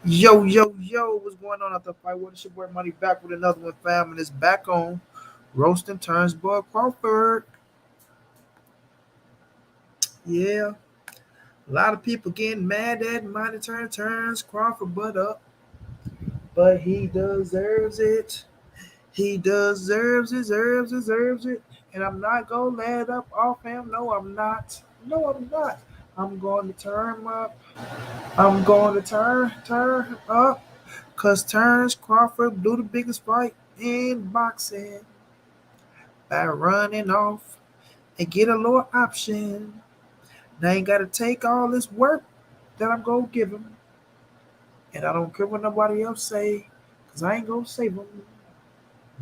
Yo, yo, yo, what's going on out the fight? What is your boy Money back with another one, fam? And it's back on Roasting Turns Boy Crawford. Yeah, a lot of people getting mad at Money Turns Crawford butt up, but he deserves it. He deserves it. And I'm not gonna let up off him. No, I'm not. No, I'm not. I'm going to turn him up. I'm going to turn him up. Cause Terence Crawford blew the biggest fight in boxing by running off and get a lower option. Now ain't gotta take all this work that I'm gonna give him. And I don't care what nobody else say, cause I ain't gonna save him.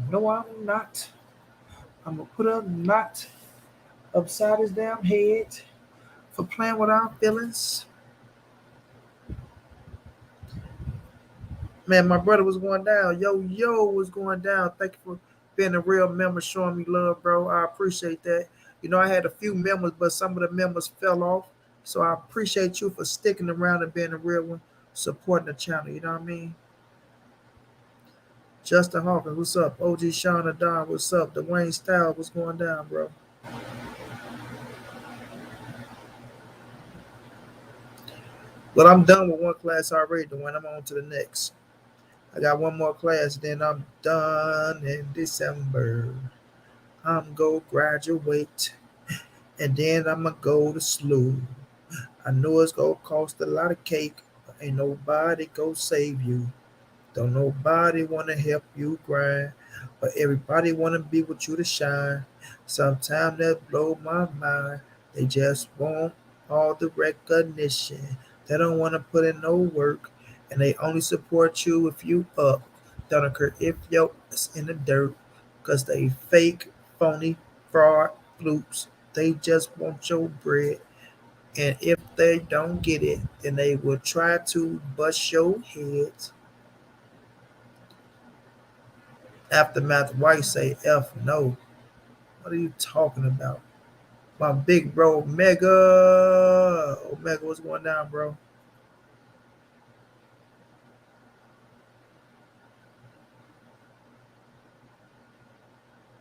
No, I'm not. I'm gonna put a knot upside his damn head for playing with our feelings. Man, my brother was going down. Yo, yo was going down. Thank you for being a real member, showing me love, bro. I appreciate that. You know, I had a few members, but some of the members fell off. So I appreciate you for sticking around and being a real one, supporting the channel. You know what I mean? Justin Hawkins, what's up? OG Sean Adon, what's up? Dwayne Styles, what's going down, bro? Well, I'm done with one class already, Dwayne. I'm on to the next. I got one more class, then I'm done in December. I'm go graduate, and then I'ma go to school. I know it's gonna cost a lot of cake, but ain't nobody gonna save you. Don't nobody wanna help you grind, but everybody wanna be with you to shine. Sometimes that blow my mind. They just want all the recognition. They don't wanna put in no work, and they only support you if you up. Don't care if your ass in the dirt, cause they fake, phony, fraud, flukes. They just want your bread. And if they don't get it, then they will try to bust your head. Aftermath White say F no. What are you talking about? My big bro Omega. Omega, what's going down, bro?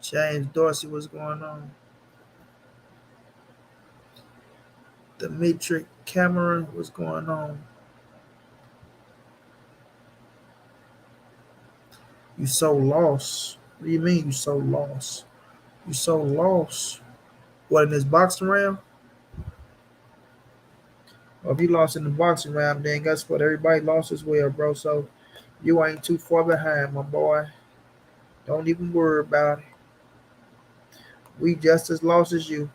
James Dorsey, what's going on? Dimitri Cameron, what's going on? You so lost. What do you mean you so lost? You so lost. What, in this boxing round? Well, if you lost in the boxing round, then guess what? Everybody lost as well, bro. So you ain't too far behind, my boy. Don't even worry about it. We just as lost as you.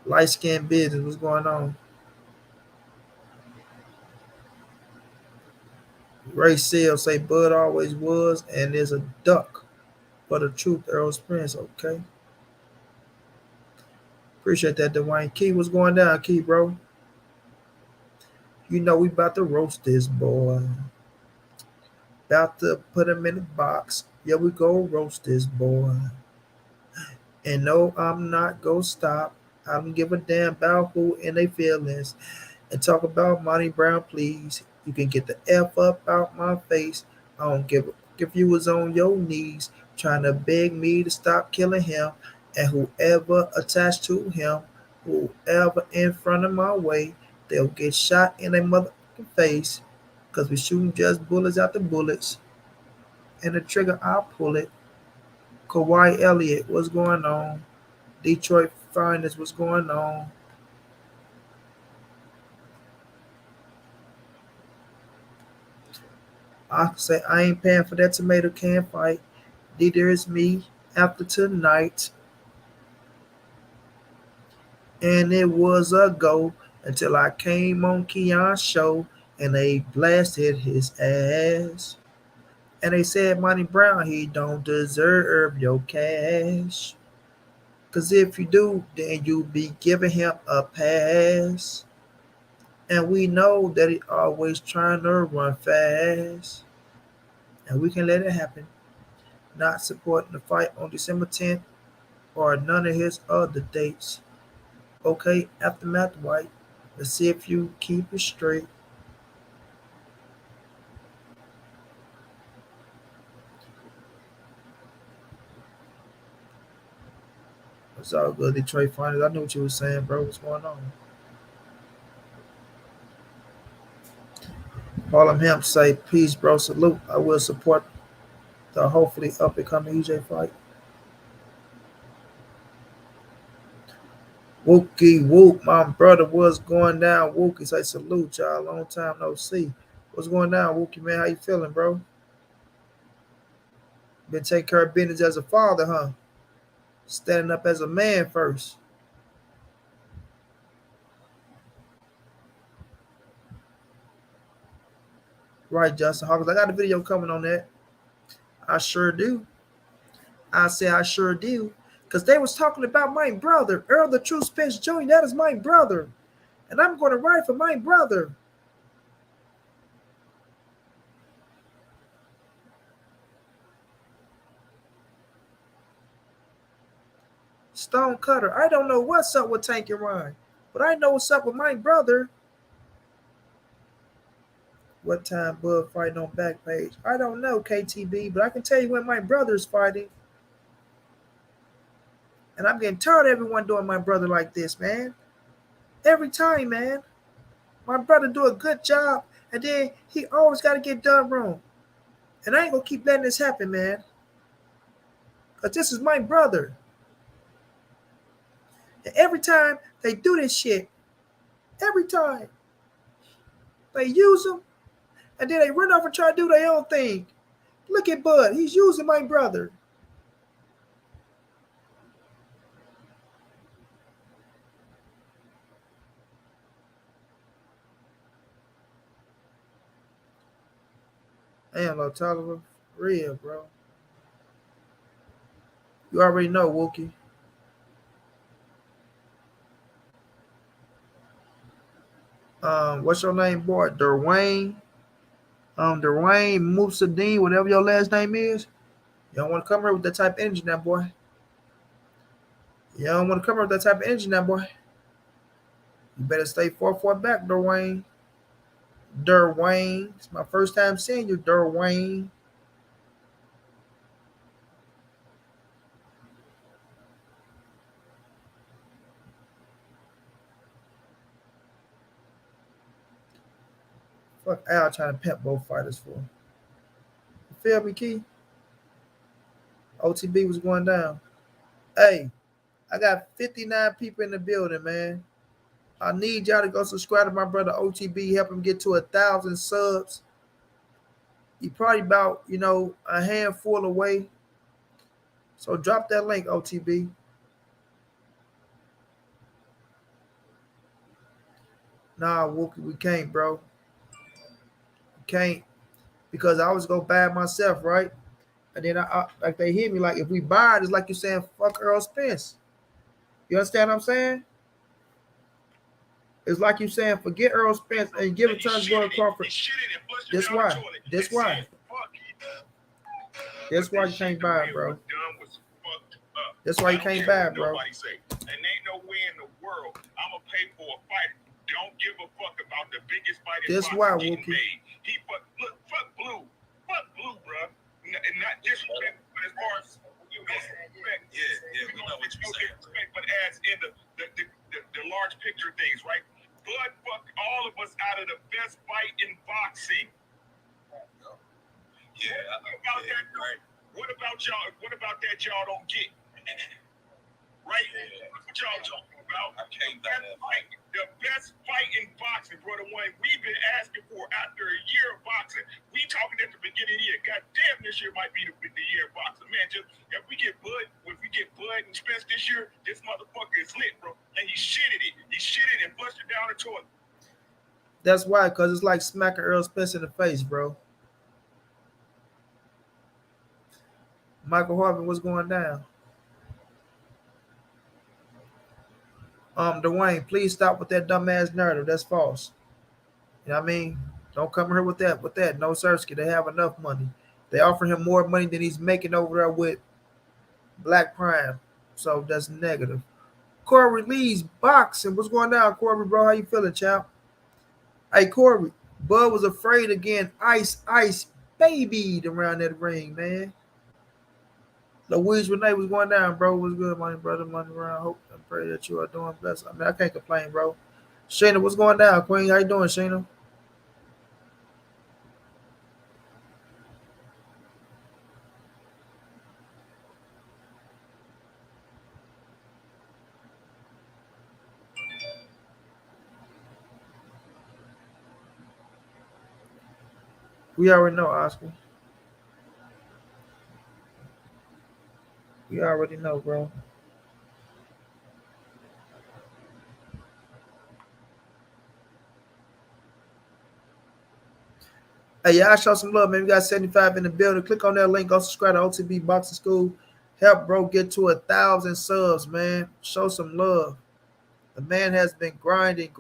Light skin business, what's going on? Ray Seal say Bud always was and is a duck for the truth, Errol Spence. Okay. Appreciate that, Dwayne. Key, what's going down, Key, bro? You know we about to roast this boy. About to put him in the box. Yeah, we go roast this boy. And no, I'm not gonna stop. I don't give a damn about who and they feelings. And talk about Monty Brown, please. You can get the F up out my face. I don't give a if you was on your knees trying to beg me to stop killing him, and whoever attached to him, whoever in front of my way, they'll get shot in their motherfucking face. Cause we shooting just bullets out the bullets. And the trigger I'll pull it. Kawhi Elliott, what's going on? Detroit Finest, what's going on? I say I ain't paying for that tomato can fight. Neither is me after tonight. And it was a go until I came on Keon's show and they blasted his ass. And they said Monty Brown, he don't deserve your cash. Cause if you do, then you be giving him a pass. And we know that he always trying to run fast. And we can let it happen. Not supporting the fight on December 10th or none of his other dates. Okay, Aftermath White. Let's see if you keep it straight. It's all good, Detroit Finals. I knew what you were saying, bro. What's going on? Harlem Hemp say, peace, bro. Salute. I will support the hopefully up and coming EJ fight. Wookie Wook, my brother was going down. Wookie say salute, y'all. Long time no see. What's going down, Wookie, man? How you feeling, bro? Been taking care of business as a father, huh? Standing up as a man first. Right, Justin Hawkins. I got a video coming on that. I sure do. I say I sure do. Because they was talking about my brother, Errol the True Spence Jr. That is my brother. And I'm going to write for my brother. Stone Cutter. I don't know what's up with Tank and Ryan, but I know what's up with my brother. What time Bud fighting on Backpage? I don't know, KTB, but I can tell you when my brother's fighting. And I'm getting tired of everyone doing my brother like this, man. Every time, man. My brother do a good job, and then he always got to get done wrong. And I ain't going to keep letting this happen, man. Because this is my brother. And every time they do this shit, every time, they use him, and then they run off and try to do their own thing. Look at Bud. He's using my brother. Damn, Lo Tolliver. Real, bro. You already know, Wookie. What's your name, boy? Derwayne. Derwayne Musadeen, whatever your last name is. You don't want to come here with that type of energy now, boy. You don't want to come here with that type of energy now, boy. You better stay 4-4 back, Derwayne. Derwayne. It's my first time seeing you, Derwayne. Fuck Al trying to pimp both fighters for. You feel me, Key? OTB was going down. Hey, I got 59 people in the building, man. I need y'all to go subscribe to my brother OTB, help him get to 1,000 subs. He probably about, a handful away. So drop that link, OTB. Nah, Wookie, we can't, bro. We can't. Because I was going to buy it myself, right? And then like they hit me, like if we buy it, it's like you're saying fuck Errol Spence. You understand what I'm saying? It's like you saying forget Errol Spence and give it to Crawford. That's why. That's why. That's why you can't buy it, bro. That's why you can't buy it, bro. And ain't no way in the world I'm gonna pay for a fight. Don't give a fuck about the biggest fight. That's why, Wookie. He fuck Blue, bro. And not disrespect, but as far as you respect, we know what you're saying. But as in the large picture things, right? Bud fucked all of us out of the best fight in boxing. Yeah, about that, right? What about y'all? What about that y'all don't get? Right? What y'all talking about? I can't the best fight in boxing, bro. The one we've been asking for after a year of boxing. We talking at the beginning of the year. God damn, this year might be the year of boxing. Man, just if we get Bud and Spence this year, this motherfucker is lit, bro. And he shitted it. He shitted and flushed it down the toilet. That's why, because it's like smacking Errol Spence in the face, bro. Michael Harvin, what's going down? Dwayne, please stop with that dumbass narrative. That's false. You know what I mean? Don't come here with that. No, Sersky, they have enough money. They offer him more money than he's making over there with Black Prime. So that's negative. Corey Lee's boxing. What's going down, Corey, bro? How you feeling, champ? Hey, Corey, Bud was afraid again. Ice, baby, around that ring, man. Louise Renee was going down, bro. What's good, money, brother? Money around. Hope and pray that you are doing best. I mean, I can't complain, bro. Shayna, what's going down, Queen? How you doing, Shayna? We already know, Oscar. We already know, bro. Hey, y'all show some love, man. We got 75 in the building. Click on that link. Go subscribe to OTB Boxing School. Help bro get to 1,000 subs, man. Show some love. The man has been grinding.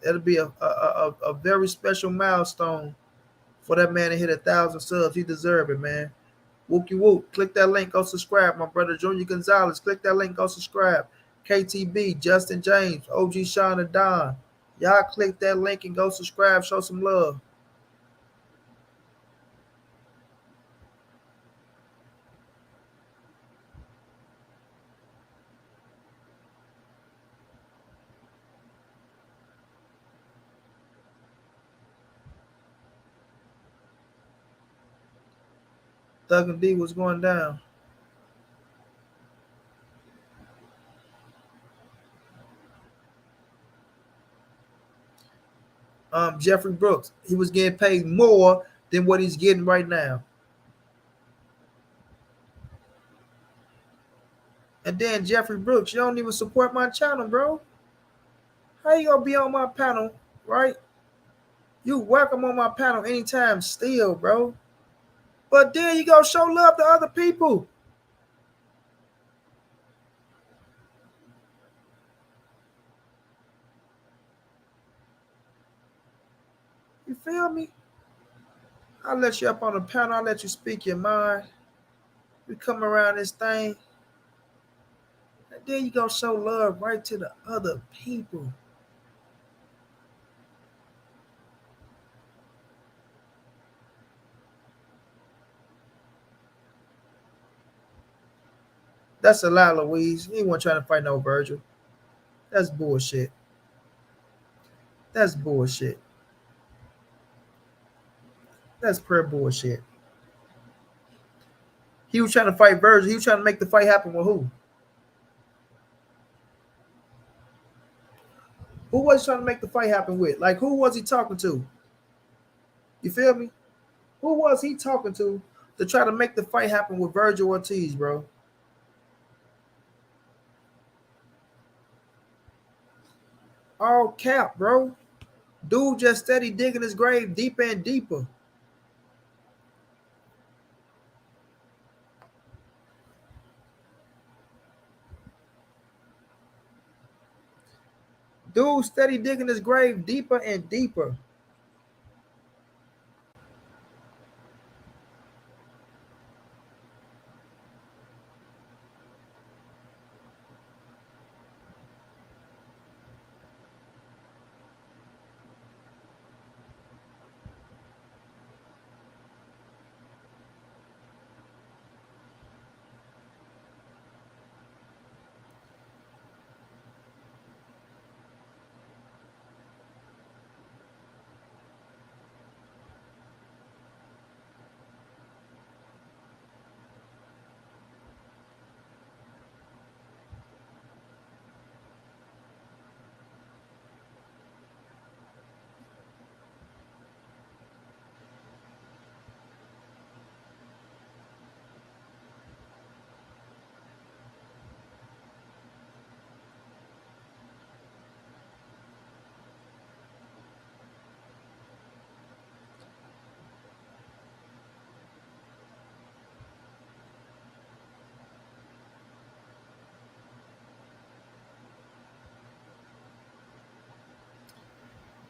It'll be a very special milestone for that man to hit 1,000 subs. He deserves it, man. Wookie whoop. Click that link. Go subscribe. My brother Junior Gonzalez. Click that link. Go subscribe. KTB, Justin James, OG Sean and Don. Y'all click that link and go subscribe. Show some love. Thug and D was going down. Jeffrey Brooks, he was getting paid more than what he's getting right now. And then Jeffrey Brooks, you don't even support my channel, bro. How you gonna be on my panel, right? You welcome on my panel anytime still, bro. But then you go show love to other people. You feel me? I'll let you up on the panel. I'll let you speak your mind. We come around this thing. And then you go show love right to the other people. That's a lie, Louise. You ain't want trying to fight no Virgil. That's bullshit. That's bullshit. That's pure bullshit. He was trying to fight Virgil. He was trying to make the fight happen with who? Who was he trying to make the fight happen with? Like, who was he talking to? You feel me? Who was he talking to try to make the fight happen with Virgil Ortiz, bro? All cap, bro. Dude just steady digging his grave deeper and deeper. Dude steady digging his grave deeper and deeper.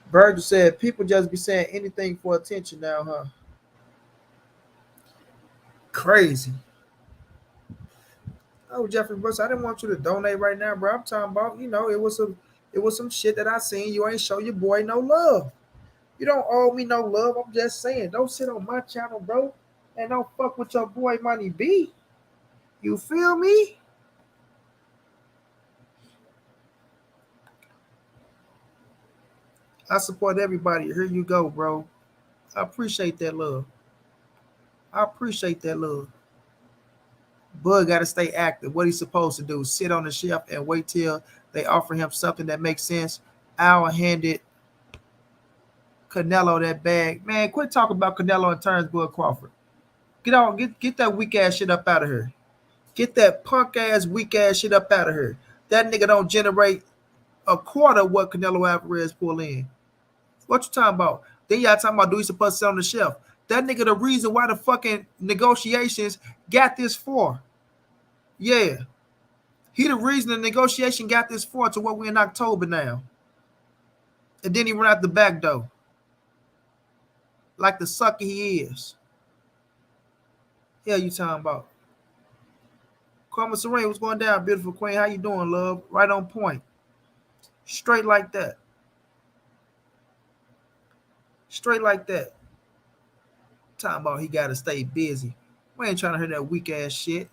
Virgil said, people just be saying anything for attention now, huh? Crazy. Oh, Jeffrey Bush, I didn't want you to donate right now, bro. I'm talking about, it was some shit that I seen. You ain't show your boy no love. You don't owe me no love. I'm just saying, don't sit on my channel, bro, and don't fuck with your boy Money B. You feel me? I support everybody. Here you go, bro. I appreciate that love. I appreciate that love. Bud got to stay active. What he's supposed to do, sit on the shelf and wait till they offer him something that makes sense. Al handed Canelo that bag. Man, quit talking about Canelo and Terence Bud Crawford. Get that weak ass shit up out of here. Get that punk ass weak ass shit up out of here. That nigga don't generate a quarter of what Canelo Alvarez pull in. What you talking about? Then y'all talking about do he supposed to sit on the shelf? That nigga the reason why the fucking negotiations got this far. Yeah. He the reason the negotiation got this far to what we in October now. And then he run out the back door. Like the sucker he is. Hell you talking about? Karma Serene, what's going down, beautiful queen? How you doing, love? Right on point. Straight like that. Straight like that. Talking about he got to stay busy. We ain't trying to hear that weak ass shit.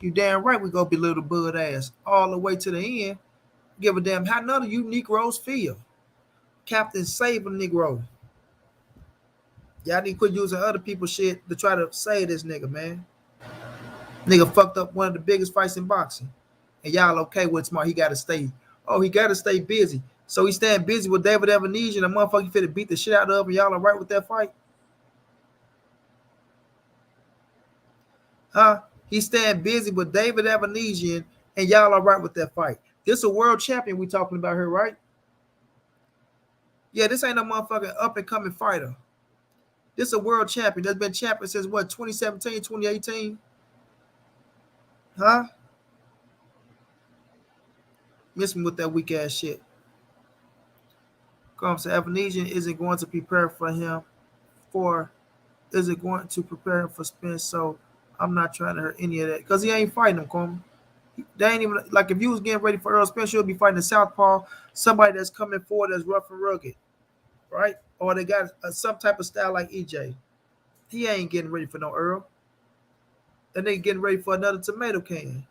You damn right we go belittle Bud ass all the way to the end. Give a damn how none of you Negroes feel. Captain Save a Negro. Y'all need to quit using other people's shit to try to save this nigga, man. Nigga fucked up one of the biggest fights in boxing. And y'all okay with smart. He got to stay. Oh, he got to stay busy. So he staying busy with David Evanesia and the motherfucker finna beat the shit out of him. Y'all all right with that fight? Huh? He's staying busy with David Evanesia and y'all all right with that fight. This a world champion we talking about here, right? Yeah, this ain't no motherfucking up and coming fighter. This a world champion that's been champion since what, 2017, 2018? Huh? Miss me with that weak ass shit. Comes to Evanesia isn't going to prepare for him for is it going to prepare him for Spence? So I'm not trying to hurt any of that because he ain't fighting him, Coleman. They ain't even like if you was getting ready for Errol Spence, you'll be fighting a southpaw, somebody that's coming forward that's rough and rugged, right? Or they got some type of style like EJ. He ain't getting ready for no Errol. And they getting ready for another tomato can.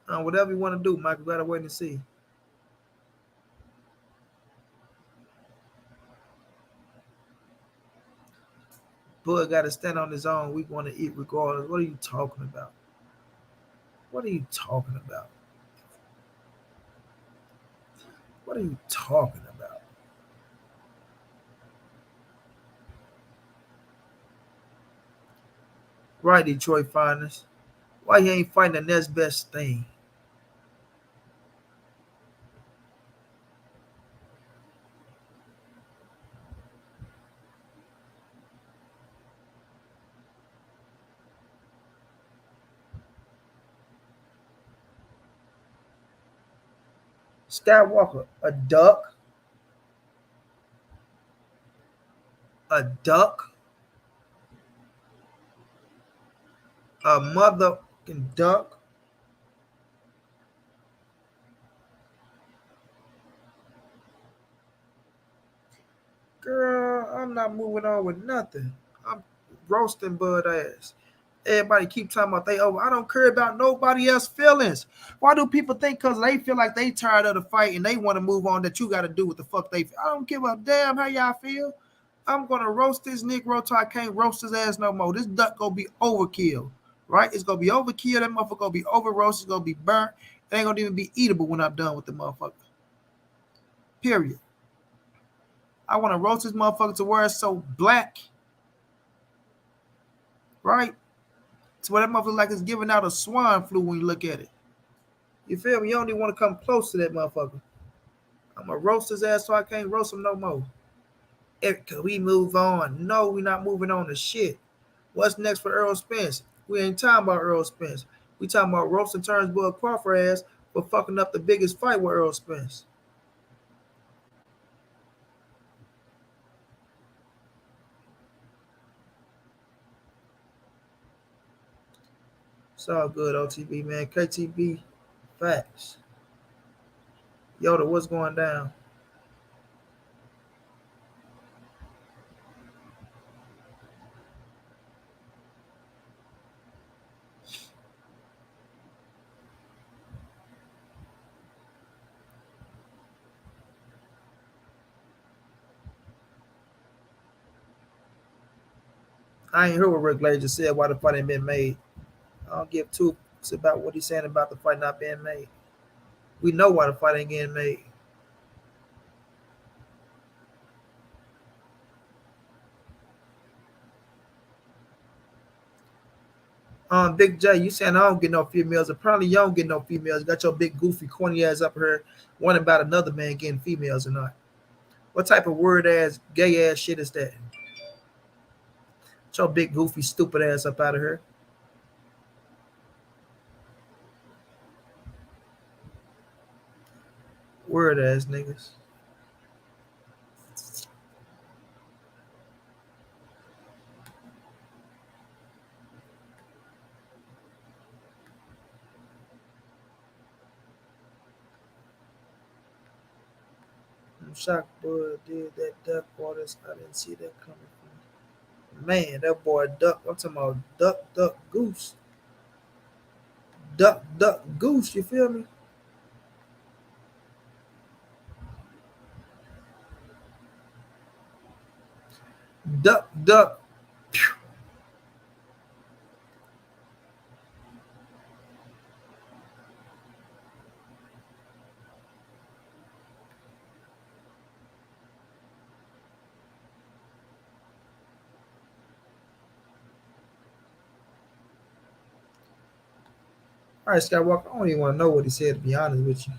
Whatever you want to do, Michael, gotta wait and see. Bud got to stand on his own. We want to eat regardless. What are you talking about? What are you talking about? What are you talking about? Right, Detroit Finest. Why he ain't fighting the next best thing? Skywalker, a duck? A duck? A motherfucking duck? Girl, I'm not moving on with nothing. I'm roasting Bud ass. Everybody keep talking about they over. I don't care about nobody else's feelings. Why do people think because they feel like they tired of the fight and they want to move on that you got to do what the fuck they feel? I don't give a damn how y'all feel. I'm going to roast this Negro till I can't roast his ass no more. This duck going to be overkill, right? It's going to be overkill. That motherfucker going to be over roasted. It's going to be burnt. It ain't going to even be eatable when I'm done with the motherfucker. Period. I want to roast this motherfucker to where it's so black, right? So what that motherfucker like it's giving out a swine flu when you look at it. You feel me? You don't even want to come close to that motherfucker. I'm going to roast his ass so I can't roast him no more. Can we move on? No, we're not moving on to shit. What's next for Errol Spence? We ain't talking about Errol Spence. We talking about roasting Terence Crawford ass for fucking up the biggest fight with Errol Spence. It's all good, OTB, man. KTB, facts. Yoda, what's going down? I ain't heard what Rick Lager said why the fight ain't been made. I don't give two fucks about what he's saying about the fight not being made. We know why the fight ain't getting made. Big J, you saying I don't get no females. Apparently, you don't get no females. You got your big, goofy, corny ass up here wondering about another man getting females or not. What type of word ass, gay ass shit is that? Get your big, goofy, stupid ass up out of here. Word ass niggas. I'm shocked, boy. Did that duck waters? I didn't see that coming from. Man, that boy duck. I'm talking about duck, duck, goose. Duck, duck, goose. You feel me? Duck, duck. All right, Skywalker. I don't even want to know what he said. To be honest with you,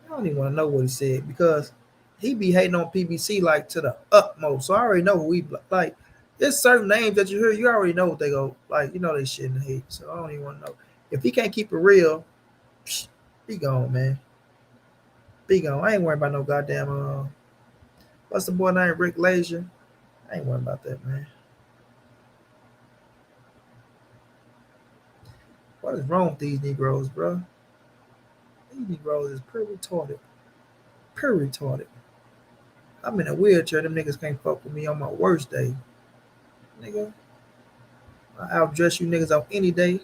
I don't even want to know what he said because he be hating on PBC like to the utmost. So I already know who we like. There's certain names that you hear, you already know what they go like. You know they shit in the hate. So I don't even want to know if he can't keep it real. Be gone, man. Be gone. I ain't worried about no goddamn. What's the boy named Rick Lazier? I ain't worried about that, man. What is wrong with these Negroes, bro? These Negroes is pretty retarded. Pretty retarded. I'm in a wheelchair. Them niggas can't fuck with me on my worst day. Nigga, I outdress you niggas on any day.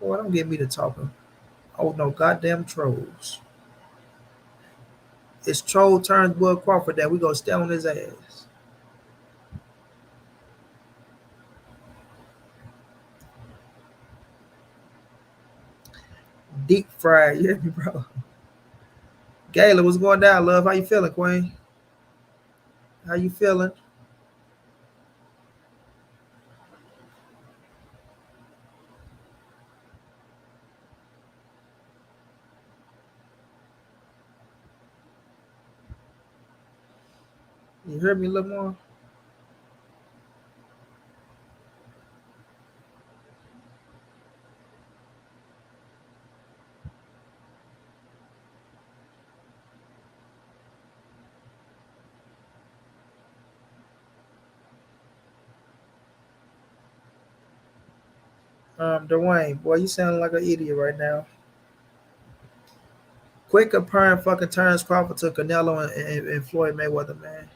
Boy, don't get me to talking. Oh, no goddamn trolls. It's troll turns Will Crawford that we gonna stay on his ass. Deep fried. You hear me, bro? Gayla, what's going down, love? How you feeling, Queen? How you feeling? You heard me a little more? Dwayne, boy, you sound like an idiot right now. Quick comparing fucking Terence Crawford to Canelo and Floyd Mayweather, man.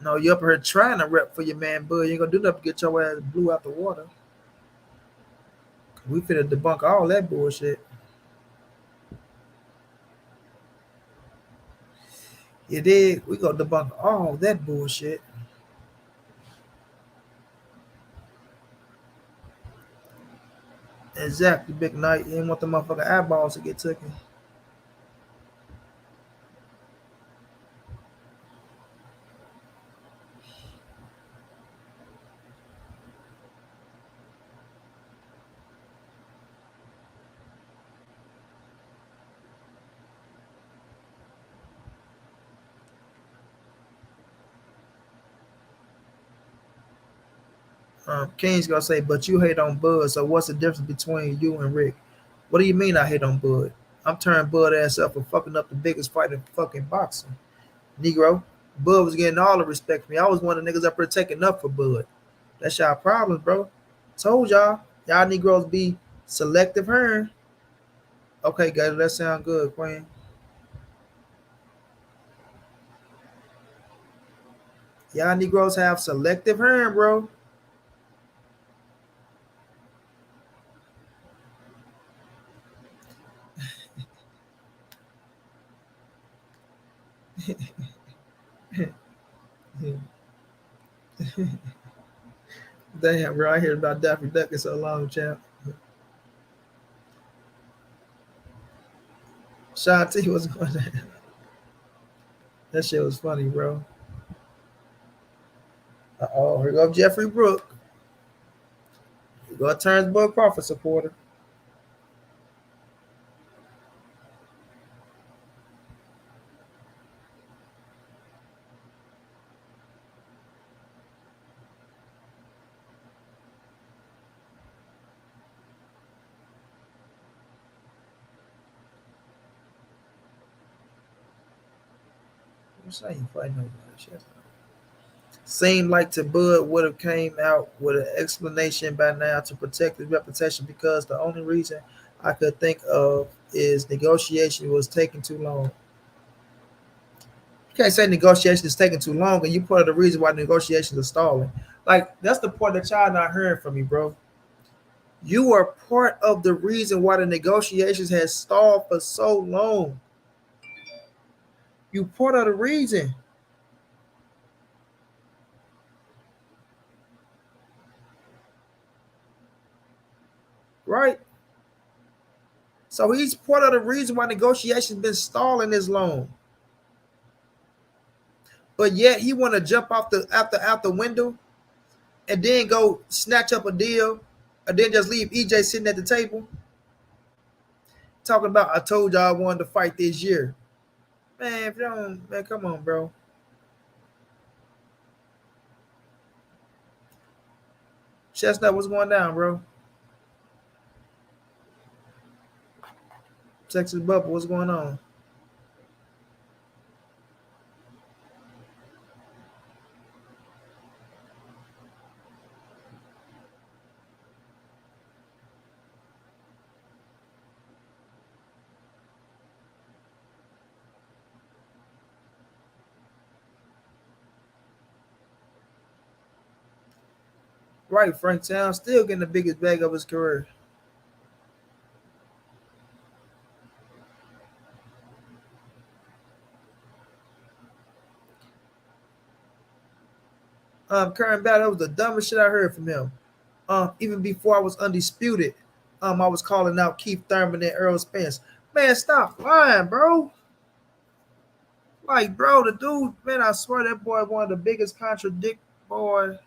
No, you up here trying to rep for your man, Bud. You ain't gonna do nothing to get your ass blew out the water. We finna debunk all that bullshit. You did. We gonna debunk all that bullshit. Exactly, Big Night. You ain't want the motherfucking eyeballs to get taken. King's gonna say, but you hate on Bud, so what's the difference between you and Rick? What do you mean I hate on Bud? I'm turning Bud ass up for fucking up the biggest fight in fucking boxing. Negro. Bud was getting all the respect from me. I was one of the niggas up there taking up for Bud. That's y'all problems, bro. Told y'all. Y'all Negroes be selective hearing. Okay, guys, that sound good, Queen. Y'all Negroes have selective hearing, bro. Damn, bro. I heard about Daffy Duck in so long, champ. Shanti was going on. That shit was funny, bro. Oh, here go Jeffrey Brook. Here go Terrence Bud Crawford supporter. I'm saying fight nobody. Shit. Seemed like to Bud would have came out with an explanation by now to protect his reputation because the only reason I could think of is negotiation was taking too long. You can't say negotiation is taking too long and you put the reason why negotiations are stalling. Like that's the part that y'all not hearing from me, bro. You are part of the reason why the negotiations has stalled for so long. You part of the reason, right? So he's part of the reason why negotiations been stalling this long. But yet he want to jump off the out the window and then go snatch up a deal, and then just leave EJ sitting at the table talking about I told y'all I wanted to fight this year. Man, if you don't, man, come on, bro. Chestnut, what's going down, bro? Texas Bubble, what's going on? Right, Frank Town still getting the biggest bag of his career. Current battle, that was the dumbest shit I heard from him. Even before I was undisputed, I was calling out Keith Thurman and Errol Spence. Man, stop lying, bro. Like, bro, the dude, man, I swear that boy one of the biggest contradict boy.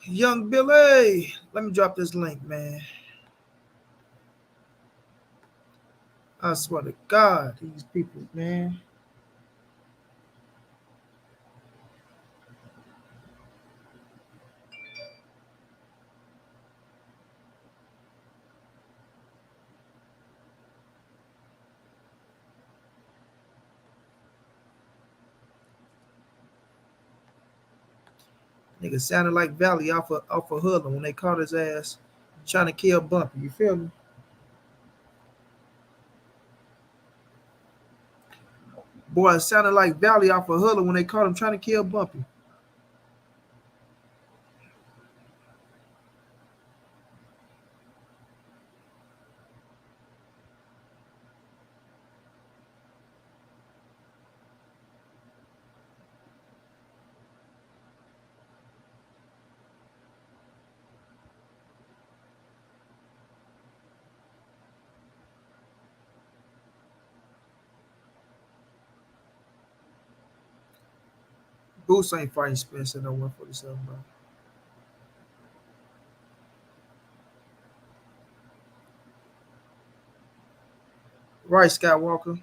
Young Billy. Let me drop this link, man. I swear to God, these people, man. Nigga sounded like Valley off of Hoodlum when they caught his ass trying to kill Bumpy. You feel me? Boy, it sounded like Valley off of Hoodlum when they caught him trying to kill Bumpy. Boots ain't fighting Spence at no 147, bro. Right, Skywalker.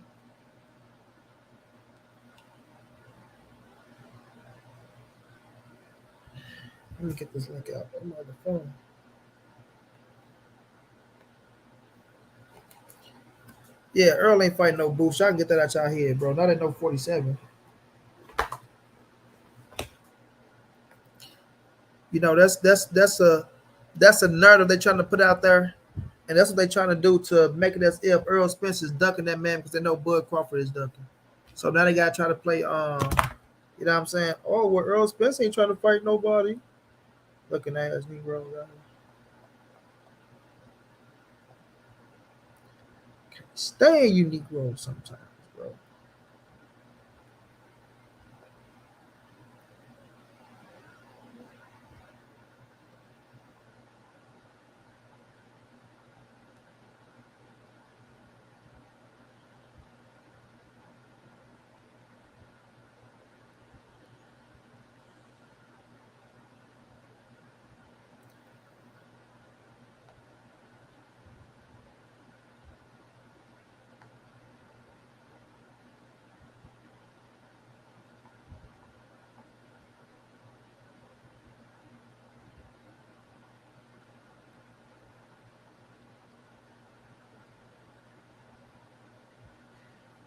Let me get this link out. I'm on the phone. Yeah, Errol ain't fighting no Boots. Y'all can get that out y'all head, bro. Not at no 47. You know, that's a narrative they trying to put out there, and that's what they trying to do to make it as if Errol Spence is ducking that man because they know Bud Crawford is ducking. So now they gotta try to play you know what I'm saying? Oh, well, Errol Spence ain't trying to fight nobody. Looking ass Negro. Stay in unique roles sometimes, bro.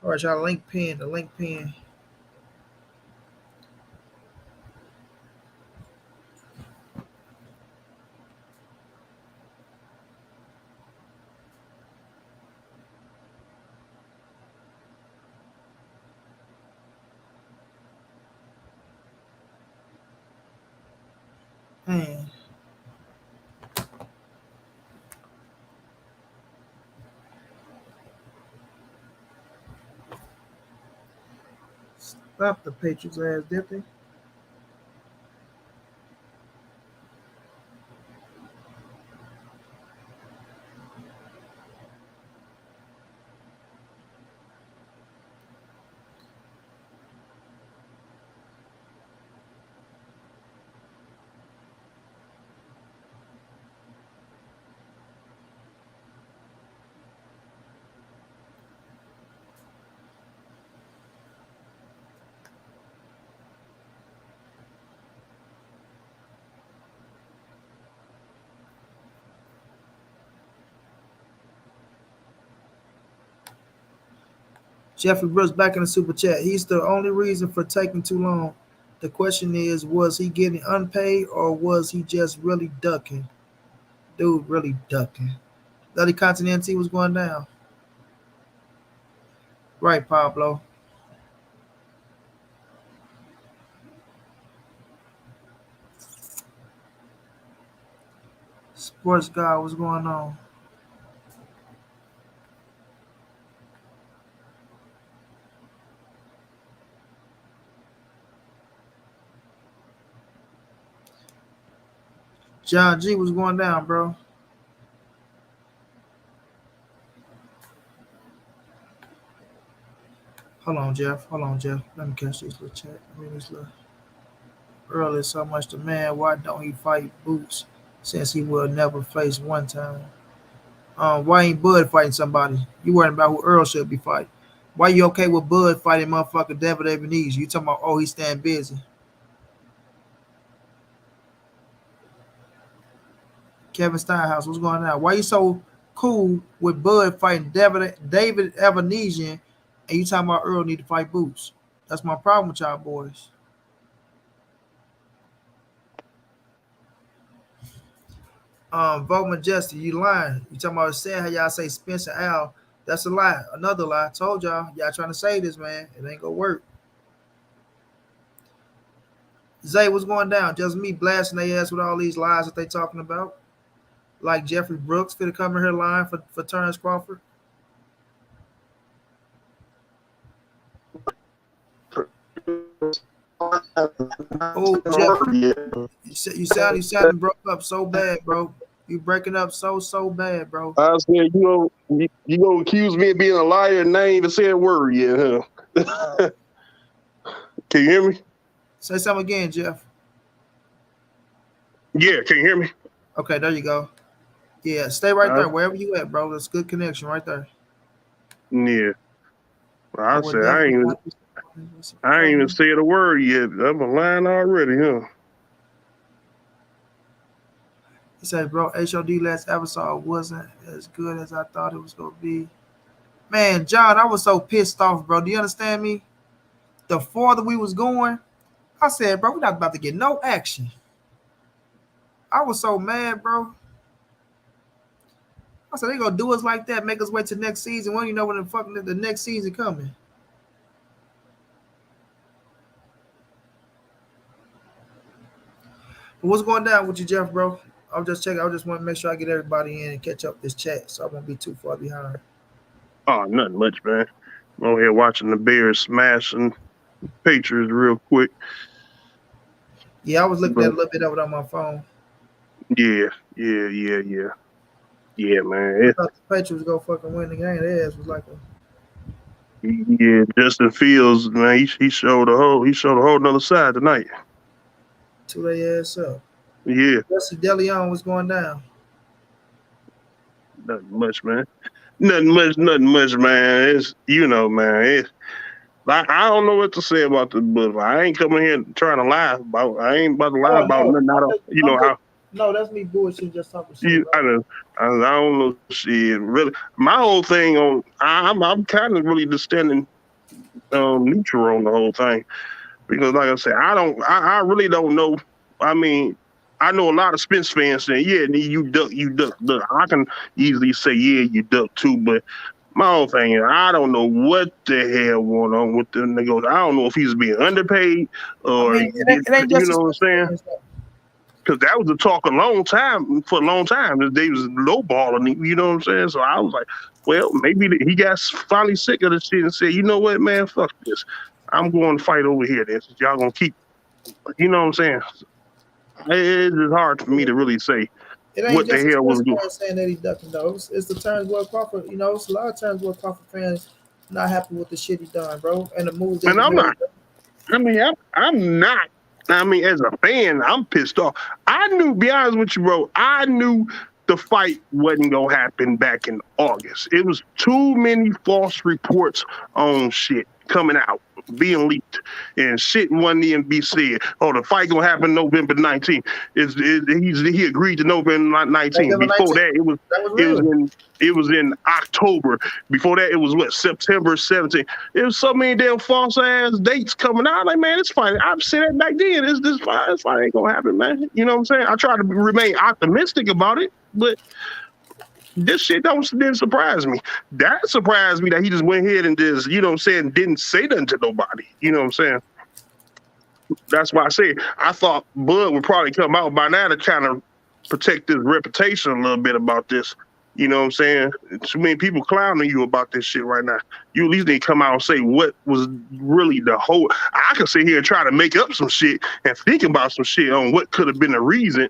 All right, y'all. The link pin. Man. Stop the Patriots ass, did they? Jeffrey Brooks back in the super chat. He's the only reason for taking too long. The question is, was he getting unpaid or was he just really ducking? Dude, really ducking. Bloody Continental was going down. Right, Pablo. Sports guy, what's going on? John G was going down, bro. Hold on, Jeff. Hold on, Jeff. Let me catch this little chat. I mean, this little Earl is so much the man. Why don't he fight Boots since he will never face one time? Why ain't Bud fighting somebody? You worrying about who Earl should be fighting? Why you okay with Bud fighting motherfucker David Ebenezer? You talking about, oh, he's staying busy. Kevin Steinhaus, what's going on? Why you so cool with Bud fighting David Ebenezer and you talking about Earl need to fight Boots? That's my problem with y'all boys. Vote Majesty, you lying. You talking about saying how y'all say Spence and Al. That's a lie. Another lie. Told y'all trying to say this, man. It ain't gonna work. Zay, what's going down? Just me blasting their ass with all these lies that they talking about. Like Jeffrey Brooks finna come in here lying for Terence Crawford. Oh, Jeff, you sounding broke up so bad, bro. You breaking up so bad, bro. I said, you gonna accuse me of being a liar and I ain't even say a word yet, huh? Can you hear me? Say something again, Jeff. Yeah, can you hear me? Okay, there you go. Yeah, stay right Uh, there, wherever you at, bro. That's good connection right there. yeah. I I would said definitely not be I ain't even said a word yet. I'm a line already, huh? He said, bro, HOD last episode wasn't as good as I thought it was gonna be. Man, John, I was so pissed off, bro. Do you understand me? The farther we was going, I said, bro, we're not about to get no action. I was so mad, bro. I said, they gonna do us like that, make us wait till next season. We don't even know when the next season coming. But what's going down with you, Jeff, bro? I'm just checking. I just want to make sure I get everybody in and catch up this chat so I won't be too far behind. Oh, nothing much, man. I'm over here watching the Bears smashing Patriots real quick. Yeah, I was looking at a little bit of it on my phone. Yeah, man. I thought the Patriots go fucking win the game. Their ass was like Justin Fields, man, he showed a whole nother side tonight. to their ass up. Yeah. Jesse DeLeon was going down. Nothing much, man. Nothing much, man. It's man. It's I don't know what to say about this, but I ain't coming here trying to lie about. I ain't about to lie about nothing. I don't. No, that's me bullshit. Just talking shit. I don't know shit. Really, my whole thing on. I'm kind of really just standing neutral on the whole thing because, like I said, I really don't know. I mean, I know a lot of Spence fans saying, "Yeah, you duck." I can easily say, "Yeah, you duck too," but my whole thing is, I don't know what the hell going on with the negotiation. I don't know if he's being underpaid or it ain't just you know what I'm saying. Because that was the talk for a long time. They was lowballing, you know what I'm saying? So I was like, well, maybe he got finally sick of the shit and said, you know what, man, fuck this. I'm going to fight over here. This y'all going to keep, you know what I'm saying? It's hard for me to really say what the hell was going on. Saying that he's ducking though. It's the times where Crawford, it's a lot of times where Crawford fans not happy with the shit he done, bro, and the moves that and I'm not. I mean, I'm not. I mean, as a fan, I'm pissed off. I knew, be honest with you, bro, I knew the fight wasn't going to happen back in August. It was too many false reports on shit coming out, being leaked, and shit wasn't even be said. Oh, the fight going to happen November 19th. He agreed to November 19th. Before that, it was in October. Before that, it was September 17th. It was so many damn false ass dates coming out. Like, man, it's fine. I've said that back then. This fight ain't gonna happen, man. You know what I'm saying? I try to remain optimistic about it, but this shit didn't surprise me. That surprised me that he just went ahead and just, you know what I'm saying, didn't say nothing to nobody. You know what I'm saying? That's why I say I thought Bud would probably come out by now to kind of protect his reputation a little bit about this. You know what I'm saying? Too many people clowning you about this shit right now. You at least need to come out and say what was really the whole. I could sit here and try to make up some shit and think about some shit on what could have been the reason,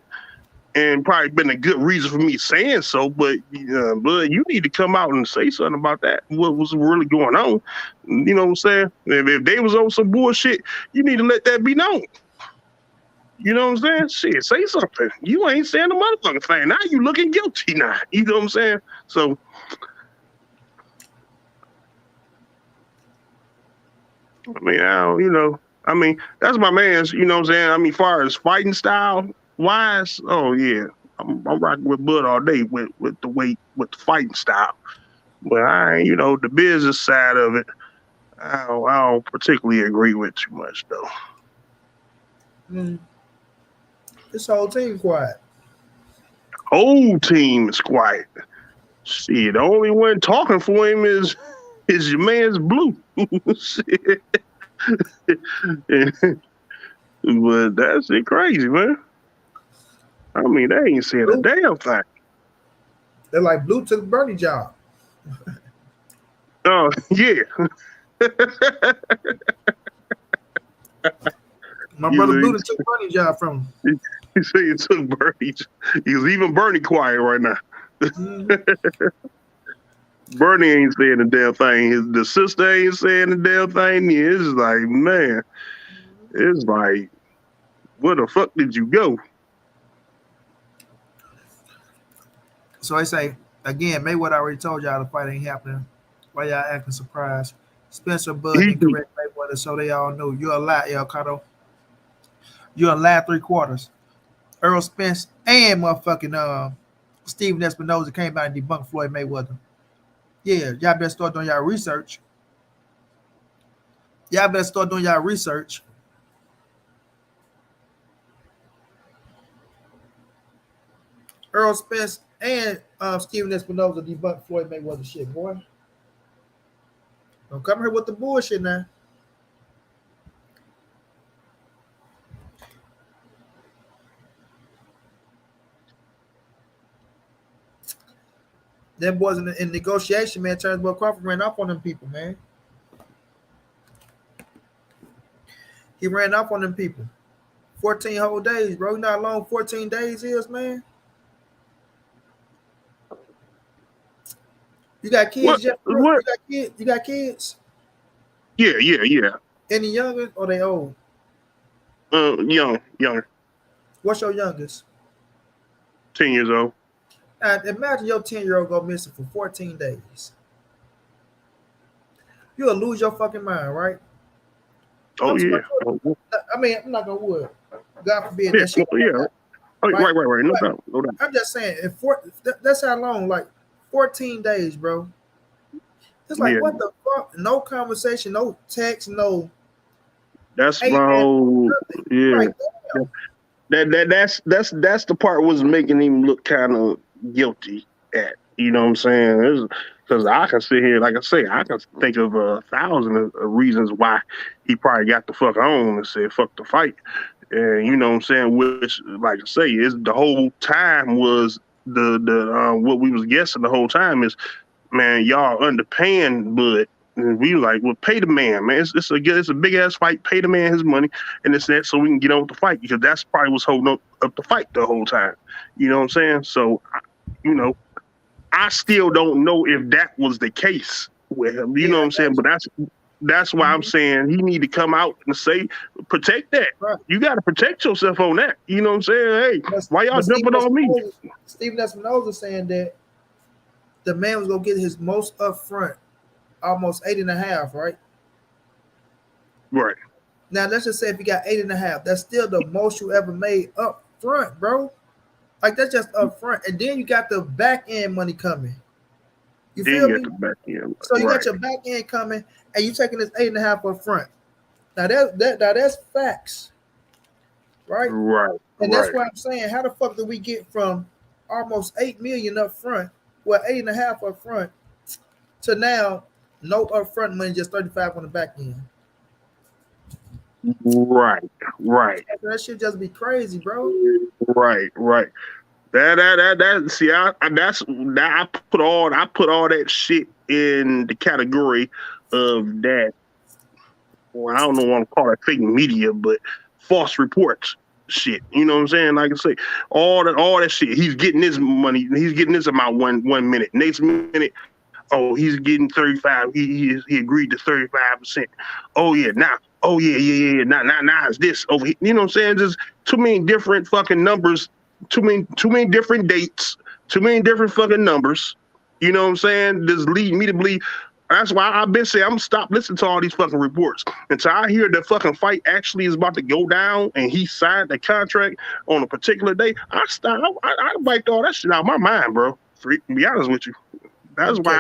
and probably been a good reason for me saying so. But Bud, you need to come out and say something about that. What was really going on? You know what I'm saying? If they was on some bullshit, you need to let that be known. You know what I'm saying? Shit, say something. You ain't saying the motherfucking thing. Now you looking guilty now. You know what I'm saying? So, I mean, that's my man's, you know what I'm saying? I mean, far as fighting style wise, oh yeah, I'm rocking with Bud all day with the fighting style. But the business side of it, I don't particularly agree with too much though. This whole team quiet. Whole team is quiet. Shit, the only one talking for him is your man's Blue. Shit. But that's it crazy, man. I mean, they ain't saying a damn thing. They're like Blue took Bernie job. Oh, yeah. My brother Blue took Bernie job from him. He said he took Bernie. He's even Bernie quiet right now. Bernie ain't saying a damn thing. The sister ain't saying a damn thing. It's like, man, It's like, where the fuck did you go? So I say again, Mayweather already told y'all the fight ain't happening. Why y'all acting surprised? Spencer Bud He didn't correct Mayweather, so they all know you're a lie, El Cato. You're a lie 3/4. Errol Spence and motherfucking Steven Espinoza came out and debunked Floyd Mayweather. Yeah, y'all better start doing y'all research. Y'all better start doing y'all research. Errol Spence and Steven Espinoza debunked Floyd Mayweather shit, boy. Don't come here with the bullshit now. Them boys in negotiation, man. Terence Crawford ran off on them people, man. He ran off on them people. 14 whole days, bro. You know how long 14 days is, man? You got kids, Jeff? What? You got kids? You got kids? Yeah. Any younger or they old? Young. What's your youngest? 10 years old. Imagine your 10-year-old go missing for 14 days. You'll lose your fucking mind, right? Oh, yeah. I mean, I'm not gonna would. God forbid Yeah, that shit. yeah. Oh, right. No doubt. I'm just saying, that's how long, like 14 days, bro. It's like, what the fuck? No conversation, no text, no. That's my whole, yeah. Like, That's the part was making him look kind of guilty at. You know what I'm saying? Because I can sit here, like I say, I can think of 1,000 of reasons why he probably got the fuck on and said fuck the fight. And you know what I'm saying? Which, like I say, is the whole time was the what we was guessing the whole time is, man, y'all underpaying Bud. And we like, well, pay the man, man. It's a big ass fight. Pay the man his money, and it's that so we can get on with the fight, because that's probably what's holding up the fight the whole time. You know what I'm saying? So, you know, I still don't know if that was the case with him. You know what I'm saying? But that's why I'm saying he need to come out and say, protect that. Right. You got to protect yourself on that. You know what I'm saying? Hey, why y'all jumping on me? Steven Espinoza saying that the man was gonna get his most upfront, almost 8.5, right? Right. Now let's just say if you got 8.5, that's still the most you ever made up front, bro. Like that's just up front, and then you got the back end money coming. You feel me? So you got your back end coming, and you taking this 8.5 up front. Now that's facts, right? Right. And that's why I'm saying, how the fuck do we get from almost 8 million up front, well 8.5 up front, to now no upfront money, just 35 on the back end? Right. That shit just be crazy, bro. Right. That see, I put all that shit in the category of that. Well, I don't know what I'm calling fake media, but false reports shit. You know what I'm saying? Like I say, all that shit. He's getting this money. He's getting this amount one minute. Next minute, oh, he's getting 35. He agreed to 35%. Oh yeah, now. Oh yeah. Now it's this over here. You know what I'm saying? Just too many different fucking numbers. Too many different dates. Too many different fucking numbers. You know what I'm saying? Just lead me to believe. That's why I've been saying I'm gonna stop listening to all these fucking reports until I hear the fucking fight actually is about to go down and he signed the contract on a particular day. I wiped all that shit out of my mind, bro. To be honest with you, that's why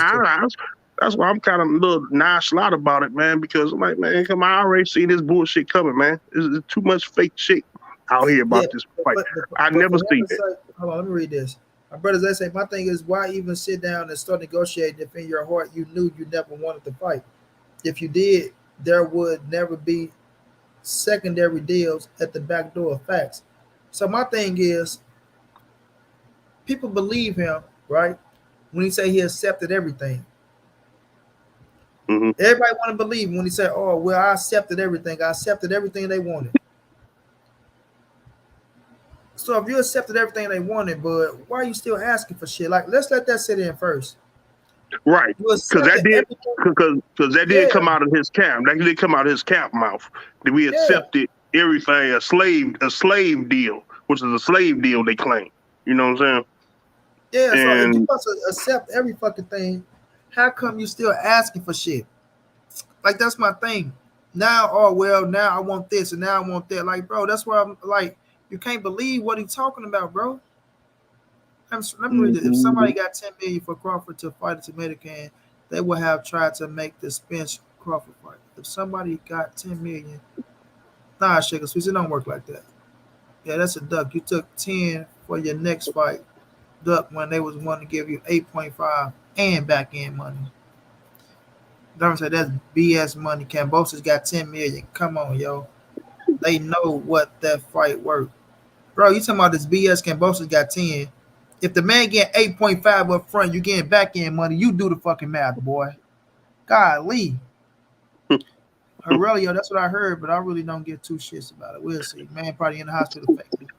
I'm kind of a little nonchalant about it, man. Because I'm like, man, come on, I already see this bullshit coming, man. There's too much fake shit out here about this fight. I never seen it. Hold on, let me read this. My brothers, they say, my thing is, why even sit down and start negotiating if in your heart you knew you never wanted to fight? If you did, there would never be secondary deals at the back door of facts. So my thing is, people believe him, right? When he say he accepted everything. Mm-hmm. Everybody want to believe when he said, oh, well, I accepted everything. I accepted everything they wanted. So if you accepted everything they wanted, but why are you still asking for shit? Like, let's let that sit in first. Right. Because that did come out of his camp. That did come out of his camp mouth. That we accepted everything a slave deal, which is a slave deal they claim. You know what I'm Yeah, so if you saying? must accept every fucking thing, how come you still asking for shit? Like that's my thing. Now, oh well, now I want this and now I want that. Like, bro, that's why I'm like, you can't believe what he's talking about, bro. Let me read it. If somebody And got 10 million for Crawford to fight a tomato can, they would have tried to make the Spence Crawford fight. If somebody got 10 million, nah, sugar sweets, it don't work like that. Yeah, that's a duck. You took 10 for your next fight, duck, when they was wanting to give you 8.5 and back end money. Don't say that's BS money. Cambosa's got 10 million. Come on, yo. They know what that fight worth. Bro, you talking about this BS Cambosa's got 10. If the man getting 8.5 up front, you getting back end money, you do the fucking math, boy. Golly. Aurelio, that's what I heard, but I really don't get two shits about it. We'll see. Man probably in the hospital fakely.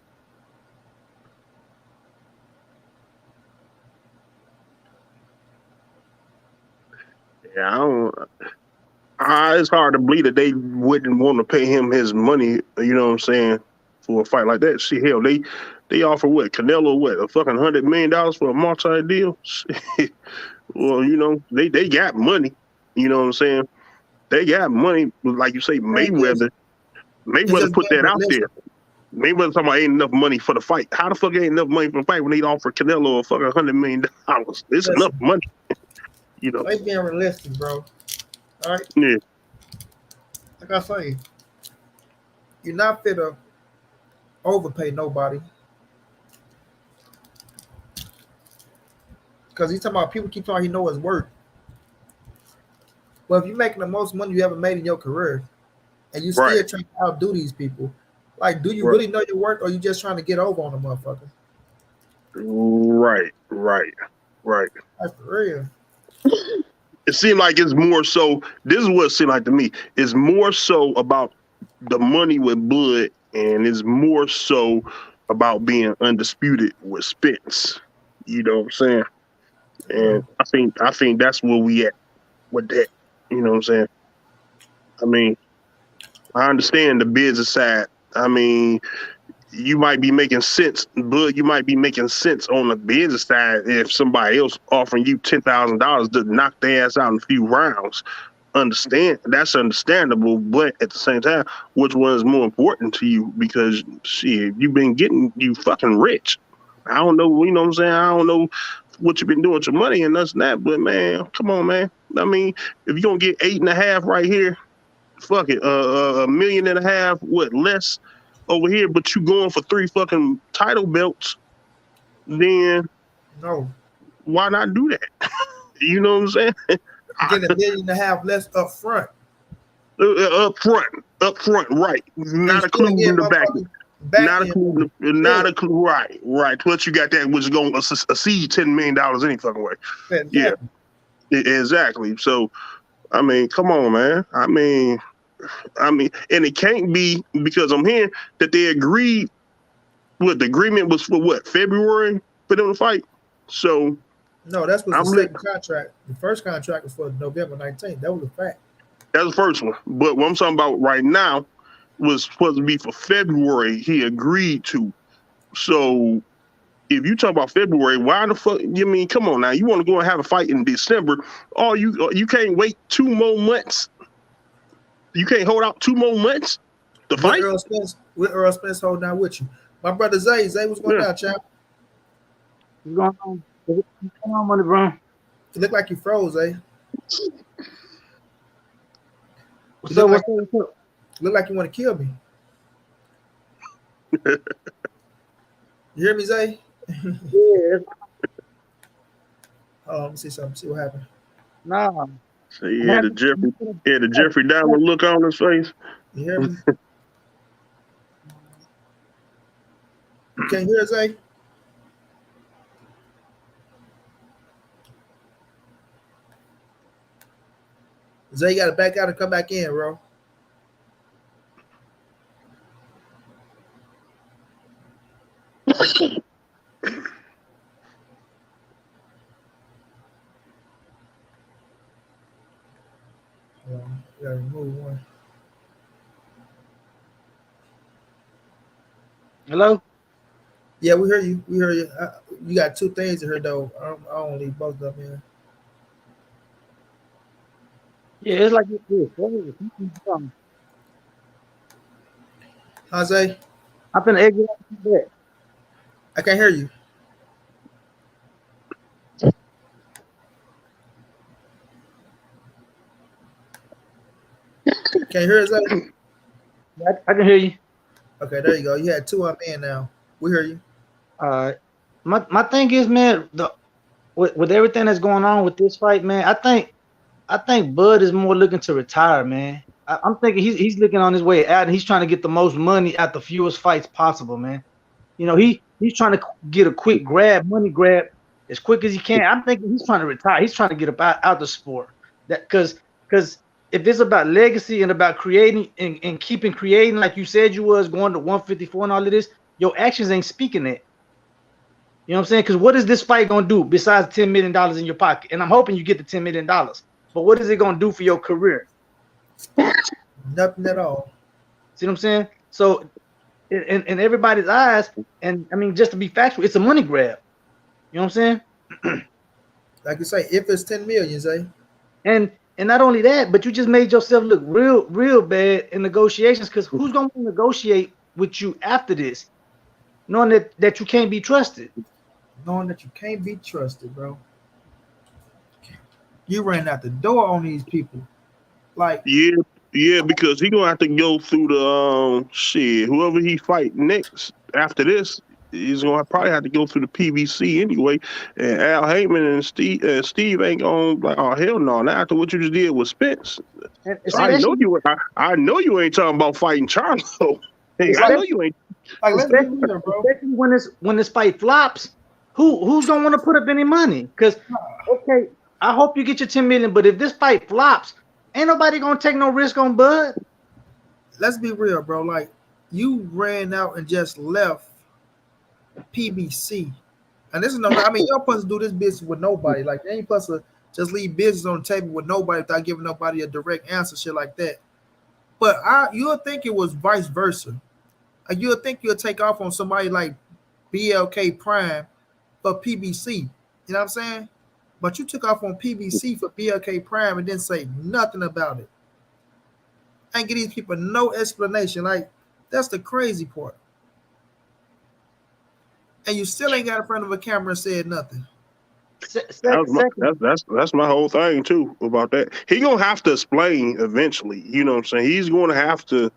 yeah, I don't. It's hard to believe that they wouldn't want to pay him his money. You know what I'm saying? For a fight like that. See, hell, they offer what Canelo what a fucking $100 million for a multi deal. Well, you know they got money. You know what I'm saying? They got money. Like you say, Thing is, it's Mayweather just put being that out there. realistic. Mayweather talking about ain't enough money for the fight. How the fuck ain't enough money for the fight when they offer Canelo a fucking $100 million? It's enough Listen, money, you know. they being realistic, bro. All right? Yeah, Like I say, you're not fit to overpay nobody. Because he's talking about people keep talking he know his worth. Well, if you're making the most money you ever made in your career and you right, still trying to outdo these people, like, do you right, really know your worth or you just trying to get over on a motherfucker? right. Like, for real. It seemed like it's more so. This is what it seemed like to me. It's more so about the money with blood, and it's more so about being undisputed with Spence. You know what I'm saying? Yeah. And I think that's where we at with that. You know what I'm saying? I mean, I understand the business side. I mean, you might be making sense, but you might be making sense on the business side if somebody else offering you $10,000 to knock their ass out in a few rounds. Understand that's understandable, but at the same time, which one is more important to you? Because shit, you've been getting you fucking rich. I don't know, you know what I'm saying? I don't know what you've been doing with your money and that's that, but man, come on, man. I mean, if you're gonna get 8.5 right here, fuck it, a million and a half, what less over here, but you going for 3 fucking title belts, then No. why not do that? You know what I'm saying? Get a million and a half less up front. Up front, right? And you Not still including get the back, motherfucking back end money. Yeah, right. Plus you got that which is going to exceed $10 million any fucking way. Yeah, exactly. exactly. So I mean, come on, man. And it can't be because I'm hearing that they agreed. What the agreement was for? What February for them to fight? So No, that was the I'm second contract. The first contract was for November 19th. That was a fact. that's the first one. But what I'm talking about right now was supposed to be for February. He agreed to. So if you talk about February, why the fuck? You mean, come on now. You want to go and have a fight in December? Oh, you can't wait 2 more months. You can't hold out 2 more months to With fight. Earl Spence, holding out with you. My brother Zay was going Yeah. down, champ. What's going on? What's going on, money, bro? You look like you froze, eh? You What's look up? like What's up? you want to kill me. You hear me, Zay? Yeah, Let me see something. See what happened. nah. So he had the Jeffrey Dahmer look on his face. You hear me? You can't hear Zay? Zay, you got to back out and come back in, bro. You got to remove one. Hello? Yeah, we hear you. We hear you. You got two things in here though. I don't leave both of them in. Yeah, it's like this. Go ahead. You keep talking. Jose, I'm finna exit out and come back. I can't hear you. Can't hear us, Jose? Yeah, I can hear you. Okay, there you go. You had two up in now. We hear you. My thing is, man, with everything that's going on with this fight, man, I think Bud is more looking to retire, man. I'm thinking he's looking on his way out, and he's trying to get the most money at the fewest fights possible, man. You know, he's trying to get a quick money grab as quick as he can. I'm thinking he's trying to retire. He's trying to get out the sport. That because if it's about legacy and about creating and keeping creating like you said you was going to 154 and all of this, your actions ain't speaking that. You know what I'm saying? Because what is this fight gonna do besides $10 million in your pocket? And I'm hoping you get the $10 million. But what is it gonna do for your career? Nothing at all. See what I'm saying? So in everybody's eyes, and I mean, just to be factual, it's a money grab. You know what I'm saying? Like you say, if it's 10 million, say. And not only that, but you just made yourself look real bad in negotiations. Because who's gonna negotiate with you after this, knowing that you can't be trusted? Knowing that you can't be trusted, bro. You ran out the door on these people. Like, Yeah, because he gonna have to go through the shit. Whoever he fight next after this, he's gonna probably have to go through the PBC anyway. And Al Heyman and Steve ain't gonna like, oh hell no! Not after what you just did with Spence. And So see, I know you ain't talking about fighting Charlo. Hey, I know you ain't. like let's be especially, real, bro. especially when this fight flops, who's gonna want to put up any money? Because okay, I hope you get your 10 million, but if this fight flops, ain't nobody gonna take no risk on Bud. Let's be real, bro. Like, you ran out and just left PBC. And this is no, I mean, you're supposed to do this business with nobody. Like, they ain't supposed to just leave business on the table with nobody without giving nobody a direct answer, shit like that. But you'll think it was vice versa. Like, you'll think you'll take off on somebody like BLK Prime for PBC. You know what I'm saying? But you took off on PBC for BLK Prime and didn't say nothing about it. I ain't give these people no explanation. Like, that's the crazy part. And you still ain't got in front of a camera and said nothing. Second, That's my whole thing too about that. He gonna have to explain eventually. You know what I'm saying? He's gonna have to,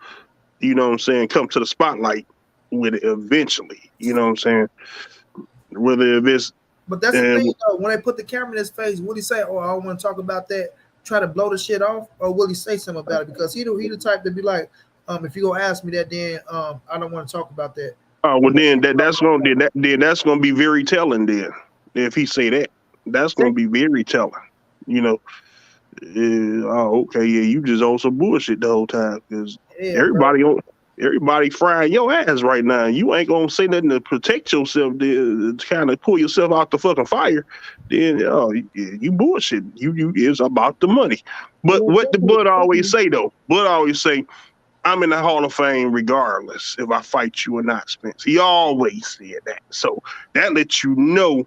you know what I'm saying, come to the spotlight with it eventually. You know what I'm saying? Whether it's But that's the thing, though. When they put the camera in his face, will he say, "Oh, I don't want to talk about that," try to blow the shit off, or will he say something about it? Because he the type to be like, if you gonna ask me that, then I don't want to talk about that. well then that's gonna be very telling then. If he say that, that's gonna be very telling. You know, okay, yeah, you just on some bullshit the whole time because Yeah, everybody on everybody frying your ass right now. You ain't gonna say nothing to protect yourself, to kind of pull yourself out the fucking fire. Then you bullshit. You is about the money. But what the Bud always say though, Bud always say, I'm in the Hall of Fame regardless if I fight you or not, Spence. He always said that. So that lets you know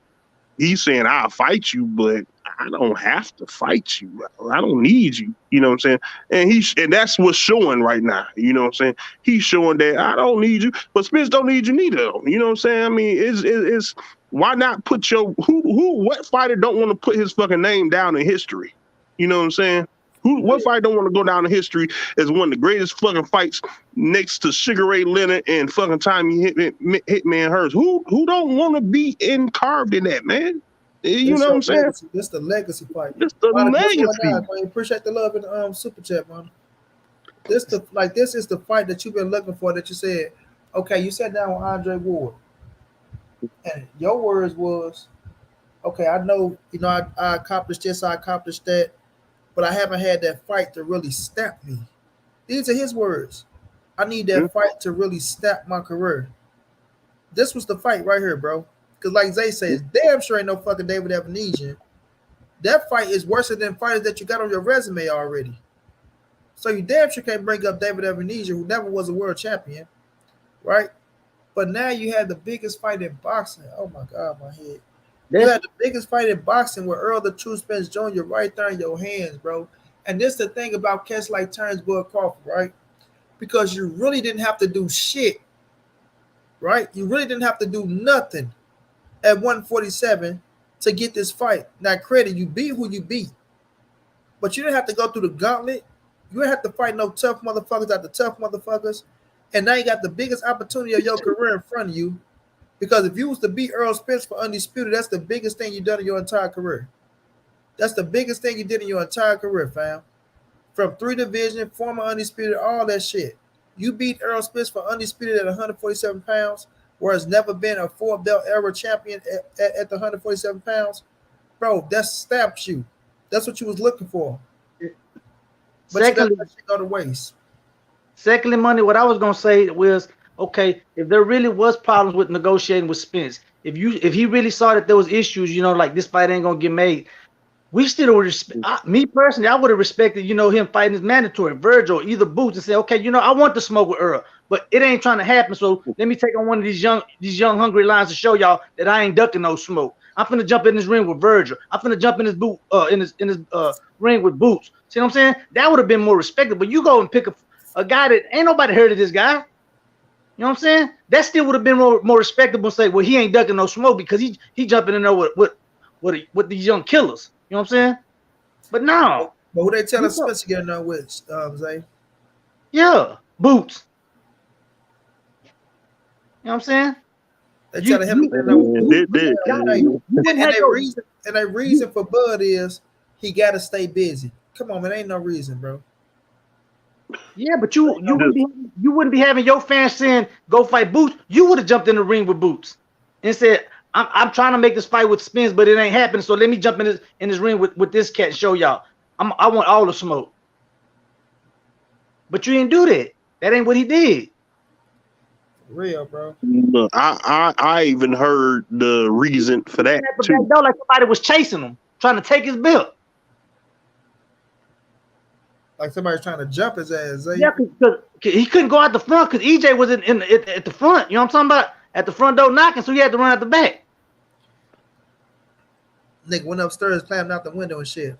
he's saying I'll fight you, but I don't have to fight you. I don't need you. You know what I'm saying? And that's what's showing right now. You know what I'm saying? He's showing that I don't need you, but Spence don't need you neither. You know what I'm saying? I mean, it's why not put what fighter don't want to put his fucking name down in history? You know what I'm saying? What fighter don't want to go down in history as one of the greatest fucking fights next to Sugar Ray Leonard and fucking Tommy Hitman Hurst? Who don't want to be carved in that, man? You know what I'm saying? This the legacy fight. It's the legacy. I appreciate the love in the super chat, man. This is the fight that you've been looking for. That you said, okay, you sat down with Andre Ward, and your words was, okay, I know, I accomplished this, I accomplished that, but I haven't had that fight to really stamp me. These are his words. I need that fight to really stamp my career. This was the fight right here, bro. Because like Zay says, damn sure ain't no fucking David Evanesian. That fight is worse than fighters that you got on your resume already. So you damn sure can't bring up David Evanesian, who never was a world champion, right? But now you had the biggest fight in boxing. Oh my God, my head. You That's had the biggest fight in boxing with Earl the True Spence Jr. right there in your hands, bro. And this the thing about cats like Terence Crawford, right? Because you really didn't have to do shit, right? You really didn't have to do nothing at 147 to get this fight. Now, credit, you beat who you beat, but you didn't have to go through the gauntlet. You didn't have to fight no tough motherfuckers at the tough motherfuckers. And now you got the biggest opportunity of your career in front of you. Because if you was to beat Errol Spence for undisputed, that's the biggest thing you've done in your entire career. That's the biggest thing you did in your entire career, fam. From 3 division, former undisputed, all that shit. You beat Errol Spence for undisputed at 147 pounds, where it's never been a 4-belt era champion at the 147 pounds. Bro, that stamps you. That's what you was looking for. But secondly, you let that shit go to waste. Secondly, money. What I was gonna say was, okay, if there really was problems with negotiating with Spence, if he really saw that there was issues, like this fight ain't gonna get made, we still would respect. Me personally, I would have respected, him fighting his mandatory, Virgil, either Boots, and say, okay, I want to smoke with Earl, but it ain't trying to happen. So let me take on one of these young hungry lines to show y'all that I ain't ducking no smoke. I'm finna jump in this ring with Virgil. I'm finna jump in his ring with Boots. See what I'm saying? That would have been more respected. But you go and pick a guy that ain't nobody heard of this guy. You know what I'm saying? That still would have been more respectable. Say, well, he ain't ducking no smoke because he jumping in there with these young killers. You know what I'm saying? But no. But who they tell us Spence to get in there with, Zay? Yeah, Boots. You know what I'm saying? They tell him to get in there with Boots. And their reason for Bud is he got to stay busy. Come on, man, ain't no reason, bro. Yeah, but you wouldn't be having your fans saying go fight Boots. You would have jumped in the ring with Boots and said, I'm trying to make this fight with Spence, but it ain't happening. So let me jump in this ring with this cat and show y'all. I want all the smoke. But you didn't do that. That ain't what he did. Real, bro. Look, I even heard the reason for that too. Like somebody was chasing him, trying to take his belt. Like somebody's trying to jump his ass. Zay. Yeah, because he couldn't go out the front because EJ was at the front. You know what I'm talking about? At the front door knocking, so he had to run out the back. Nigga went upstairs, climbed out the window and shit.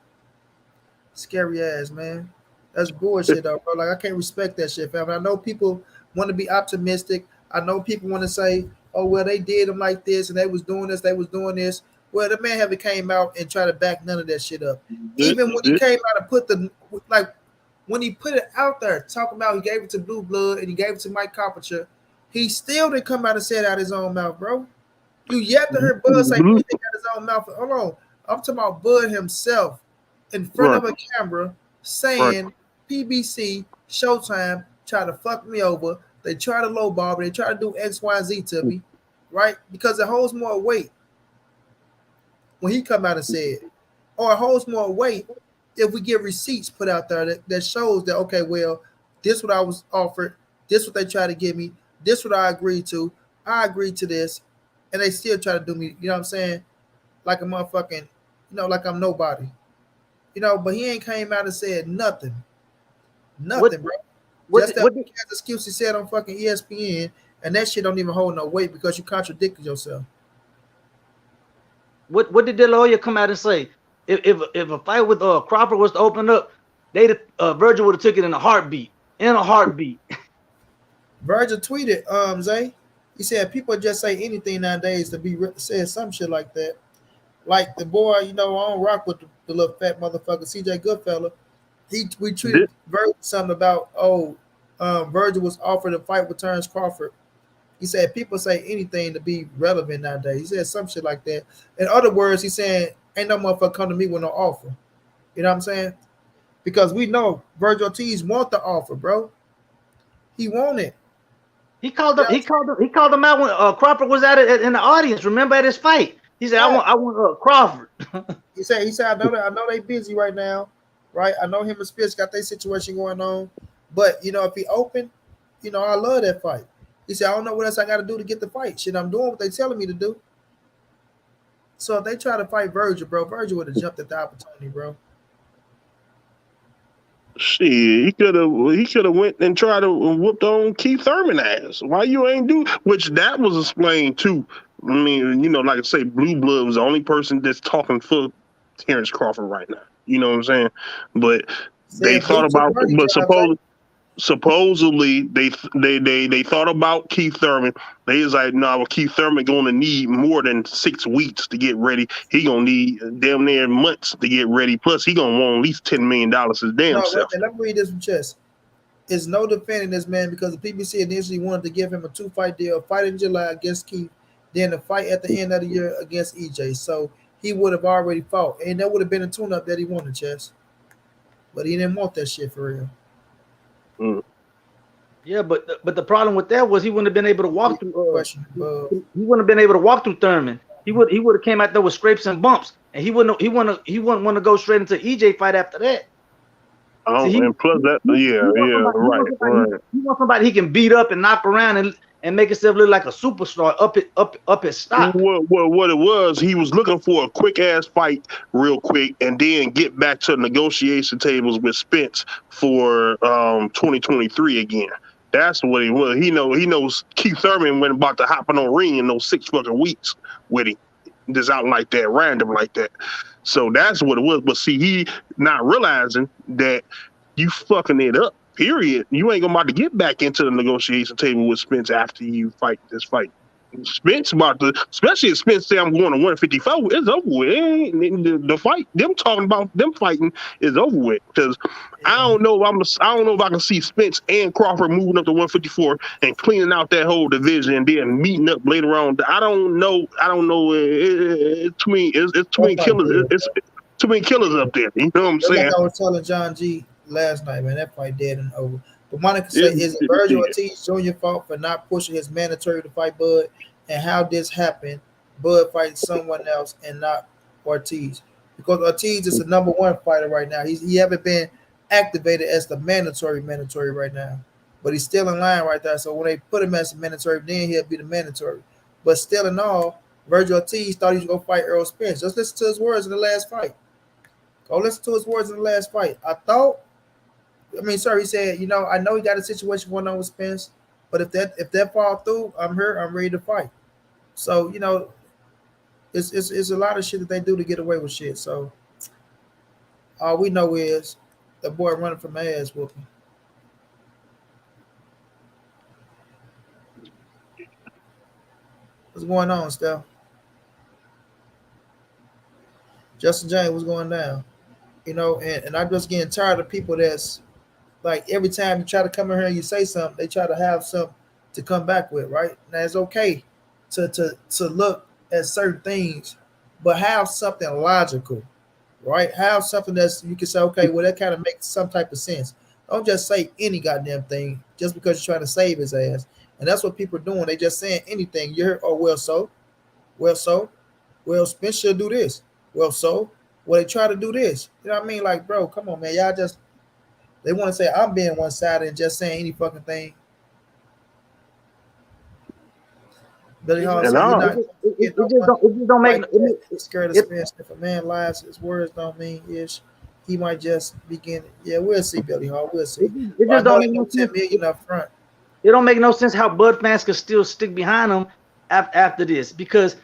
Scary ass, man. That's bullshit, though, bro. Like, I can't respect that shit, fam. I know people want to be optimistic. I know people want to say, oh, well, they did them like this, and they was doing this, Well, the man haven't came out and tried to back none of that shit up. Even when he came out and when he put it out there, talking about he gave it to Blue Blood and he gave it to Mike Carpenter, he still didn't come out and say it out his own mouth, bro. You yet to hear Bud say he got his own mouth. Hold on. I'm talking about Bud himself in front of a camera saying PBC, Showtime, try to fuck me over. They try to lowball me. They try to do X, Y, Z to me, right? Because it holds more weight when he come out and say it. Or it holds more weight if we get receipts put out there that shows that, okay, well, this what I was offered, this what they try to give me, this what I agreed to, I agreed to this, and they still try to do me, you know what I'm saying, like a motherfucking, like I'm nobody. But he ain't came out and said nothing. Nothing, bro. Just that excuse he said on fucking ESPN, and that shit don't even hold no weight because you contradicted yourself. What did the lawyer come out and say? If a fight with Crawford was to open up, Virgil would have took it in a heartbeat. Virgil tweeted, Zay, he said people just say anything nowadays to be said some shit like that. Like the boy, I don't rock with the little fat motherfucker, CJ Goodfella. We tweeted Virgil something about, Virgil was offered a fight with Terence Crawford. He said people say anything to be relevant nowadays. He said some shit like that. In other words, he's saying ain't no motherfucker come to me with no offer. You know what I'm saying? Because we know Virgil Ortiz want the offer, bro. He want it. He called him out when Crawford was in the audience. Remember at his fight, he said, "I want Crawford." he said, I know they busy right now, right? I know him and Spence got their situation going on, but if he open, I love that fight. He said, I don't know what else I got to do to get the fight. Shit, I'm doing what they telling me to do. So if they try to fight Virgil, bro, Virgil would have jumped at the opportunity, bro. Shit, he could have went and tried to whoop on Keith Thurman ass. Why you ain't do? Which that was explained too. I mean, like I say, Blue Blood was the only person that's talking for Terence Crawford right now. You know what I'm saying? But they Said thought do too about, money but jobs. supposedly they thought about Keith Thurman. They was like, no, well, Keith Thurman gonna need more than 6 weeks to get ready. He gonna need damn near months to get ready. Plus, he gonna want at least $10 million his damn No, wait, self. let me read this from chess. Is no defending this man because the PBC initially wanted to give him a 2-fight deal, a fight in July against Keith, then a fight at the end of the year against EJ. So he would have already fought, and that would have been a tune-up that he wanted, chess. But he didn't want that shit for real. Mm. Yeah, but the problem with that was he wouldn't have been able to walk through. Question. He wouldn't have been able to walk through Thurman. He would have came out there with scrapes and bumps, and he wouldn't want to go straight into EJ fight after that. And plus that, right. He wants somebody he can beat up and knock around and make himself look like a superstar up his stock. What it was, he was looking for a quick ass fight, real quick, and then get back to the negotiation tables with Spence for 2023 again. That's what he was. He knows Keith Thurman went about to hop on a ring in those 6 fucking weeks with him, just out like that, random like that. So that's what it was. But see, he not realizing that you fucking it up. Period. You ain't gonna about to get back into the negotiation table with Spence after you fight this fight. Spence about to, especially if Spence say I'm going to 154, it's over with. The fight, them talking about them fighting is over with. Because I don't know if I can see Spence and Crawford moving up to 154 and cleaning out that whole division and then meeting up later on. I don't know. It's too many killers. It's too many killers up there. You know what I'm saying? Like I was telling John G last night, man, that fight dead and over. But Monica said, is it Virgil Ortiz Jr. fault for not pushing his mandatory to fight Bud? And how this happened, Bud fighting someone else and not Ortiz? Because Ortiz is the number 1 fighter right now. He haven't been activated as the mandatory right now. But he's still in line right there. So when they put him as a mandatory, then he'll be the mandatory. But still in all, Virgil Ortiz thought he was going to fight Errol Spence. Just listen to his words in the last fight. Go listen to his words in the last fight. He said, I know he got a situation going on with Spence, but if that fall through, I'm here, I'm ready to fight. So, it's a lot of shit that they do to get away with shit. So all we know is the boy running from ass whooping. What's going on, Steph? Justin James, what's going down? And I'm just getting tired of people that's like every time you try to come in here and you say something, they try to have something to come back with, right? Now it's okay to look at certain things, but have something logical, right? Have something that's you can say, okay, well, that kind of makes some type of sense. Don't just say any goddamn thing just because you're trying to save his ass. And that's what people are doing. They just saying anything. You hear, oh, well, Spence should do this. Well, they try to do this. You know what I mean? Like, bro, come on, man. Y'all just, they want to say I'm being one-sided and just saying any fucking thing. Billy Hall said, it just don't make scared of Spence. If a man lies, his words don't mean ish. He might just begin. Yeah, we'll see, Billy Hall. We'll see. It just don't make no sense. 10 million up front. It don't make no sense how Bud fans could still stick behind him after this, because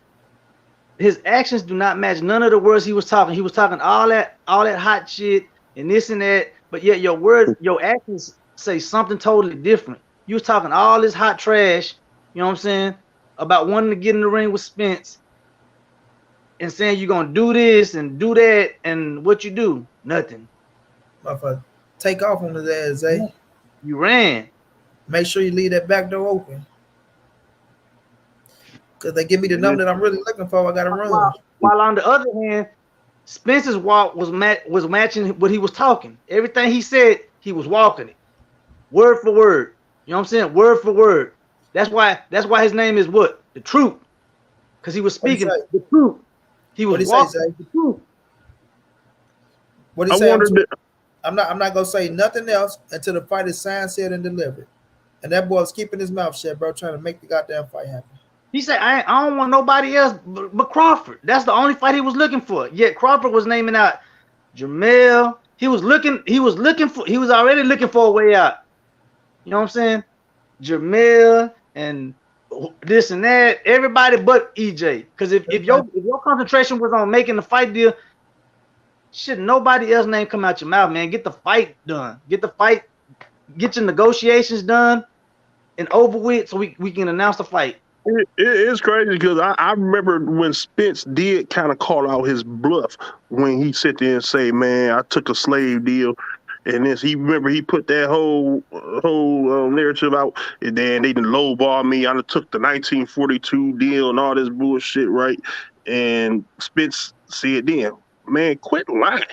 his actions do not match none of the words he was talking. He was talking all that hot shit and this and that, but yet your actions say something totally different. You was talking all this hot trash, you know what I'm saying, about wanting to get in the ring with Spence and saying you're gonna do this and do that, and what you do? Nothing. Motherfucker, take off on his ass, Zay. You ran. Make sure you leave that back door open. Because they give me the number that I'm really looking for, I got to run. While on the other hand, Spence's walk was matching what he was talking. Everything he said, he was walking it. Word for word. You know what I'm saying? Word for word. That's why his name is what? The Truth. Because he was speaking the truth. He was walking the truth. What he say? I'm not gonna say nothing else until the fight is signed, sealed, and delivered. And that boy's keeping his mouth shut, bro, trying to make the goddamn fight happen. He said, I don't want nobody else but Crawford. That's the only fight he was looking for. Yet Crawford was naming out Jamel, He was already looking for a way out. You know what I'm saying? Jamel and this and that, everybody but EJ. Because if your concentration was on making the fight deal, shit, nobody else's name come out your mouth, man. Get the fight done. Get your negotiations done and over with so we can announce the fight. It's crazy because I remember when Spence did kind of call out his bluff when he sit there and say, "Man, I took a slave deal," and this he put that whole narrative out, and then they didn't lowball me. I took the 1942 deal and all this bullshit, right? And Spence said, "Then, man, quit lying.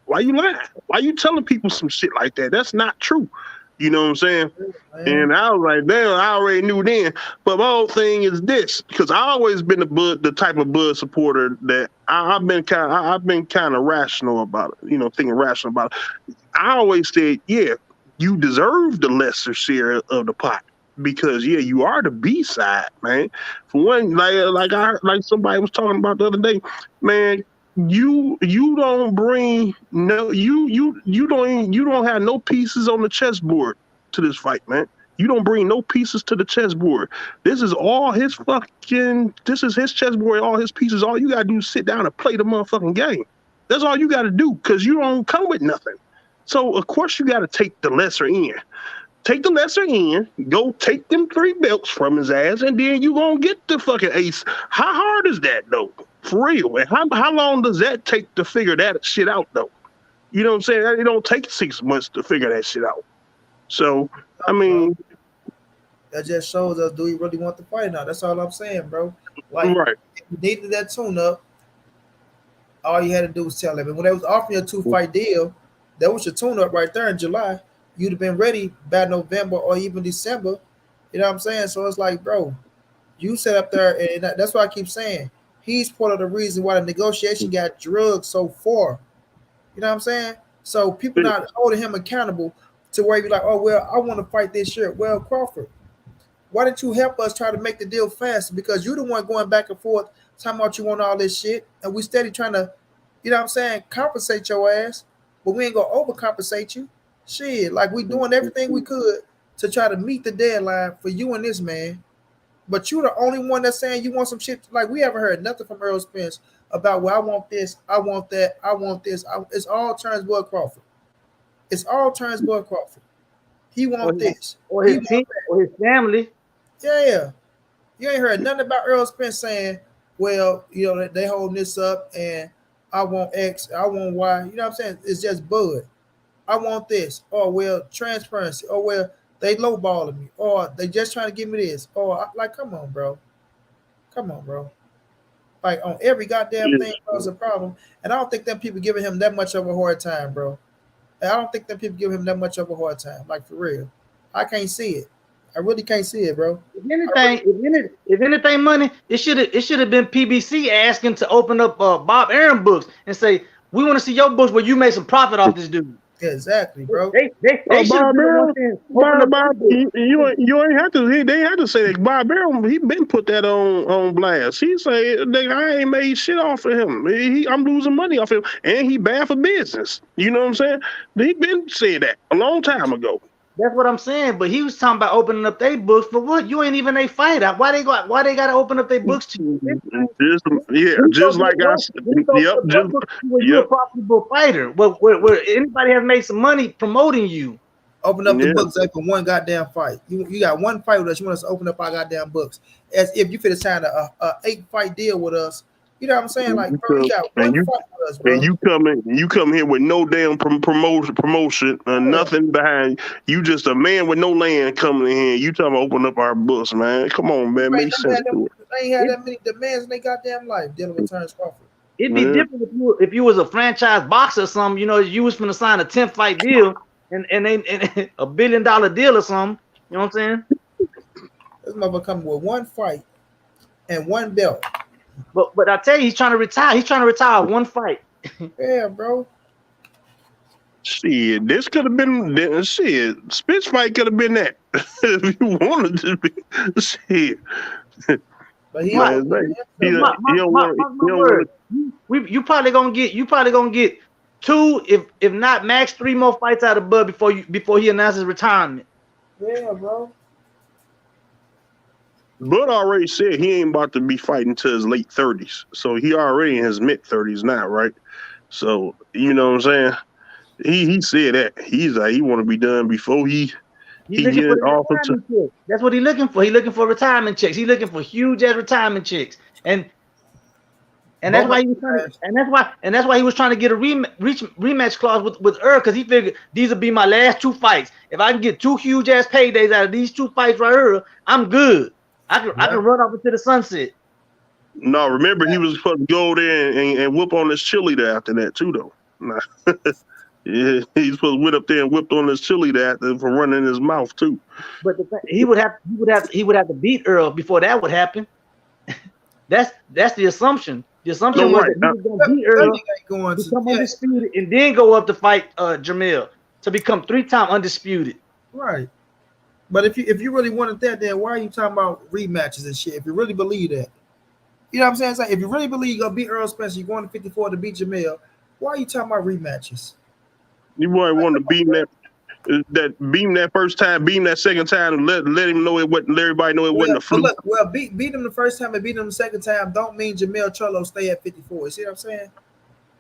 Why you lying? Why you telling people some shit like that? That's not true." You know what I'm saying? And I was like, damn, I already knew then. But my whole thing is this, because I always been the type of Bud supporter that I've been kind of rational about it, thinking rational about it. I always said, yeah, you deserve the lesser share of the pot. Because you are the B side, man. For one, like somebody was talking about the other day, man. You don't bring no you don't have no pieces on the chessboard to this fight, man. You don't bring no pieces to the chessboard. This is his chessboard, all his pieces. All you gotta do is sit down and play the motherfucking game. That's all you gotta do, because you don't come with nothing. So of course you gotta take the lesser end. Take the lesser end, go take them 3 belts from his ass, and then you gonna get the fucking ace. How hard is that though? For real. And how long does that take to figure that shit out though? You know what I'm saying? It don't take 6 months to figure that shit out. So, I mean, that just shows us, do we really want the fight now? That's all I'm saying, bro. Like, right. If you needed that tune-up, all you had to do was tell them. And when they was offering you a 2-fight deal, that was your tune-up right there in July. You'd have been ready by November or even December. You know what I'm saying? So it's like, bro, you sit up there, and that's why I keep saying, he's part of the reason why the negotiation got drugged so far. You know what I'm saying? So people not holding him accountable to where you be like, oh, well, I want to fight this year. Well, Crawford, why didn't you help us try to make the deal faster? Because you're the one going back and forth, talking about you want all this shit, and we steady trying to, you know what I'm saying, compensate your ass, but we ain't going to overcompensate you. Shit, like we doing everything we could to try to meet the deadline for you and this man. But you're the only one that's saying you want some shit. Like, we haven't heard nothing from Errol Spence about, well, I want this, I want that, I want this. It's all Terence Bud Crawford. It's all Terence Bud Crawford. He want this. Or his team, or his family. Yeah. You ain't heard nothing about Errol Spence saying, well, they holding this up and I want X, I want Y. You know what I'm saying? It's just Bud. I want this. Or, well, transparency. Or, well, they lowballing me, or they just trying to give me this, or like, come on, bro. Like, on every goddamn thing, there's a problem, and I don't think them people giving him that much of a hard time, bro. And I don't think them people giving him that much of a hard time, like, for real. I can't see it. I really can't see it, bro. If anything, money, it should have been PBC asking to open up Bob Aaron books and say, we want to see your books where you made some profit off this dude. Yeah, exactly, bro. They Bob you ain't have to. They had to say that. Bob Errol, he been put that on blast. He say, I ain't made shit off of him. I'm losing money off him, and he bad for business. You know what I'm saying? He been saying that a long time ago. That's what I'm saying. But he was talking about opening up their books for what? You ain't even a fighter. Why they got to open up their books to you? Just like I said. You're a profitable fighter. Where anybody has made some money promoting you. Open up the books like for one goddamn fight. You got one fight with us. You want us to open up our goddamn books as if you fit sign a 8-fight deal with us. You know what I'm saying? Like, bro, you got one fight with us, bro. And you come here with no damn promotion, nothing behind you. Just a man with no land coming in here. You talking about open up our books, man? Come on, man, make sense. They ain't had that many demands in their goddamn life dealing with Terence Crawford. It'd be different if you was a franchise boxer or something. You was finna sign a 10-fight deal and a $1 billion deal or something. You know what I'm saying? This motherfucker coming with one fight and one belt. But I tell you, he's trying to retire. He's trying to retire one fight. Yeah, bro. Shit, this could have been shit. Spence fight could have been that if you wanted to be. Shit. But you probably gonna get 2, if not max 3 more fights out of Bud before he announces retirement. Yeah, bro. Bud already said he ain't about to be fighting to his late 30s. So he already in his mid 30s now, right? So, you know what I'm saying? He said that. He's like, he want to be done before he looking get for the offered to. retirement checks. That's what he's looking for. He's looking for retirement checks. He's looking for huge ass retirement checks. And that's why he was trying to, and that's why he was trying to get a rematch clause with Errol, because he figured these will be my last 2 fights. If I can get 2 huge ass paydays out of these 2 fights right here, I'm good. I can run off into the sunset. No, remember he was supposed to go there and whip on this cheerleader after that too, though. Nah. Yeah, he's supposed to whip up there and whipped on this cheerleader after for running his mouth too. But he would have to beat Errol before that would happen. That's the assumption. The assumption was that he was going to beat Errol, become undisputed, and then go up to fight Jamil to become 3-time undisputed. Right. But if you really wanted that, then why are you talking about rematches and shit? If you really believe that, you know what I'm saying? It's like, if you really believe you're gonna beat Errol Spence, you're going to 54 to beat Jamil. Why are you talking about rematches? You want to beat him that first time, beat him that second time, and let him know it wasn't. Let everybody know it wasn't a fluke. Well, beat him the first time and beat him the second time don't mean Jamil Cholo stay at 54. You see what I'm saying?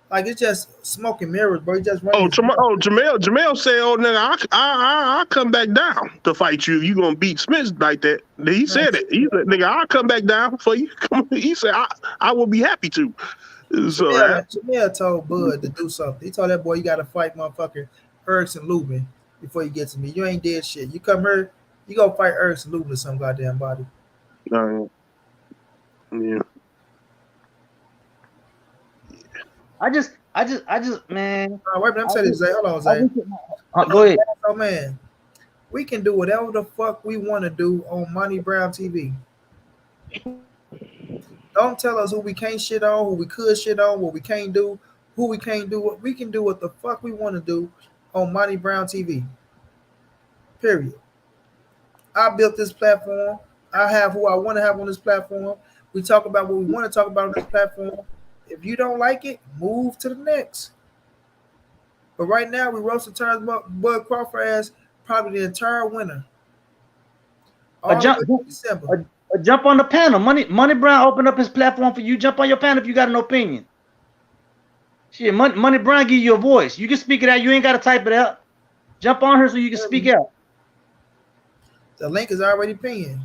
Like, it's just smoke and mirrors, bro. He just Jamel said, "Oh, nigga, I come back down to fight you if you gonna beat Spence like that." He said it. He said, "Nigga, I'll come back down for you." He said, "I will be happy to." So Jamel told Bud to do something. He told that boy, "You got to fight motherfucking Erikson Lubin before you get to me. You ain't did shit. You come here, you go fight Erikson Lubin or some goddamn body." Yeah. I just, man. Wait a minute, I'm saying this, Zay. Hold on, Zay. Go ahead. Oh man, we can do whatever the fuck we want to do on Monty-Brown TV. Don't tell us who we can't shit on, who we could shit on, what we can't do, who we can't do. What we can do, what the fuck we want to do on Monty-Brown TV. Period. I built this platform. I have who I want to have on this platform. We talk about what we want to talk about on this platform. If you don't like it, move to the next. But right now, we roasted Terence Bud Crawford as probably the entire winner. Jump on the panel. Money Brown opened up his platform for you. Jump on your panel if you got an opinion. Shit, Money Brown give you a voice. You can speak it out. You ain't got to type it out. Jump on her so you can speak out. The link is already pinned.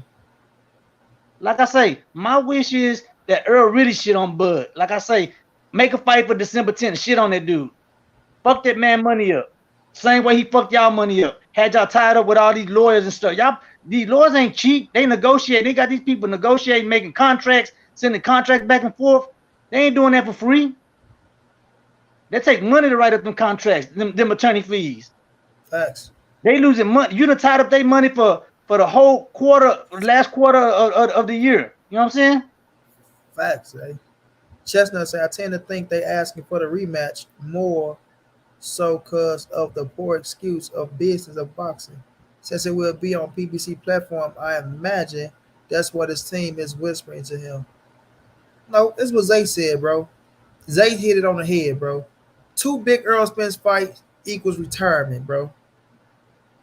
Like I say, my wish is that Errol really shit on Bud. Like I say, make a fight for December 10th. Shit on that dude. Fuck that man money up. Same way he fucked y'all money up. Had y'all tied up with all these lawyers and stuff. Y'all, these lawyers ain't cheap. They negotiate. They got these people negotiating, making contracts, sending contracts back and forth. They ain't doing that for free. They take money to write up them contracts, them attorney fees. Facts. They losing money. You done tied up their money for the whole last quarter of the year. You know what I'm saying? Facts, eh? Chestnut said, I tend to think they asking for the rematch more so because of the poor excuse of business of boxing. Since it will be on PBC platform, I imagine that's what his team is whispering to him. No, this is what Zay said, bro. Zay hit it on the head, bro. 2 big Errol Spence fights equals retirement, bro.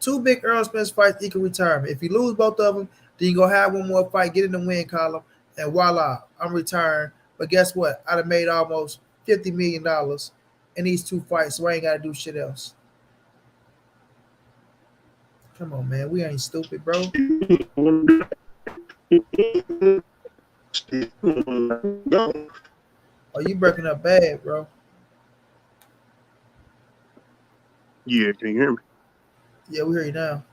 2 big Errol Spence fights equal retirement. If you lose both of them, then you go have one more fight, get in the win column, and voila, I'm retiring. But guess what? I'd have made almost $50 million in these 2 fights, so I ain't got to do shit else. Come on, man. We ain't stupid, bro. Oh, you breaking up bad, bro. Yeah, can you hear me? Yeah, we hear you now.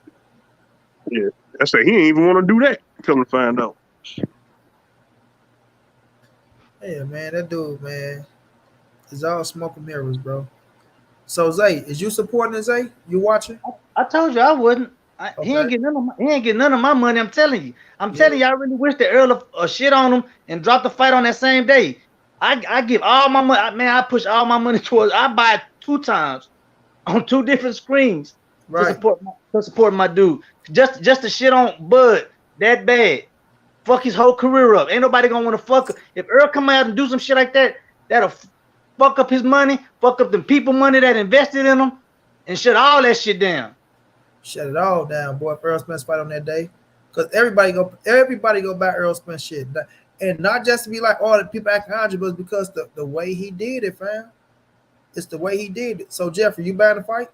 Yeah, I say he ain't even want to do that. Come to find out. Yeah, man, that dude, man, is all smoke and mirrors, bro. So Zay, is you supporting Zay? You watching? I told you I wouldn't. Okay. He ain't getting none of my money. I'm telling you. I'm telling you. I really wish that Errol shit on him and drop the fight on that same day. I give all my money. Man, I push all my money towards. I buy 2 times on 2 different screens to support my dude. Just to shit on Bud that bad. Fuck his whole career up. Ain't nobody gonna want to fuck. If Errol come out and do some shit like that, fuck up his money, fuck up the people money that invested in him, and shut all that shit down. Shut it all down, boy. If Errol Spence fight on that day, because everybody go buy Errol Spence shit, and not just to be like, oh, the people acting hundred, but because the way he did it, fam. It's the way he did it. So Jeffrey, you buying the fight?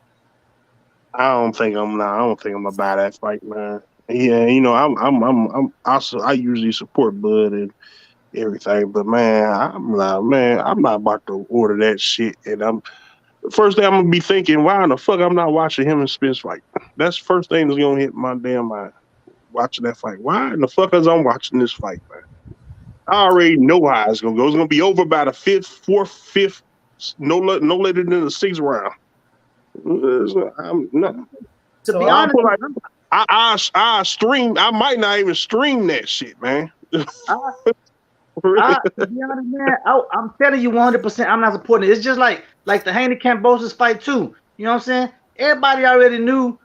I don't think I'm gonna buy that fight, man. Yeah, you know, I'm also I usually support Bud and everything, but man, I'm not about to order that shit. And first thing I'm gonna be thinking, why in the fuck I'm not watching him and Spence fight? That's the first thing that's gonna hit my damn mind. Watching that fight. Why in the fuck is I'm watching this fight, man? I already know how it's gonna go. It's gonna be over by the fifth, no later than the 6th round. I'm not. To be honest, I stream. I might not even stream that shit, man. to be honest, man, I'm telling you 100%. I'm not supporting it. It's just like the Haney Kambosos fight too. You know what I'm saying? Everybody already knew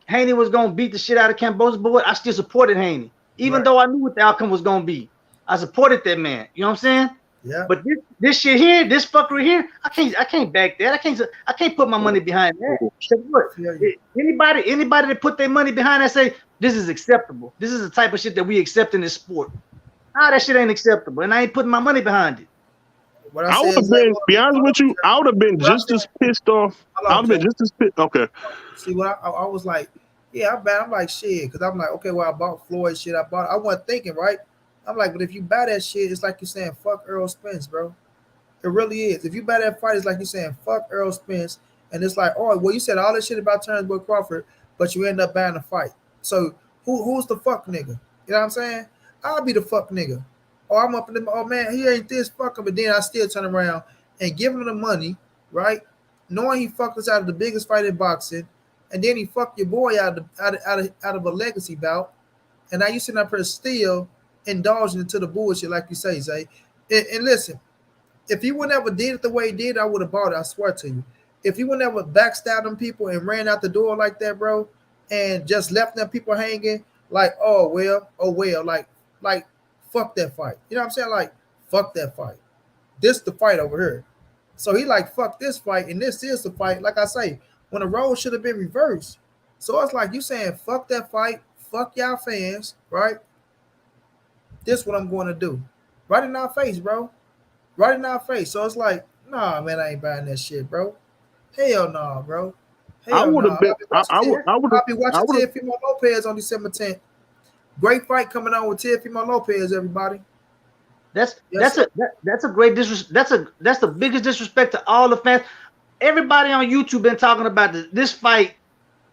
Haney was gonna beat the shit out of Kambosos, but I still supported Haney, even though I knew what the outcome was gonna be. I supported that man. You know what I'm saying? Yeah. But this shit here, this fuckery here, I can't back that. I can't put my money behind that. Look, anybody that put their money behind that say this is acceptable. This is the type of shit that we accept in this sport. Nah, that shit ain't acceptable, and I ain't putting my money behind it. I would have been, be honest with you, I would have been just as pissed off. I would have been just as pissed. Okay. See, what I was like, yeah, I'm like shit, because I'm like, okay, well, I bought Floyd shit. I wasn't thinking, right? I'm like, but if you buy that shit, it's like you're saying, fuck Errol Spence, bro. It really is. If you buy that fight, it's like you're saying, fuck Errol Spence. And it's like, oh, well, you said all this shit about Terence with Crawford, but you end up buying the fight. So who's the fuck nigga? You know what I'm saying? I'll be the fuck nigga. Or I'm up in the, oh man, he ain't this fucker, but then I still turn around and give him the money, right? Knowing he fucked us out of the biggest fight in boxing, and then he fucked your boy out of a legacy bout, and now you sitting up here still indulging into the bullshit, like you say, Zay. And listen, if he would never did it the way he did, I would have bought it. I swear to you. If he would never backstabbed them people and ran out the door like that, bro, and just left them people hanging, like, oh well, like fuck that fight. You know what I'm saying? Like, fuck that fight. This the fight over here. So he like, fuck this fight, and this is the fight. Like I say, when the role should have been reversed. So it's like you saying, fuck that fight, fuck y'all fans, right? This what I'm going to do. Right in our face, bro. Right in our face. So it's like, nah, man, I ain't buying that shit, bro. Hell no, bro. Hell I would have been. I'll be watching Teofimo Lopez on December 10th. Great fight coming on with Teofimo Lopez, everybody. That's a great disrespect. That's the biggest disrespect to all the fans. Everybody on YouTube been talking about this fight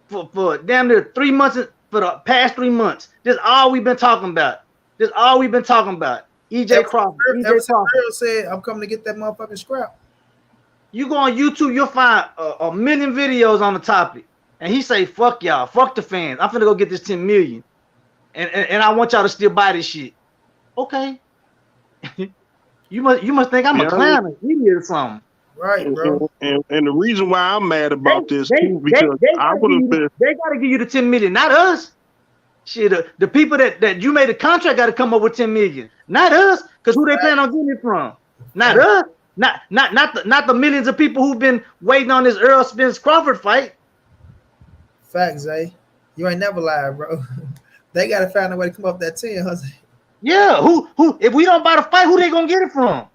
for damn near 3 months, for the past 3 months. This all we've been talking about. This all we've been talking about. EJ Crawford. EJ Crawford said, I'm coming to get that motherfucking scrap. You go on YouTube, you'll find a million videos on the topic. And he say, fuck y'all, fuck the fans. I'm finna go get this 10 million. And I want y'all to still buy this shit. Okay. you must think I'm a clown, an idiot or something. Right, bro. And the reason why I'm mad about this too, because I would have been. They gotta give you the 10 million, not us. Shit, the people that you made a contract got to come up with 10 million, not us, because who they plan on getting it from? Not us, not the millions of people who've been waiting on this Errol Spence Crawford fight. Facts, Zay. You ain't never lied, bro. They got to find a way to come up that 10, huh? Yeah, who? If we don't buy the fight, who they gonna get it from?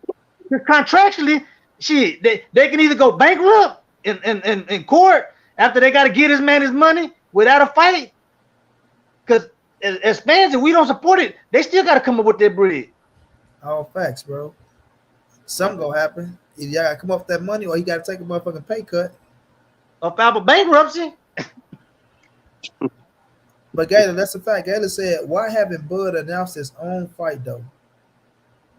Because contractually, shit, they can either go bankrupt in court after they got to get this man his money without a fight. Because as fans, if we don't support it, they still got to come up with their bread. All facts, bro. Something gonna happen. Either y'all got to come up with that money, or you got to take a motherfucking pay cut. Or file for bankruptcy. But Gator, that's a fact. Gator said, "Why haven't Bud announced his own fight though?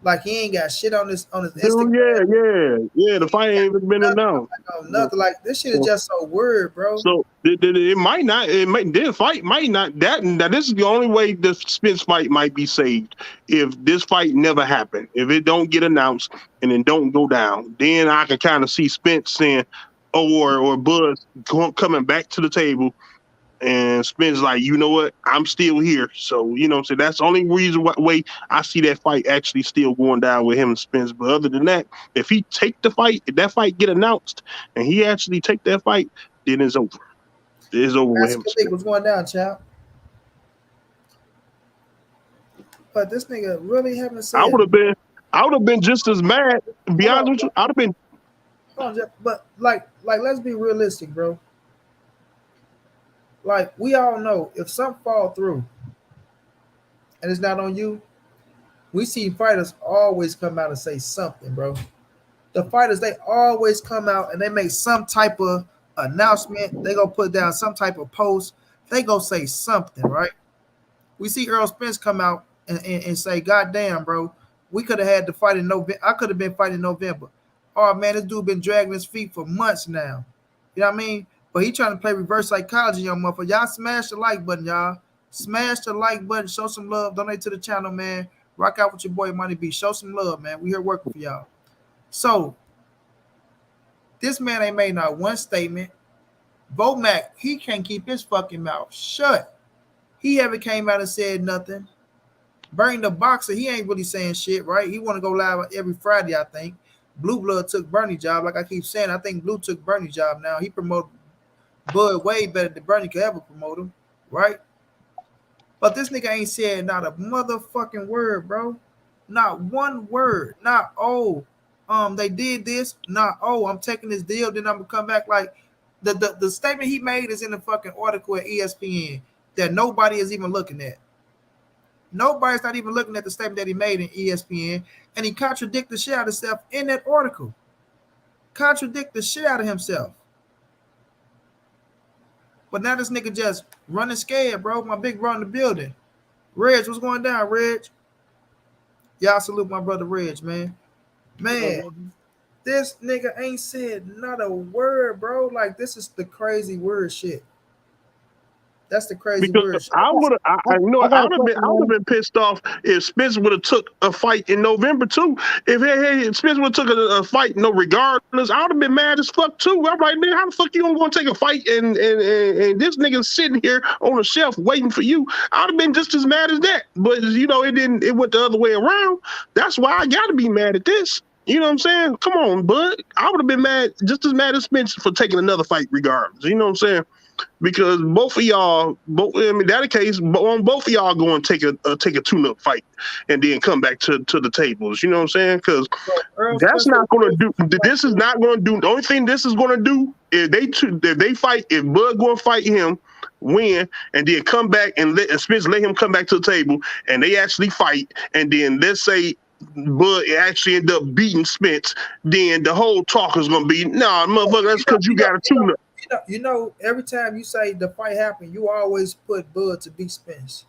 Like he ain't got shit on his Instagram. Yeah. The fight ain't even been announced. Nothing. Like this shit is just so weird, bro. So it might not. This fight might not. Now this is the only way the Spence fight might be saved if this fight never happened. If it don't get announced and it don't go down, then I can kind of see Spence saying, or Bud coming back to the table And Spence like, you know what? I'm still here. So, you know what I'm saying? That's the only reason way I see that fight actually still going down with him and Spence. But other than that, if he take the fight, if that fight get announced and he actually take that fight, then it's over. It's over with him. What's going down, child? But this nigga really haven't said. I would have been just as mad. To be honest with you, I'd have been. But like, let's be realistic, bro. Like, we all know if something fall through and it's not on you, we see fighters always come out and say something, bro. The fighters, they always come out and they make some type of announcement. They go put down some type of post. They go say something, right? We see Errol Spence come out and say, God damn, bro, we could have had the fight in November. I could have been fighting in November. Oh, man, this dude been dragging his feet for months now. You know what I mean? But he trying to play reverse psychology, young motherfucker. Y'all smash the like button, y'all. Smash the like button. Show some love. Donate to the channel, man. Rock out with your boy Money B. Show some love, man. We here working for y'all. So, this man ain't made not one statement. Vomac, he can't keep his fucking mouth shut. He haven't came out and said nothing. Bernie the boxer, he ain't really saying shit, right? He want to go live every Friday, I think. Blue Blood took Bernie's job. Like I keep saying, I think Blue took Bernie's job now. He promoted Bud way better than Bernie could ever promote him, right? But this nigga ain't said not a motherfucking word, bro. Not one word. Not, they did this. Not, I'm taking this deal, then I'm gonna come back. Like the statement he made is in the fucking article at ESPN that nobody is even looking at. Nobody's not even looking at the statement that he made in ESPN, and he contradicted the shit out of himself in that article. Contradict the shit out of himself. But now this nigga just running scared, bro. My big bro in the building. Reg, what's going down, Reg? Y'all salute my brother Reg, man. Man, this nigga ain't said not a word, bro. Like, this is the crazy word shit. That's the crazy word. I would have been pissed off if Spence would have took a fight in November too. If Spence would have took a fight, no regardless, I would have been mad as fuck too. I'm like, man, how the fuck you gonna take a fight and this nigga sitting here on a shelf waiting for you? I would have been just as mad as that. But you know, it went the other way around. That's why I gotta be mad at this. You know what I'm saying? Come on, bud. I would have been just as mad as Spence for taking another fight regardless. You know what I'm saying? Because both of y'all, that case, both of y'all going to take a tune-up fight and then come back to the tables. You know what I'm saying? Because that's not going to do. This is not going to do. The only thing this is going to do is if they fight, if Bud going to fight him, win, and then come back and Spence let him come back to the table, and they actually fight, and then let's say Bud actually end up beating Spence, then the whole talk is going to be, nah, motherfucker, that's because you got a tune-up. You know, every time you say the fight happened, you always put Bud to beat Spence.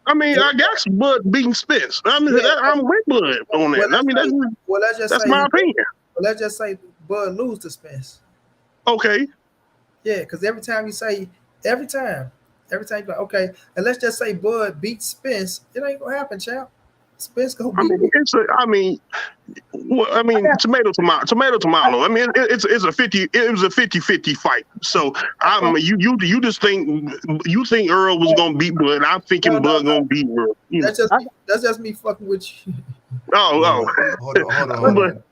I mean, I guess Bud beating Spence. I mean, I'm with Bud on that. That's my opinion. Let's just say Bud lose to Spence. Okay. Yeah, because every time you say, every time you're like, okay, and let's just say Bud beats Spence, it ain't gonna happen, champ. Spence gonna beat tomato. I mean, it's a 50. It was a 50-50 fight. So you just think Errol was gonna beat Bud. I'm thinking Bud gonna beat Errol. That's just me fucking with you. Hold on.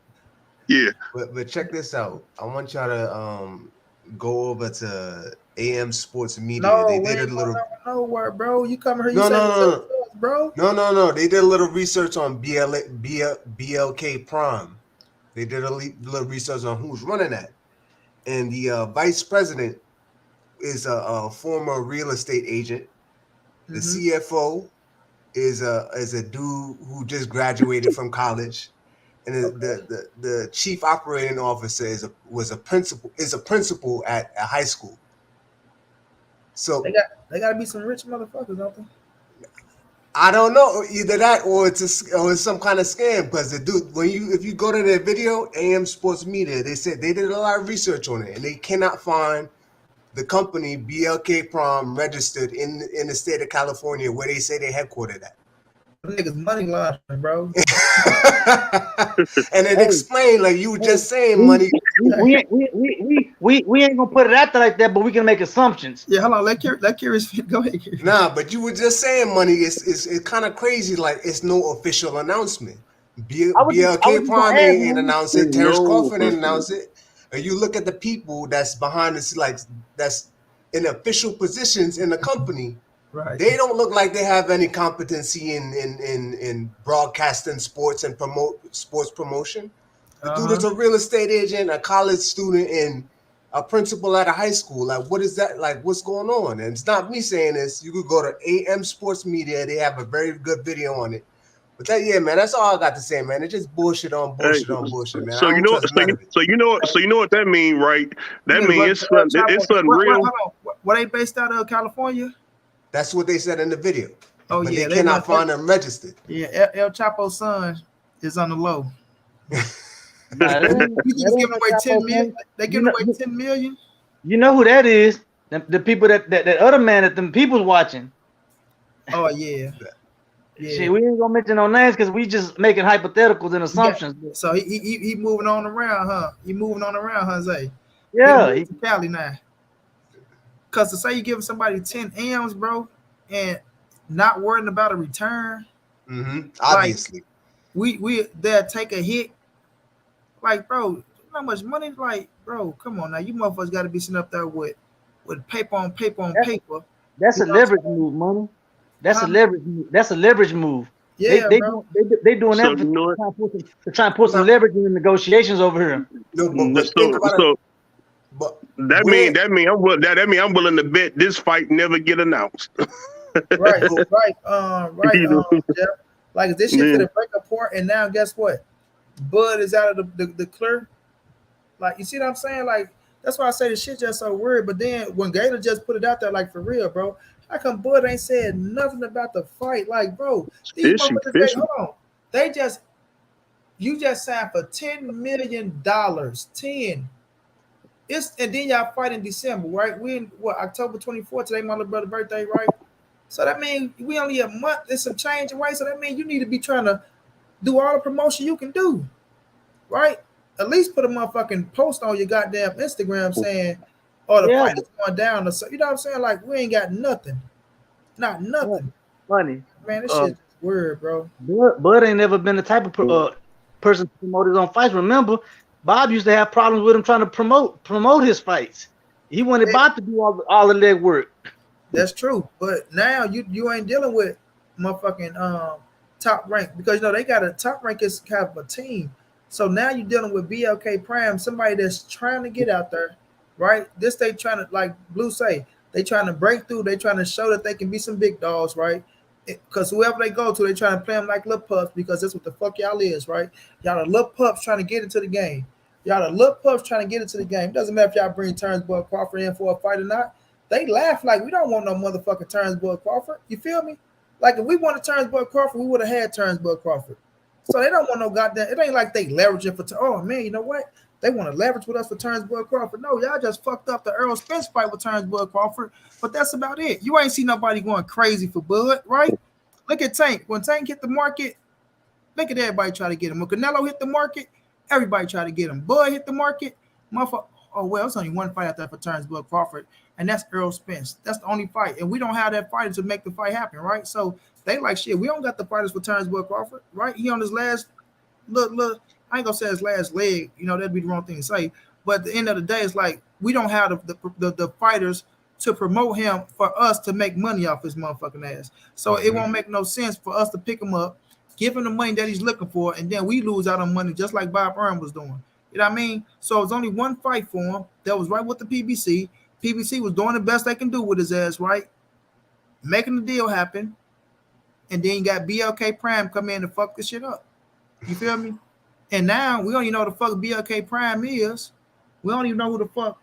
Yeah. But check this out. I want y'all to go over to AM Sports Media. They did a little nowhere, bro. You come here. No. Bro. No. They did a little research on BLK Prime. They did a little research on who's running that, and the vice president is a former real estate agent. The CFO is a dude who just graduated from college, and the chief operating officer is a principal at a high school. So they got to be some rich motherfuckers, don't they? I don't know, either that or it's some kind of scam. Because the dude, if you go to their video, AM Sports Media, they said they did a lot of research on it, and they cannot find the company BLK Prime registered in the state of California where they say they headquartered at. Niggas money laundering, bro. And it explained, like you were just saying, money. we ain't gonna put it out there like that, but we can make assumptions. Yeah, hold on. Let Curious go ahead. Curious. Nah, but you were just saying, money. It's kind of crazy. Like it's no official announcement. BLK Prime ain't announced it. Terence Crawford ain't announced it. And you look at the people that's behind this, like that's in official positions in the company. Right. They don't look like they have any competency in broadcasting sports and sports promotion. The dude is a real estate agent, a college student, and a principal at a high school. Like, what is that? Like, what's going on? And it's not me saying this. You could go to AM Sports Media. They have a very good video on it. But that, yeah, man, that's all I got to say, man. It's just bullshit on bullshit on bullshit, man. So you know what that means, right? That means it's unreal. What they based out of California? That's what they said in the video. Oh, but yeah, they cannot find them registered. Yeah, El Chapo's son is on the low. Nah, He's giving away 10 million. They giving away 10 million. You know who that is? The people that other man that them people's watching. Oh yeah. Shit, we ain't gonna mention no names because we just making hypotheticals and assumptions. Yeah. So he moving on around, huh? He moving on around, Jose. Yeah, he's Cali now. Cause to say you giving somebody 10 M's, bro, and not worrying about a return. Obviously, like, they'll take a hit. Like, bro, how much money? Like, bro, come on now, you motherfuckers got to be sitting up there with paper on paper. That's a leverage move, money. That's a leverage move. That's a leverage move. Yeah, they bro. They doing that to try and put some leverage in the negotiations over here. No, but that mean I'm willing to bet this fight never get announced. right. Jeff. Like this shit gonna break apart, and now guess what? Bud is out of the clear. Like, you see what I'm saying? Like, that's why I say the shit just so weird. But then when Gator just put it out there, like, for real, bro, how come Bud ain't said nothing about the fight? Like, bro, these motherfuckers, hold on. You just signed for $10 million. 10. And then y'all fight in December, right? We in October 24th, today my little brother's birthday, right? So that means we only a month and some change away. So that means you need to be trying to do all the promotion you can do, right? At least put a motherfucking post on your goddamn Instagram saying, "Oh, the fight is going down." So you know what I'm saying? Like, we ain't got nothing, not nothing. Funny, man. This shit's weird, bro. Bud ain't never been the type of person to promote his own fights. Remember, Bob used to have problems with him trying to promote his fights. He wanted Bob to do all the leg work. That's true, but now you ain't dealing with motherfucking top rank, because they got a top rank is kind of a team. So now you're dealing with BLK Prime, somebody that's trying to get out there, right? This they trying to, like Blue say, they trying to break through. They trying to show that they can be some big dogs, right? Because whoever they go to, they trying to play them like little pups, because that's what the fuck y'all is, right? Y'all are little pups trying to get into the game. Y'all are little pups trying to get into the game. It doesn't matter if y'all bring Terence Crawford in for a fight or not. They laugh like, we don't want no motherfucking Terence Crawford. You feel me? Like, if we wanted Terence Crawford, we would have had Terence Crawford. So they don't want no goddamn. It ain't like they leveraging for. Oh man, you know what? They want to leverage with us for Terence Crawford. No, y'all just fucked up the Errol Spence fight with Terence Crawford. But that's about it. You ain't see nobody going crazy for Bud, right? Look at Tank. When Tank hit the market, look at everybody try to get him. When Canelo hit the market, everybody try to get him. Bud hit the market, motherfucker. Oh well, it's only one fight out there for Terence Crawford, and that's Errol Spence. That's the only fight, and we don't have that fighter to make the fight happen, right? So they like, shit, we don't got the fighters for Terence Crawford, right? He on his last look. I ain't gonna say his last leg, that'd be the wrong thing to say. But at the end of the day, it's like we don't have the fighters to promote him for us to make money off his motherfucking ass. So it won't make no sense for us to pick him up, give him the money that he's looking for, and then we lose out on money just like Bob Earn was doing. You know what I mean? So it's only one fight for him that was right with the PBC. PBC was doing the best they can do with his ass, right? Making the deal happen. And then you got BLK Prime come in to fuck this shit up. You feel me? And now we don't even know what the fuck BLK Prime is. We don't even know who the fuck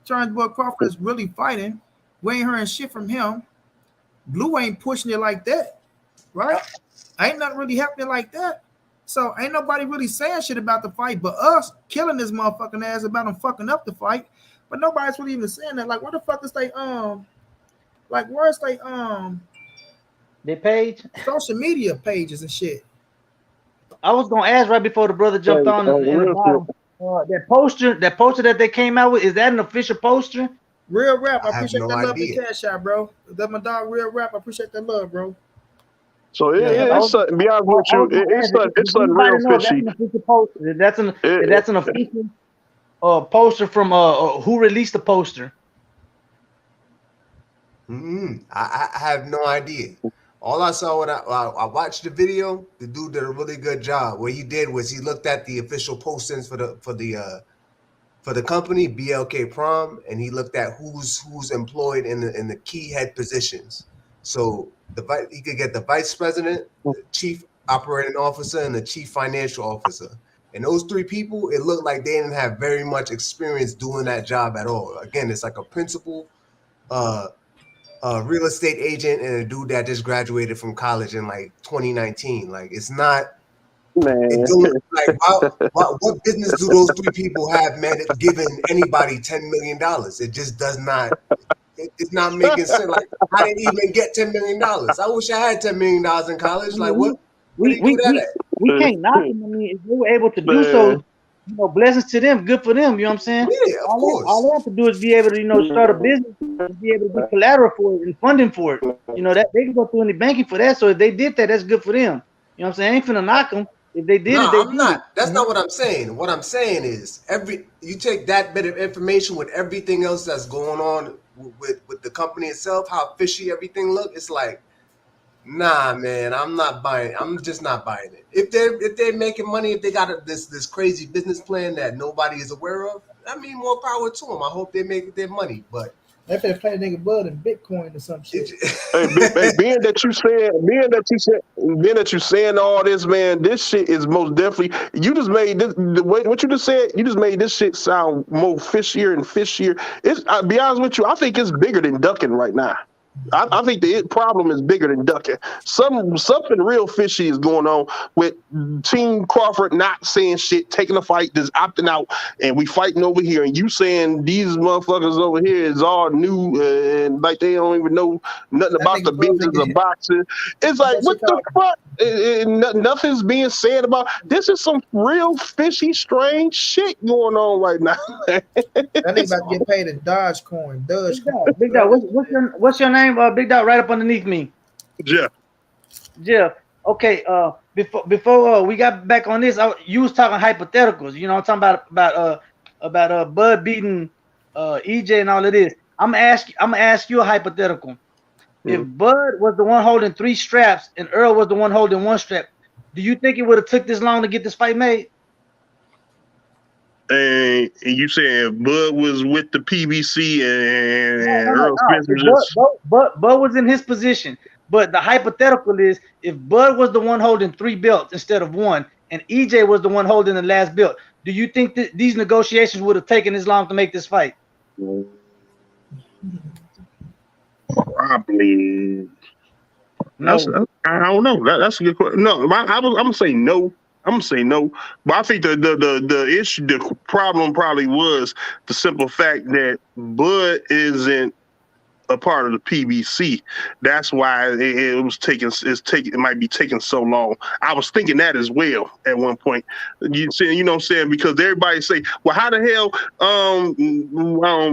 Terence Crawford is really fighting. We ain't hearing shit from him. Blue ain't pushing it like that, right? Ain't nothing really happening like that. So ain't nobody really saying shit about the fight but us killing this motherfucking ass about him fucking up the fight. But nobody's really even saying that. Like, what the fuck is they like, where's they their page? Social media pages and shit. I was gonna ask right before the brother jumped on in the bottom. that poster that they came out with, is that an official poster? Real rap, I I have appreciate no that love and idea. cash out, bro. That my dog, real rap. I appreciate that love, bro. So Yeah, it's something. Be honest with you, it's something real anybody know if that's fishy. an official poster? If that's an official poster from who released the poster? I have no idea. All I saw when I watched the video, the dude did a really good job. What he did was he looked at the official postings for the company BLK Prime, and he looked at who's employed in the key head positions. So he could get the vice president, the chief operating officer, and the chief financial officer. And those three people, it looked like they didn't have very much experience doing that job at all. Again, it's like a principal, a real estate agent, and a dude that just graduated from college in like 2019. Like it's not. Man, It don't like what business do those three people have, man? It's giving anybody $10 million. It just does not. It's not making sense. Like I didn't even get $10 million. I wish I had $10 million in college. Like what? Where do you do that at? We can't knock them. I mean, if they were able to do so, blessings to them, good for them. You know what I'm saying? Yeah, of course. All they have to do is be able to, start a business, and be able to be collateral for it and funding for it. That they can go through any banking for that. So if they did that, that's good for them. You know what I'm saying? I ain't finna knock them. If they did it, they I'm not. That's not what I'm saying. What I'm saying is you take that bit of information with everything else that's going on with the company itself, how fishy everything look. It's like, nah, man, I'm not buying. I'm just not buying it. If they're making money, if they got this crazy business plan that nobody is aware of, I mean, more power to them. I hope they make their money, but. They finna play nigga blood in Bitcoin or some shit. being that you saying all this, man, this shit is most definitely. You just made this. What you just said, you just made this shit sound more fishier and fishier. I'll be honest with you, I think it's bigger than ducking right now. I think the problem is bigger than ducking. Something real fishy is going on with Team Crawford not saying shit, taking a fight, just opting out, and we fighting over here. And you saying these motherfuckers over here is all new and like they don't even know nothing about the business of boxing. It's like, what the fuck? Nothing's being said about this. Is some real fishy, strange shit going on right now. That nigga about to get paid in Dogecoin. Big Dog, what's your name? Big Dog, right up underneath me. Jeff. Okay. Before we got back on this, you was talking hypotheticals. I'm talking about Bud beating EJ and all of this. I'm gonna ask you a hypothetical. If Bud was the one holding 3 straps and Errol was the one holding 1 strap, do you think it would have took this long to get this fight made? And you saying Bud was with the PBC and Earl Spence was just... Bud was in his position. But the hypothetical is if Bud was the one holding 3 belts instead of 1, and EJ was the one holding the last belt, do you think that these negotiations would have taken this long to make this fight? Probably. No. I don't know. That's a good question. No, I'm gonna say no. But I think the issue, the problem probably was the simple fact that Bud isn't a part of the PBC. That's why it might be taking so long. I was thinking that as well at one point. You know what I'm saying? Because everybody say, well, how the hell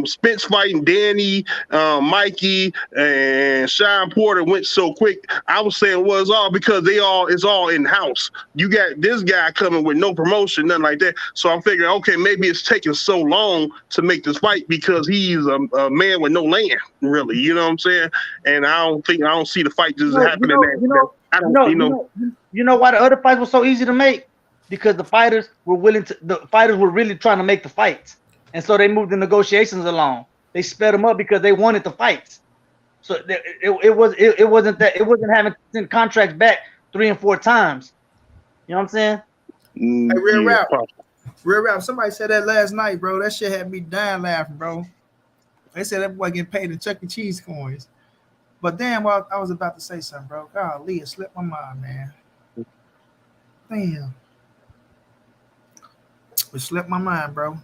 Spence fighting Danny, Mikey, and Sean Porter went so quick? I was saying, well, it's all because it's all in-house. You got this guy coming with no promotion, nothing like that. So I'm figuring, okay, maybe it's taking so long to make this fight because he's a man with no land, really. You know what I'm saying? And I don't see the fight just happening. You know why the other fights were so easy to make? Because the fighters were really trying to make the fights, and so they moved the negotiations along. They sped them up because they wanted the fights. So it wasn't having to send contracts back 3 and 4 times. You know what I'm saying? Hey, real rap. Somebody said that last night, bro. That shit had me dying laughing, bro. They said that boy getting paid in Chuck E. Cheese coins. But damn, well, I was about to say something, bro. Golly, it slipped my mind, man. Damn. It slipped my mind, bro.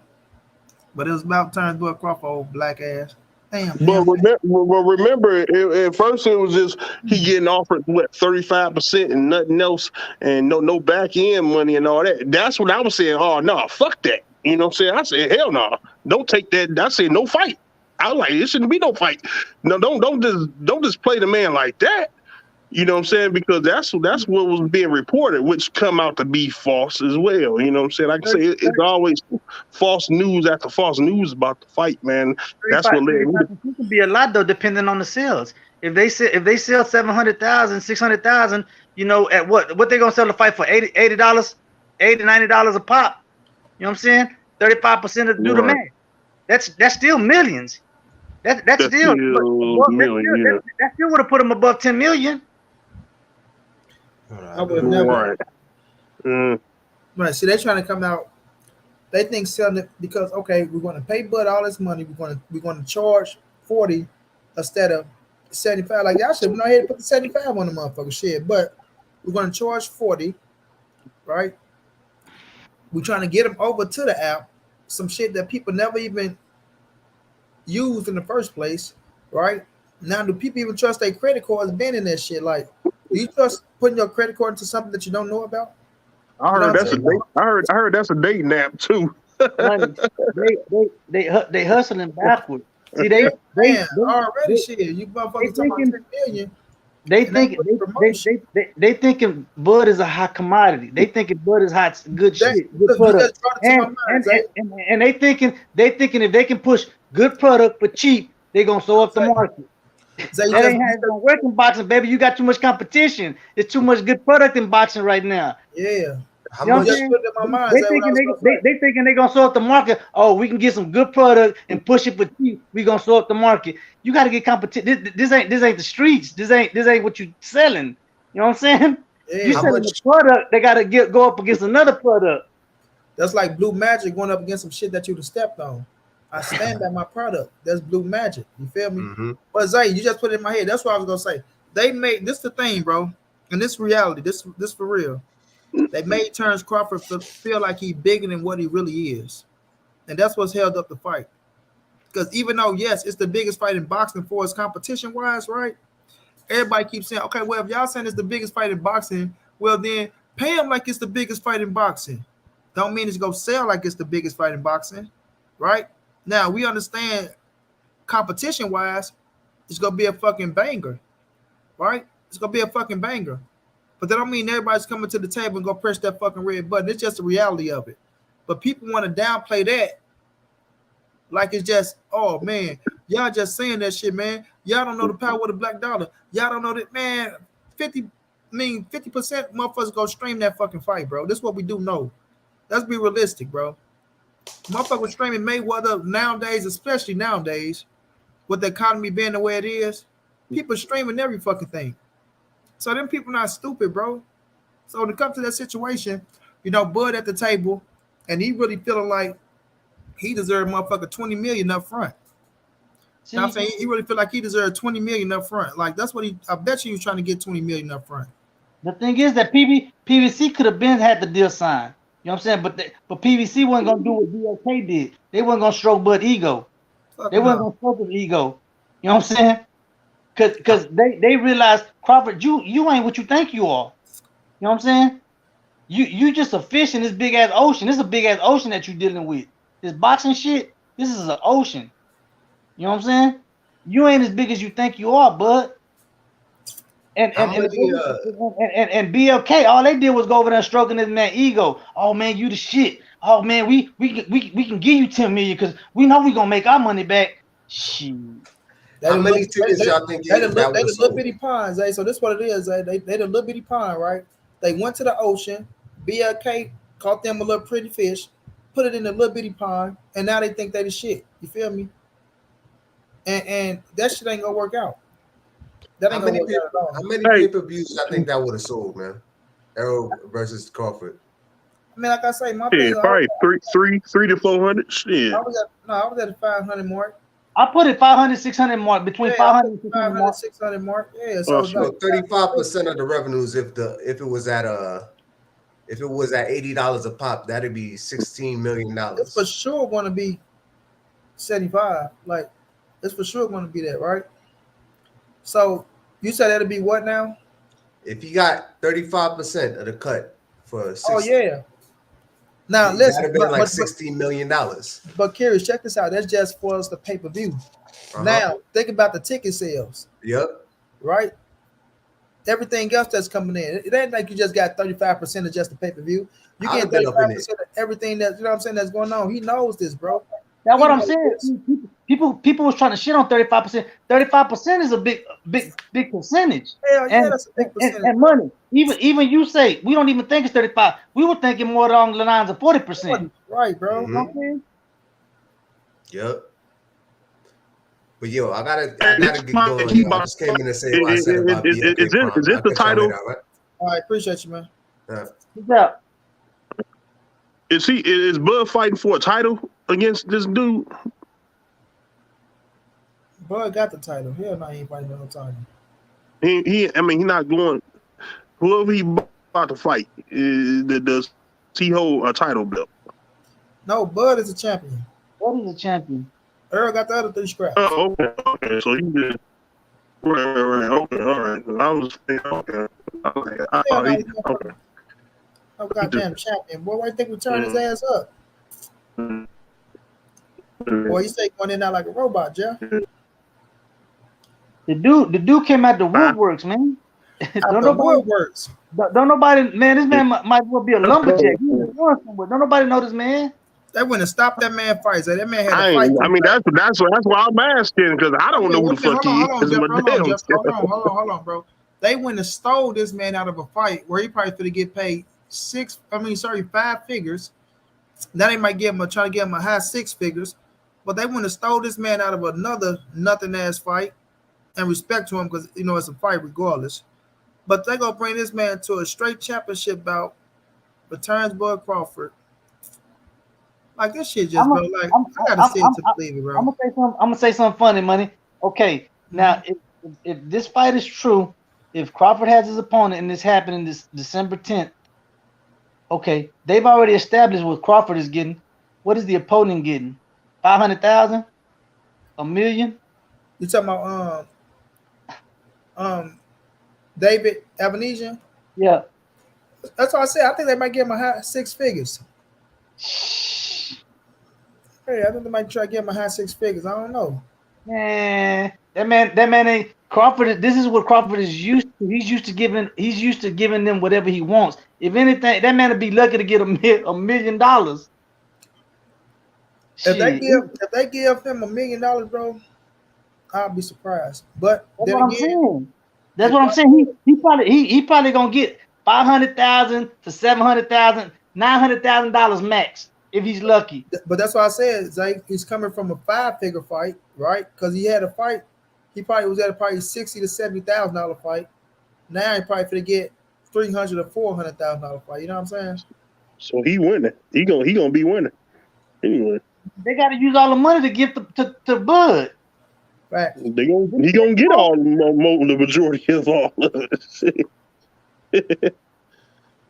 But it was about time to do a Crawford, old black ass. Damn. But remember, at first it was just he getting offered 35% and nothing else, and no back end money and all that. That's what I was saying. Oh no, fuck that. You know what I'm saying? I said, hell no, don't take that. I said, no fight. I was like, it shouldn't be no fight. No, don't just play the man like that. You know what I'm saying? Because that's what was being reported, which come out to be false as well. You know what I'm saying? Like I say, it's always false news after false news about the fight, man. That's what led me to. It can be a lot though, depending on the sales. If they sell 700,000, 600,000, you know, at what they gonna sell the fight for? $80, $90 a pop. You know what I'm saying? 35% of do the math. That's still millions. That's still million. That still would have put them above 10 million. I would never. Right. See, they're trying to come out. They think selling it because okay, we're going to pay Bud all this money. We're going to charge 40 instead of 75. Like y'all should know ahead and put the 75 on the motherfucker shit. But we're going to charge 40, right? We're trying to get them over to the app. Some shit that people never even used in the first place, right? Now, do people even trust their credit cards being in that shit? Like, do you trust putting your credit card into something that you don't know about? I heard that's a date. I heard that's a dating app too. they hustling backwards. See, they already shit. You motherfuckers talking about 10 million. They thinking Bud is a hot commodity. They thinking Bud is hot, good shit, good product. And they thinking if they can push good product for cheap, they gonna sew up the market. That ain't how it's gonna work in boxing, baby. You got too much competition. There's too much good product in boxing right now. Yeah. You know what I'm saying? They thinking they gonna sew up the market. Oh, we can get some good product and push it for cheap. We gonna sew up the market. You got to get competition. This ain't the streets. This ain't what you selling. You know what I'm saying? Yeah. You selling the product. They gotta go up against another product. That's like Blue Magic going up against some shit that you'd have stepped on. I stand by my product. That's Blue Magic. You feel me? Mm-hmm. But Zay, you just put it in my head. That's what I was gonna say. They made this the thing, bro, and this reality. This for real. They made Terence Crawford feel like he's bigger than what he really is, and that's what's held up the fight. Because even though yes, it's the biggest fight in boxing for its competition wise, right? Everybody keeps saying, okay, well, if y'all saying it's the biggest fight in boxing, well then pay him like it's the biggest fight in boxing. Don't mean it's gonna sell like it's the biggest fight in boxing, right? Now we understand competition wise, it's gonna be a fucking banger, right? It's gonna be a fucking banger. But that don't mean everybody's coming to the table and go press that fucking red button. It's just the reality of it. But people want to downplay that like it's just, oh man, y'all just saying that shit, man. Y'all don't know the power of the black dollar. Y'all don't know that, man. 50% motherfuckers go stream that fucking fight, bro. This is what we do know. Let's be realistic, bro. Motherfuckers streaming Mayweather nowadays, especially nowadays, with the economy being the way it is, people streaming every fucking thing. So them people not stupid, bro. So to come to that situation, you know, Bud at the table, and he really feeling like he deserved motherfucker 20 million up front. You know what I'm saying? He really feel like he deserved 20 million up front. Like that's what I bet you he was trying to get 20 million up front. The thing is that PVC could have been had the deal signed. You know what I'm saying? But PVC wasn't gonna do what BLK did. They wasn't gonna stroke Bud's ego. They wasn't gonna stroke his ego. You know what I'm saying? Cause they realized, Crawford, you ain't what you think you are. You know what I'm saying? You just a fish in this big ass ocean. This is a big ass ocean that you dealing with. This boxing shit, this is an ocean. You know what I'm saying? You ain't as big as you think you are, bud. And BLK, all they did was go over there stroking this man's ego. Oh man, you the shit. Oh man, we can give you 10 million because we know we gonna make our money back. Shit. How many tickets y'all think they the little bitty ponds, eh? So this is what it is, eh? They the little bitty pond, right? They went to the ocean. BLK caught them a little pretty fish, put it in the little bitty pond, and now they think they the shit. You feel me? And that shit ain't gonna work out. That ain't gonna work out at all. How many pay-per-views I think that would have sold, man? Errol versus Crawford. I mean, like I say, my probably 3 to 400. Shit. I was at the 500 mark. I put it 500, 600 mark, between 500 and 600 mark. Yeah, so 35% of the revenues if it was at $80 a pop, that'd be $16 million. It's for sure going to be 75. Like, it's for sure going to be that, right? So you said that'll be what now? If you got 35% of the cut for 60. Oh yeah. Now That'd listen, have been like $16 million. but curious, check this out. That's just for us the pay-per-view. Now think about the ticket sales. Yep. Right? Everything else that's coming in. It ain't like you just got 35% of just the pay-per-view. You get 35% of everything that, you know what I'm saying, that's going on. He knows this, bro. That's what I'm saying. People was trying to shit on 35%. 35% is a big percentage. Hell yeah, that's a big percentage. And money. Even you say we don't even think it's 35. We were thinking more along the lines of 40%. Right, bro. You know what I'm saying? Yep. But yo, I gotta get going. Yo. I just came in to say what I said about BLK Prime. Is this the title? All right, appreciate you, man. What's up? Is Bud fighting for a title against this dude? Bud got the title. Hell no, he ain't fighting for no title. He not going. Whoever he about to fight, does he hold a title belt? No, Bud is a champion. Bud is a champion. Errol got the other 3 scraps. Oh, okay. So he did. Right. Okay, all right. I was thinking, okay. Okay. Oh, goddamn champion. Boy, why you think we turn his ass up? Boy, you say going in there like a robot, Jeff. The dude came out the woodworks, man. Don't nobody, man, this man might as well be a lumberjack. Don't nobody know this man. They wouldn't have stopped that man fight. So that man had to fight. I mean, that's why I'm asking, because I don't know who the fuck he is. Hold on, bro. They wouldn't have stole this man out of a fight where he probably could have get paid 5 figures. Now they might try to give him a high 6 figures, but they wouldn't have stole this man out of another nothing ass fight, and respect to him because it's a fight regardless. But they gonna bring this man to a straight championship bout with Terence Bud Crawford. Like this shit just, bro. Like I gotta see it to believe it, bro. I'm gonna say something funny, money. Okay, now if this fight is true, if Crawford has his opponent and this happening this December 10th, okay, they've already established what Crawford is getting. What is the opponent getting? 500,000? $1 million? You talking about David Avenesian? Yeah. That's what I said. I think they might give him a high 6 figures. Hey, I think they might try to give him a high 6 figures. I don't know. Man, that man ain't Crawford. This is what Crawford is used to. He's used to giving them whatever he wants. If anything, that man would be lucky to get $1 million. If they give him $1 million, bro, I'll be surprised. But that's what I'm saying. That's what I'm saying. He probably gonna get $500,000 to $700,000, $900,000 max if he's lucky. But that's why I said, Zach, he's coming from a 5-figure fight, right? Because he had a fight. He probably was at a $60,000 to $70,000 fight. Now he probably finna get $300,000 to $400,000 fight. You know what I'm saying? So he winning. He gonna be winning anyway. They got to use all the money to give to Bud. Right. He gonna get the majority of all of it.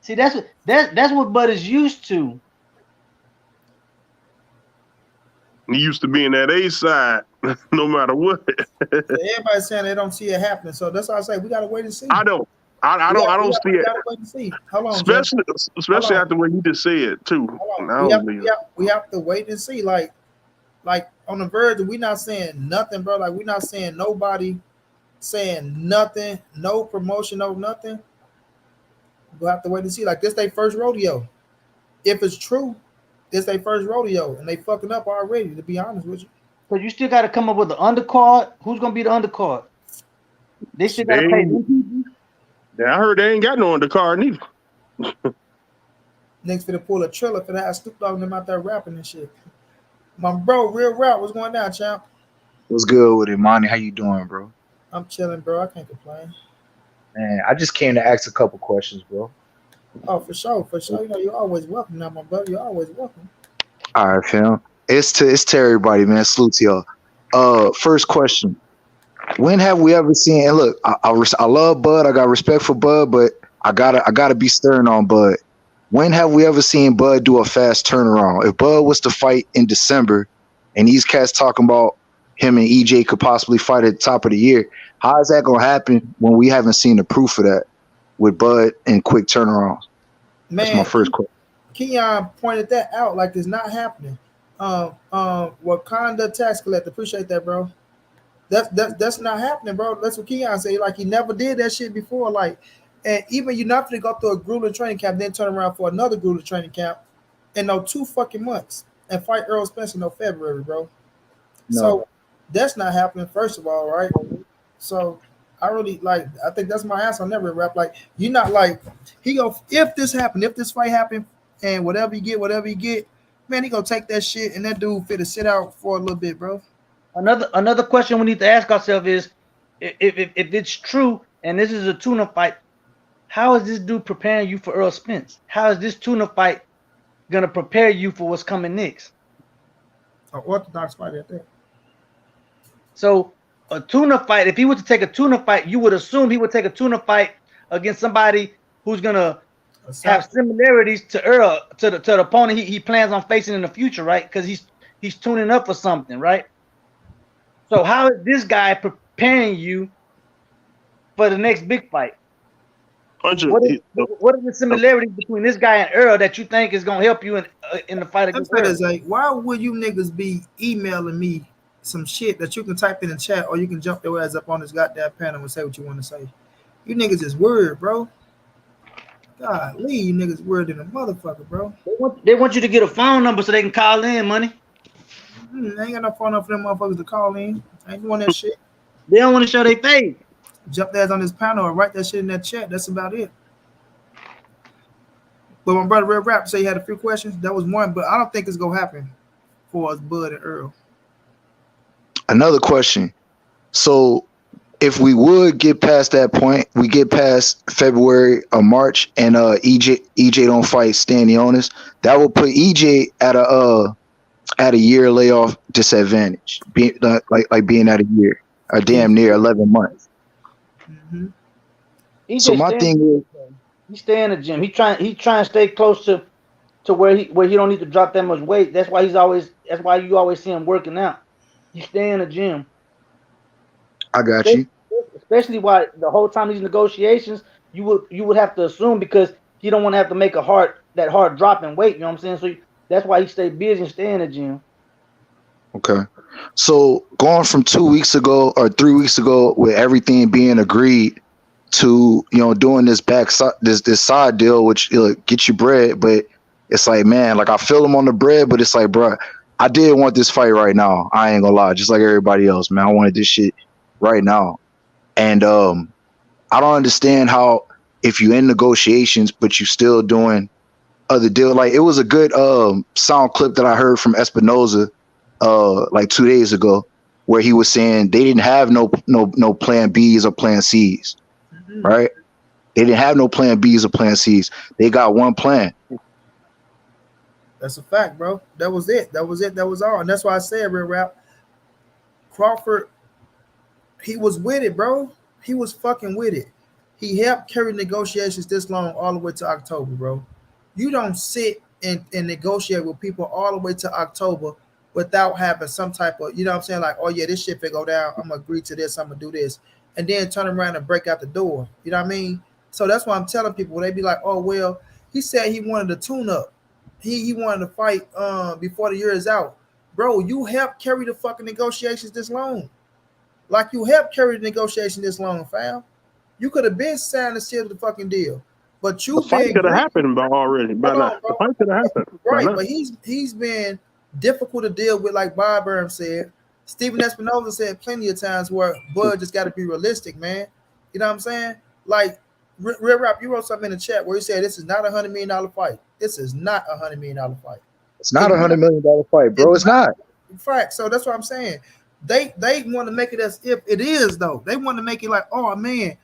See, that's what Bud is used to. He used to be in that A side, no matter what. Everybody's saying they don't see it happening, so that's why I say we gotta wait and see. I don't see it. Gotta wait and see. Hold on, especially after what you just said too. We have to wait and see. Like on the verge, we not saying nothing, bro. Like we not saying nobody saying nothing, no promotion, no nothing. We'll have to wait and see. Like this, their first rodeo. If it's true, it's their first rodeo, and they fucking up already. To be honest with you, because you still got to come up with the undercard. Who's gonna be the undercard? They still got to pay them people. Yeah, I heard they ain't got no undercard neither. Next for the pull a Triller for that Snoop Dogg and them out there rapping and shit. My bro, Real Rap, what's going down, champ? What's good with it, Monty? How you doing, bro? I'm chilling, bro. I can't complain. Man, I just came to ask a couple questions, bro. Oh, for sure. You know, you're always welcome now, my brother. You're always welcome. All right, fam. It's to everybody, man. Salute to y'all. First question. When have we ever seen, and look, I love Bud, I got respect for Bud, but I gotta be stern on Bud. When have we ever seen Bud do a fast turnaround? If Bud was to fight in December and these cats talking about him and EJ could possibly fight at the top of the year, how is that gonna happen when we haven't seen the proof of that with Bud and quick turnarounds? Man, that's my first question. Keon pointed that out, like it's not happening. Wakanda tax collector, appreciate that, bro. That's not happening, bro. That's what Keon said. Like he never did that shit before. Like, and even you're not gonna go through a grueling training camp, then turn around for another grueling training camp in no 2 fucking months and fight Errol Spence in no February, bro. No. So that's not happening, first of all, right? So I really like. I think that's my answer. I never rap like you're not like he go. If this happened, if this fight happened, and whatever you get, man, he gonna take that shit and that dude fit to sit out for a little bit, bro. Another question we need to ask ourselves is, if it's true and this is a tuna fight, how is this dude preparing you for Errol Spence? How is this tuna fight gonna prepare you for what's coming next? An orthodox fight at that. So a tuna fight, if he was to take a tuna fight, you would assume he would take a tuna fight against somebody who's gonna have similarities to Errol, to the opponent he plans on facing in the future, right? Because he's tuning up for something, right? So how is this guy preparing you for the next big fight? What are the similarities between this guy and Errol that you think is gonna help you in the fight against Errol? Like, why would you niggas be emailing me some shit that you can type in the chat, or you can jump your ass up on this goddamn panel and say what you want to say? You niggas is weird, bro. Golly, you niggas weird than a motherfucker, bro. They want you to get a phone number so they can call in, money. I ain't got no phone number for them motherfuckers to call in. I ain't doing that shit. They don't want to show their face. Jump their ass on this panel or write that shit in that chat. That's about it. But my brother Red Rap said he had a few questions. That was one, but I don't think it's gonna happen for us, Bud and Errol. Another question. So if we would get past that point, we get past February or March, and EJ don't fight Stanionis, that will put EJ at a year layoff disadvantage, being like being at a year, or damn near 11 months. Mm-hmm. So my thing is, he stay in the gym. He trying to stay close to where he don't need to drop that much weight. That's why you always see him working out. He stay in the gym. I got you. Especially why the whole time these negotiations, you would have to assume, because he don't want to have to make that hard drop in weight. You know what I'm saying? So that's why he stay busy and stay in the gym. Okay. So going from 2 weeks ago or 3 weeks ago, with everything being agreed to, doing this this side deal, which get you bread, but it's like, man, like I feel him on the bread, but it's like, bro, I did want this fight right now. I ain't gonna lie, just like everybody else, man. I wanted this shit right now, and I don't understand how, if you in negotiations but you still doing other deal. Like, it was a good sound clip that I heard from Espinoza like 2 days ago, where he was saying they didn't have no plan B's or plan C's, right? They didn't have no plan B's or plan C's. They got one plan. That's a fact, bro. That was it. That was all. And that's why I said, Real Rap, Crawford, he was with it, bro. He was fucking with it. He helped carry negotiations this long all the way to October, bro. You don't sit and negotiate with people all the way to October without having some type of, you know what I'm saying? Like, oh yeah, this shit finna go down. I'm gonna agree to this. I'm gonna do this. And then turn around and break out the door. You know what I mean? So that's why I'm telling people, they be like, oh, well, he said he wanted to tune up. He wanted to fight before the year is out. Bro, you helped carry the fucking negotiations this long. Like, you helped carry the negotiation this long, fam. You could have been signed and sealed the fucking deal. But you the fight could have happened already. The fight could have happened. Right, but he's been difficult to deal with, like Bob Burnham said. Stephen Espinoza said plenty of times where Bud just got to be realistic, man. You know what I'm saying? Like, Real Rap, you wrote something in the chat where you said this is not $100 million fight. This is not $100 million fight. It's not $100 million fight, bro. It's not. Fact. So that's what I'm saying. They want to make it as if it is, though. They want to make it like, oh man,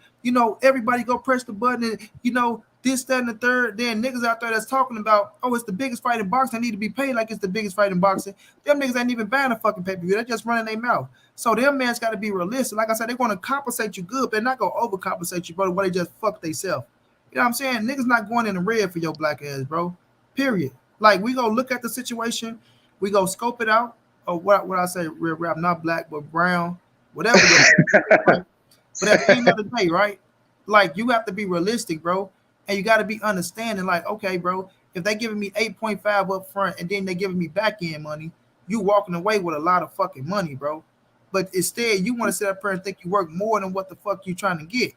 everybody go press the button and this, that, and the third. Then niggas out there that's talking about, oh, it's the biggest fight in boxing. They need to be paid like it's the biggest fight in boxing. Them niggas ain't even buying a fucking pay-per-view. They're just running their mouth. So them man's got to be realistic. Like I said, they want to compensate you good. They're not going to overcompensate you, bro, where they just fuck themselves. You know what I'm saying? Niggas not going in the red for your black ass, bro. Period. Like, we go look at the situation. We go scope it out. Or what I say, Real Rap, not black, but brown, whatever. Right? But at the end of the day, right? Like, you have to be realistic, bro. And you got to be understanding, like, okay, bro, if they giving me 8.5 up front and then they giving me back end money, you walking away with a lot of fucking money, bro. But instead, you want to sit up here and think you work more than what the fuck you trying to get.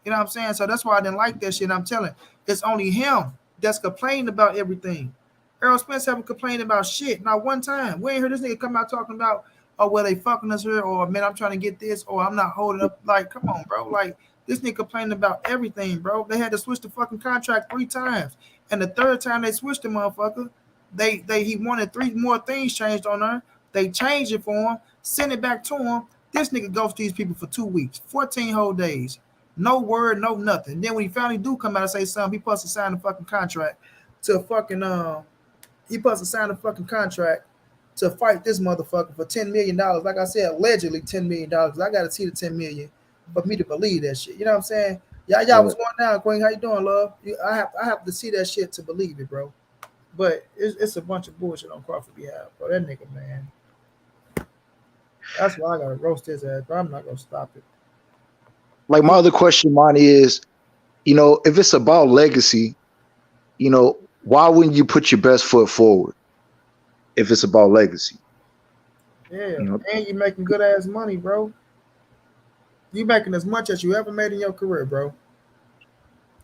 You know what I'm saying? So that's why I didn't like that shit. And I'm telling, it's only him that's complaining about everything. Errol Spence haven't complained about shit, not one time. We ain't heard this nigga come out talking about, oh, well, they fucking us here, or man, I'm trying to get this, or I'm not holding up. Like, come on, bro. Like, this nigga complaining about everything, bro. They had to switch the fucking contract 3 times. And the third time they switched the motherfucker, he wanted 3 more things changed on her. They changed it for him, sent it back to him. This nigga goes to these people for 2 weeks, 14 whole days. No word, no nothing. Then when he finally do come out and say something, he supposed to sign the fucking contract to fucking he supposed to sign a fucking contract to fight this motherfucker for $10 million. Like I said, allegedly $10 million. I gotta see the 10 million for me to believe that shit. You know what I'm saying? Y'all what's going down, Queen? How you doing, love? I have to see that shit to believe it, bro. But it's a bunch of bullshit on Crawford behalf, bro. That nigga, man. That's why I gotta roast his ass, but I'm not gonna stop it. Like my other question, Monty, is, if it's about legacy, why wouldn't you put your best foot forward if it's about legacy? Yeah, and you making good ass money, bro. You making as much as you ever made in your career, bro.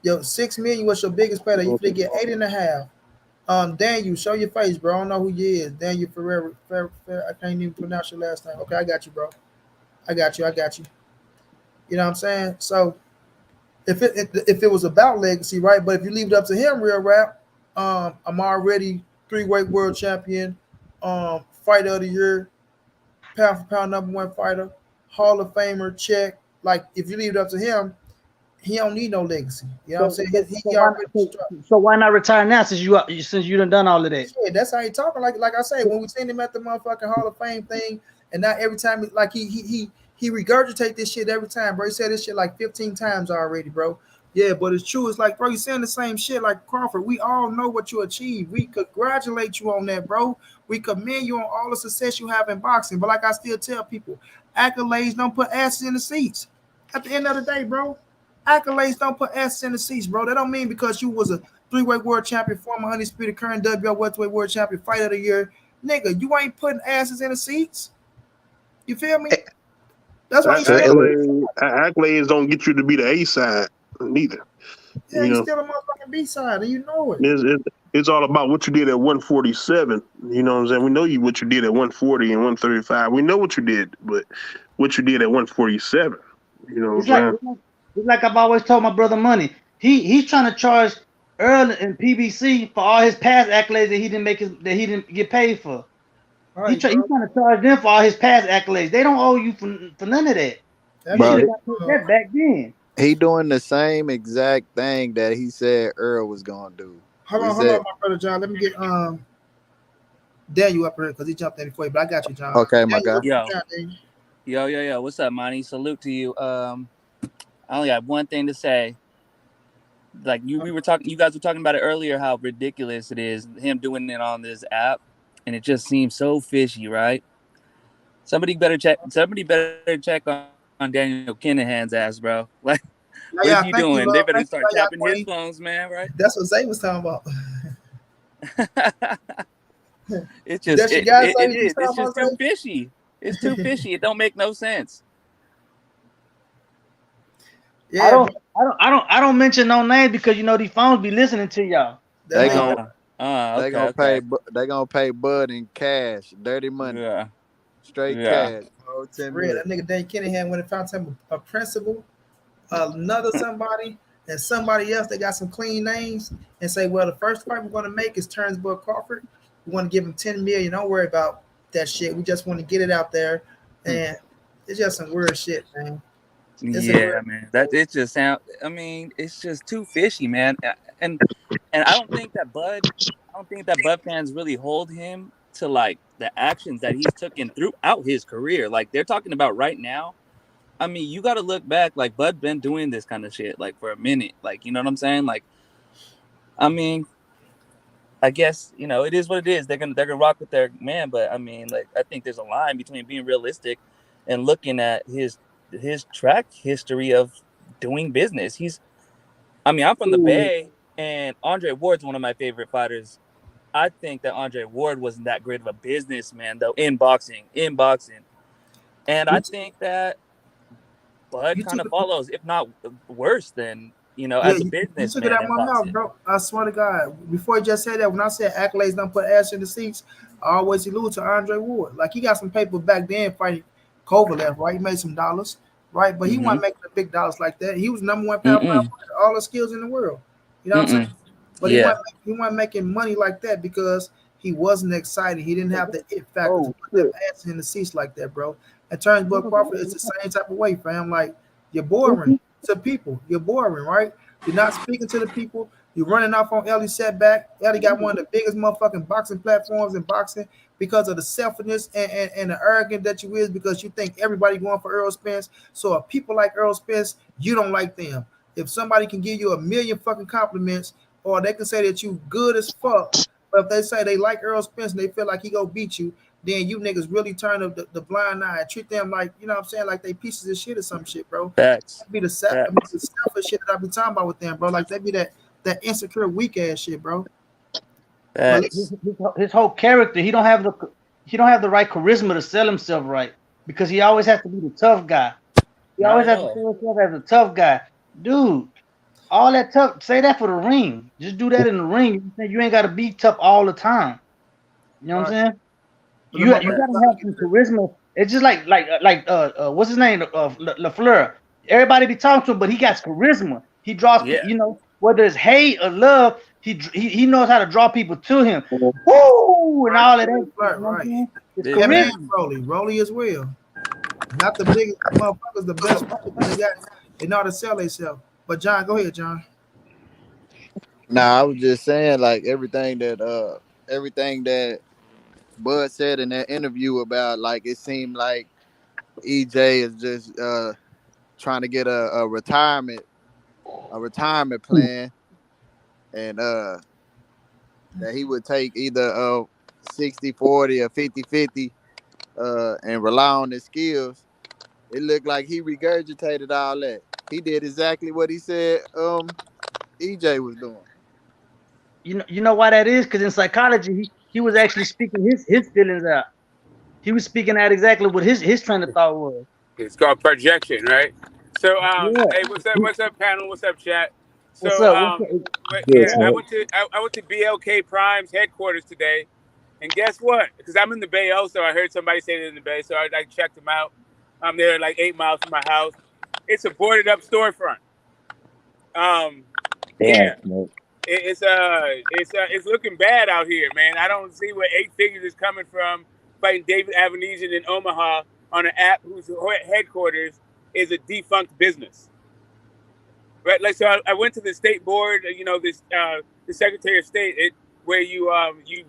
Yo, $6 million was your biggest payday. If they get 8.5, Daniel, show your face, bro. I don't know who you is. Daniel Ferrer. I can't even pronounce your last name. Okay, I got you, bro. I got you. You know what I'm saying? So if it was about legacy, right? But if you leave it up to him, real rap, I'm already 3-weight world champion, fighter of the year, pound for pound #1 fighter, Hall of Famer, check. Like if you leave it up to him, he don't need no legacy. You know what I'm saying? He already so why not retire now since you done all of that? Yeah, that's how he talking. Like I say, when we seen him at the motherfucking Hall of Fame thing, and now every time like he regurgitate this shit every time, bro. He said this shit like 15 times already, bro. Yeah, but it's true. It's like, bro, you saying the same shit like Crawford. We all know what you achieved. We congratulate you on that, bro. We commend you on all the success you have in boxing. But like I still tell people, accolades don't put asses in the seats. At the end of the day, bro, accolades don't put asses in the seats, bro. That don't mean because you was a 3-weight world champion, former undisputed current WBO welterweight world champion, fighter of the year. Nigga, you ain't putting asses in the seats. You feel me? That's why accolades don't get you to be the A side neither. Yeah, he's still a motherfucking B side, and you know it. It's all about what you did at 147. You know what I'm saying? We know what you did at 140 and 135. We know what you did, but what you did at 147. You know what I'm saying? It's like I've always told my brother Money. He's trying to charge Errol and PBC for all his past accolades that he didn't get paid for. Right, he's trying to charge them for all his past accolades. They don't owe you for none of that. You should have got that back then. He doing the same exact thing that he said Errol was gonna do. Hold on, my brother John. Let me get Daniel up here because he jumped in before you, but I got you, John. Okay, my guy. Yo. What's up, Monty? Salute to you. I only have one thing to say. Like you guys were talking about it earlier, how ridiculous it is him doing it on this app, and it just seems so fishy, right? Somebody better check on Daniel Kinahan's ass, bro. Like, what is he doing? They better start tapping his phones, man, right? That's what Zay was talking about. It's just it's just too fishy. It's too fishy. It don't make no sense. Yeah, I don't mention no names because these phones be listening to y'all. They gonna pay Bud in cash, dirty money, straight cash. That nigga Dan Kinahan went and found him a principal, another somebody, and somebody else that got some clean names, and say, well, the first fight we're going to make is Terence Crawford. We want to give him $10 million. Don't worry about that shit. We just want to get it out there, and it's just some weird shit, man. Man. It just sound. I mean, it's just too fishy, man. And I don't think that Bud fans really hold him to like the actions that he's taken throughout his career. Like they're talking about right now. I mean, you got to look back. Like Bud been doing this kind of shit like for a minute. Like, you know what I'm saying? Like, I mean, I guess it is what it is. They're gonna rock with their man, but I mean, like, I think there's a line between being realistic and looking at his track history of doing business. I'm from the Bay. And Andre Ward's one of my favorite fighters. I think that Andre Ward wasn't that great of a businessman, though, in boxing. And I think that Bud kind of follows, if not worse than, as a you took it businessman out in my mouth, boxing. bro. I swear to God. Before you just said that, when I said accolades don't put ass in the seats, I always allude to Andre Ward. Like, he got some paper back then fighting Kovalev, right? He made some dollars, right? But he wasn't making the big dollars like that. He was number one pound fighter, all the skills in the world. You know what I'm saying? But he wasn't making money like that because he wasn't excited. He didn't have the it factor to put them ass in the seats like that, bro. And Terence Bud Crawford is the same type of way, fam. Like, you're boring to people. You're boring, right? You're not speaking to the people. You're running off on Ellie setback. Ellie got one of the biggest motherfucking boxing platforms in boxing because of the selfishness and the arrogance that you is, because you think everybody going for Errol Spence. So if people like Errol Spence, you don't like them. If somebody can give you a million fucking compliments, or they can say that you good as fuck, but if they say they like Errol Spence and they feel like he go beat you, then you niggas really turn up the blind eye and treat them like, you know what I'm saying, like they pieces of shit or some shit, bro. Facts. That'd be the selfish shit that I be talking about with them, bro. Like, they be that insecure, weak ass shit, bro. His whole character, he don't have the right charisma to sell himself right, because he always has to be the tough guy. He always has to sell himself as a tough guy, dude. All that tough, say that for the ring. Just do that in the ring. You ain't got to be tough all the time. You know what I'm saying? You gotta have some charisma. It's just like what's his name? LaFleur. Everybody be talking to him, but he got charisma. He draws, whether it's hate or love, he knows how to draw people to him. Woo! And all of that. Right. It's charisma. Rolly as well. Not the biggest motherfuckers, the best they got. They know how to sell themselves. But John, go ahead, John. Nah, I was just saying, like, everything that Bud said in that interview about, like, it seemed like EJ is just trying to get a retirement plan, and that he would take either 60-40 or 50-50 and rely on his skills. It looked like he regurgitated all that. He did exactly what he said EJ was doing. You know why that is? Because in psychology, he was actually speaking his feelings out. He was speaking out exactly what his train of thought was. It's called projection, right? So, hey, what's up, panel? What's up, chat? So, I went to BLK Prime's headquarters today, and guess what? Because I'm in the Bay also. I heard somebody say it in the Bay, so I checked them out. I'm there, like 8 miles from my house. It's a boarded up storefront. It's looking bad out here, man. I don't see where 8 figures is coming from fighting David Avenesian in Omaha on an app whose headquarters is a defunct business. Right? Like, so I went to the state board, the Secretary of State, where you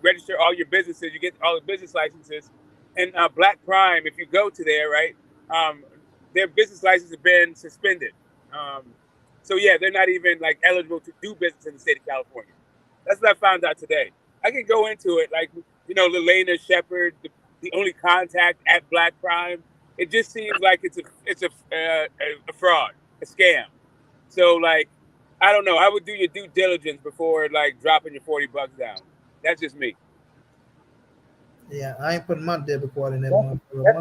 register all your businesses, you get all the business licenses, and Black Prime, if you go to there, right, their business license has been suspended. So yeah, they're not even like eligible to do business in the state of California. That's what I found out today. I can go into it, like, Lelena Shepherd, the only contact at Black Prime. It just seems like it's a fraud, a scam. So, like, I don't know. I would do your due diligence before, like, dropping your $40 down. That's just me. Yeah, I ain't putting my debit card in that.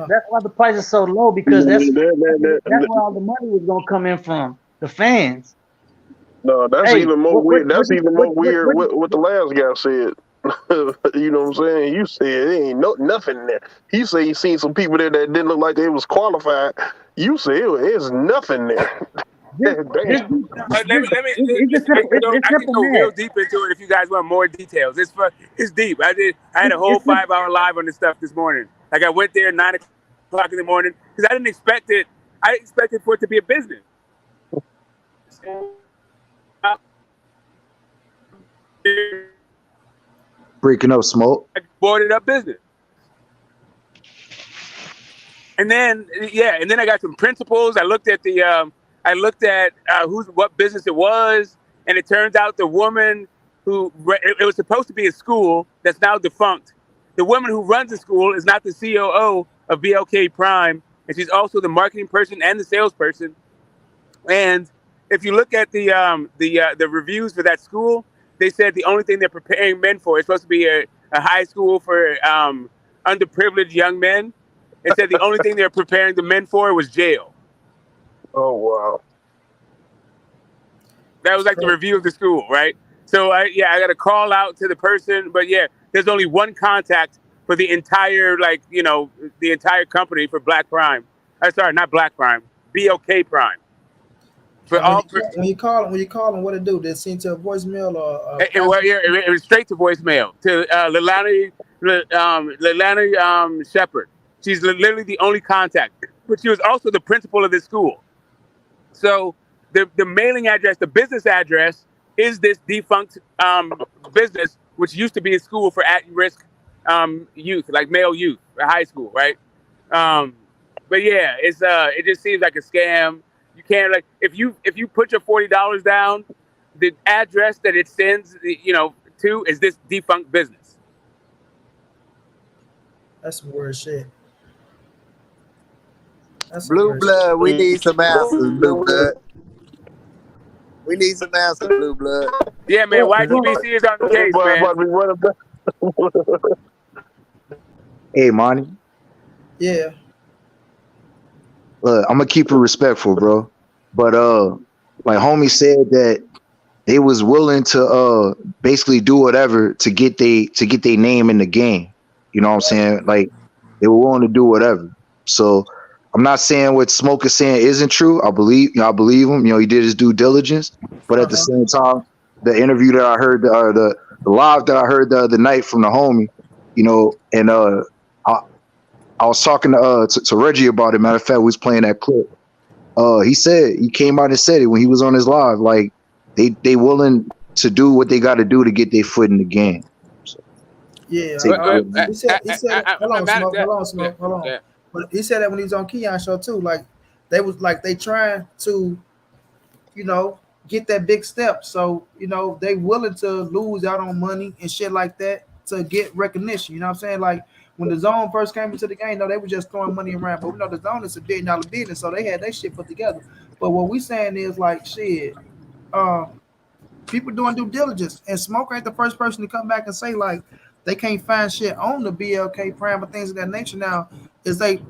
That's why the price is so low, because that's where all the money was gonna come in from, the fans. No, that's even more weird. That's even more weird what the last guy said. You know what I'm saying? You said there ain't nothing there. He said he seen some people there that didn't look like they was qualified. You said there's nothing there. I can go real deep into it if you guys want more details. It's deep. I had a whole 5-hour live on this stuff this morning. Like, I went there 9 o'clock in the morning because I didn't expect it. I expected for it to be a business. Breaking up, Smoke. Boarded up business. And then I got some principles. I looked at what business it was, and it turns out the woman it was supposed to be a school that's now defunct. The woman who runs the school is not the COO of BLK Prime, and she's also the marketing person and the salesperson. And if you look at the reviews for that school, they said the only thing they're preparing men for is supposed to be a high school for underprivileged young men. It said the only thing they're preparing the men for was jail. Oh wow. That was like the review of the school, right? So I got to call out to the person, but yeah, there's only one contact for the entire the entire company for Black Prime. Sorry, not Black Prime, BLK Prime. For when you call them, what it do? They send to a voicemail or? It was straight to voicemail to Leilani Shepard. She's literally the only contact, but she was also the principal of this school. So the mailing address, the business address, is this defunct business, which used to be a school for at-risk youth, like male youth, high school, right? But yeah, it just seems like a scam. You can't if you put your $40 down, the address that it sends to is this defunct business. That's some weird shit. Blue blood, we need some answers, blue blood. We need some answers, blue blood. Yeah, man, YGBC is on the case, man. Hey, Monty. Yeah. Look, I'm gonna keep it respectful, bro. But like homie said that they was willing to basically do whatever to get their name in the game. You know what I'm saying? Like they were willing to do whatever. So I'm not saying what Smoke is saying isn't true. I believe him. You know, he did his due diligence. But at the same time, the interview that I heard, the live that I heard the other night from the homie, you know, and I was talking to Reggie about it. Matter of fact, we was playing that clip. He came out and said it when he was on his live. Like they willing to do what they got to do to get their foot in the game. So, yeah, he said. Hold on. Yeah. But he said that when he was on Keon's show too. Like they trying to, get that big step. So they willing to lose out on money and shit like that to get recognition. You know what I'm saying? Like when the Zone first came into the game, they were just throwing money around. But we know the Zone is $1 billion business, so they had their shit put together. But what we saying is like shit. People doing due diligence, and Smoke ain't the first person to come back and say like they can't find shit on the BLK Prime or things of that nature. Now, is they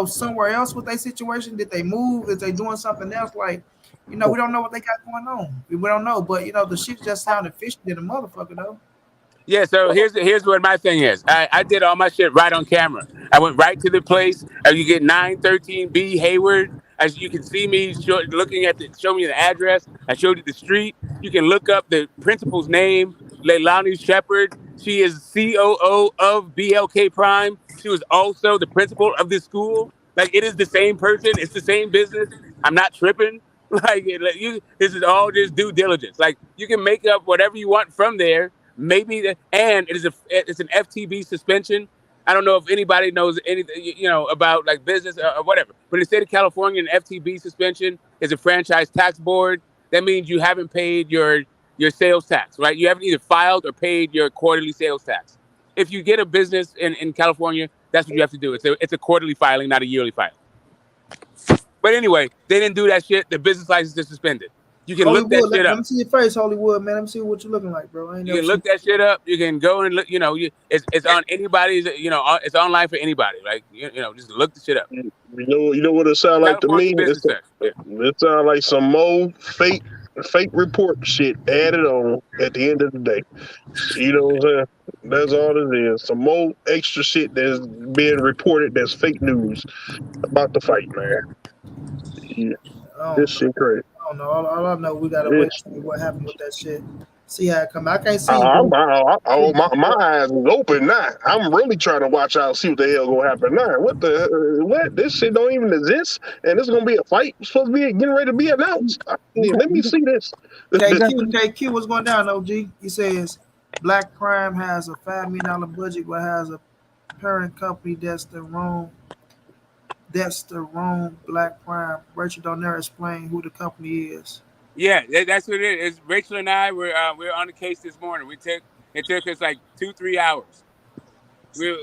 somewhere else with their situation? Did they move? Is they doing something else? Like, we don't know what they got going on. We don't know, but the shit just sounded fishy than a motherfucker though. Yeah, so here's what my thing is. I did all my shit right on camera. I went right to the place. You get 913B Hayward. As you can see me show me the address. I showed you the street. You can look up the principal's name, Leilani Shepard. She is COO of BLK Prime. She was also the principal of this school. Like, it is the same person. It's the same business. I'm not tripping. This is all just due diligence. Like, you can make up whatever you want from there. Maybe and it's an FTB suspension. I don't know if anybody knows anything, about like business or whatever. But in the state of California, an FTB suspension is a franchise tax board. That means you haven't paid your sales tax, right? You haven't either filed or paid your quarterly sales tax. If you get a business in California, that's what you have to do. It's a quarterly filing, not a yearly filing. But anyway, they didn't do that shit. The business license is suspended. You can Hollywood, look that shit up. Let me see your face, Hollywood, man. Let me see what you're looking like, bro. You can look that shit up. You can go and look. It's on anybody's. It's online for anybody. Like just look the shit up. You know what it sounds like to me? It sounds like some more fake report shit added on at the end of the day. You know what I'm saying? That's all it is. Some more extra shit that's being reported that's fake news about the fight, man. Yeah. This shit crazy. I don't know. All I know, we gotta wait to see what happened with that shit. See how it come. I can't see. My eyes is open now. I'm really trying to watch out, see what the hell gonna happen now. What? This shit don't even exist, and this is gonna be a fight. It's supposed to be getting ready to be announced. Let me see this. KQ, what's going down, OG? He says Black Prime has a $5 million budget, but has a parent company that's the wrong Black Prime. Rachel don't never explain who the company is. Yeah, that's what it is. Rachel and I we're on the case this morning. It took us like 2-3 hours. We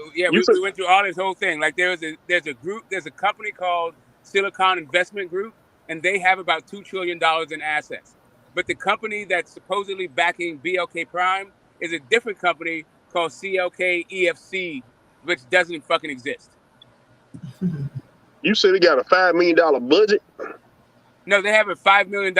went through all this whole thing. Like there's a company called Silicon Investment Group and they have about $2 trillion in assets. But the company that's supposedly backing BLK Prime is a different company called CLK EFC, which doesn't fucking exist. You said he got a $5 million budget? No, they have a $5 million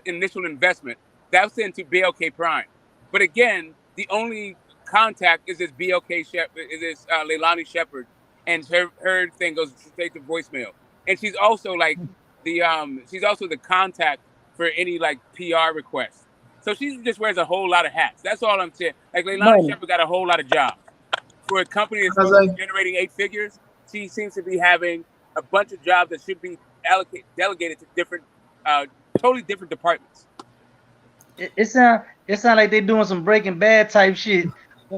initial investment. That's into BLK Prime. But again, the only contact is this Leilani Shepherd, and her thing goes straight to voicemail. And she's also like she's also the contact for any like PR requests. So she just wears a whole lot of hats. That's all I'm saying. Like Leilani Shepherd got a whole lot of jobs. For a company that's supposed to be generating 8 figures, she seems to be having a bunch of jobs that should be delegated to different, totally different departments. It sound like they doing some Breaking Bad type shit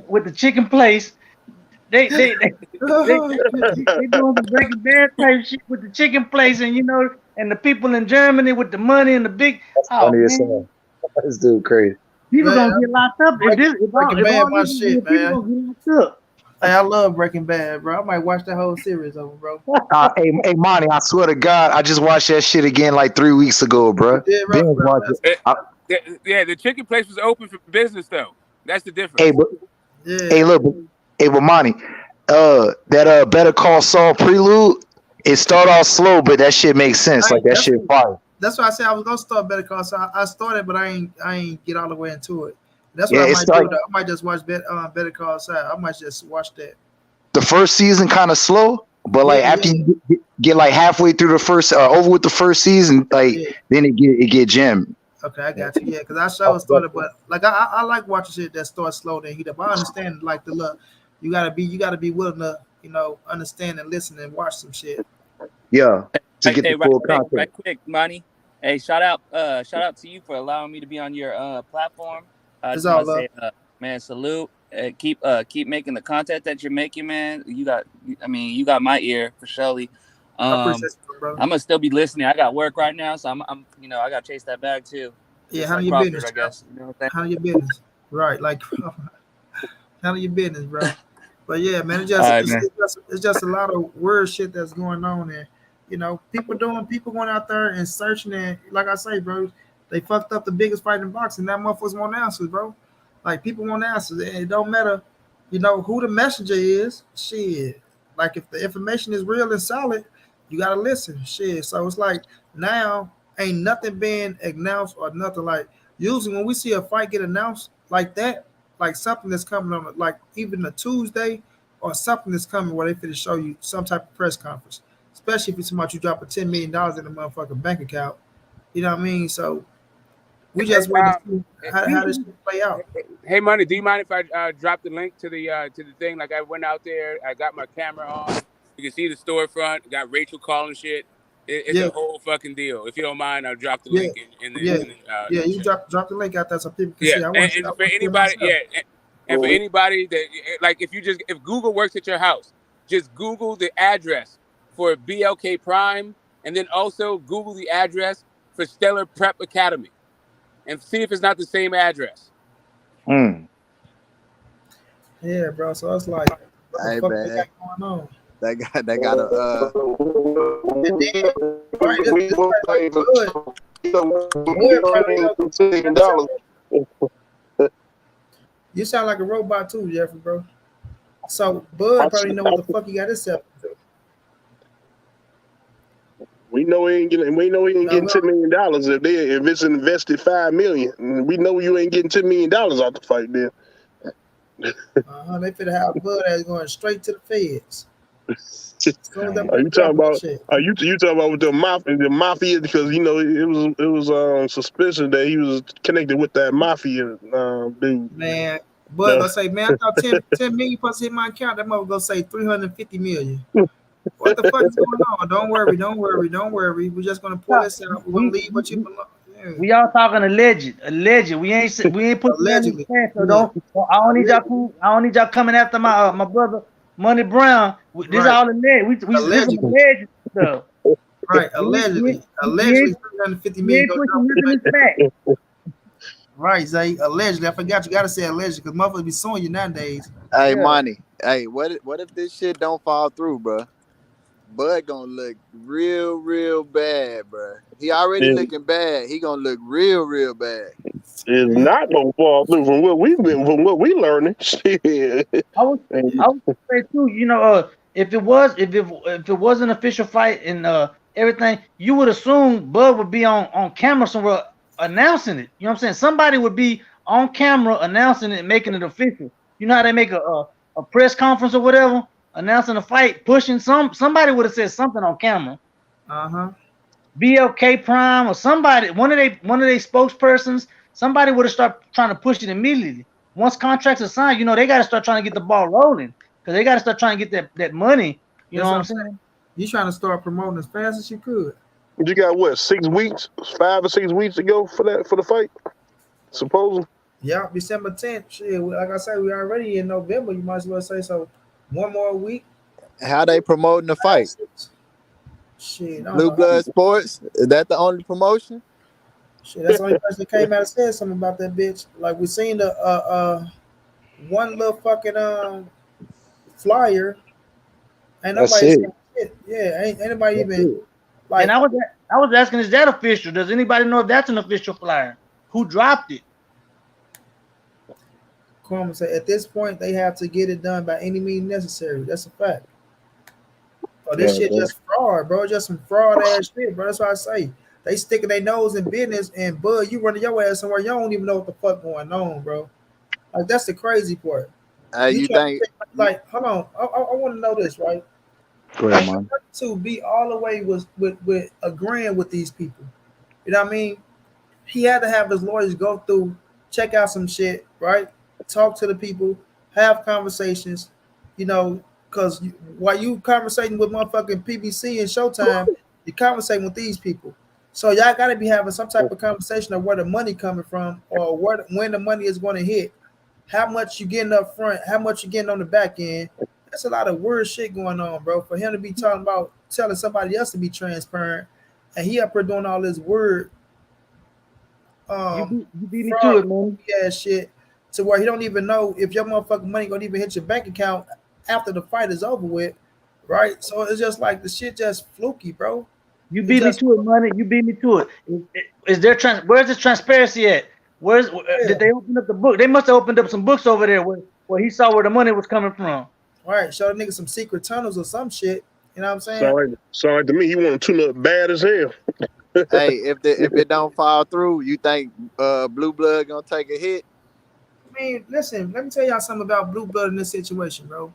with the chicken place. They doing some Breaking Bad type shit with the chicken place, and and the people in Germany with the money and the big. Funny as hell. This dude crazy. People gonna get locked up. Breaking Bad, my shit, man. People gonna get locked up. Hey, I love Breaking Bad, bro. I might watch that whole series over, bro. Hey, Monty, I swear to God, I just watched that shit again like 3 weeks ago, bro. Yeah, the chicken place was open for business, though. That's the difference. Hey, but Monty, that Better Call Saul prelude, it started off slow, but that shit makes sense. Like that shit fire. That's why I said I was gonna start Better Call Saul. I started, but I ain't get all the way into it. That's what I might do. I might just watch Better Call Saul. I might just watch that. The first season kind of slow, but like after you get like halfway through the first, over with the first season, like then it get jammed. Okay, I got you. Yeah, because I saw it started, but like I like watching shit that starts slow then heat up. I understand like the look. You gotta be willing to understand and listen and watch some shit. Yeah, to get the full content. Right quick, Monty. Hey, shout out to you for allowing me to be on your platform. It's all love. Man, salute. Keep making the content that you're making, man. You got my ear for surely. I appreciate you, brother. I'm gonna still be listening. I got work right now, so I'm I gotta chase that bag too. Yeah, handle your Crawford, business, I guess. You know what I'm saying? Handle your business, right? Like handle your business, bro. But yeah, man, it's just a lot of weird shit that's going on there. People going out there and searching, and like I say, bro, they fucked up the biggest fight in boxing. That motherfuckers want answers, bro. Like people want answers, and it don't matter, who the messenger is. Shit, like if the information is real and solid, you gotta listen. Shit, so it's like now ain't nothing being announced or nothing. Like usually when we see a fight get announced like that, like something that's coming on, like even a Tuesday or something that's coming where they finna show you some type of press conference. Especially if it's about you dropping $10 million in a motherfucking bank account. You know what I mean? So we just wait to see how this play out. Hey, Money, do you mind if I drop the link to the thing? Like I went out there, I got my camera on. You can see the storefront. Got Rachel calling shit. It's a whole fucking deal. If you don't mind, I'll drop the link in the you drop the link out there so people can see. And for anybody, and for anybody that like, if Google works at your house, just Google the address for BLK Prime, and then also Google the address for Stellar Prep Academy, and see if it's not the same address. Yeah, bro. So it's like, what the fuck they got going on? That got You sound like a robot too, Jeffrey, bro. So Bud probably know what the fuck he got himself into. We know he ain't getting $10 million if it's invested $5 million. We know you ain't getting $10 million out the fight then. They finna have Bud as going straight to the feds. Are you talking about with the mafia? Because it was suspicion that he was connected with that mafia dude. Man, Bud gonna say, man, I thought 10 million supposed to hit my account. That mother gonna say 350 million. What the fuck is going on? Don't worry. We're just gonna pull this out. We're gonna leave what you belong. Yeah. We all talking alleged. We ain't put allegedly. So I don't need y'all coming after my brother Money Brown. This all alleged. We alleged stuff. Right, allegedly 350 million. Right, Zay. Allegedly, I forgot you gotta say allegedly because motherfuckers be suing you nowadays. Hey, Money. Hey, what if this shit don't fall through, bro? Bud gonna look real bad, bro. He already It- looking bad. He gonna look real bad. It's not gonna fall through from what we learning. Shit. I was say too, you know, if it was an official fight and everything, you would assume Bud would be on camera somewhere announcing it. You know what I'm saying? Somebody would be on camera announcing it, making it official. You know how they make a press conference or whatever, announcing a fight, pushing somebody would have said something on camera. BLK Prime or somebody, one of their spokespersons, somebody would have started trying to push it immediately. Once contracts are signed, you know, they got to start trying to get the ball rolling because they got to start trying to get that money. You know what I'm saying? You trying to start promoting as fast as you could. You got what, 6 weeks, 5 or 6 weeks to go for the fight? Supposedly. Yeah, December 10th. Shit, like I said, we already in November. You might as well say so. One more week. How they promoting the fight? Shit, Blue Blood Sports. Is that the only promotion? Shit, that's the only person that came out and said something about that bitch. Like we seen the one little fucking flyer. Ain't nobody saying shit. Yeah, ain't anybody even like. And I was asking, is that official? Does anybody know if that's an official flyer? Who dropped it? Come say at this point they have to get it done by any means necessary. That's a fact. Oh, this shit just fraud, bro. Just some fraud ass shit, bro. That's what I say. They sticking their nose in business, and Bud, you running your ass somewhere. You don't even know what the fuck going on, bro. Like that's the crazy part. You think? Like, hold on. I want to know this, right? Go ahead, man. To be all the way with agreeing with these people. You know what I mean? He had to have his lawyers go through, check out some shit, right? Talk to the people, have conversations, you know, because while you conversating with motherfucking PBC and Showtime, you're conversating with these people. So y'all got to be having some type of conversation of where the money coming from or when the money is going to hit, how much you getting up front, how much you getting on the back end. That's a lot of weird shit going on, bro. For him to be talking about telling somebody else to be transparent, and he up here doing all this weird you beat me to it, man. Yeah, shit. To where he don't even know if your motherfucking money gonna even hit your bank account after the fight is over with, right? So it's just like the shit just fluky, bro. You beat me to it, money. You beat me to it. Is there where's this transparency at? Did they open up the book? They must have opened up some books over there where he saw where the money was coming from. Right, show the nigga some secret tunnels or some shit. You know what I'm saying? Sorry to me, he want to tune up bad as hell. Hey, if it don't fall through, you think Blue Blood gonna take a hit? I mean, listen, let me tell y'all something about Blue Blood in this situation, bro.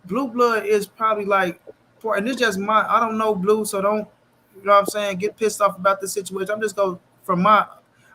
Blue Blood is probably like, and it's just I don't know Blue, so don't, you know what I'm saying, get pissed off about this situation. I'm just going from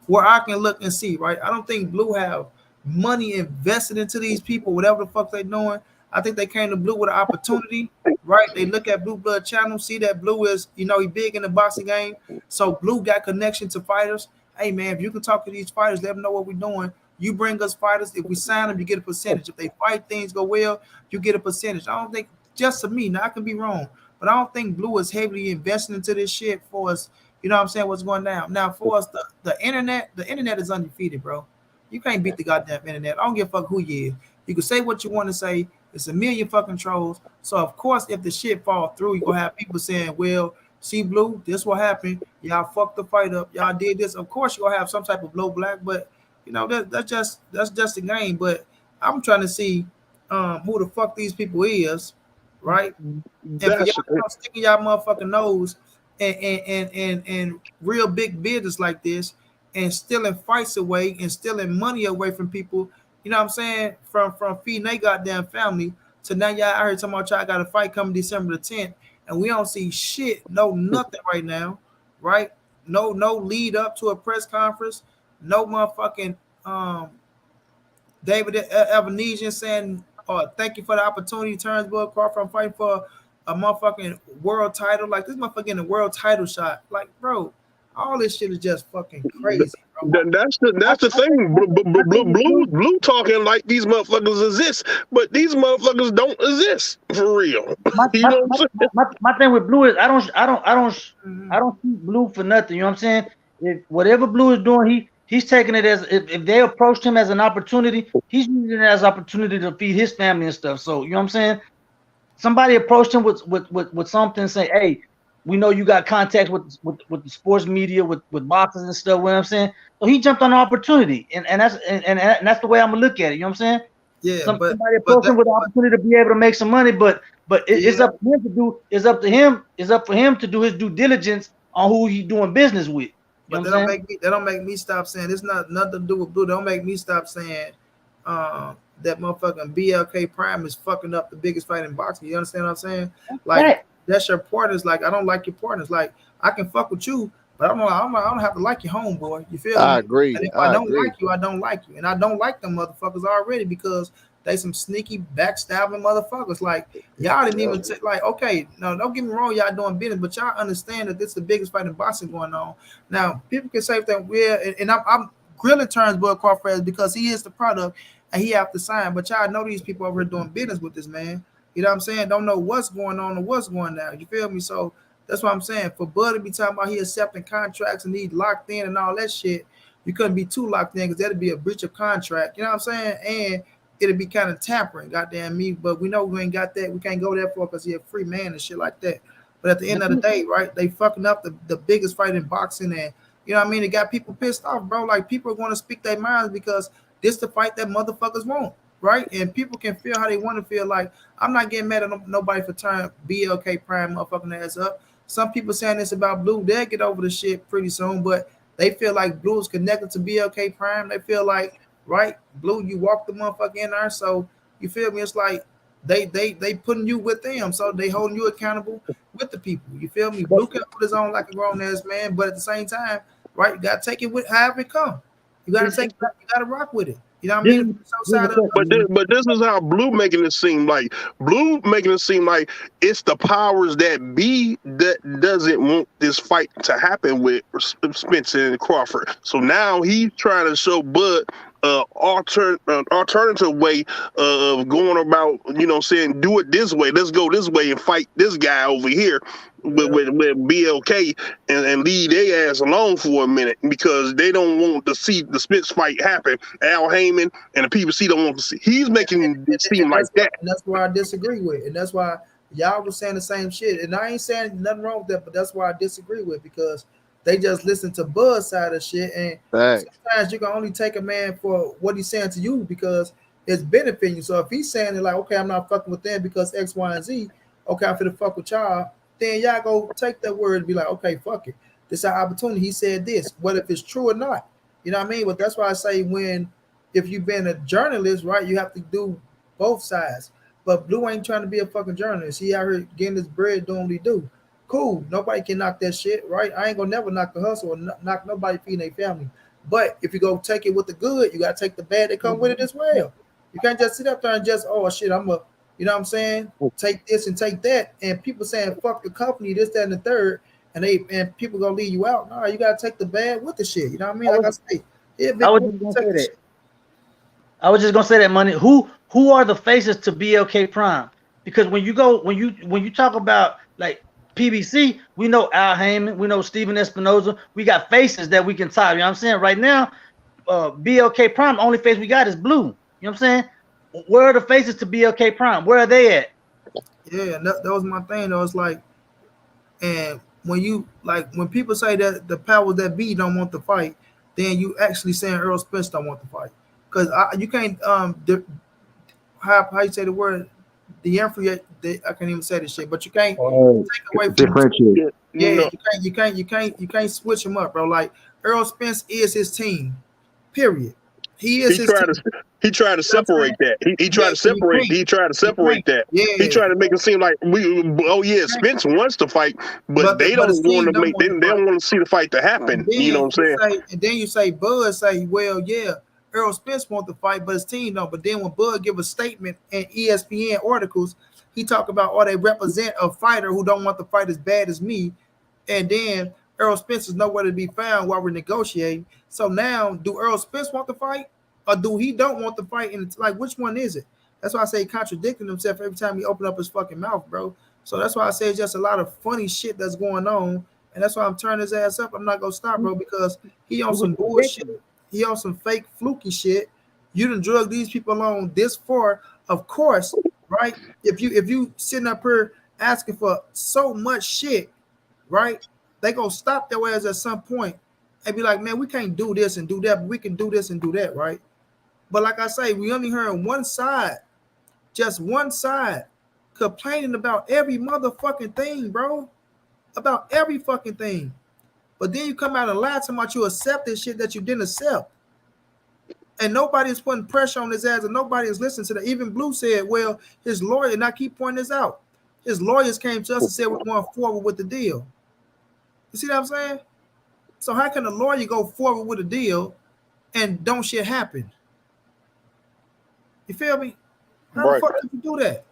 where I can look and see, right? I don't think Blue have money invested into these people, whatever the fuck they doing. I think they came to Blue with an opportunity, right? They look at Blue Blood channel, see that Blue is, you know, he big in the boxing game. So Blue got connection to fighters. Hey, man, if you can talk to these fighters, let them know what we're doing. You bring us fighters. If we sign them, you get a percentage. If they fight, things go well, you get a percentage. I don't think, just to me, now I can be wrong, but I don't think Blue is heavily investing into this shit for us. You know what I'm saying? What's going down. Now, for us, the internet is undefeated, bro. You can't beat the goddamn internet. I don't give a fuck who you is. You can say what you want to say. It's a million fucking trolls. So, of course, if the shit fall through, you're going to have people saying, well, see, Blue, this what happened. Y'all fucked the fight up. Y'all did this. Of course, you're going to have some type of blow black, but, you know, that's just the game. But I'm trying to see who the fuck these people is, right? And for y'all sticking y'all motherfucking nose and real big business like this and stealing fights away and stealing money away from people, you know what I'm saying? From feeding they goddamn family to now y'all I heard talking about y'all got a fight coming December the 10th and we don't see shit, no nothing right now, right? No lead up to a press conference, no motherfucking David Evanesian saying, thank you for the opportunity, Terence Crawford, from fighting for a motherfucking world title. Like this motherfucker getting a world title shot. Like, bro, all this shit is just fucking crazy, bro. That's the thing. Blue talking like these motherfuckers exist, but these motherfuckers don't exist for real. My thing with Blue is I don't see Blue for nothing. You know what I'm saying? If whatever Blue is doing, he's taking it as if they approached him as an opportunity, he's using it as an opportunity to feed his family and stuff. So you know what I'm saying? somebody approached him with something, say, hey, we know you got contacts with the sports media, with boxers and stuff. What I'm saying, so he jumped on the opportunity, and that's the way I'm gonna look at it. You know what I'm saying? Yeah, Somebody approached him with the opportunity to be able to make some money, but it's up to him to do. It's up for him to do his due diligence on who he's doing business with. You but know what I'm saying? that don't make me stop saying it's not nothing to do with Blue. Don't make me stop saying that motherfucking BLK Prime is fucking up the biggest fight in boxing. You understand what I'm saying? Like Right. that's your partners. Like I don't like your partners. Like I can fuck with you, but I don't have to like your homeboy. You feel I me? agree. And if I I don't agree. like you, I don't like you, and I don't like them motherfuckers already because they some sneaky backstabbing motherfuckers. Like y'all didn't even like. Okay, no, don't get me wrong, y'all doing business, but y'all understand that this is the biggest fight in boxing going on. Now people can say that and I'm grilling turns Bud Crawford because he is the product and he have to sign. But y'all know these people over here doing business with this man. You know what I'm saying? Don't know what's going on or what's going down. You feel me? So that's what I'm saying. For Bud to be talking about he accepting contracts and he's locked in and all that shit, you couldn't be too locked in because that'd be a breach of contract. You know what I'm saying? And it'd be kind of tampering, goddamn me. But we know we ain't got that. We can't go there for because he's a free man and shit like that. But at the end of the day, right, they fucking up the biggest fight in boxing, and you know what I mean? It got people pissed off, bro. Like people are going to speak their minds because this the fight that motherfuckers want, right? And people can feel how they want to feel. Like I'm not getting mad at nobody for turning BLK Prime motherfucking ass up. Some people saying this about Blue, they'll get over the shit pretty soon, but they feel like Blue is connected to BLK Prime. They feel like, right, Blue, you walk the motherfucker in there, so you feel me? It's like they putting you with them, so they holding you accountable with the people. You feel me? Blue can hold his own like a grown ass man, but at the same time, right, you gotta take it with however it come. You gotta take it, you gotta rock with it. You know what I mean? But this is how Blue making it seem like it's the powers that be that doesn't want this fight to happen with Spence and Crawford. So now he's trying to show Bud alternative way of going about, you know, saying do it this way. Let's go this way and fight this guy over here with BLK and leave their ass alone for a minute because they don't want to see the Spence fight happen. Al Heyman and the PBC don't want to see. He's making it seem like that. And that's why I disagree with, and that's why y'all was saying the same shit. And I ain't saying nothing wrong with that, but that's why I disagree with because they just listen to Bud's side of shit, and sometimes you can only take a man for what he's saying to you because it's benefiting you. So if he's saying it like, okay, I'm not fucking with them because X, Y, and Z, okay, I'm finna fuck with y'all, then y'all go take that word and be like, okay, fuck it. This is our opportunity. He said this, whether if it's true or not. You know what I mean? But that's why I say if you've been a journalist, right, you have to do both sides. But Blue ain't trying to be a fucking journalist. He out here getting his bread doing what he do. Cool. Nobody can knock that shit, right? I ain't gonna never knock the hustle or knock nobody feeding their family. But if you go take it with the good, you gotta take the bad that come with it as well. You can't just sit up there and just, oh shit, you know what I'm saying? Take this and take that. And people saying fuck the company, this, that, and the third, and people gonna leave you out. No, you gotta take the bad with the shit. You know what I mean? Like I say, I was just gonna say that. I was just gonna say that, money. Who are the faces to BLK Prime? Because when you talk about like PBC, we know Al Heyman, we know Steven Espinoza, we got faces that we can tie. You know what I'm saying? Right now, BLK Prime, the only face we got is Blue. You know what I'm saying? Where are the faces to BLK Prime? Where are they at? Yeah, that was my thing. Though. It's like, and when people say that the powers that be don't want the fight, then you actually saying Errol Spence don't want the fight. Because you can't how you say the word differentiate. I can't even say this shit, but you can't take away from differentiate. Yeah, you can't switch him up, bro. Like Errol Spence is his team. Period. He tried to separate that. He tried to separate that. Yeah. He tried to make it seem like Spence wants to fight, but they don't want to make. They don't want to see the fight to happen. You know what I'm saying? And then you say Bud say, well, yeah, Errol Spence want to fight, but his team don't. But then when Bud give a statement in ESPN articles, he talk about they represent a fighter who don't want to fight as bad as me, and then Errol Spence is nowhere to be found while we're negotiating. So now, do Errol Spence want to fight, or do he don't want to fight? And it's like, which one is it? That's why I say contradicting himself every time he open up his fucking mouth, bro. So that's why I say it's just a lot of funny shit that's going on, and that's why I'm turning his ass up. I'm not gonna stop, bro, because he on some bullshit. He on some fake fluky shit. You done drug these people along this far. Of course, right? If you sitting up here asking for so much shit, right? They gonna stop their ass at some point and be like, man, we can't do this and do that, but we can do this and do that, right? But like I say, we only hearing one side, just one side, complaining about every motherfucking thing, bro. About every fucking thing. But then you come out and lie to about you accept this shit that you didn't accept. And nobody is putting pressure on his ass, and nobody is listening to that. Even Blue said, well, his lawyer, and I keep pointing this out, his lawyers came to us and said we're going forward with the deal. You see what I'm saying? So how can a lawyer go forward with a deal and don't shit happen? You feel me? How the fuck did you do that?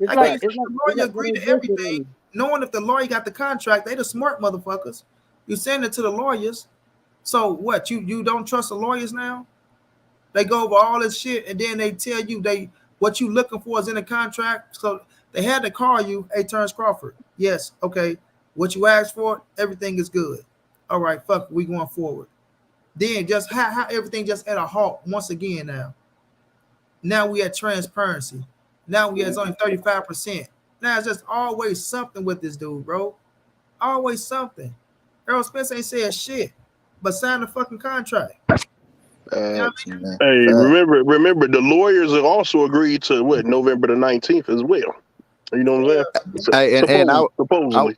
It's like the lawyer agree to everything, knowing if the lawyer got the contract, they the smart motherfuckers. You send it to the lawyers. So what? You don't trust the lawyers now? They go over all this shit and then they tell you what you looking for is in the contract. So they had to call you, hey, Terence Crawford. Yes, okay. What you asked for, everything is good. All right, fuck, we going forward. Then just how everything just at a halt once again now. Now we at transparency. Now we at only 35%. Now it's just always something with this dude, bro. Always something. Errol Spence ain't said shit, but sign the fucking contract. Facts, Hey, Facts. remember, the lawyers have also agreed to what November the 19th as well. You know what I'm saying? Hey, supposedly,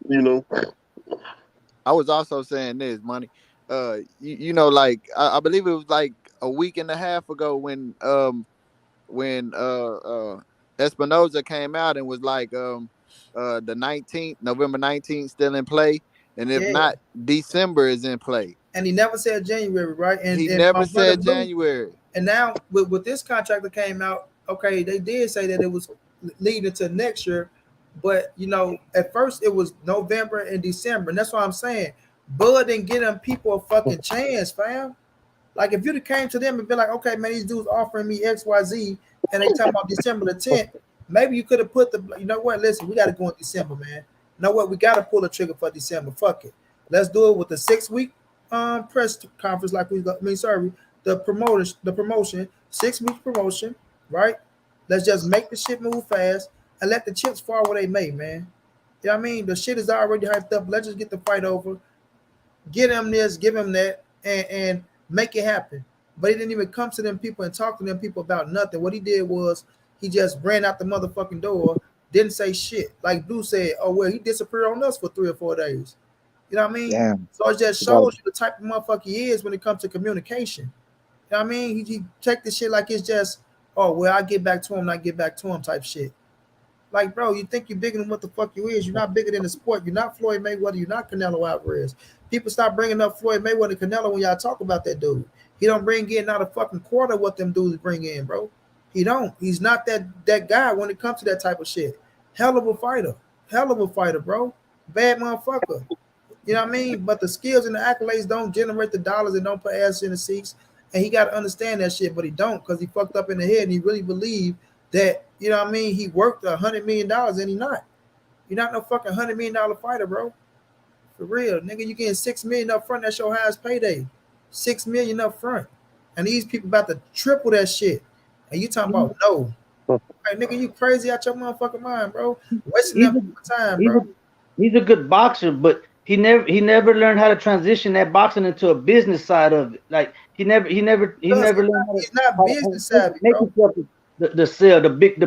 you know. I was also saying this, money. You know, like I believe it was like a week and a half ago when Espinoza came out and was like the 19th, November 19th still in play, and if not, December is in play. And he never said January, right? And he never said January. And now with this contract that came out, okay, they did say that it was leading to next year, but you know, at first it was November and December, and that's what I'm saying. Bud didn't get them people a fucking chance, fam. Like if you'd came to them and been like, okay, man, these dudes offering me XYZ, and they talking about December the 10th, maybe you could have put you know what? Listen, we got to go in December, man. You know what? We got to pull the trigger for December. Fuck it. Let's do it with the 6-week press conference, like the promotion, 6 week promotion, right? Let's just make the shit move fast and let the chips fall where they may, man. You know what I mean? The shit is already hyped up. Let's just get the fight over. Get him this, give him that, and make it happen. But he didn't even come to them people and talk to them people about nothing. What he did was he just ran out the motherfucking door, didn't say shit. Like Blue said, oh, well, he disappeared on us for 3 or 4 days. You know what I mean? Damn. So it just shows you the type of motherfucker he is when it comes to communication. You know what I mean? He take this shit like it's just, oh, well, I get back to him, not get back to him type shit. Like, bro, you think you're bigger than what the fuck you is. You're not bigger than the sport. You're not Floyd Mayweather. You're not Canelo Alvarez. People stop bringing up Floyd Mayweather and Canelo when y'all talk about that dude. He don't bring in not a fucking quarter what them dudes bring in, bro. He don't. He's not that guy when it comes to that type of shit. Hell of a fighter, bro. Bad motherfucker. You know what I mean? But the skills and the accolades don't generate the dollars and don't put ass in the seats. And he got to understand that shit, but he don't, because he fucked up in the head and he really believed that, you know what I mean, he worked $100 million and he not. You're not no fucking $100 million fighter, bro. For real. Nigga, you getting $6 million up front, that's your highest payday. $6 million up front. And these people about to triple that shit. And you talking about no. Hey, nigga, you crazy out your motherfucking mind, bro. Wasting that time, bro. He's a good boxer, but he never learned how to transition that boxing into a business side of it. Like he never learned how to. He's not business savvy, bro. The sell, the big.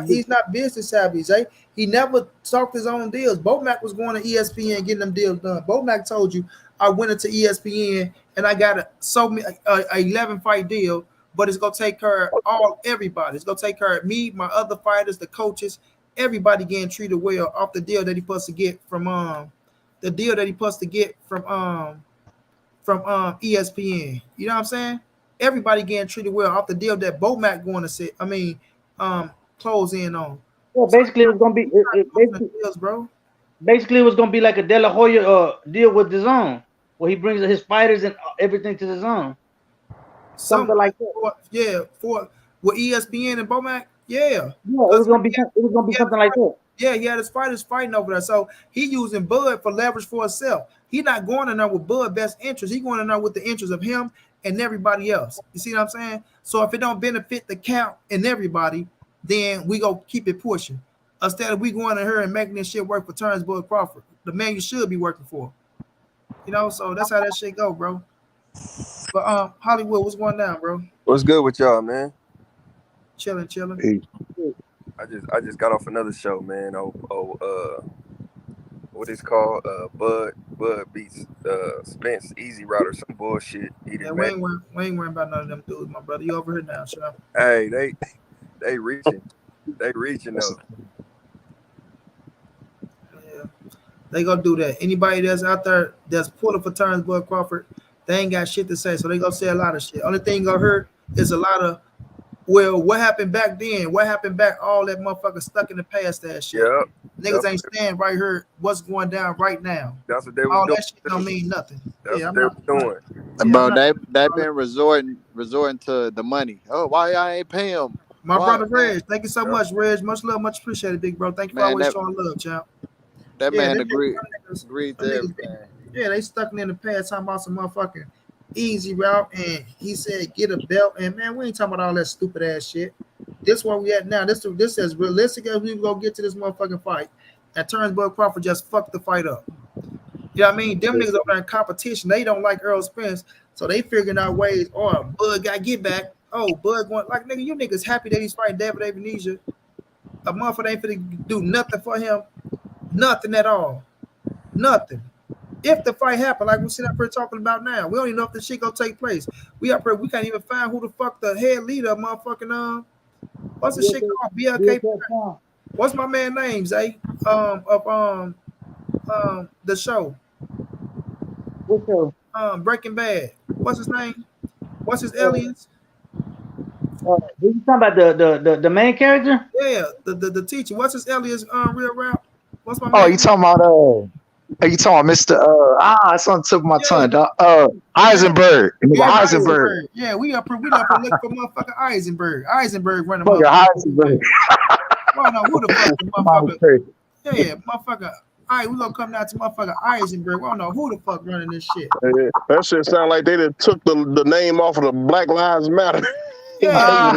He's not business savvy, Zay. He never talked his own deals. Bomac was going to ESPN getting them deals done. Bomac told you, I went into ESPN and I got a 11-fight deal, but it's gonna take care of everybody. It's gonna take care of me, my other fighters, the coaches, everybody getting treated well off the deal that he supposed to get from ESPN. You know what I'm saying? Everybody getting treated well off the deal that Bomac going to close in on. Well, basically, it was gonna be basically it was gonna be like a De La Hoya deal with DAZN, where he brings his fighters and everything to DAZN. Something like that. For with ESPN and Bomac. Yeah, it was gonna be something like that. Yeah, he had his fighters fighting over there. So he using Bud for leverage for himself. He not going to know with Bud best interest. He going to know with the interest of him and everybody else. You see what I'm saying? So if it don't benefit the count and everybody, then we go keep it pushing. Instead of we going to her and making this shit work for Terence Bud Crawford, the man you should be working for. You know, so that's how that shit go, bro. But Hollywood, what's going down, bro? What's good with y'all, man? Chilling. I just got off another show, man. What is called? Bud beats Spence Easy Rider, some bullshit. Yeah, we ain't worrying about none of them dudes, my brother. You over here now, sure. Hey, they reaching though. Yeah, they gonna do that. Anybody that's out there that's pulling for Terence Bud Crawford, they ain't got shit to say, so they gonna say a lot of shit. Only thing gonna hurt is a lot of, well, what happened back then? What happened back? All that motherfucker stuck in the past, that shit. Yep. Niggas ain't stand right here. What's going down right now? That's what they was all doing. That shit don't mean nothing. That's yeah, what they was doing. Bro, they been resorting to the money. Oh, why I ain't pay him? My brother Reg, thank you so much, Reg. Much love, much appreciated, big bro. Thank you for always showing love, champ. That man agreed to everything. Yeah, they stuck in the past talking about some motherfucking easy route, and he said get a belt. And man, we ain't talking about all that stupid ass shit. This where we at now. This is realistic as we gonna get to this motherfucking fight. And Terence Bud Crawford just fucked the fight up. You know what I mean? Them niggas over there in competition, they don't like Errol Spence, so they figuring out ways. Oh, Bud got get back. Oh, Bud going like nigga, you niggas happy that he's fighting David Ebenezer. A motherfucker ain't finna do nothing for him. Nothing at all. Nothing. If the fight happened, like we sit up here talking about now, we don't even know if the shit gonna take place. We up here, we can't even find who the fuck the head leader of motherfucking what's the shit called? BLK Prime. What's my man name, Zay? Of the show. What show? Breaking Bad. What's his name? What's his alias? You talking about the main character? Yeah, the teacher. What's his alias? Real rap. What's my? Oh, you talking about you talking about Mr. It's on the tip of my tongue. Eisenberg. Yeah, Eisenberg. Yeah, we up here looking for motherfucking Eisenberg. Eisenberg running Eisenberg. I don't know who the fuck the motherfucker. Yeah, motherfucker. All right, we gonna come down to motherfucker Eisenberg. I don't know who the fuck running this shit. Yeah, that shit sound like they done took the name off of the Black Lives Matter. Yeah.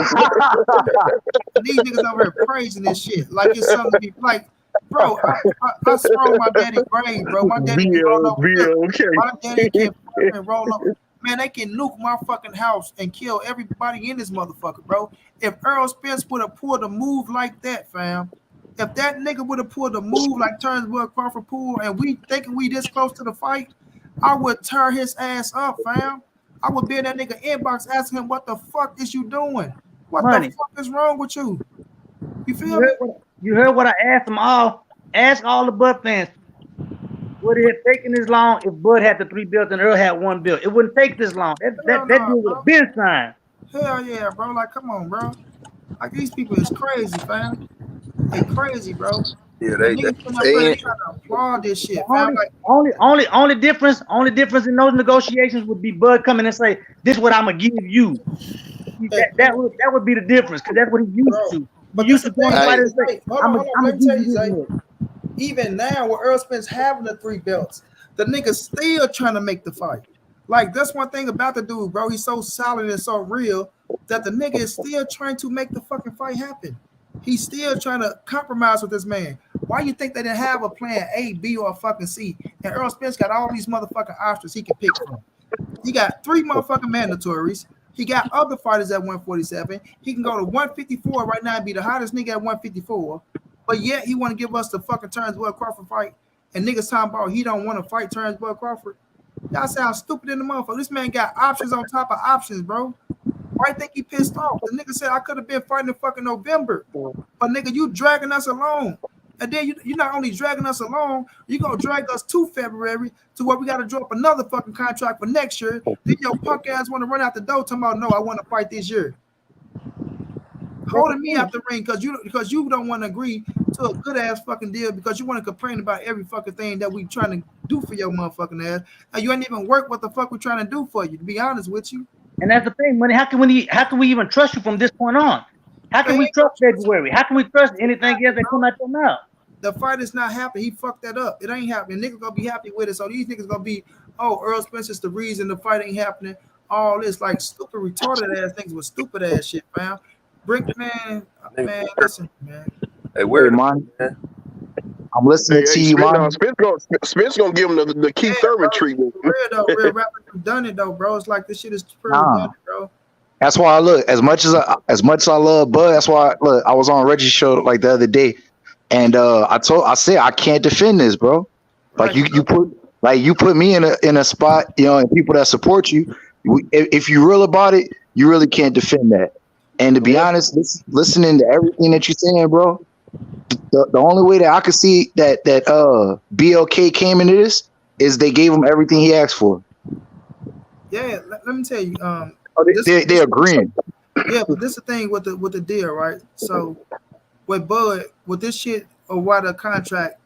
These niggas over here praising this shit like it's something to be like. Bro, I scroll my daddy grave, bro. My daddy can roll up. My daddy can fucking roll up. Man, they can nuke my fucking house and kill everybody in this motherfucker, bro. If Errol Spence would have pulled a move like that, fam, if that nigga would have pulled a move like Terence Bud Crawford pulled, and we thinking we this close to the fight, I would tear his ass up, fam. I would be in that nigga inbox asking him, what the fuck is you doing? What the fuck is wrong with you? You feel me? You heard what I asked them all. Ask all the Bud fans. Would it have taken this long if Bud had the 3 belts and Earl had 1 belt? It wouldn't take this long. That deal would have been signed. Hell yeah, bro. Like, come on, bro. Like, these people is crazy, fam. They crazy, bro. Yeah, they trying to applaud this shit, fam. Like, only difference in those negotiations would be Bud coming and say, "This is what I'm gonna give you." That would be the difference, because that's what he used to. But he used to go and fight and say, "I'm gonna tell you, Zay, even now, with Earl Spence having the 3 belts, the nigga's still trying to make the fight. Like, that's one thing about the dude, bro. He's so solid and so real that the nigga is still trying to make the fucking fight happen. He's still trying to compromise with this man. Why you think they didn't have a plan A, B, or a fucking C? And Earl Spence got all these motherfucking options he can pick from. He got 3 motherfucking mandatories. He got other fighters at 147. He can go to 154 right now and be the hottest nigga at 154. But yet he want to give us the fucking Terence Bud Crawford fight. And niggas talking about he don't want to fight Terence Bud Crawford. Y'all sound stupid in the motherfucker. This man got options on top of options, bro. Why think he pissed off? The nigga said I could have been fighting in fucking November. But nigga, you dragging us along. And then you not only dragging us along, you gonna drag us to February to where we gotta drop another fucking contract for next year. Then your punk ass want to run out the door talking about no, I want to fight this year. Holding me out the ring because you don't want to agree to a good ass fucking deal because you want to complain about every fucking thing that we trying to do for your motherfucking ass. And you ain't even work what the fuck we trying to do for you, to be honest with you. And that's the thing, money. How can we even trust you from this point on? How can we trust February? How can we trust anything else that come out your mouth? The fight is not happening. He fucked that up. It ain't happening. Niggas gonna be happy with it. So these niggas gonna be, oh, Earl Spence is the reason the fight ain't happening. All this like stupid, retarded ass things with stupid ass shit, fam. Brick man, Man, listen, man. Hey, where man. man? I'm listening to you, man. Spence gonna give him the Keith Yeah, Urban bro, treatment. for real though, real rappers have done it though, bro. It's like this shit is pretty Nah. done, bro. That's why I look as much as I love Bud. That's why I was on Reggie's show like the other day, and I said I can't defend this, bro. Like Right, you put me in a spot, and people that support you. If you real about it, you really can't defend that. And to be honest, listening to everything that you're saying, bro, the only way that I could see that BLK came into this is they gave him everything he asked for. Yeah, let me tell you, They agreeing. Yeah, but this is the thing with the deal, right? So with Bud, with this shit or why the contract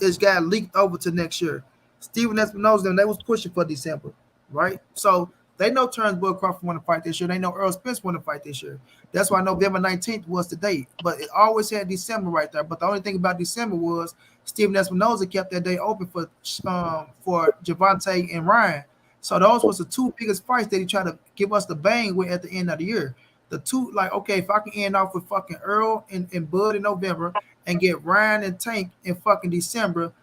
is got leaked over to next year. Steven Espinosa them, they was pushing for December, right? So they know Terence Bud Crawford want to fight this year. They know Errol Spence want to fight this year. That's why November 19th was the date. But it always had December right there. But the only thing about December was Steven Espinosa kept that day open for Javante and Ryan. So those was the two biggest fights that he tried to give us the bang with at the end of the year. The two, like, okay, if I can end off with fucking Errol and Bud in November and get Ryan and Tank in fucking December,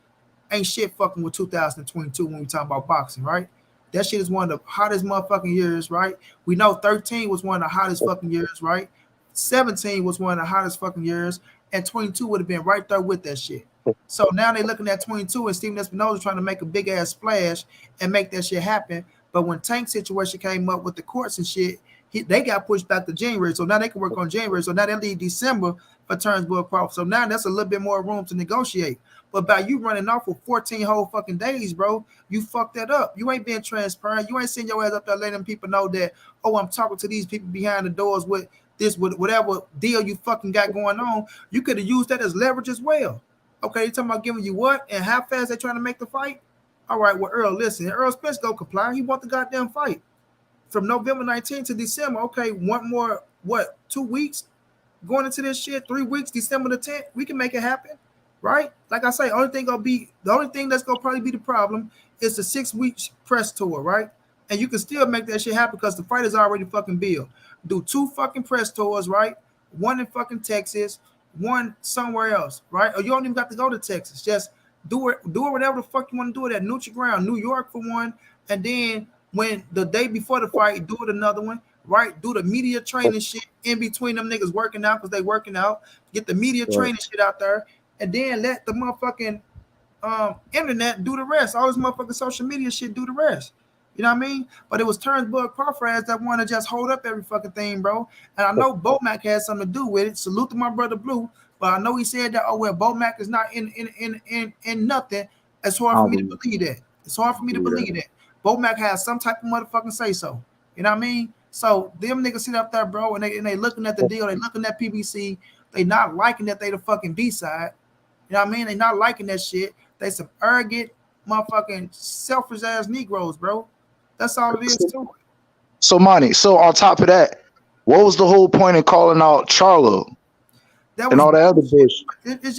ain't shit fucking with 2022 when we talking about boxing, right? That shit is one of the hottest motherfucking years, right? We know 13 was one of the hottest fucking years, right? 17 was one of the hottest fucking years, and 22 would have been right there with that shit. So now they're looking at 22 and Steven Espinosa trying to make a big ass splash and make that shit happen. But when Tank's situation came up with the courts and shit, they got pushed back to January. So now they can work on January. So now they leave December for Terence Bud Crawford. So now that's a little bit more room to negotiate. But by you running off for 14 whole fucking days, bro, you fucked that up. You ain't being transparent. You ain't sending your ass up there letting people know that, oh, I'm talking to these people behind the doors with this, with whatever deal you fucking got going on. You could have used that as leverage as well. Okay, you talking about giving you what and how fast they trying to make the fight? All right, well, Errol, listen, Errol Spence go comply. He want the goddamn fight. From November 19th to December, okay, one more, 2 weeks going into this shit, 3 weeks, December the 10th, we can make it happen, right? Like I say, the only thing that's gonna probably be the problem is the 6 weeks press tour, right? And you can still make that shit happen because the fight is already fucking billed. Do 2 fucking press tours, right? One in fucking Texas, one somewhere else, right? Or you don't even got to go to Texas. Just do it whatever the fuck you want to do it at neutral ground, New York for one, and then when the day before the fight, do it another one, right? Do the media training shit in between them niggas working out because they working out. Get the media training shit out there, and then let the motherfucking internet do the rest. All this motherfucking social media shit do the rest. You know what I mean? But it was Terence Bud Crawford that want to just hold up every fucking thing, bro. And I know Bomac had something to do with it. Salute to my brother Blue. But I know he said that, oh, well, Bomac is not in nothing. It's hard for me to believe that. It's hard for me to believe that. Bomac has some type of motherfucking say so. You know what I mean? So them niggas sit up there, bro, and they looking at the deal. They looking at PBC. They not liking that they the fucking B-side. You know what I mean? They not liking that shit. They some arrogant, motherfucking selfish ass Negroes, bro. That's all it is to it. So Monty, so on top of that, what was the whole point in calling out Charlo and all that other bullshit? It's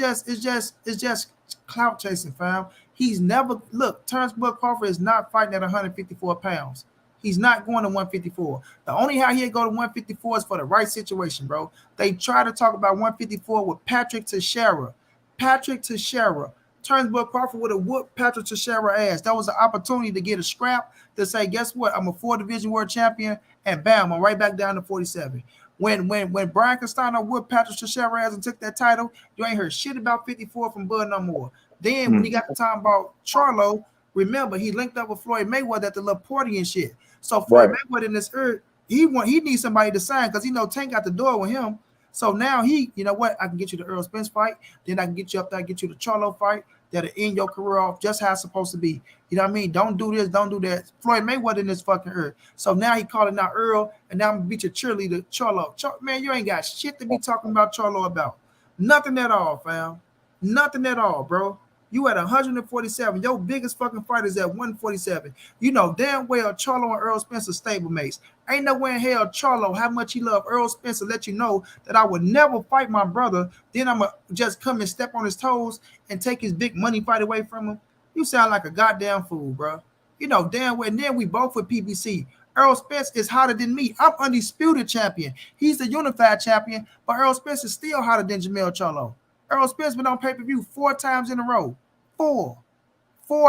just clout chasing, fam. He's never Terence Bud Crawford is not fighting at 154 pounds. He's not going to 154. The only how he'll go to 154 is for the right situation, bro. They try to talk about 154 with Patrick Teixeira. Terence Bud Crawford would have whooped Patrick Teixeira ass. That was an opportunity to get a scrap to say, guess what? I'm a 4-division world champion, and bam, I'm right back down to 47. When Brian Castano whooped Patrick Teixeira ass and took that title, you ain't heard shit about 54 from Bud no more. Then when he got the time about Charlo, remember he linked up with Floyd Mayweather at the little party and shit. So Floyd Mayweather in this earth, he needs somebody to sign because he know Tank got the door with him. So now you know what? I can get you the Errol Spence fight, then I can get you up there, get you the Charlo fight that'll end your career off just how it's supposed to be. You know what I mean? Don't do this, don't do that. Floyd Mayweather in this fucking earth. So now he calling out Errol, and now I'm gonna beat your cheerleader, Charlo. Man, you ain't got shit to be talking about Charlo about. Nothing at all, fam. Nothing at all, bro. You at 147. Your biggest fucking fight is at 147. You know damn well Charlo and Errol Spence are stablemates. Ain't no way in hell Charlo, how much he love Errol Spence, to let you know that I would never fight my brother. Then I'm going to just come and step on his toes and take his big money fight away from him. You sound like a goddamn fool, bro. You know damn well. And then we both with PBC. Errol Spence is hotter than me. I'm undisputed champion. He's the unified champion, but Errol Spence is still hotter than Jamel Cholo. Errol Spence been on pay-per-view 4 times in a row. 4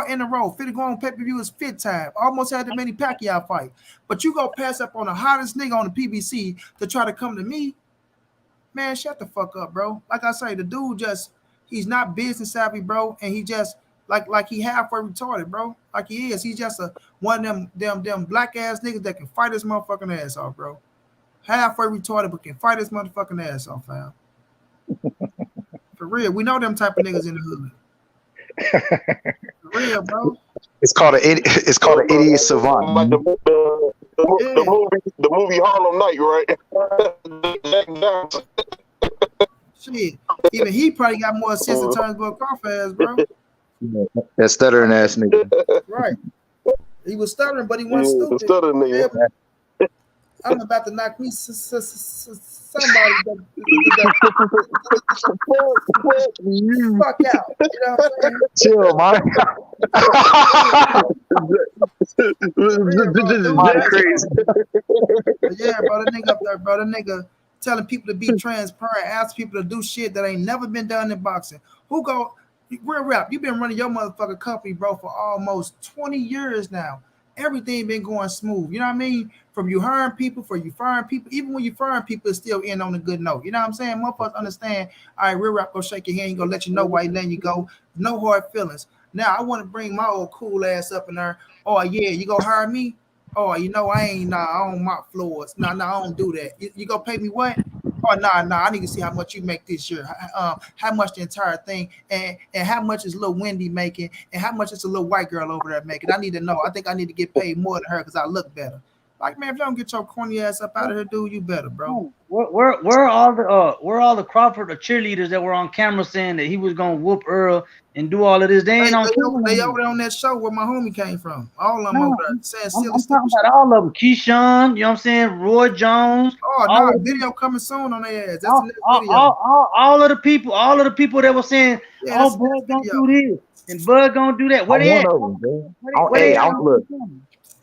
in a row. Fit to go on pay-per-view is 5th time. Almost had the Manny Pacquiao fight. But you go pass up on the hottest nigga on the PBC to try to come to me. Man, shut the fuck up, bro. Like I say, the dude he's not business savvy, bro, and he just like he halfway retarded, bro. Like he is. He's just one of them black ass niggas that can fight his motherfucking ass off, bro. Halfway retarded, but can fight his motherfucking ass off, fam. For real, we know them type of niggas in the hood. For real, bro. It's called an idiot savant. Like the movie Harlem Night, right? Shit, even he probably got more sense in terms of Crawford ass, bro. That stuttering ass nigga. Right. He was stuttering, but he wasn't stupid. Stuttering nigga. Yeah, I'm about to knock me somebody fuck out. You know what I'm saying? Chill, man. Crazy. Yeah, bro, the nigga up there, bro. The nigga telling people to be transparent, ask people to do shit that ain't never been done in boxing. Who go real rap? You been running your motherfucking company, bro, for almost 20 years now. Everything been going smooth. You know what I mean? From you hiring people, you firing people. Even when you firing people, it's still in on a good note. You know what I'm saying? Motherfuckers understand. All right, real rap, go shake your hand. He gonna let you know why he letting you go. No hard feelings. Now I want to bring my old cool ass up in there. Oh yeah, you gonna hire me? Oh, you know I don't mop floors. Nah, I don't do that. You gonna pay me what? Oh, nah, I need to see how much you make this year. How much the entire thing, and how much is little Wendy making, and how much is a little white girl over there making. I need to know. I think I need to get paid more than her because I look better. Like, man, if you don't get your corny ass up out of here, dude, you better, bro. Where are all the Crawford cheerleaders that were on camera saying that he was gonna whoop Earl and do all of this? They ain't on camera. They over there on that show where my homie came from. All of them over there saying silly I'm talking about all of them. Keyshawn, you know what I'm saying? Roy Jones. Oh no, video coming soon on their ass. That's the next video. All of the people that were saying, oh, Bud gonna do this and Bud gonna do that. What they at? Look.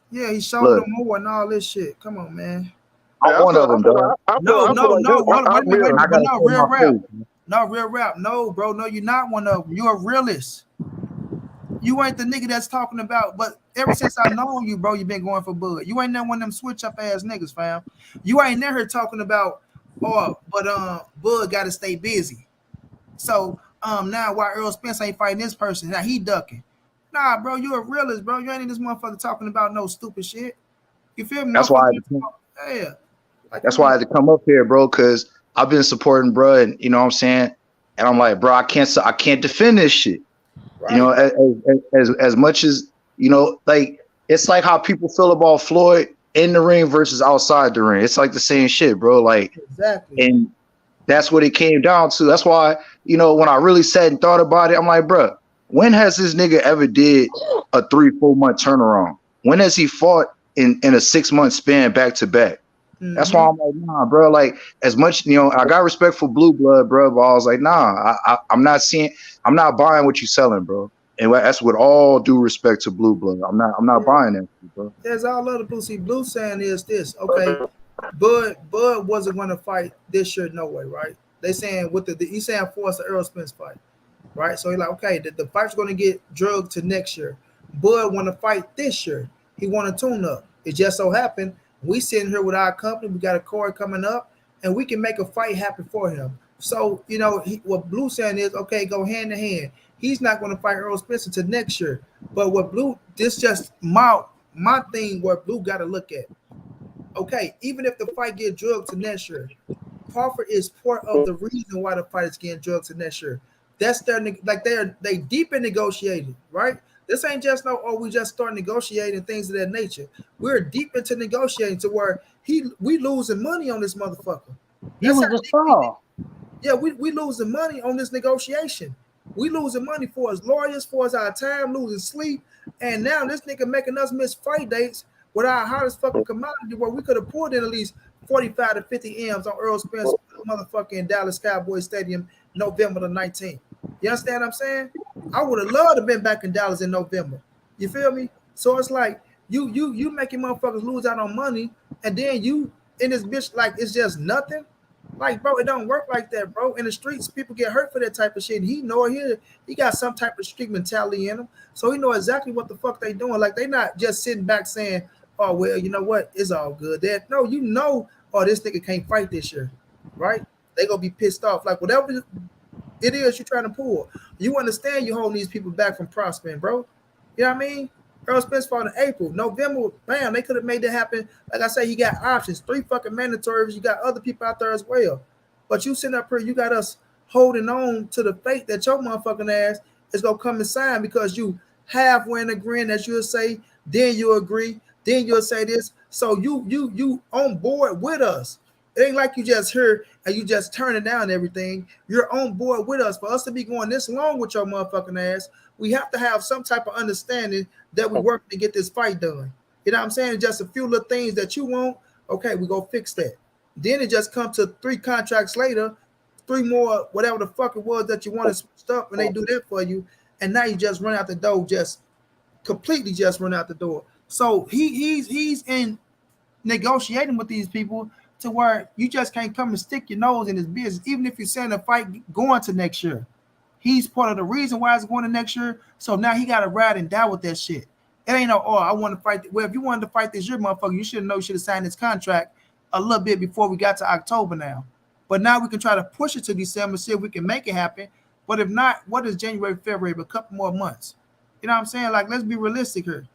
Yeah, he showed them more and all this shit. Come on, man. I'm one of them, dog. No, real rap. No, bro. No, you're not one of them. You're a realist. You ain't the nigga that's talking about, but ever since I known you, bro, you been going for Bud. You ain't never one of them switch up ass niggas, fam. You ain't never talking about, Bud gotta stay busy. So now why Errol Spence ain't fighting this person? Now he ducking. Nah, bro, you a realist, bro. You ain't in this motherfucker talking about no stupid shit. You feel me? That's why I had to come up here, bro, because I've been supporting bro, and you know what I'm saying? And I'm like, bro, I can't defend this shit. Right. You know, as much as, you know, like it's like how people feel about Floyd in the ring versus outside the ring. It's like the same shit, bro. Like, exactly. And that's what it came down to. That's why, you know, when I really sat and thought about it, I'm like, bro, when has this nigga ever did a 3-4 month turnaround? When has he fought in a 6 month span back to back? Mm-hmm. That's why I'm like, nah, bro. Like, as much, you know, I got respect for Blue Blood, bro, but I was like, nah, I'm not buying what you're selling, bro. And that's with all due respect to Blue Blood. I'm not buying that, bro. There's all other Blue. See, Blue saying is this, okay? Bud wasn't going to fight this year, no way, right? They saying he's saying force the Errol Spence fight, right? So he's like, okay, the fight's going to get drugged to next year. Bud want to fight this year. He want a tune up. It just so happened we sitting here with our company. We got a card coming up, and we can make a fight happen for him. So, you know, what Blue saying is, okay, go hand in hand. He's not going to fight Errol Spence until next year. But what Blue, this just my thing where Blue got to look at. Okay, even if the fight get drugged to next year, Crawford is part of the reason why the fight is getting drugged to next year. That's they deep in negotiating, right? This ain't just we just start negotiating things of that nature. We're deep into negotiating to where we losing money on this motherfucker. He was a star. Yeah, we losing money on this negotiation. We losing money for his lawyers, for our time, losing sleep, and now this nigga making us miss fight dates with our hottest fucking commodity where we could have pulled in at least 45 to 50 M's on Errol Spence motherfucking Dallas Cowboys Stadium November the 19th. You understand what I'm saying? I would have loved to have been back in Dallas in November. You feel me? So it's like you making motherfuckers lose out on money, and then you in this bitch like it's just nothing. Like, bro, it don't work like that, bro. In the streets, people get hurt for that type of shit. And he know it. He got some type of street mentality in him, so he know exactly what the fuck they doing. Like, they not just sitting back saying, "Oh well, you know what? It's all good." That no, you know, oh, this nigga can't fight this year, right? They gonna be pissed off. Like, whatever it is you're trying to pull, you understand you holding these people back from prospering, bro. You know what I mean? Errol Spence fought in April. November, bam, they could have made that happen. Like I say, he got options, 3 fucking mandatories. You got other people out there as well. But you sitting up here, you got us holding on to the fate that your motherfucking ass is gonna come and sign because you halfway in agreeing that you'll say, then you'll agree, then you'll say this. So you on board with us. It ain't like you just heard and you just turning down everything. You're on board with us. For us to be going this long with your motherfucking ass, we have to have some type of understanding that we work to get this fight done. You know what I'm saying? Just a few little things that you want. Okay, we go fix that. Then it just comes to 3 contracts later, 3 more, whatever the fuck it was that you wanted switched up, and they do that for you. And now you just run out the door, just completely just run out the door. So he's in negotiating with these people to where you just can't come and stick your nose in his business, even if you're saying a fight going to next year. He's part of the reason why it's going to next year. So now he got to ride and die with that shit. It ain't no, oh, I want to fight. Well, if you wanted to fight this year, motherfucker, you should know you should have signed this contract a little bit before we got to October now. But now we can try to push it to December, see if we can make it happen. But if not, what is January, February? A couple more months. You know what I'm saying? Like, let's be realistic here.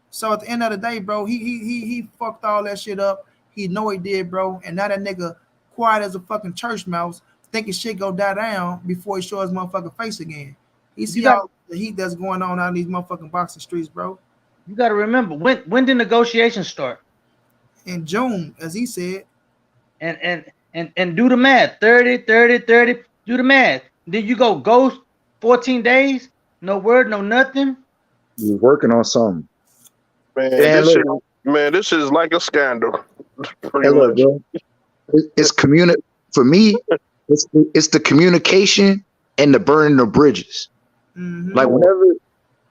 So at the end of the day, bro, he fucked all that shit up. He know he did, bro. And now that nigga quiet as a fucking church mouse, thinking shit go die down before he shows his motherfucking face again. He see all the heat that's going on out in these motherfucking boxing streets, bro. You got to remember, when did negotiations start? In June, as he said. And do the math. 30, do the math. Then you go ghost 14 days, no word, no nothing. You're working on something. Man, this is like a scandal. Pretty much. Bro. It's for me, it's the communication and the burning of bridges. Mm-hmm.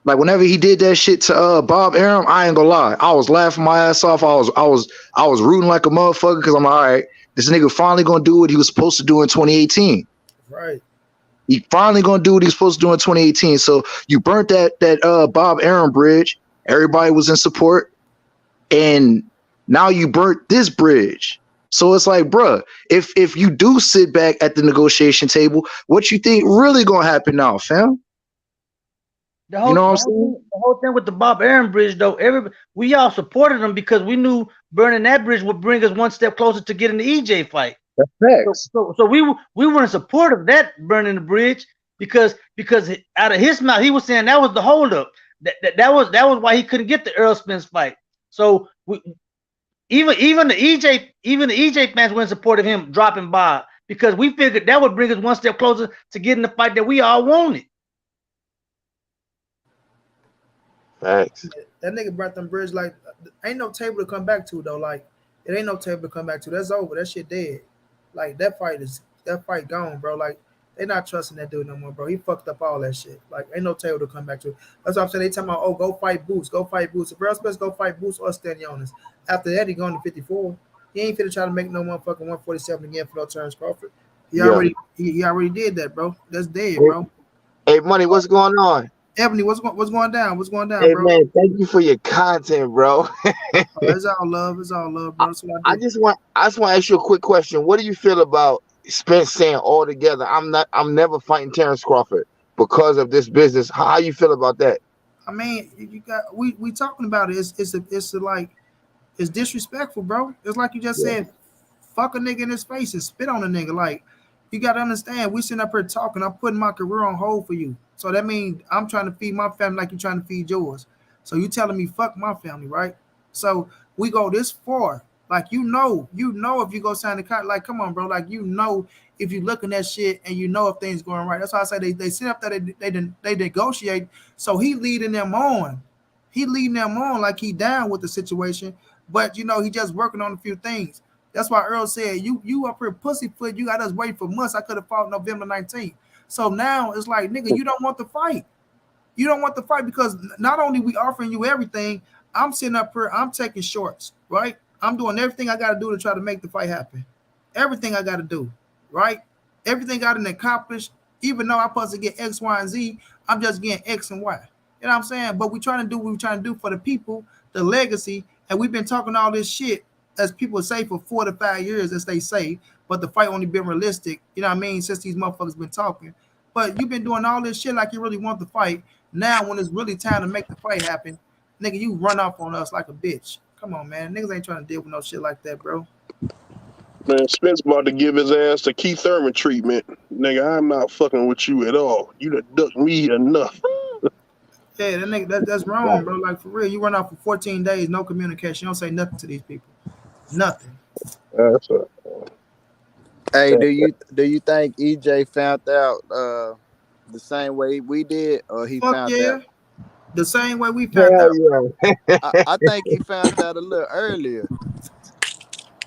Like whenever he did that shit to Bob Arum, I ain't gonna lie, I was laughing my ass off. I was rooting like a motherfucker because I'm like, all right, this nigga finally gonna do what he was supposed to do in 2018. Right. He finally gonna do what he's supposed to do in 2018. So you burnt that Bob Arum bridge. Everybody was in support, and now you burnt this bridge. So it's like, bruh, if you do sit back at the negotiation table, what you think really gonna happen now, fam? You know what I'm saying? The whole thing with the Bob Arum bridge, though, we all supported him because we knew burning that bridge would bring us one step closer to getting the EJ fight. That's facts. So we were in support of that burning the bridge because out of his mouth he was saying that was the holdup. That was why he couldn't get the Errol Spence fight. So even the EJ fans were in support of him dropping Bob because we figured that would bring us one step closer to getting the fight that we all wanted. Thanks. That nigga brought them bridge like ain't no table to come back to though. Like it ain't no table to come back to. That's over. That shit dead. Like that fight gone, bro. Like they not trusting that dude no more, bro. He fucked up all that shit. Like ain't no table to come back to. That's what I'm saying. They talking about, oh, go fight Boots. If Errol Spence go fight Boots or Stanionis. After that, he going to 54. He ain't finna try to make no motherfucking 147 again for no Terence Crawford. He already did that, bro. That's dead, bro. Hey, Money, what's going on? Ebony, what's going down? What's going down, hey, bro? Man, thank you for your content, bro. It's all love, bro. I just want to ask you a quick question. What do you feel about Spence saying altogether, I'm never fighting Terence Crawford because of this business? How you feel about that? I mean, you got we talking about it. It's disrespectful, bro. It's like you just said, fuck a nigga in his face and spit on a nigga. Like, you gotta understand, we sitting up here talking. I'm putting my career on hold for you. So that means I'm trying to feed my family like you're trying to feed yours. So you telling me fuck my family, right? So we go this far. Like, you know if you go sign the contract, like, come on, bro. Like, if you looking at shit and if things going right. That's why I say they sit up there, they negotiate. So he leading them on. He leading them on like he down with the situation. But he just working on a few things. That's why Earl said, you up here pussyfoot, you got us waiting for months. I could have fought November 19th. So now it's like, nigga, you don't want the fight. You don't want the fight because not only we offering you everything, I'm sitting up here, I'm taking shorts, right? I'm doing everything I got to do to try to make the fight happen. Everything I got to do, right? Everything I done accomplished, even though I'm supposed to get X, Y, and Z, I'm just getting X and Y. You know what I'm saying? But we trying to do what we're trying to do for the people, the legacy, and we've been talking all this shit, as people say, for 4 to 5 years, as they say, but the fight only been realistic, you know what I mean, since these motherfuckers been talking. But you've been doing all this shit like you really want the fight. Now, when it's really time to make the fight happen, nigga, you run off on us like a bitch. Come on, man. Niggas ain't trying to deal with no shit like that, bro. Man, Spence about to give his ass the Keith Thurman treatment. Nigga, I'm not fucking with you at all. You done ducked me enough. Yeah, that nigga, that's wrong, bro. Like, for real, you run off for 14 days, no communication. You don't say nothing to these people. Nothing. That's Hey, do you think EJ found out the same way we did, or he Fuck found yeah. out? The same way we found out. I think he found out a little earlier.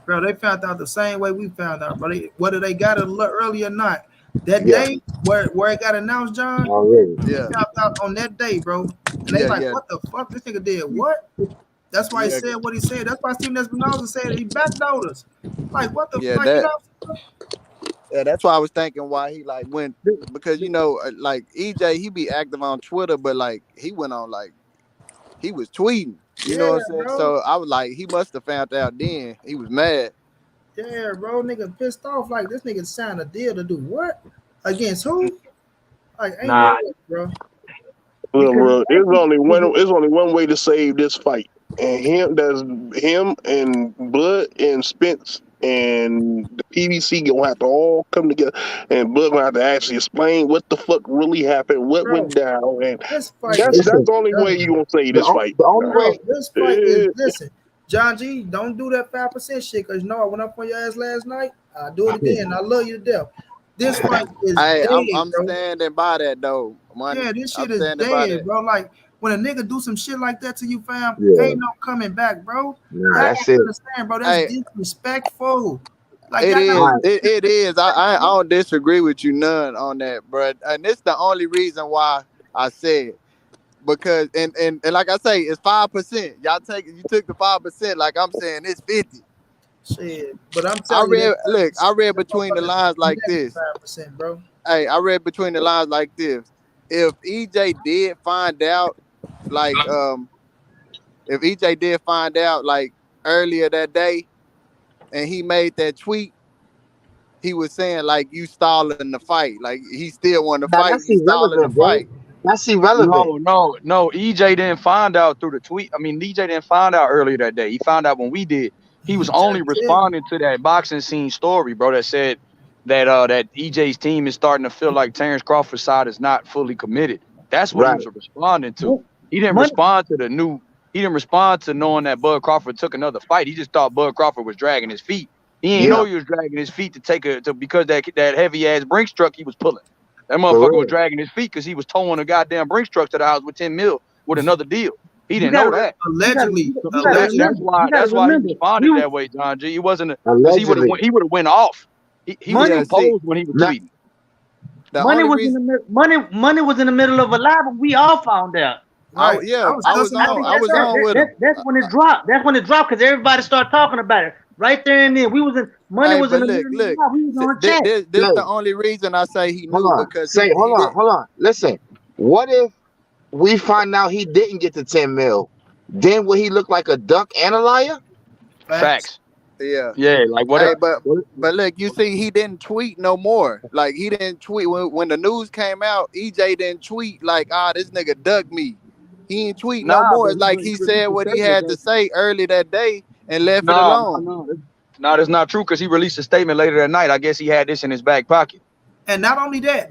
Bro, they found out the same way we found out, bro. Whether they got it a little early or not, that Yeah. day where it got announced, John, Already. they Yeah. found out on that day, bro. And they Yeah, like, yeah. what the fuck? This nigga did what? That's why he Yeah. said what he said. That's why Steven Espinosa said he backdoored us. Like, what the Yeah, fuck? that- You know? Yeah, that's why I was thinking why he like went, because you know, like EJ, he be active on Twitter, but like he went on, like he was tweeting. You know what I'm saying? bro. So I was like, he must have found out then. He was mad. Yeah, bro, nigga pissed off. Like, this nigga signed a deal to do what? Against who? Like, ain't Nah. no way, bro. Look, bro, there's only one way to save this fight. And him and Bud and Spence and the PBC gonna have to all come together, and Bud gonna have to actually explain what the fuck really happened, what Bro, went down, and this fight that's is the only way you gonna save this fight. The only Bro, way. this fight is, listen, John G, don't do that 5% shit, because you know I went up on your ass last night. I'll do it again. I love you to death. This fight is Hey, dead, I'm bro. standing by that though. Money. Yeah, this shit I'm is standing by dead, that. bro. Like, when a nigga do some shit like that to you, fam, Yeah. ain't no coming back, bro. Nah, Y'all that's gotta it. understand, bro. That's Hey. disrespectful. Like, It y'all gotta is. It is. I don't disagree with you none on that, bro. And it's the only reason why I said, because and like I say, it's 5%. You took the 5%. Like I'm saying, it's 50. shit. But I'm telling you, I read between the lines like this. 5%, bro. Hey, I read between the lines like this. If EJ did find out, like if EJ did find out like earlier that day, and he made that tweet, he was saying like, you stalling the fight. Like he still want to Now, fight. that's You stalling the irrelevant, bro. fight. That's irrelevant. No. EJ didn't find out through the tweet. I mean, EJ didn't find out earlier that day. He found out when we did. He was only responding to that boxing scene story, bro, that said that that EJ's team is starting to feel like Terence Crawford's side is not fully committed. That's what he was responding to. He didn't respond to he didn't respond to knowing that Bud Crawford took another fight. He just thought Bud Crawford was dragging his feet. He didn't know he was dragging his feet because that heavy ass Brinks truck he was pulling. That motherfucker was dragging his feet because he was towing a goddamn Brinks truck to the house with 10 mil with another deal. He didn't know that. Allegedly. That's why he responded that way, John G. It wasn't because he would have went off. He was composed when he was tweeting. Money was in the middle of a live, and we all found out. Right. I was on with him. That's when it dropped. That's when it dropped because everybody started talking about it right there and then. We was in money was in the middle of the live. We was on chat. This the only reason I say he knew because hold on. Listen, what if we find out he didn't get the 10 mil? Then will he look like a duck and a liar? Facts. Yeah. Like what? Hey, but look, you see, he didn't tweet no more. Like he didn't tweet when the news came out. EJ didn't tweet like, this nigga dug me. He ain't tweet no more. It's like he said what he had to say early that day and left it alone. No, that's not true because he released a statement later that night. I guess he had this in his back pocket. And not only that,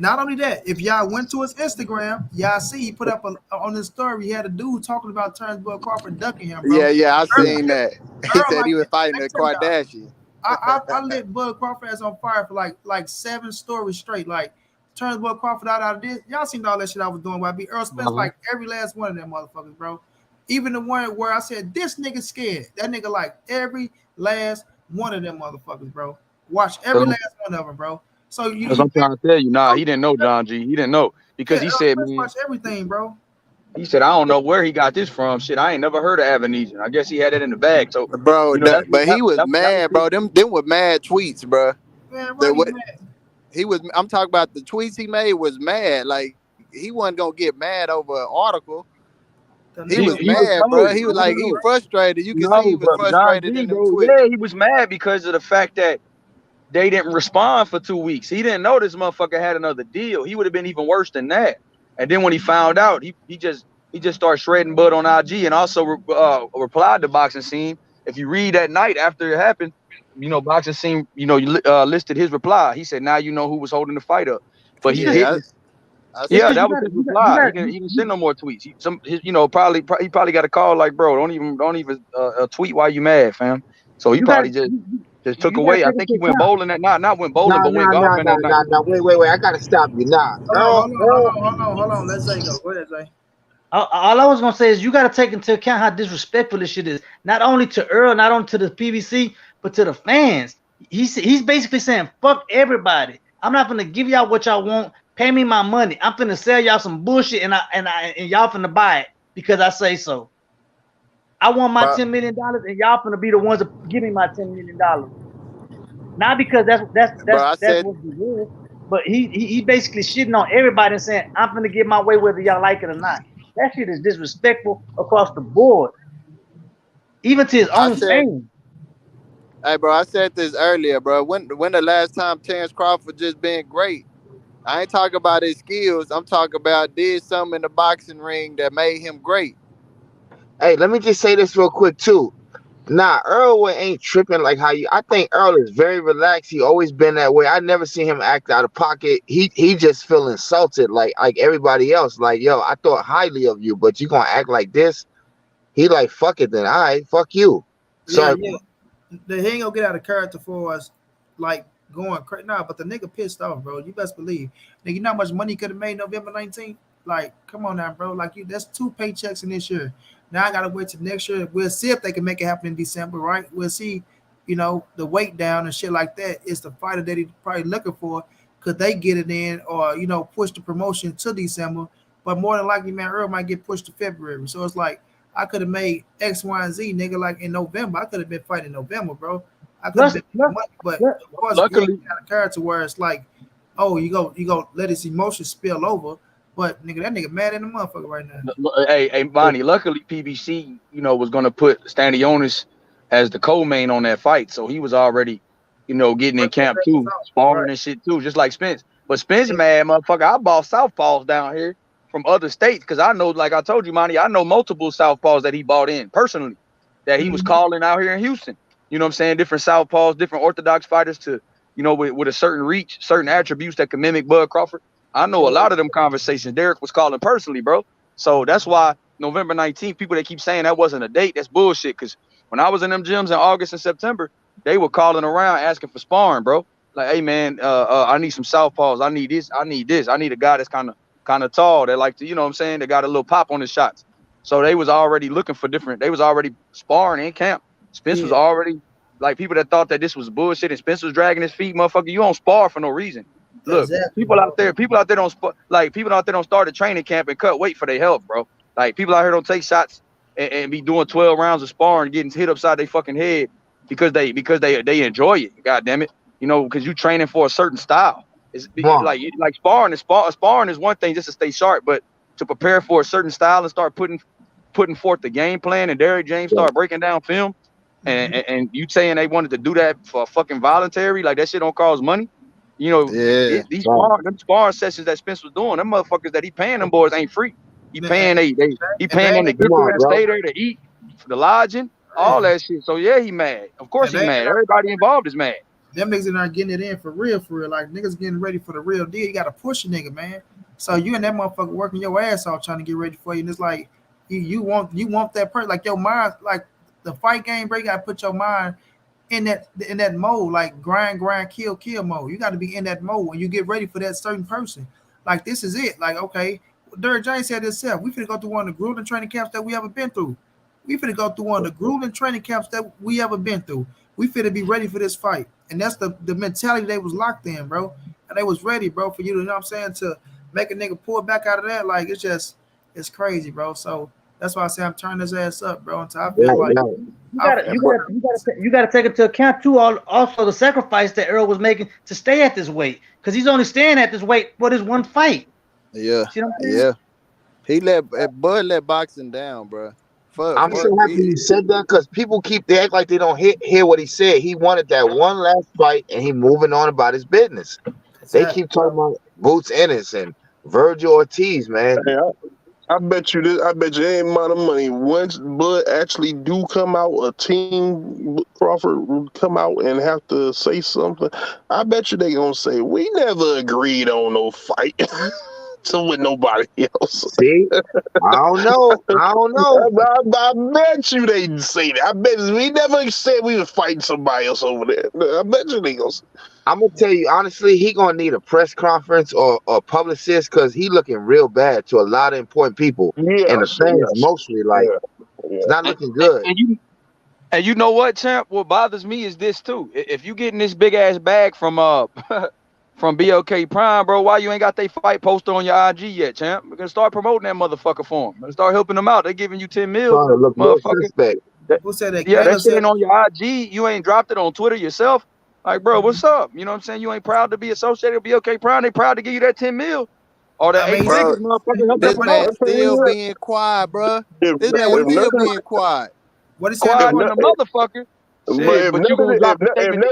if y'all went to his Instagram, y'all see he put up on his story, he had a dude talking about Terence Crawford ducking him, bro. Yeah, I seen that. He said he was fighting a Kardashian. I lit Bud Crawford ass on fire for like 7 stories straight. Like, Terence Crawford out of this. Y'all seen all that shit I was doing. Why be Errol Spence like every last one of them motherfuckers, bro. Even the one where I said this nigga scared. That nigga like every last one of them motherfuckers, bro. Watch every last one of them, bro. So I'm trying to tell you, he didn't know, John G. He didn't know because he said, man, watch everything, bro. He said, I don't know where he got this from. Shit, I ain't never heard of Avenesian. I guess he had it in the bag. So, Bro, you know, that's but he was that mad, was bro. Them were mad tweets, bro. Man, why you mad? He was. I'm talking about the tweets he made was mad. Like he wasn't gonna get mad over an article. He was mad, bro. He was like he frustrated. You can see he was frustrated in them tweets. Yeah, he was mad because of the fact that they didn't respond for 2 weeks. He didn't know this motherfucker had another deal. He would have been even worse than that. And then when he found out, he just started shredding Bud on IG and also replied to Boxing Scene. If you read that night after it happened, you know, Boxing Scene, you know, listed his reply. He said, now you know who was holding the fight up. But he didn't. Yeah, that was his reply. He didn't send no more tweets. He probably got a call like, bro, don't even tweet while you mad, fam. So he probably just took away. I think he went bowling that night. Not went bowling, but went golfing that night. Nah, wait. I gotta stop you. Nah. Hold on. Let's say go. Go ahead, Zay. All I was gonna say is you gotta take into account how disrespectful this shit is. Not only to Errol, not only to the PBC, but to the fans. He's basically saying, fuck everybody. I'm not gonna give y'all what y'all want. Pay me my money. I'm finna sell y'all some bullshit and y'all finna buy it because I say so. I want my $10 million and y'all finna be the ones that give me my $10 million. Not because that's what he is, but he basically shitting on everybody and saying, I'm finna get my way whether y'all like it or not. That shit is disrespectful across the board. Even to his own fans. Hey, bro, I said this earlier, bro. When the last time Terence Crawford just been great? I ain't talking about his skills. I'm talking about did something in the boxing ring that made him great. Hey, let me just say this real quick too. Nah, Errol ain't tripping like how you. I think Errol is very relaxed. He always been that way. I never seen him act out of pocket. He just feel insulted like everybody else. Like, yo, I thought highly of you, but you gonna act like this? He like, fuck it then. All right, fuck you. So yeah. He ain't gonna get out of character for us, like going crazy. Nah, but the nigga pissed off, bro. You best believe. Nigga, you know how much money he could have made November 19th? Like, come on now, bro. Like, that's 2 paychecks in this year. Now I gotta wait till next year. We'll see if they can make it happen in December, right? We'll see, you know, the weight down and shit like that is the fighter that he's probably looking for. Could they get it in or, you know, push the promotion to December? But more than likely, man, Errol might get pushed to February. So it's like, I could have made X, Y, and Z, nigga, like in November. I could have been fighting in November, bro. I could have been money, but of course, luckily, got a character where it's like, oh, you go let his emotions spill over. But nigga, that nigga mad in the motherfucker right now. Hey, Bonnie. Luckily, PBC, you know, was gonna put Stanionis as the co-main on that fight, so he was already, you know, getting in camp too, sparring and shit too, just like Spence. But Spence mad, motherfucker. I bought southpaws down here from other states because I know, like I told you, Monty, I know multiple southpaws that he bought in personally, that he was calling out here in Houston. You know what I'm saying? Different southpaws, different orthodox fighters to, you know, with a certain reach, certain attributes that can mimic Bud Crawford. I know a lot of them conversations Derek was calling personally, bro. So that's why November 19th, people that keep saying that wasn't a date, that's bullshit. Because when I was in them gyms in August and September, they were calling around asking for sparring, bro. Like, hey, man, I need some southpaws. I need this. I need a guy that's kind of tall that like to, you know what I'm saying, that got a little pop on his shots. So they was already looking for different. They was already sparring in camp. Spence was already, like, people that thought that this was bullshit and Spence was dragging his feet, motherfucker, you don't spar for no reason. Look, people out there don't start a training camp and cut weight for their health, bro. Like, people out here don't take shots and be doing 12 rounds of sparring, getting hit upside their fucking head because they enjoy it. God damn it, you know, because you training for a certain style. It's like sparring is one thing just to stay sharp, but to prepare for a certain style and start putting forth the game plan. And Derrick James start breaking down film, and you saying they wanted to do that for fucking voluntary, like that shit don't cost money. You know, these sparring sessions that Spence was doing, them motherfuckers that he paying them boys ain't free. He paying them to get there, stay there, to eat, for the lodging, all that shit. So yeah, he mad. Of course he mad. Everybody involved is mad. Them niggas aren't getting it in for real. Like, niggas getting ready for the real deal. You gotta push a nigga, man. So you and that motherfucker working your ass off trying to get ready for you. And it's like you want that person, like your mind, like the fight game, bro. You gotta put your mind in that mode, like grind, kill mode. You got to be in that mode when you get ready for that certain person. Like, this is it. Like, okay, Derrick James said himself, we finna go through one of the grueling training camps that we ever been through. We finna go through one of the grueling training camps that we ever been through. We finna be ready for this fight. And that's the mentality they was locked in, bro. And they was ready, bro, for you to, you know what I'm saying, to make a nigga pull back out of that. Like, it's just, It's crazy, bro. So that's why I say I'm turning his ass up, bro. Until I feel like You gotta take into account too. Also the sacrifice that Errol was making to stay at this weight, because he's only staying at this weight for this one fight. Yeah, See what I'm saying? yeah. He let Bud let boxing down, bro. I'm so happy you said that, because people they act like they don't hear what he said. He wanted that one last fight, and he moving on about his business. They keep talking about Boots Ennis and Virgil Ortiz, man. Hey, I bet you this. I bet you any amount of money. Once Bud actually do come out, a team Crawford will come out and have to say something. I bet you they gonna say we never agreed on no fight with nobody else. See, I don't know. I bet you they say that. I bet we never said we was fighting somebody else over there. I bet you they gonna say. I'm gonna tell you honestly, he gonna need a press conference or a publicist, because he looking real bad to a lot of important people, and the fans mostly like it's not looking good. And you know what, champ? What bothers me is this too. If you getting this big ass bag from from BLK Prime, bro, why you ain't got they fight poster on your IG yet, champ? We're gonna start promoting that motherfucker for him. Start helping them out. They giving you 10 mil, motherfucker. Who said that? Yeah, that shit ain't on your IG. You ain't dropped it on Twitter yourself. Like, bro, what's up? You know what I'm saying? You ain't proud to be associated with BLK Prime. They proud to give you that 10 mil. Or that 8 figures, motherfucker. This man still being quiet, bro. This man still being quiet. What is quiet than a motherfucker? Shit, but you gonna drop the statement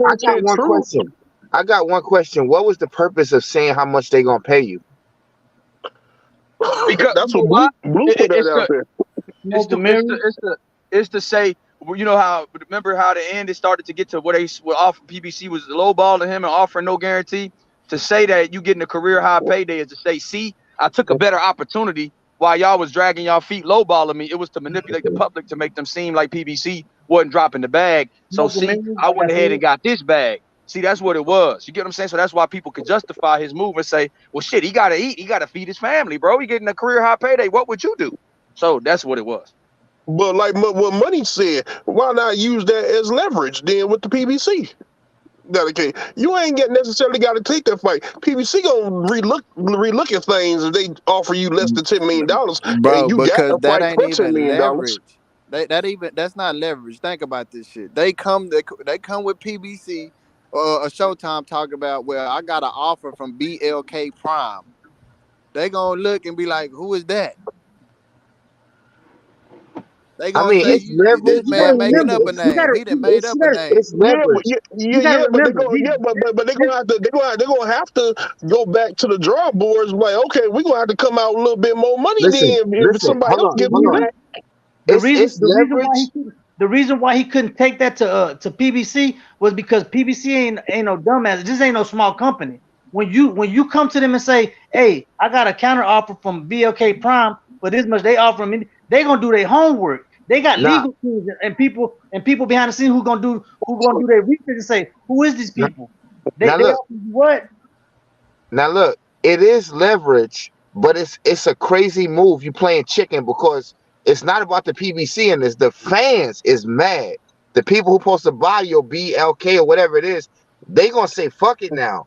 I got one question. I got one question. What was the purpose of saying how much they gonna pay you? Because that's what Blue put that out there. It's to say, you know how, remember how the end it started to get to what they were offering. PBC was lowballing him and offering no guarantee. To say that you getting a career high payday is to say, see, I took a better opportunity while y'all was dragging y'all feet lowballing me. It was to manipulate the public to make them seem like PBC wasn't dropping the bag. So see, I went ahead and got this bag. See, that's what it was. You get what I'm saying? So that's why people could justify his move and say, well, shit, he got to eat. He got to feed his family, bro. He getting a career high payday. What would you do? So that's what it was. But like what Money said, why not use that as leverage then with the PBC? Okay, you ain't necessarily got to take that fight. PBC gonna relook at things if they offer you less than $10 million, bro. and you Because got to that fight ain't for $10 even million. leverage. That's not leverage. Think about this shit. They come with PBC or a Showtime talking about, well, I got an offer from BLK Prime. They gonna look and be like, who is that? They gonna say, this man making up a name. He done made up a name. It's leverage. But they're gonna have to go back to the drawing boards. Like, okay, we're gonna have to come out a little bit more money if somebody else gives you that. The reason why he couldn't take that to PBC was because PBC ain't no dumbass. This ain't no small company. When you come to them and say, hey, I got a counter offer from BLK Prime for this much, they offer me, they gonna do their homework. They got legal teams and people behind the scenes who gonna do their research and say, who is these people? Now look, it is leverage, but it's a crazy move. You playing chicken, because it's not about the PBC in this. The fans is mad. The people who supposed to buy your BLK or whatever it is, they gonna say fuck it now.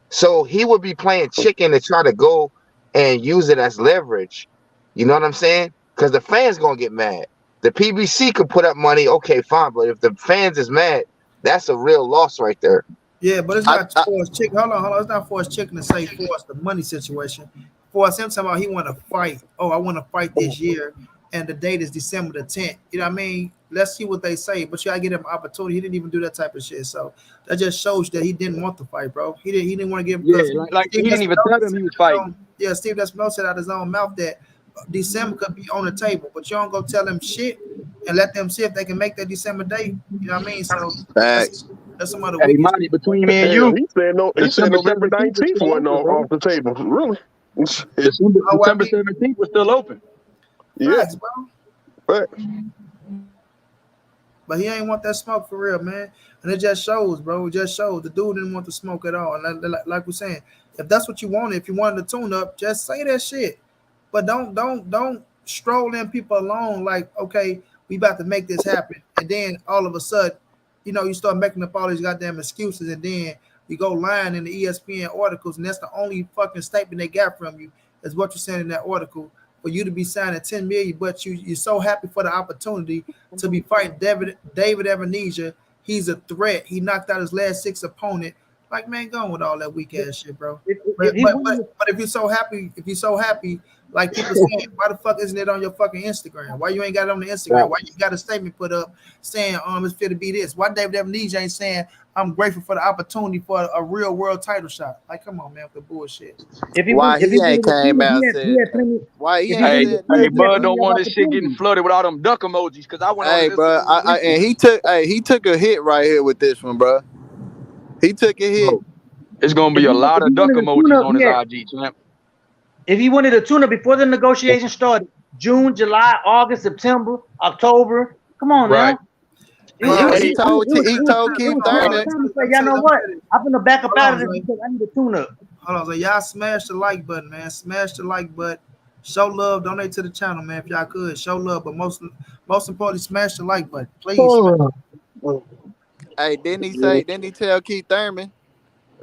So he would be playing chicken to try to go and use it as leverage. You know what I'm saying? Because the fans gonna get mad. The PBC could put up money, okay, fine, but if the fans is mad, that's a real loss right there. Yeah, but it's not forced chicken. Hold on. It's not forced chicken to say force the money situation. Force him talking about he want to fight. Oh, I want to fight this year, and the date is December the 10th. You know what I mean? Let's see what they say. But you gotta get him an opportunity. He didn't even do that type of shit. So that just shows that he didn't want to fight, bro. He didn't want to give him. Yeah, he didn't even tell him he was fighting. Steve Despinall said out his own mouth that December could be on the table, but you don't go tell them shit and let them see if they can make that December date. You know what I mean? So that's some other money between me and you. He said November 19th wasn't off the table. Really? December 17th was still open. Yes, bro. But he ain't want that smoke for real, man. And it just shows, bro. It just shows the dude didn't want the smoke at all. And like we're saying, if that's what you wanted, if you wanted to tune up, just say that shit. But don't stroll in people along like, okay, we about to make this happen. And then all of a sudden, you start making up all these goddamn excuses, and then you go lying in the ESPN articles, and that's the only fucking statement they got from you. is what you're saying in that article. For you to be signed at 10 million, but you're so happy for the opportunity to be fighting David Ebenezer. He's a threat. He knocked out his last 6 opponent. Like, man, go on with all that weak ass shit, bro. But if you're so happy, like people saying, why the fuck isn't it on your fucking Instagram? Why you ain't got it on the Instagram? Why you got a statement put up saying it's fit to be this? Why David Ebenezer ain't saying I'm grateful for the opportunity for a real world title shot? Like, come on, man, with the bullshit. Why he ain't came out and said? Why he ain't said? Hey, Bud don't want this shit getting flooded with all them duck emojis because I went on this. Bro, and he took a hit right here with this one, bro. He took a hit. It's gonna be a lot of duck emojis on his IG, champ. If he wanted a tune-up before the negotiation started, June, July, August, September, October. Come on, right. Now. He told Keith Thurman. Y'all know what? I'm gonna back up out of this because I need a tune-up. Hold on, so y'all smash the like button, man. Smash the like button. Show love. Donate to the channel, man. If y'all could, show love. But most importantly, smash the like button, please. Hey, didn't he tell Keith Thurman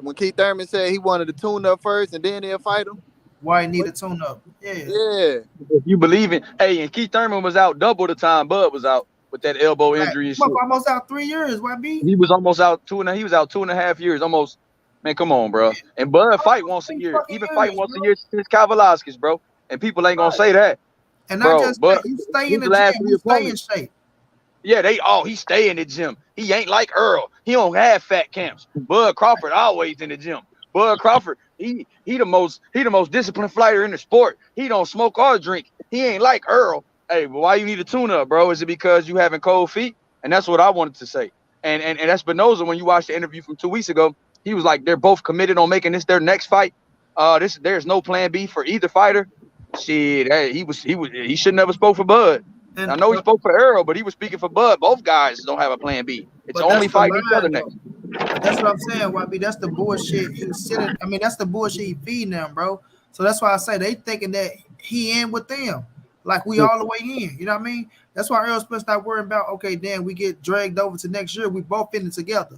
when Keith Thurman said he wanted to tune up first and then he'll fight him? Why he need a tune up? Yeah. If you believe it, hey, and Keith Thurman was out double the time Bud was out with that elbow injury and shit. Almost out 3 years, YB. He was almost out 2.5 years, almost. Man, come on, bro. And Bud fight once a year. Even fight once a year since Kavalaskis, bro. And people ain't gonna say that. And not just that, you stay in the gym, you stay in shape. Yeah, he stay in the gym. He ain't like Errol. He don't have fat camps. Bud Crawford always in the gym. Bud Crawford, he the most disciplined fighter in the sport. He don't smoke or drink. He ain't like Errol. Hey, but why you need a tune-up, bro? Is it because you having cold feet? And that's what I wanted to say. And Espinoza, when you watched the interview from 2 weeks ago, he was like, they're both committed on making this their next fight. There's no plan B for either fighter. Shit, hey, he should never spoke for Bud. And I know he spoke for Errol, but he was speaking for Bud. Both guys don't have a plan B. It's only fighting each other next. That's what I'm saying, YB. That's the bullshit that's the bullshit he feeding them, bro. So that's why I say they thinking that he in with them. Like we all the way in. You know what I mean? That's why Errol Spence not worrying about, okay, then we get dragged over to next year. We both in it together. You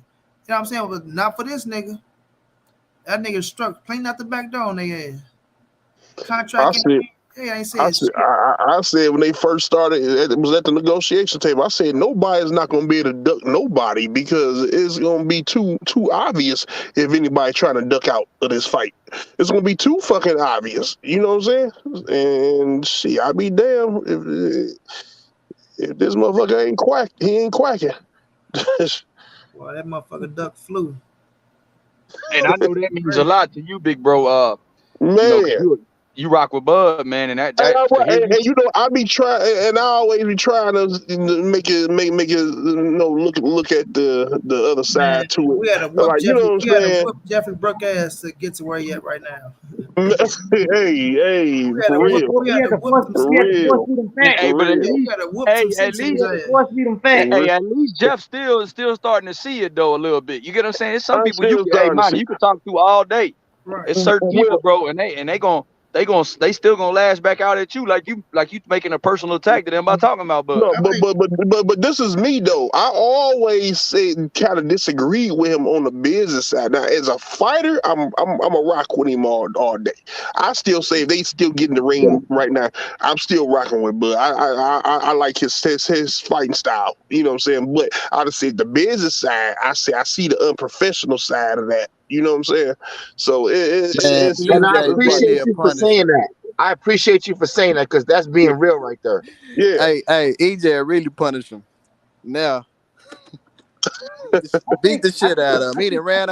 know what I'm saying? But not for this nigga. That nigga struck clean out the back door on their ass. Contract. I said when they first started, it was at the negotiation table. I said nobody's not going to be able to duck nobody because it's going to be too obvious if anybody trying to duck out of this fight. It's going to be too fucking obvious. You know what I'm saying? And shit, I'd be damn if this motherfucker ain't he ain't quacking. Well, that motherfucker duck flew. And I know that means a lot to you, big bro. Man. You rock with Bud, man, and and you know I be trying, and I always be trying to make it look at the other side too. We had to whoop Jeffrey Brook ass to get to where he at right now. Hey, for real. At least Jeff still starting to see it though a little bit. You get what I'm saying? It's some people you can talk to all day. Right. It's certain people, bro, and they still gonna lash back out at you like you making a personal attack to them by talking about Bud. No, but this is me though. I always kind of disagree with him on the business side. Now, as a fighter, I'm a rock with him all day. I still say if they still get in the ring right now, I'm still rocking with Bud. I like his fighting style. You know what I'm saying? But I just said the business side. I see the unprofessional side of that. You know what I'm saying? So and I appreciate you for saying that. I appreciate you for saying that because that's being real right there. Yeah. Hey, EJ really punished him. Now, beat the shit out of him. He done ran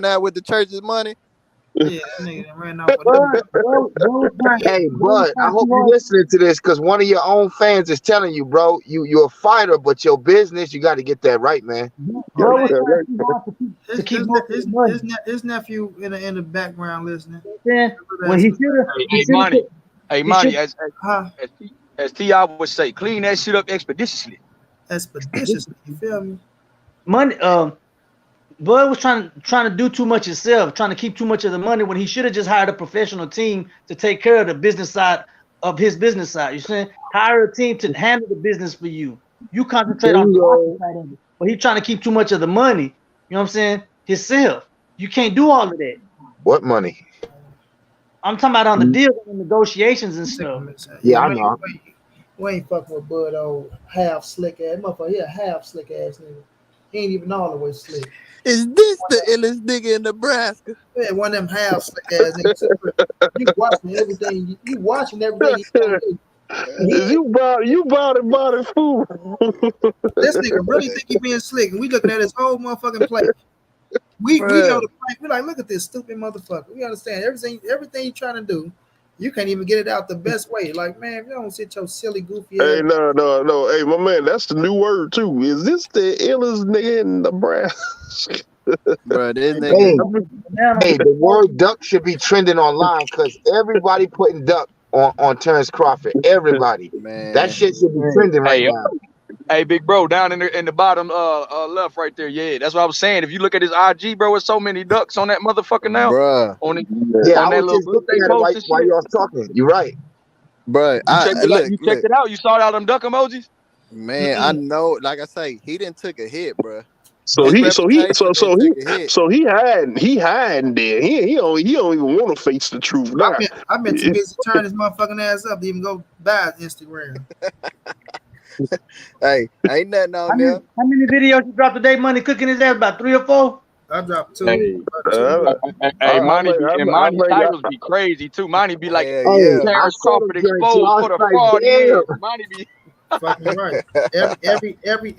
out with the church's money. Yeah, that nigga ran out with Hey, Bud, I hope you're listening to this because one of your own fans is telling you, bro, you're a fighter, but your business, you got to get that right, man. His nephew in the background listening. When he should Hey, Monty, as T.I. would say, clean that shit up expeditiously. Expeditiously, you feel me? Money, Bud was trying to do too much himself, trying to keep too much of the money when he should have just hired a professional team to take care of the business side of his business side. You saying hire a team to handle the business for you. You concentrate on the market side of it. But he's trying to keep too much of the money. You know what I'm saying? Himself. You can't do all of that. What money? I'm talking about on the deal and the negotiations and stuff. Yeah, I know. We ain't fucking with Bud old half slick ass motherfucker. He a half slick ass nigga. He ain't even all the way slick. Is this the illest nigga in Nebraska? Yeah, one of them half slick ass niggas. You watching everything. You watching everything. You bought it, fool. This nigga really think he being slick, and we looking at his whole motherfucking plate. We know the plate. We like, look at this stupid motherfucker. We understand everything you trying to do. You can't even get it out the best way. Like, man, if you don't sit your silly goofy ass. Hey, no. Hey, my man, that's the new word too. Is this the illest nigga in Nebraska? Bro, this nigga. Hey, the word duck should be trending online because everybody putting duck on Terence Crawford. Everybody. Man. That shit should be trending right now. Hey, big bro, down in the bottom left right there. Yeah, that's what I was saying. If you look at his IG, bro, there's so many ducks on that motherfucker now. Bruh. Yeah, I was just looking at it while y'all talking. You're right. Bruh, you checked it out. You saw all them duck emojis? Man, I know. Like I say, he didn't took a hit, bruh. So he hiding there. He don't even want to face the truth. Nah. I've been too busy turning his motherfucking ass up to even go buy his Instagram. Hey, ain't nothing on there. How many videos you dropped today, Money? Cooking his ass? About 3 or 4? I dropped 2. Hey, Monty titles be crazy too. Monty be like, Terence Crawford exposed for the fraud. Monty be fucking right.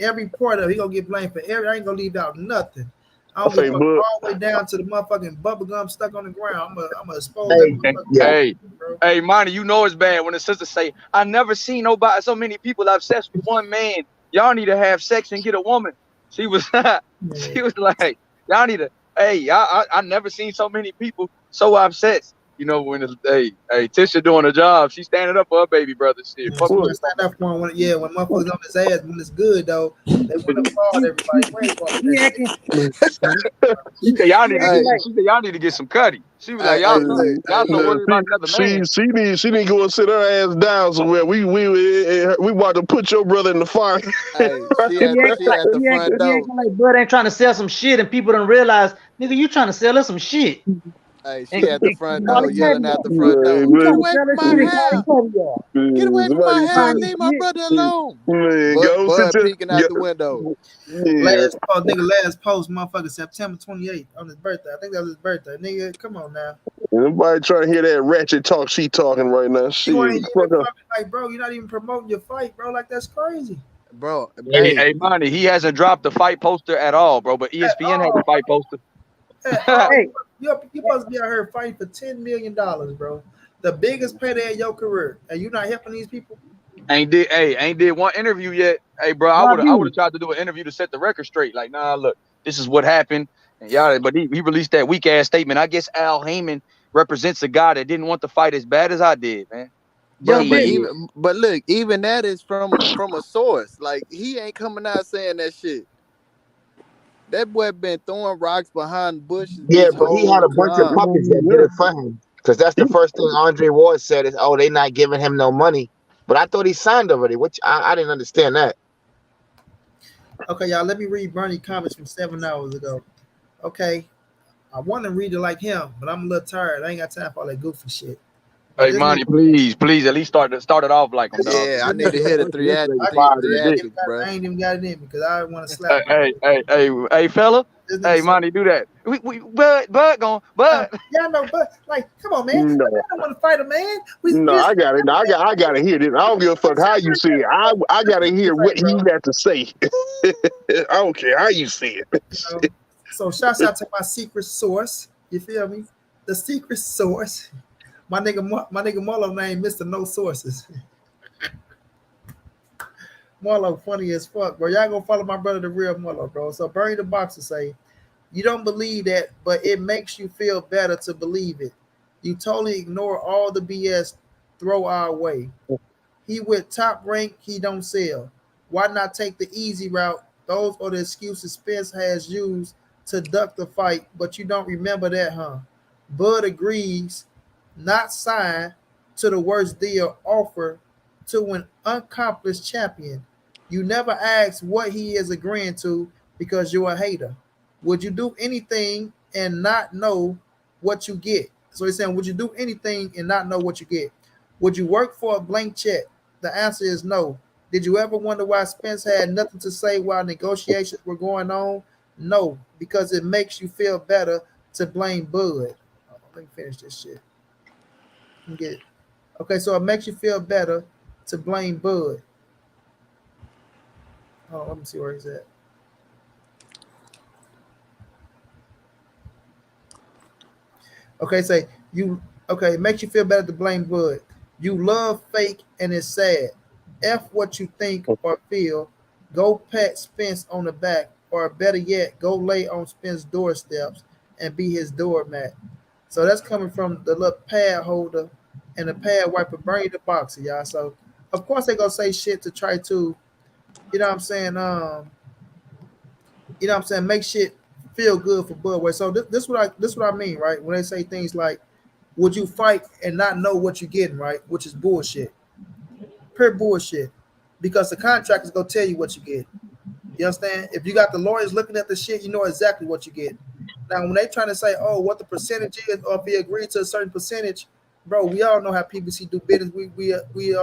Every part of it, he gonna get blamed for every. I ain't gonna leave out nothing. I'm gonna go all the way down to the motherfucking bubble gum stuck on the ground. I'm gonna expose Hey, Monty, you know it's bad when the sisters say, "I never seen nobody so many people obsessed with one man. Y'all need to have sex and get a woman." She was like, "Y'all need to." Hey, I never seen so many people so obsessed. You know, when it's, hey, Tisha doing her job, she's standing up for her baby brother. Shit, stand up for him when motherfuckers on his ass when it's good though. They want to applaud everybody. She said y'all need to get some cutty. She was like, y'all so worried about another man. She need to go and sit her ass down somewhere. We about to put your brother in the fire. Hey, she at the front door. Like Bud ain't trying to sell some shit, and people don't realize, nigga, you trying to sell us some shit. Hey, she at the front door yelling at the front door. Get away from my house! Get away from my house! Leave my brother alone. Bud peeking out the window. Last post, motherfucker, September 28th on his birthday. I think that was his birthday. Nigga, come on now. Nobody trying to hear that ratchet talk she talking right now. Like, bro, you're not even promoting your fight, bro. Like, that's crazy. Bro, hey, Monty, he hasn't dropped the fight poster at all, bro. But ESPN had the fight poster. Hey, you're supposed to be out here fighting for $10 million, bro. The biggest payday of your career, and you're not helping these people. Ain't did one interview yet. Hey, bro, I would have tried to do an interview to set the record straight. Like, nah, look, this is what happened. And y'all, but he released that weak ass statement. I guess Al Heyman represents a guy that didn't want the fight as bad as I did, man. But look, even that is from a source. Like, he ain't coming out saying that shit. That boy been throwing rocks behind bushes. Yeah, but he had a bunch of puppets that did it for him. Because that's the first thing Andre Ward said is, "Oh, they not giving him no money." But I thought he signed already, which I didn't understand that. Okay, y'all, let me read Bernie comments from 7 hours ago. Okay, I want to read it like him, but I'm a little tired. I ain't got time for all that goofy shit. Hey, Monty, please, at least start it off like him. Yeah, I need to hit a 3 bro. I ain't even got it in because I want to slap. Hey, fella. Hey, Monty, do that. Bud. Yeah, no, but like, come on, man. No. I don't want to fight a man. I got it. I gotta hear this. I don't give a fuck how you see it. I gotta hear what you got to say. I don't care how you see it. So shouts out to my secret source. You feel me? The secret source. My nigga Marlo named Mr. No Sources. Marlo funny as fuck, bro. Y'all gonna follow my brother, the real Marlo, bro. So Bernie the Boxer say, you don't believe that, but it makes you feel better to believe it. You totally ignore all the BS throw our way. He with top rank, he don't sell. Why not take the easy route? Those are the excuses Spence has used to duck the fight, but you don't remember that, huh? Bud agrees not sign to the worst deal offer to an accomplished champion. You never ask what he is agreeing to because you're a hater. Would you do anything and not know what you get? So he's saying, would you do anything and not know what you get? Would you work for a blank check? The answer is no. Did you ever wonder why Spence had nothing to say while negotiations were going on? No, because it makes you feel better to blame Bud. Oh, let me finish this shit. Let me get it. Okay, so it makes you feel better to blame Bud. Oh, let me see where he's at. Okay, say you. Okay, it makes you feel better to blame Bud. You love fake and it's sad. F what you think or feel. Go pat Spence on the back, or better yet, go lay on Spence's doorsteps and be his doormat. So that's coming from the little pad holder and the pad wiper. Bring the boxer, y'all. So of course they gonna say shit to try to, you know what I'm saying? You know what I'm saying? Make shit feel good for Budweiser. So this what I mean, right? When they say things like, would you fight and not know what you're getting, right? Which is bullshit. Pure bullshit. Because the contractor's gonna tell you what you get. You understand? If you got the lawyers looking at the shit, you know exactly what you get. Now, when they trying to say, oh, what the percentage is, or if we agree to a certain percentage, bro, we all know how PBC do business. We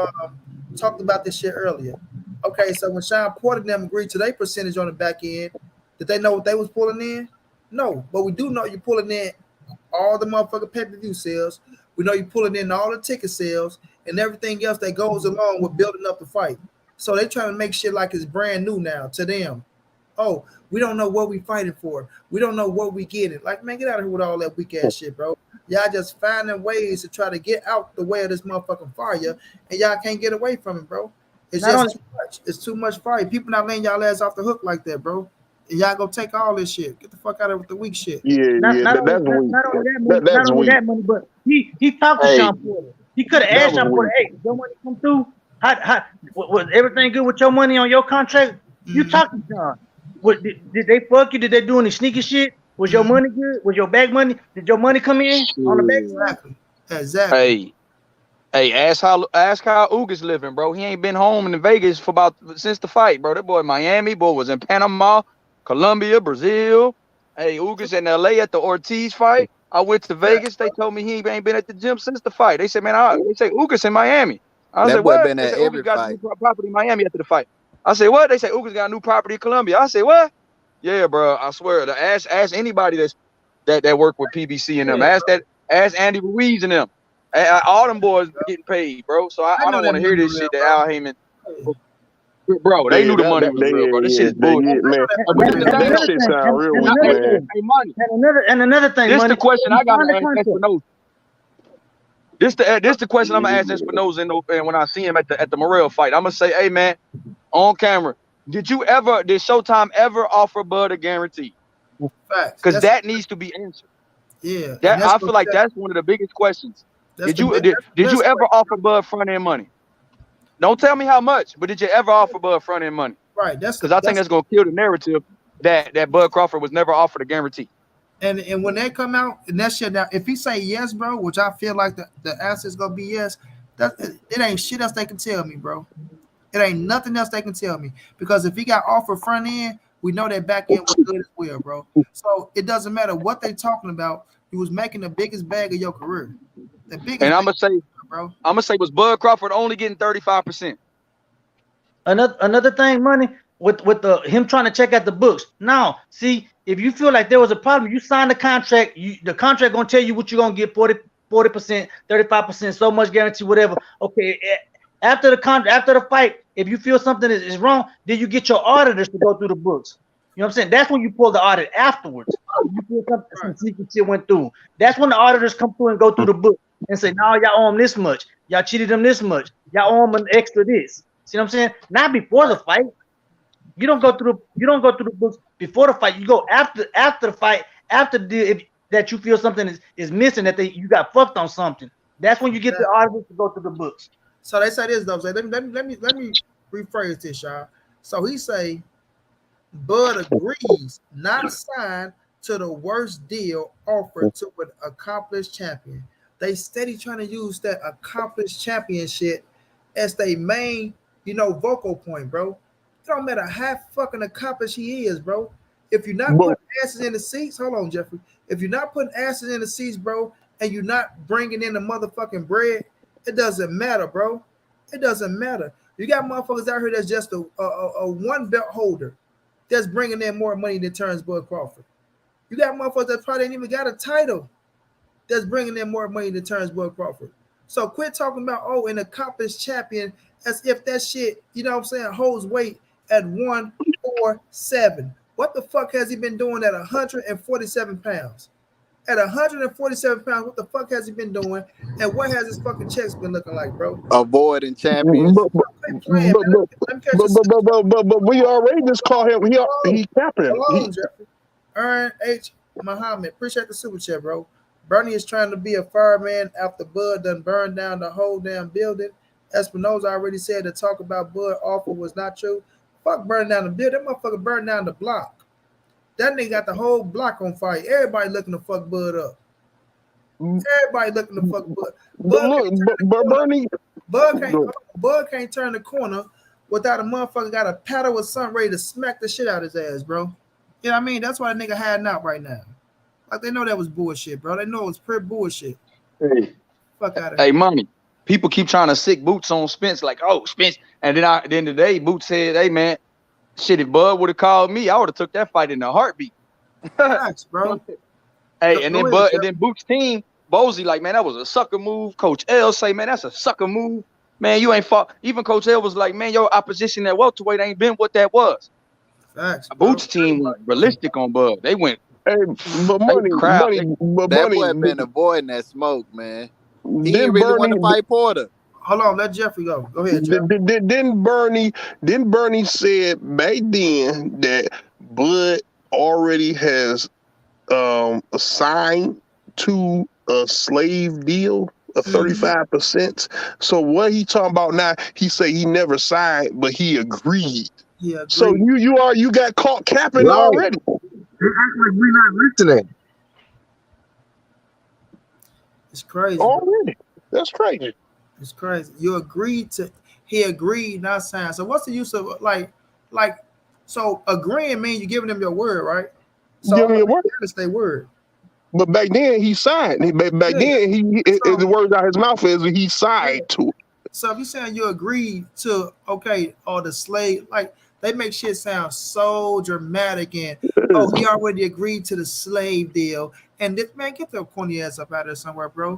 talked about this shit earlier. Okay, so when Sean Porter and them agreed to their percentage on the back end, did they know what they was pulling in? No, but we do know you're pulling in all the motherfucking pay-per-view sales. We know you're pulling in all the ticket sales and everything else that goes along with building up the fight. So they trying to make shit like it's brand new now to them. Oh, we don't know what we fighting for. We don't know what we getting. Like, man, get out of here with all that weak ass shit, bro. Y'all just finding ways to try to get out the way of this motherfucking fire, and y'all can't get away from it, bro. It's just too much. It's too much fire. People not letting y'all ass off the hook like that, bro. And y'all go take all this shit. Get the fuck out of it with the weak shit. Not only that money, but he talked to Sean Porter. He could have asked Sean Porter, hey, your money come through? Was everything good with your money on your contract? You talked to Sean. What, did they fuck you? Did they do any sneaky shit? Was your money good? Was your bag money? Did your money come in on the back? Exactly. Hey, ask how Uga's living, bro. He ain't been home in Vegas since the fight, bro. That boy in Miami, boy was in Panama, Colombia, Brazil. Hey, Uga's in LA at the Ortiz fight. I went to Vegas. They told me he ain't been at the gym since the fight. They said, man, they say Uga's in Miami. I said, what? They said Uga's got a new property in Miami after the fight. I said, what? They say Uga's got a new property in Colombia. I said, what? Yeah, bro. I swear. Ask anybody that work with PBC and them. Ask Andy Ruiz and them. All them boys getting paid, bro. So I don't want to hear this shit that Al Heyman. Bro, they knew the money was real, bro. This shit is bullshit, man. That shit sound real weak, man. And another thing, this the question I got to ask Espinosa. This the question I'm gonna ask Espinosa and when I see him at the Morrell fight. I'm gonna say, hey man, on camera, did Showtime ever offer Bud a guarantee? Because that needs to be answered. Yeah, I feel like that's one of the biggest questions. Did you ever offer Bud front end money? Don't tell me how much, but did you ever offer Bud front end money? Right. Because I think that's gonna kill the narrative that Bud Crawford was never offered a guarantee. And when they come out and that shit now, if he say yes, bro, which I feel like the answer is gonna be yes, it ain't shit else they can tell me, bro. It ain't nothing else they can tell me. Because if he got offered front end, we know that back end was good as well, bro. So it doesn't matter what they talking about. He was making the biggest bag of your career. The biggest. And I'm gonna say, was Bud Crawford only getting 35%? Another thing, money with him trying to check out the books. Now, see, if you feel like there was a problem, you sign the contract. The contract gonna tell you what you're gonna get 40%, 35%, so much guarantee, whatever. Okay, after the fight, if you feel something is wrong, then you get your auditors to go through the books. You know what I'm saying? That's when you pull the audit afterwards. You feel some secret shit went through. That's when the auditors come through and go through the book and say, "No, y'all owe him this much. Y'all cheated him this much. Y'all owe him an extra this." See what I'm saying? Not before the fight. You don't go through the books before the fight. You go after the fight, that you feel something is missing, that you got fucked on something. That's when you get the auditors to go through the books. So they say this though. So let me rephrase this, y'all. So he say Bud agrees not signed to the worst deal offered to an accomplished champion. They steady trying to use that accomplished championship as their main, vocal point, bro. It don't matter how fucking accomplished he is, bro. If you're not putting asses in the seats, hold on, Jeffrey. If you're not putting asses in the seats, bro, and you're not bringing in the motherfucking bread, it doesn't matter, bro. It doesn't matter. You got motherfuckers out here that's just a one belt holder that's bringing in more money than Terence Bud Crawford. You got motherfuckers that probably ain't even got a title that's bringing in more money than Terence Bud Crawford. So quit talking about, an accomplished champion as if that shit, you know what I'm saying, holds weight at 147. What the fuck has he been doing at 147 pounds? At 147 pounds, what the fuck has he been doing? And what has his fucking checks been looking like, bro? Avoiding champions. Quit playing, man. Let me catch you. But we already just call him. He capping. Hold on, Jeffrey. Aaron H. Muhammad. Appreciate the super chat, bro. Bernie is trying to be a fireman after Bud done burned down the whole damn building. Espinoza already said the talk about Bud offer was not true. Fuck burning down the building. That motherfucker burned down the block. That nigga got the whole block on fire. Everybody looking to fuck Bud up. Everybody looking to fuck Bud. Bud can't turn the corner without a motherfucker got a paddle or something ready to smack the shit out his ass, bro. You know what I mean? That's why the nigga hiding out right now. Like they know that was bullshit, bro. They know it was pure bullshit. Hey. Fuck out of here. Hey, money. People keep trying to sick Boots on Spence, like, oh, Spence. And then at the end of the day, Boots said, hey, man, shit, if Bud would have called me, I would have took that fight in a heartbeat. Facts, bro. Hey, and then Boots' team, Bozy, like, man, that was a sucker move. Coach L say, man, that's a sucker move. Man, you ain't fought. Even Coach L was like, man, your opposition at welterweight ain't been what that was. Facts. Boots' team went realistic on Bud. They went. Hey, but money, that boy been avoiding that smoke, man. He didn't really want to fight Porter. Hold on, let Jeffrey go. Go ahead, Jeff. Then Bernie said back then that Bud already has assigned to a slave deal of 35%. So what he talking about now? He say he never signed, but he agreed. Yeah. So you got caught capping already. We're not listening. It's crazy. Already. That's crazy. It's crazy. He agreed, not signed. So what's the use of so agreeing means you giving them your word, right? So giving your word. Their word. But back then he signed. Then the words out his mouth is he signed to it. So if you're saying you agreed to or the slave, like they make shit sound so dramatic and he already agreed to the slave deal. And this man, get your corny ass up out there somewhere, bro.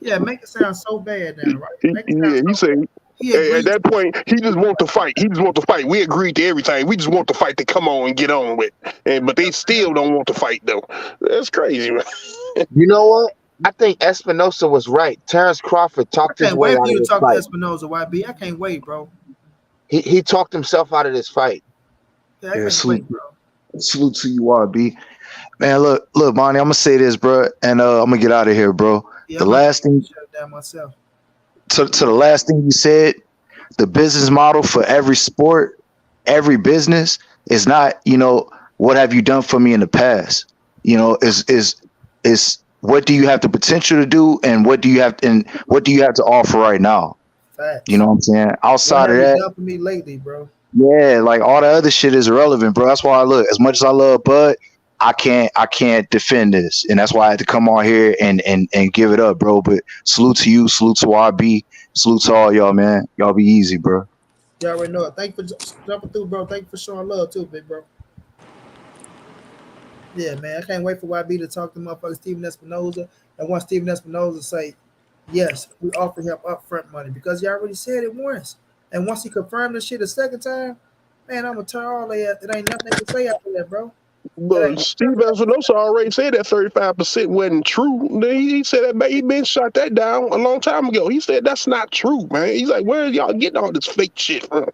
Yeah, make it sound so bad now, right? He said at that point he just want to fight. He just want to fight. We agreed to everything. We just want the fight to come on and get on with. But they still don't want to fight though. That's crazy, man. You know what? I think Espinosa was right. Terence Crawford talked his way out of this fight. I can't wait for you to talk to Espinosa, YB. I can't wait, bro. He talked himself out of this fight. Yeah, salute to you, YB. Man, look, Monty, I'm gonna say this, bro, and I'm gonna get out of here, bro. Yeah, the last thing to the last thing you said, the business model for every sport, every business is not, what have you done for me in the past? Is what do you have the potential to do, and what do you have to offer right now? Facts. You know what I'm saying? Outside of that, done for me lately, bro. Yeah, like all the other shit is irrelevant, bro. That's why I look. As much as I love Bud, I can't defend this, and that's why I had to come on here and give it up, bro. But salute to you, salute to YB, salute to all y'all, man. Y'all be easy, bro. Y'all already know it. Thank you for jumping through, bro. Thank you for showing love too, big bro. Yeah, man. I can't wait for YB to talk to motherfucker Steven Espinoza. And once Steven Espinoza say, yes, we offer him upfront money because he already said it once. And once he confirmed the shit a second time, man, I'm gonna turn all that. It ain't nothing to say after that, bro. But Steve Espinosa already said that 35% wasn't true. He said that he been shot that down a long time ago. He said that's not true, man. He's like, where are y'all getting all this fake shit from?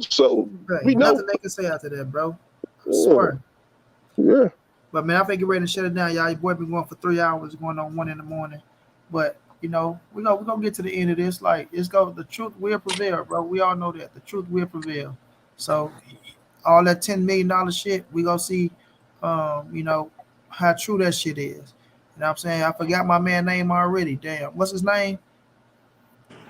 So we know. Nothing they can say after that, bro. I swear. Yeah. But man, I think get ready to shut it down, y'all. Your boy been going for 3 hours, going on 1 a.m. But we're gonna get to the end of this. Like, the truth will prevail, bro. We all know that. The truth will prevail. So all that $10 million shit, we gonna see how true that shit is. You know what I'm saying? I forgot my man's name already. Damn. What's his name?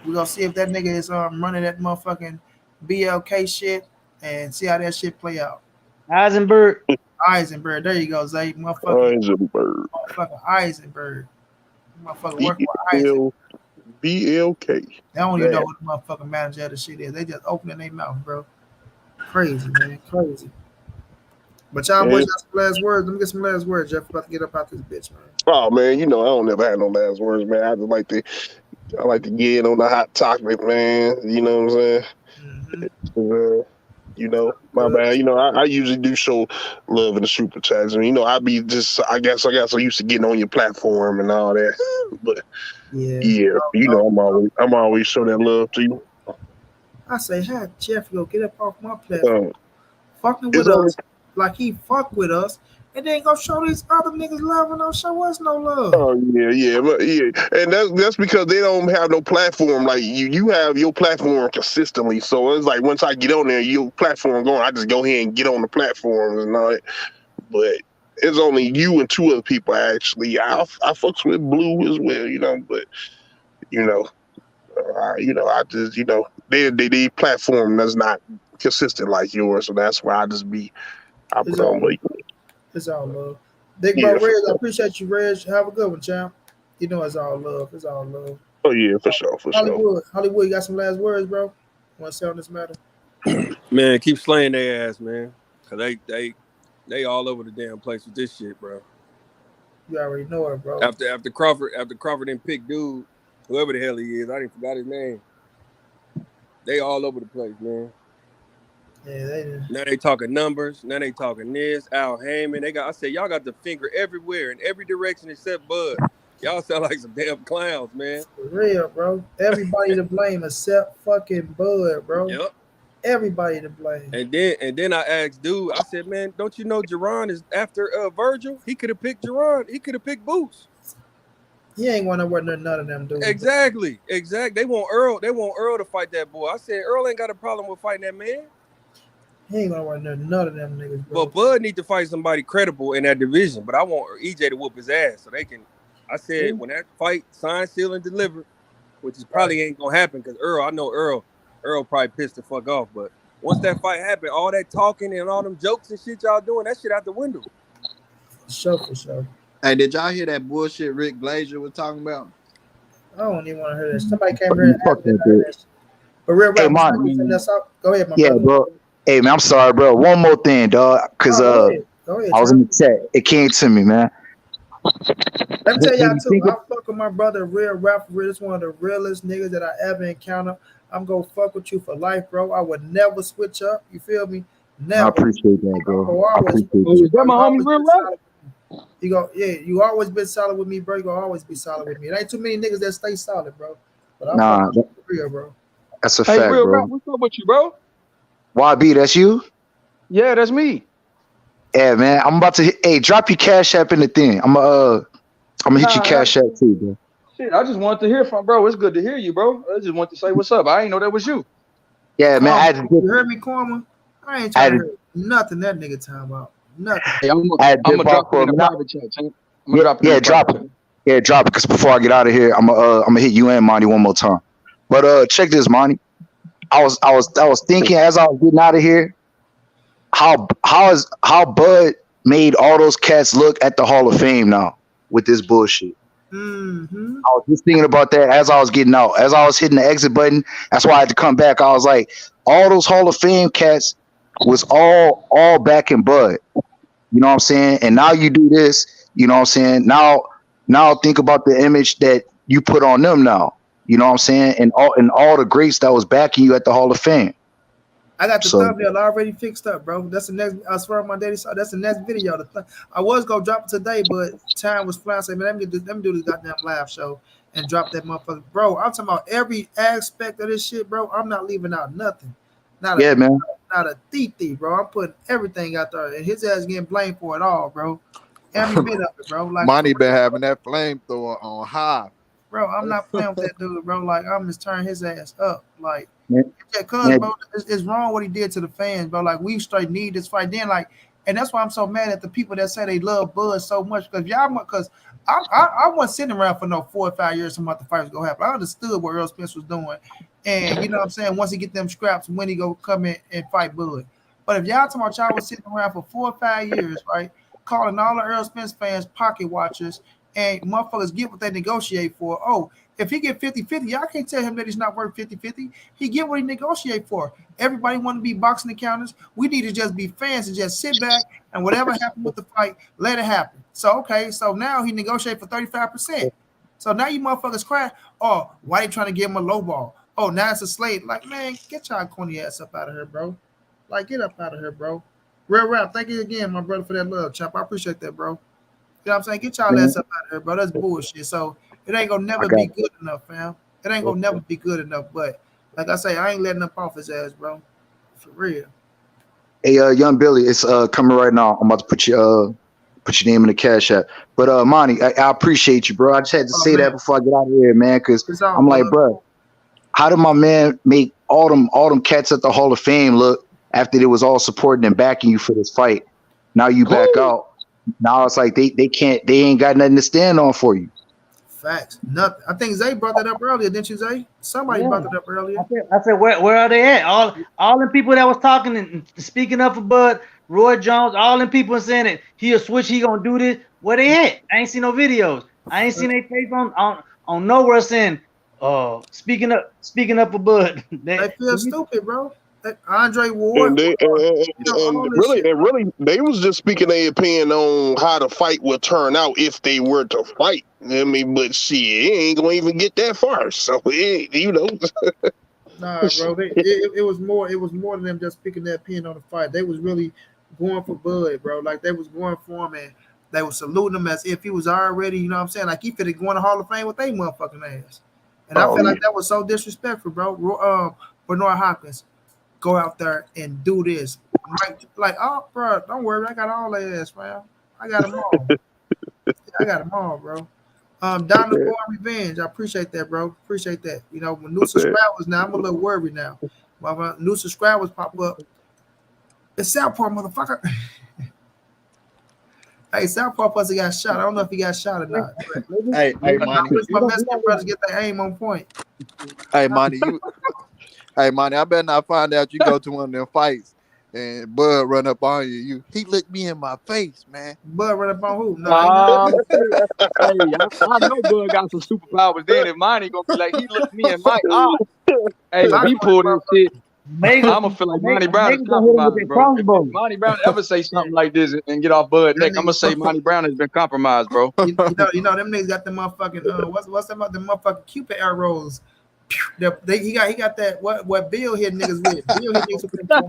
We gonna see if that nigga is running that motherfucking BLK shit and see how that shit play out. Eisenberg. There you go, Zay. Motherfucking Eisenberg. Motherfucker working with Isaac. BLK. They don't even know what the motherfucking manager of the shit is. They just opening their mouth, bro. Crazy, man. Crazy. But y'all boys got some last words. Let me get some last words, Jeff. About to get up out this bitch, man. Oh man, you know I don't never have no last words, man. I like to get in on the hot topic, man. You know what I'm saying? Mm-hmm. You know, my bad. You know, I usually do show love in the super chats, and you know, I guess I got so used to getting on your platform and all that. But yeah, you know, I'm always show that love to you. I say, hi, Jeff, go get up off my platform. Fucking with us like he fuck with us, and then go show these other niggas love and don't show us no love. Oh yeah, and that's because they don't have no platform like you. You have your platform consistently, so it's like once I get on there, your platform going, I just go ahead and get on the platform and all that. But it's only you and two other people actually. I fucks with Blue as well, you know. But you know, I just they platform that's not consistent like yours, so that's why I just be. I put on weight. It's all love. Big bro, Reg, I appreciate you, Reg. Have a good one, champ. You know it's all love. It's all love. Oh yeah, for sure, Hollywood, you got some last words, bro? Want to say on this matter? Man, keep slaying their ass, man. Cause they all over the damn place with this shit, bro. You already know it, bro. After Crawford didn't pick dude, whoever the hell he is, I didn't forgot his name. They all over the place, man. Yeah, now they talking numbers. Now they talking this. Al Heyman. I said y'all got the finger everywhere in every direction except Bud. Y'all sound like some damn clowns, man. For real, bro. Everybody to blame except fucking Bud, bro. Yep. Everybody to blame. And then I asked dude. I said, man, don't you know Jerron is after Virgil? He could have picked Jerron. He could have picked Boots. He ain't want to wear none of them dudes. Exactly. They want Earl. They want Earl to fight that boy. I said Earl ain't got a problem with fighting that man. He ain't gonna wear none of them niggas, bro. But Bud need to fight somebody credible in that division. But I want EJ to whoop his ass so they can. I said when that fight signed, sealed, and delivered, which is probably ain't gonna happen because I know Earl probably pissed the fuck off. But once that fight happened, all that talking and all them jokes and shit y'all doing, that shit out the window. For sure. Hey, did y'all hear that bullshit Rick Glazier was talking about? I don't even want to hear that. Somebody came here and asked me that. But real rap, go ahead, my brother. Bro. Hey man, I'm sorry, bro. One more thing, dog, because go ahead, I was in the chat. It came to me, man. Let me tell y'all too. I fuck with my brother, real rap. This one of the realest niggas that I ever encountered. I'm gonna fuck with you for life, bro. I would never switch up. You feel me? Never. I appreciate that, bro. Is that my homie, real rap? You always been solid with me, bro. You gonna always be solid with me. There ain't too many niggas that stay solid, bro. But I'm for real, bro. That's a fact, real bro. rap, what's up with you, bro? YB, that's you? Yeah, that's me. Yeah, man. I'm about to drop your cash app in the thing. I'm gonna hit your cash app too, bro. Shit, I just wanted to hear from bro. It's good to hear you, bro. I just want to say what's up. I ain't know that was you. Yeah, man. You heard me, Korma? I ain't trying to hear nothing that nigga talking about. Nothing. Hey, I'm gonna drop it in the private chat. Drop it. Yeah, drop it. Because before I get out of here, I'm gonna hit you and Monty one more time. But check this, Monty. I was thinking as I was getting out of here, how Bud made all those cats look at the Hall of Fame now with this bullshit. Mm-hmm. I was just thinking about that as I was getting out, as I was hitting the exit button. That's why I had to come back. I was like, all those Hall of Fame cats was all back in Bud. You know what I'm saying? And now you do this. You know what I'm saying? Now think about the image that you put on them now. You know what I'm saying? And all the greats that was backing you at the Hall of Fame. I got the thumbnail already fixed up, bro. That's the next. I swear on my daddy saw. That's the next video. I was gonna drop it today, but time was flying. So man, let me do this goddamn live show and drop that motherfucker, bro. I'm talking about every aspect of this shit, bro. I'm not leaving out nothing. Not a thief, bro. I'm putting everything out there, and his ass getting blamed for it all, bro. Every bit of it, bro. Like Monty been having that flamethrower on high. Bro, I'm not playing with that dude, bro. Like, I'm just turning his ass up. Like, bro, it's wrong what he did to the fans, bro. Like, we straight need this fight. Then, like, and that's why I'm so mad at the people that say they love Bud so much. Because I wasn't sitting around for no 4 or 5 years about the fight was gonna happen. I understood what Errol Spence was doing, and you know what I'm saying. Once he get them scraps, when he go come in and fight Bud. But if y'all talking about y'all was sitting around for 4 or 5 years, right, calling all the Errol Spence fans pocket watchers and motherfuckers get what they negotiate for. Oh, if he get 50-50, y'all can't tell him that he's not worth 50-50. He get what he negotiate for. Everybody want to be boxing encounters. We need to just be fans and just sit back and whatever happened with the fight, let it happen. So, okay, so now he negotiate for 35%. So now you motherfuckers cry, oh, why you trying to give him a low ball? Oh, now it's a slate. Like, man, get y'all corny ass up out of here, bro. Like, get up out of here, bro. Real rap, thank you again, my brother, for that love, chop. I appreciate that, bro. You know what I'm saying? Get y'all ass up out of here, bro. That's bullshit. So it ain't gonna never be good enough, fam. It ain't gonna never be good enough. But like I say, I ain't letting up off his ass, bro. For real. Hey, young Billy, it's coming right now. I'm about to put your name in the cash app. But Monty, I appreciate you, bro. I just had to say that before I get out of here, man, because I'm like, bro, how did my man make all them cats at the Hall of Fame look after they was all supporting and backing you for this fight? Now you back out. Now it's like they ain't got nothing to stand on for you. Facts. Nothing. I think Zay brought that up earlier, didn't you, Zay? Somebody brought that up earlier. I said, where are they at? All the people that was talking and speaking up for Bud, Roy Jones, all them people saying that he'll switch, he gonna do this. Where they at? I ain't seen no videos. I ain't seen their face on nowhere saying speaking up for Bud. They feel stupid, bro. Andre Ward, and really, they was just speaking their opinion on how the fight would turn out if they were to fight. I mean, but shit, it ain't gonna even get that far. So you know, nah, bro. It was more. It was more than them just speaking their opinion on the fight. They was really going for Bud, bro. Like they was going for him, and they was saluting him as if he was already, you know what I'm saying? Like he fit going to Hall of Fame with they motherfucking ass. And I feel like that was so disrespectful, bro. Bernard Hopkins. Go out there and do this. Like, oh, bro, don't worry. I got all their ass, man. I got them all. I got them all, bro. Down the Born Revenge. I appreciate that, bro. Appreciate that. You know, when new subscribers now, I'm a little worried now. When new subscribers pop up, it's Southpaw, motherfucker. Hey, Southpaw pussy got shot. I don't know if he got shot or not. Hey, Monty. My Mexican brothers get their aim on point. Hey, Monty, Hey, Monty, I better not find out you go to one of them fights and Bud run up on you. He looked me in my face, man. Bud run up on who? No, I know Bud got some superpowers. Then if mine ain't gonna be like he looked me in my eye. Hey, if he pulled this shit, I'm gonna feel like Monty Brown is compromised, bro. If Monty Brown ever say something like this and get off Bud's neck, I'm gonna say Monty Brown has been compromised, bro. You know, them niggas got the motherfucking what's that about the motherfucking Cupid arrows? He got that what Bill hit niggas with. Bill hit niggas with them.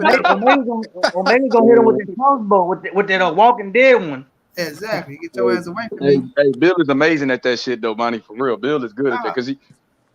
Maybe gonna hit him with the crossbow with that Walking Dead one. Exactly. Get your ass away from me. me. Hey, Bill is amazing at that shit though, Monty. For real, Bill is good at that because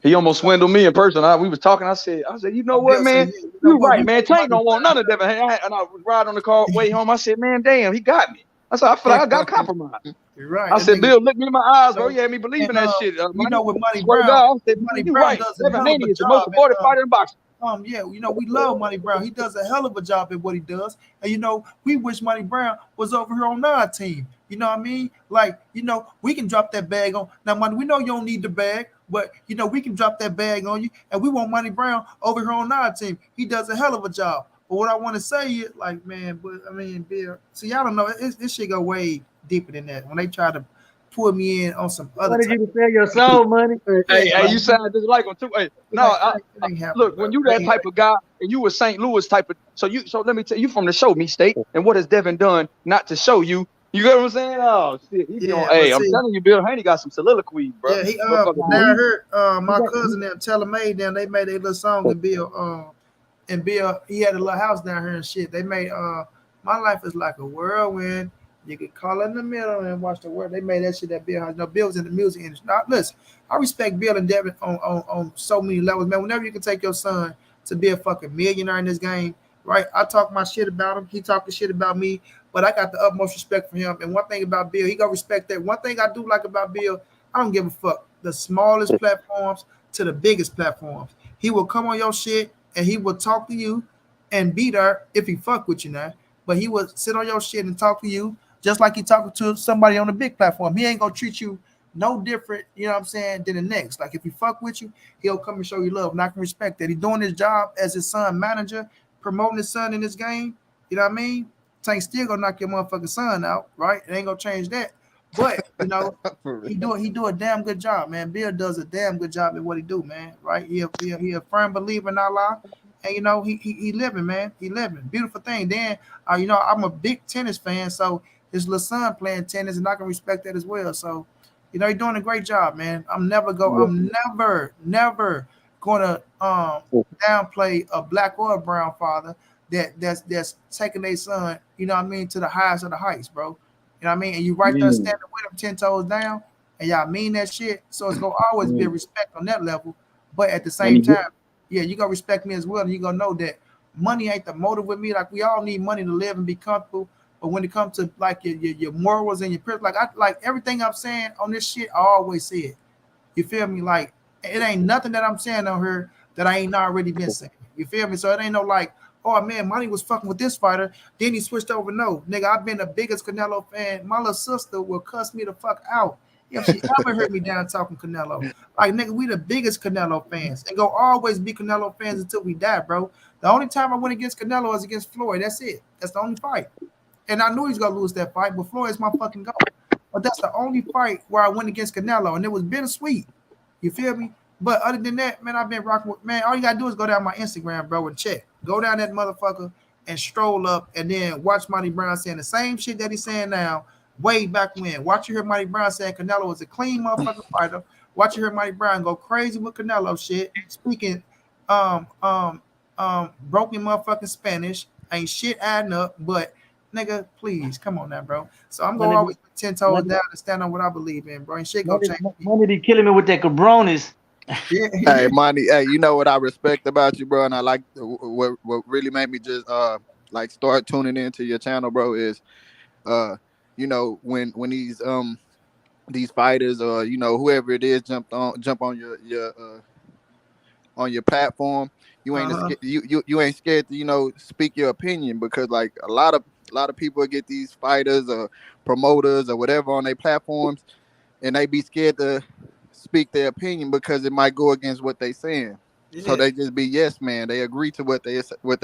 he almost swindled me in person. We was talking. I said, you know what, man? You right, man. Tank don't want none of them. And I was riding on the car way home. I said, man, damn, he got me. I said, I feel like I got compromised. You're right. I said, Bill, look me in my eyes, bro. You had me believing that shit. You know, with Money Brown, I said, Money Brown does a hell of a job. The most supported fighter in boxing. Yeah, you know, we love Money Brown. He does a hell of a job at what he does. And, you know, we wish Money Brown was over here on our team. You know what I mean? Like, you know, we can drop that bag on. Now, Money, we know you don't need the bag, but, you know, we can drop that bag on you. And we want Money Brown over here on our team. He does a hell of a job. But what I want to say is, like, man, but I mean, Bill, see, y'all don't know. This shit go way deper than that. When they try to pull me in on some other. What did you sell your soul, Money? Hey, you sound just like him too. Hey, no, look, when you that type of guy and you a St. Louis type of, so let me tell you from the Show Me State, and what has Devin done not to show you? You get what I'm saying? Oh shit, I'm telling you, Bill Haney got some soliloquies, bro. Yeah, now I heard my cousin them tell him they made a little song and Bill he had a little house down here and shit. They made My Life Is Like a Whirlwind. You could call in the middle and watch the world. They made that shit that Bill has. You know, Bill was in the music industry. Now, listen, I respect Bill and Devin on so many levels, man. Whenever you can take your son to be a fucking millionaire in this game, right? I talk my shit about him. He talk the shit about me, but I got the utmost respect for him. And one thing about Bill, he gonna respect that. One thing I do like about Bill, I don't give a fuck. The smallest platforms to the biggest platforms. He will come on your shit and he will talk to you and be there if he fuck with you now. But he will sit on your shit and talk to you just like he talking to somebody on a big platform. He ain't gonna treat you no different, you know what I'm saying, than the next. Like if he fuck with you, he'll come and show you love. And I can respect that. He's doing his job as his son manager, promoting his son in this game. You know what I mean? Tank still gonna knock your motherfucking son out, right? It ain't gonna change that. But you know, he do a damn good job, man. Bill does a damn good job at what he do, man. Right? He a firm believer in Allah, and you know he living, man. He living. Beautiful thing. Then you know, I'm a big tennis fan, so his little son playing tennis, and I can respect that as well. So, you know, he's doing a great job, man. I'm never gonna downplay a black or a brown father that's taking their son, you know what I mean, to the highest of the heights, bro. You know what I mean? And you right there standing with him 10 toes down, and y'all mean that shit. So it's gonna always be a respect on that level. But at the same time, yeah, you gonna respect me as well, and you gonna know that money ain't the motive with me. Like we all need money to live and be comfortable. But when it comes to like your morals and your principles, like everything I'm saying on this shit, I always say it. You feel me? Like it ain't nothing that I'm saying on here that I ain't already been saying. You feel me? So it ain't no like, oh man, Money was fucking with this fighter. Then he switched over. No, nigga, I've been the biggest Canelo fan. My little sister will cuss me the fuck out if she ever heard me down talking Canelo. Like, nigga, we the biggest Canelo fans and go always be Canelo fans until we die, bro. The only time I went against Canelo was against Floyd. That's it. That's the only fight. And I knew he was gonna lose that fight, but Floyd's my fucking goal. But that's the only fight where I went against Canelo, and it was bittersweet. You feel me? But other than that, man, I've been rocking with, man. All you gotta do is go down my Instagram, bro, and check. Go down that motherfucker and stroll up, and then watch Monty Brown saying the same shit that he's saying now, way back when. Watch you hear Monty Brown saying Canelo was a clean motherfucking fighter. Watch you hear Monty Brown go crazy with Canelo shit, speaking broken motherfucking Spanish. Ain't shit adding up, but nigga, please come on now, bro. So I'm gonna always put 10 toes down and stand on what I believe in, bro. And shit gonna change. Money be killing me with that cabronis. Yeah. Hey, Monty. Hey, you know what I respect about you, bro, and I like what really made me just like start tuning into your channel, bro. Is you know when these fighters or you know whoever it is jump on your platform, you ain't you ain't scared to, you know, speak your opinion, because like a lot of people get these fighters or promoters or whatever on their platforms, and they be scared to speak their opinion because it might go against what they saying. Yeah. So they just be yes man. They agree to what they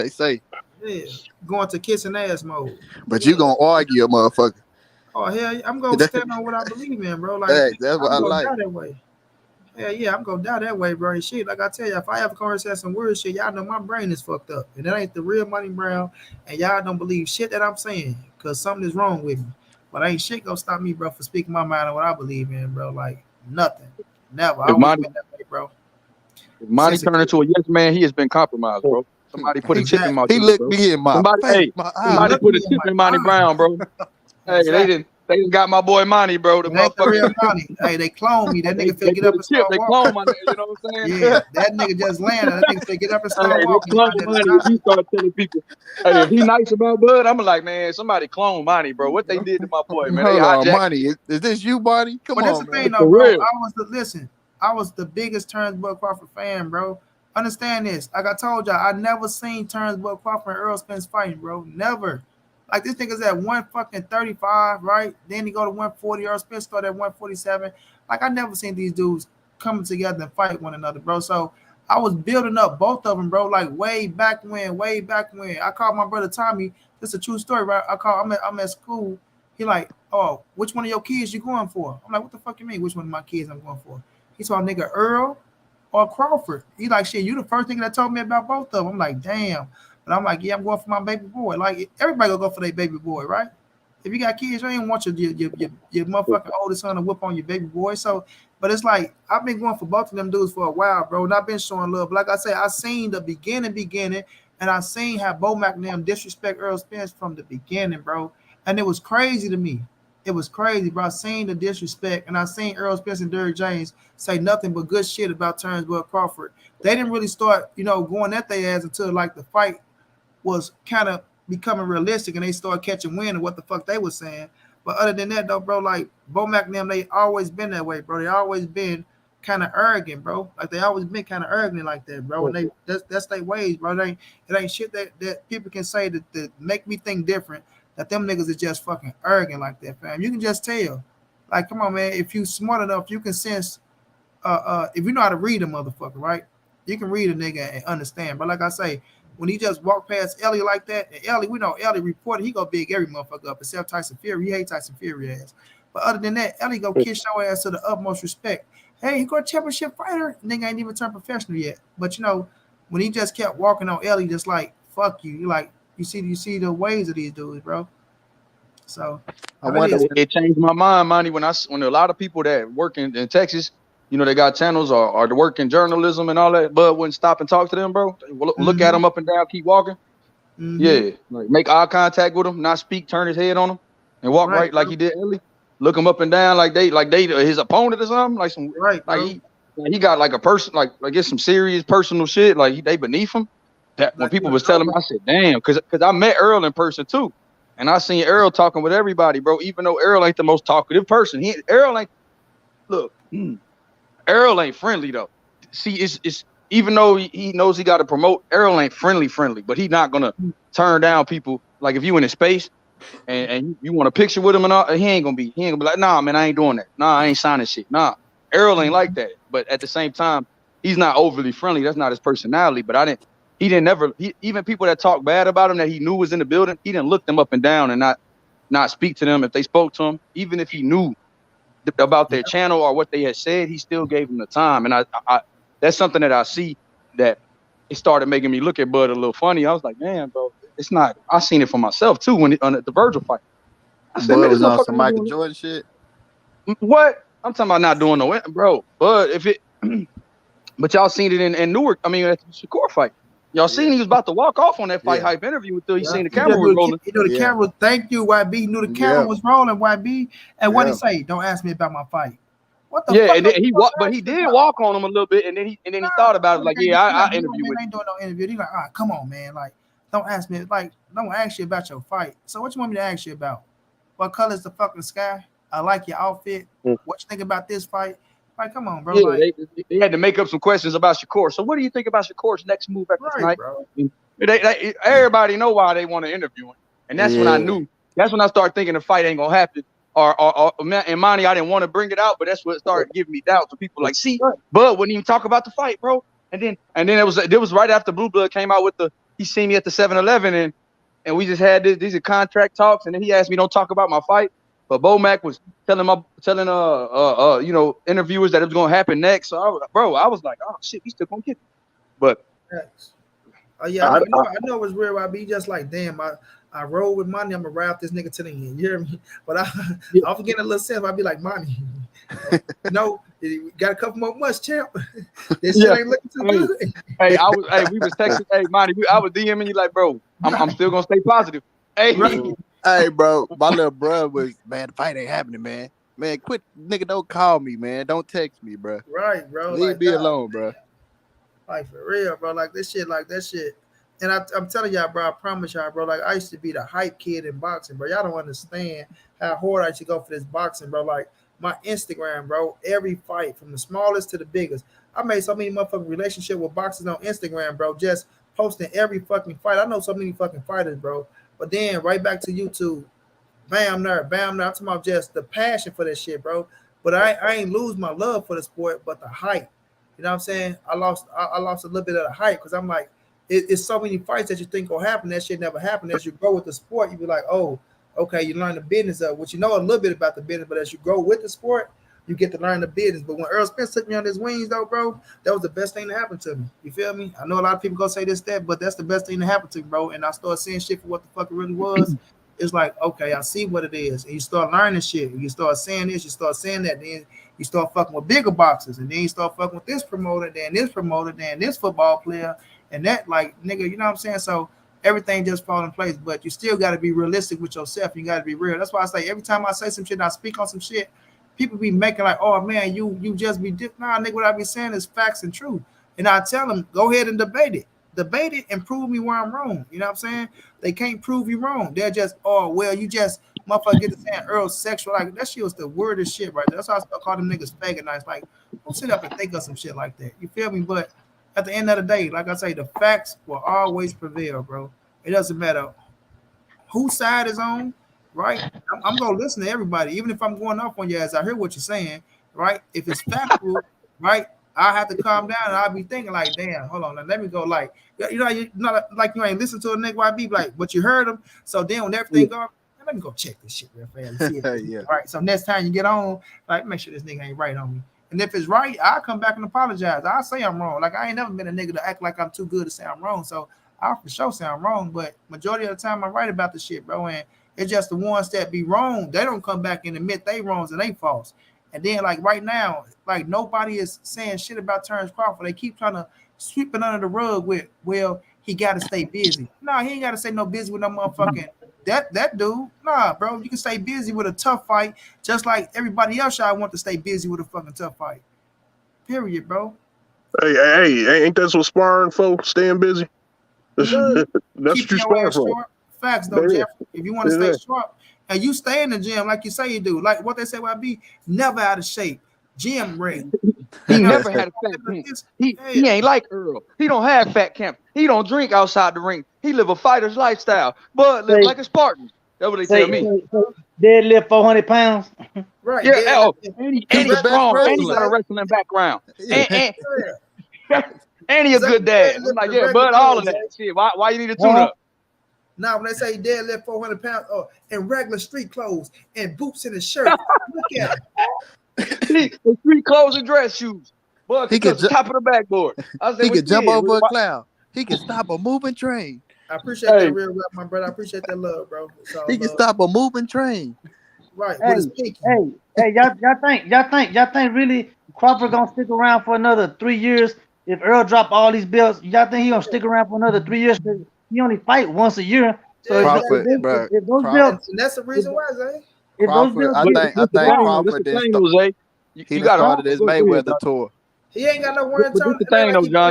say. Yeah, going to kissing ass mode. But you gonna argue, a motherfucker. Oh hell, I'm gonna stand on what I believe in, bro. Like hey, that's what I like. Die that way. Yeah, I'm gonna die that way, bro. And shit, like I tell you, if I have a conversation some weird shit, y'all know my brain is fucked up, and that ain't the real Monty Brown. And y'all don't believe shit that I'm saying because something is wrong with me. But ain't shit gonna stop me, bro, for speaking my mind on what I believe in, bro. Like nothing, never. I always been that way, bro. If Monty turned into a yes man, he has been compromised, bro. Somebody put a chip in my He looked me in my face. Somebody put a chip in Monty Brown, bro. Hey, exactly. They didn't got my boy Monty, bro. The motherfucker. Hey, they cloned me. That nigga finna get up and start walking. They cloned my nigga, you know what I'm saying? Yeah, that nigga just landed. That nigga finna get up and start walking. He started telling people, hey, if he nice about Bud, I'm like, man, somebody cloned Monty, bro. What they did to my boy, man? Hold on, Monty. Is this you, Monty? Come on, this man. Thing, though, bro. I was the biggest Terence Bud Crawford fan, bro. Understand this. Like I told y'all, I never seen Terence Bud Crawford and Errol Spence fighting, bro. Never. Like this nigga's at 135, right? Then he go to 140. Errol Spence started at 147. Like I never seen these dudes coming together and fight one another, bro. So I was building up both of them, bro. Like way back when. I called my brother Tommy. This is a true story, right? I'm at school. He like, oh, which one of your kids you going for? I'm like, what the fuck you mean? Which one of my kids I'm going for? He saw nigga Errol or Crawford. He like, shit, you the first nigga that told me about both of them. I'm like, damn. But I'm like, yeah, I'm going for my baby boy. Like everybody gonna go for their baby boy, right? If you got kids, you ain't want your motherfucking oldest son to whip on your baby boy. So, but it's like I've been going for both of them dudes for a while, bro, and I've been showing love. But like I said, I seen the beginning, and I seen how Bo McNam disrespect Errol Spence from the beginning, bro. And it was crazy to me. It was crazy, bro. I seen the disrespect, and I seen Errol Spence and Derrick James say nothing but good shit about Terence Bud Crawford. They didn't really start, going at their ass until like the fight was kind of becoming realistic and they started catching wind of what the fuck they was saying. But other than that, though, bro, like Bo McNam, they always been that way, bro. They always been kind of arrogant, bro. Like they always been kind of arrogant like that, bro. And that's their ways, bro. It ain't shit that people can say that make me think different. That them niggas is just fucking arrogant like that, fam. You can just tell. Like, come on, man. If you smart enough, you can sense. If you know how to read a motherfucker, right? You can read a nigga and understand. But like I say, when he just walked past Ellie like that, and Ellie, we know Ellie reported he gonna big every motherfucker up except Tyson Fury. He hates Tyson Fury ass. But other than that, Ellie go kiss your ass to the utmost respect. Hey, he got a championship fighter. Nigga ain't even turned professional yet. But you know, when he just kept walking on Ellie, just like fuck you. You like you see the ways of these dudes, bro. So I wonder. It changed my mind, Monty, when a lot of people that work in Texas, you know, they got channels or they work in journalism and all that, Bud wouldn't stop and talk to them, bro. Look at them up and down, keep walking. Yeah, like make eye contact with him, not speak, turn his head on him, and walk right like he did Ellie. Look him up and down like they his opponent or something, like some he got like a person like it's some serious personal shit, like they beneath him. That when people was telling me, I said, damn, because I met Errol in person too, and I seen Errol talking with everybody, bro. Even though Errol ain't the most talkative person, Errol ain't friendly though. See, it's even though he knows he got to promote, Errol ain't friendly, but he not gonna turn down people. Like if you in his space and you want a picture with him and all, he ain't gonna be like, nah, man, I ain't doing that. Nah, I ain't signing shit. Nah, Errol ain't like that. But at the same time, he's not overly friendly. That's not his personality. But even people that talk bad about him that he knew was in the building, he didn't look them up and down and not speak to them if they spoke to him, even if he knew about their channel or what they had said, he still gave them the time. And I that's something that I see that it started making me look at Bud a little funny. I was like, man, bro, it's not. I seen it for myself too when on the Virgil fight. I said, Bud was on some Michael Jordan shit. What? I'm talking about not doing no, bro. But but y'all seen it in Newark. I mean, at the Shakur fight. Y'all seen he was about to walk off on that fight hype interview until he seen the camera was rolling. You know the camera. Thank you, YB. He knew the camera was rolling, YB. And what he say? Don't ask me about my fight. What the fuck? And then he did walk on him a little bit, and then he thought about it. Like, I interview with. Ain't doing no interview. He's like, all right, come on, man. Like, don't ask me. Like, don't ask you about your fight. So what you want me to ask you about? What color is the fucking sky? I like your outfit. What you think about this fight? Like, come on, bro. Yeah, like, they had to make up some questions about Shakur. So what do you think about Shakur's next move after tonight? Bro. Everybody know why they want to interview him. And that's when I knew. That's when I started thinking the fight ain't going to happen. And Monty, I didn't want to bring it out, but that's what started giving me doubts. So people like, see, Bud wouldn't even talk about the fight, bro. And then it was right after Blue Blood came out with he seen me at the 7-Eleven and we just had these are contract talks. And then he asked me, don't talk about my fight. But Bomac was telling interviewers that it was gonna happen next. So I was like, oh shit, we still gonna get it. But I know it was real. YB just like, damn, I roll with money. I'm gonna rap this nigga to the end. You hear me? But I'm getting a little sense. I'd be like, money. No, you got a couple more months, champ. This shit ain't looking too good. We was texting. Hey, money, I was DMing you like, bro, I'm still gonna stay positive. Hey. Hey, bro, my little bro was, man, the fight ain't happening, man. Man, quit, nigga, don't call me, man. Don't text me, bro. Right, bro. Leave me alone, bro. Like, for real, bro. Like, this shit, And I'm telling y'all, bro, I promise y'all, bro, like, I used to be the hype kid in boxing, bro. Y'all don't understand how hard I used to go for this boxing, bro. Like, my Instagram, bro, every fight, from the smallest to the biggest. I made so many motherfucking relationship with boxers on Instagram, bro, just posting every fucking fight. I know so many fucking fighters, bro. But then right back to YouTube, bam there. I'm talking about just the passion for that shit, bro. But I ain't lose my love for the sport, but the hype. You know what I'm saying? I lost a little bit of the hype because I'm like, it's so many fights that you think will happen. That shit never happened. As you grow with the sport, you be like, oh, okay, you learn the business of which you know a little bit about the business, but as you grow with the sport, you get to learn the business. But when Errol Spence took me on his wings, though, bro, that was the best thing to happen to me. You feel me? I know a lot of people gonna say this, that, but that's the best thing to happen to me, bro. And I started seeing shit for what the fuck it really was. It's like, okay, I see what it is. And you start learning shit. You start saying this, you start saying that. Then you start fucking with bigger boxers. And then you start fucking with this promoter, then this football player, and that, like, nigga, you know what I'm saying? So everything just fall in place. But you still got to be realistic with yourself. You got to be real. That's why I say every time I say some shit and I speak on some shit, people be making like, oh man, you just be nah, nigga. What I be saying is facts and truth. And I tell them, go ahead and debate it and prove me where I'm wrong. You know what I'm saying? They can't prove you wrong. They're just, oh well, you just motherfucker get to saying Earl sexual. Like that shit was the weirdest shit right there. That's why I still call them niggas faggot nights. Like, don't sit up and think of some shit like that. You feel me? But at the end of the day, like I say, the facts will always prevail, bro. It doesn't matter whose side is on. Right, I'm gonna listen to everybody, even if I'm going off on you as I hear what you're saying. Right, if it's factual, right, I have to calm down and I'll be thinking like, damn, hold on, now let me go. Like, you know, you not like you ain't listen to a nigga YB like, but you heard him. So then when everything goes, man, let me go check this shit real fast. See if Yeah. right. So next time you get on, like make sure this nigga ain't right on me. And if it's right, I'll come back and apologize. I'll say I'm wrong. Like I ain't never been a nigga to act like I'm too good to say I'm wrong. So I'll for sure say I'm wrong. But majority of the time I'm right about the shit, bro. And it's just the ones that be wrong. They don't come back and admit they wrongs and they false. And then like right now, like nobody is saying shit about Terence Crawford. They keep trying to sweep it under the rug with, well, he got to stay busy. Nah, he ain't got to stay no busy with no motherfucking that dude. Nah, bro, you can stay busy with a tough fight, just like everybody else. I want to stay busy with a fucking tough fight. Period, bro. Hey, ain't that what sparring for? Staying busy. That's what you sparring for. Short. Facts though, Jeff. If you want to stay sharp and you stay in the gym like you say you do, like what they say about be never out of shape, gym rat. He never had a fat camp. He ain't like Errol. He don't have fat camp. He don't drink outside the ring. He live a fighter's lifestyle, but live like a Spartan. That's what they tell me. Deadlift 400 pounds. Right. Yeah. And he's strong. And he got a wrestling background. And he a good dad. I'm like, yeah, but all of that shit. Why you need a tune-up? Now, when they say deadlift 400 pounds in regular street clothes and boots in his shirt, look at it. Street clothes and dress shoes. Boy, he could top of the backboard. He could jump over a cloud. He can stop a moving train. I appreciate that real rap, my brother. I appreciate that love, bro. He can stop a moving train. Right. Hey, y'all think really Crawford gonna stick around for another 3 years? If Errol drop all these belts, y'all think he gonna stick around for another 3 years? He only fight once a year. So Crawford, if those belts, and that's the reason why, Zay. Crawford, I think Crawford did. He started his Mayweather tour. He ain't got no war in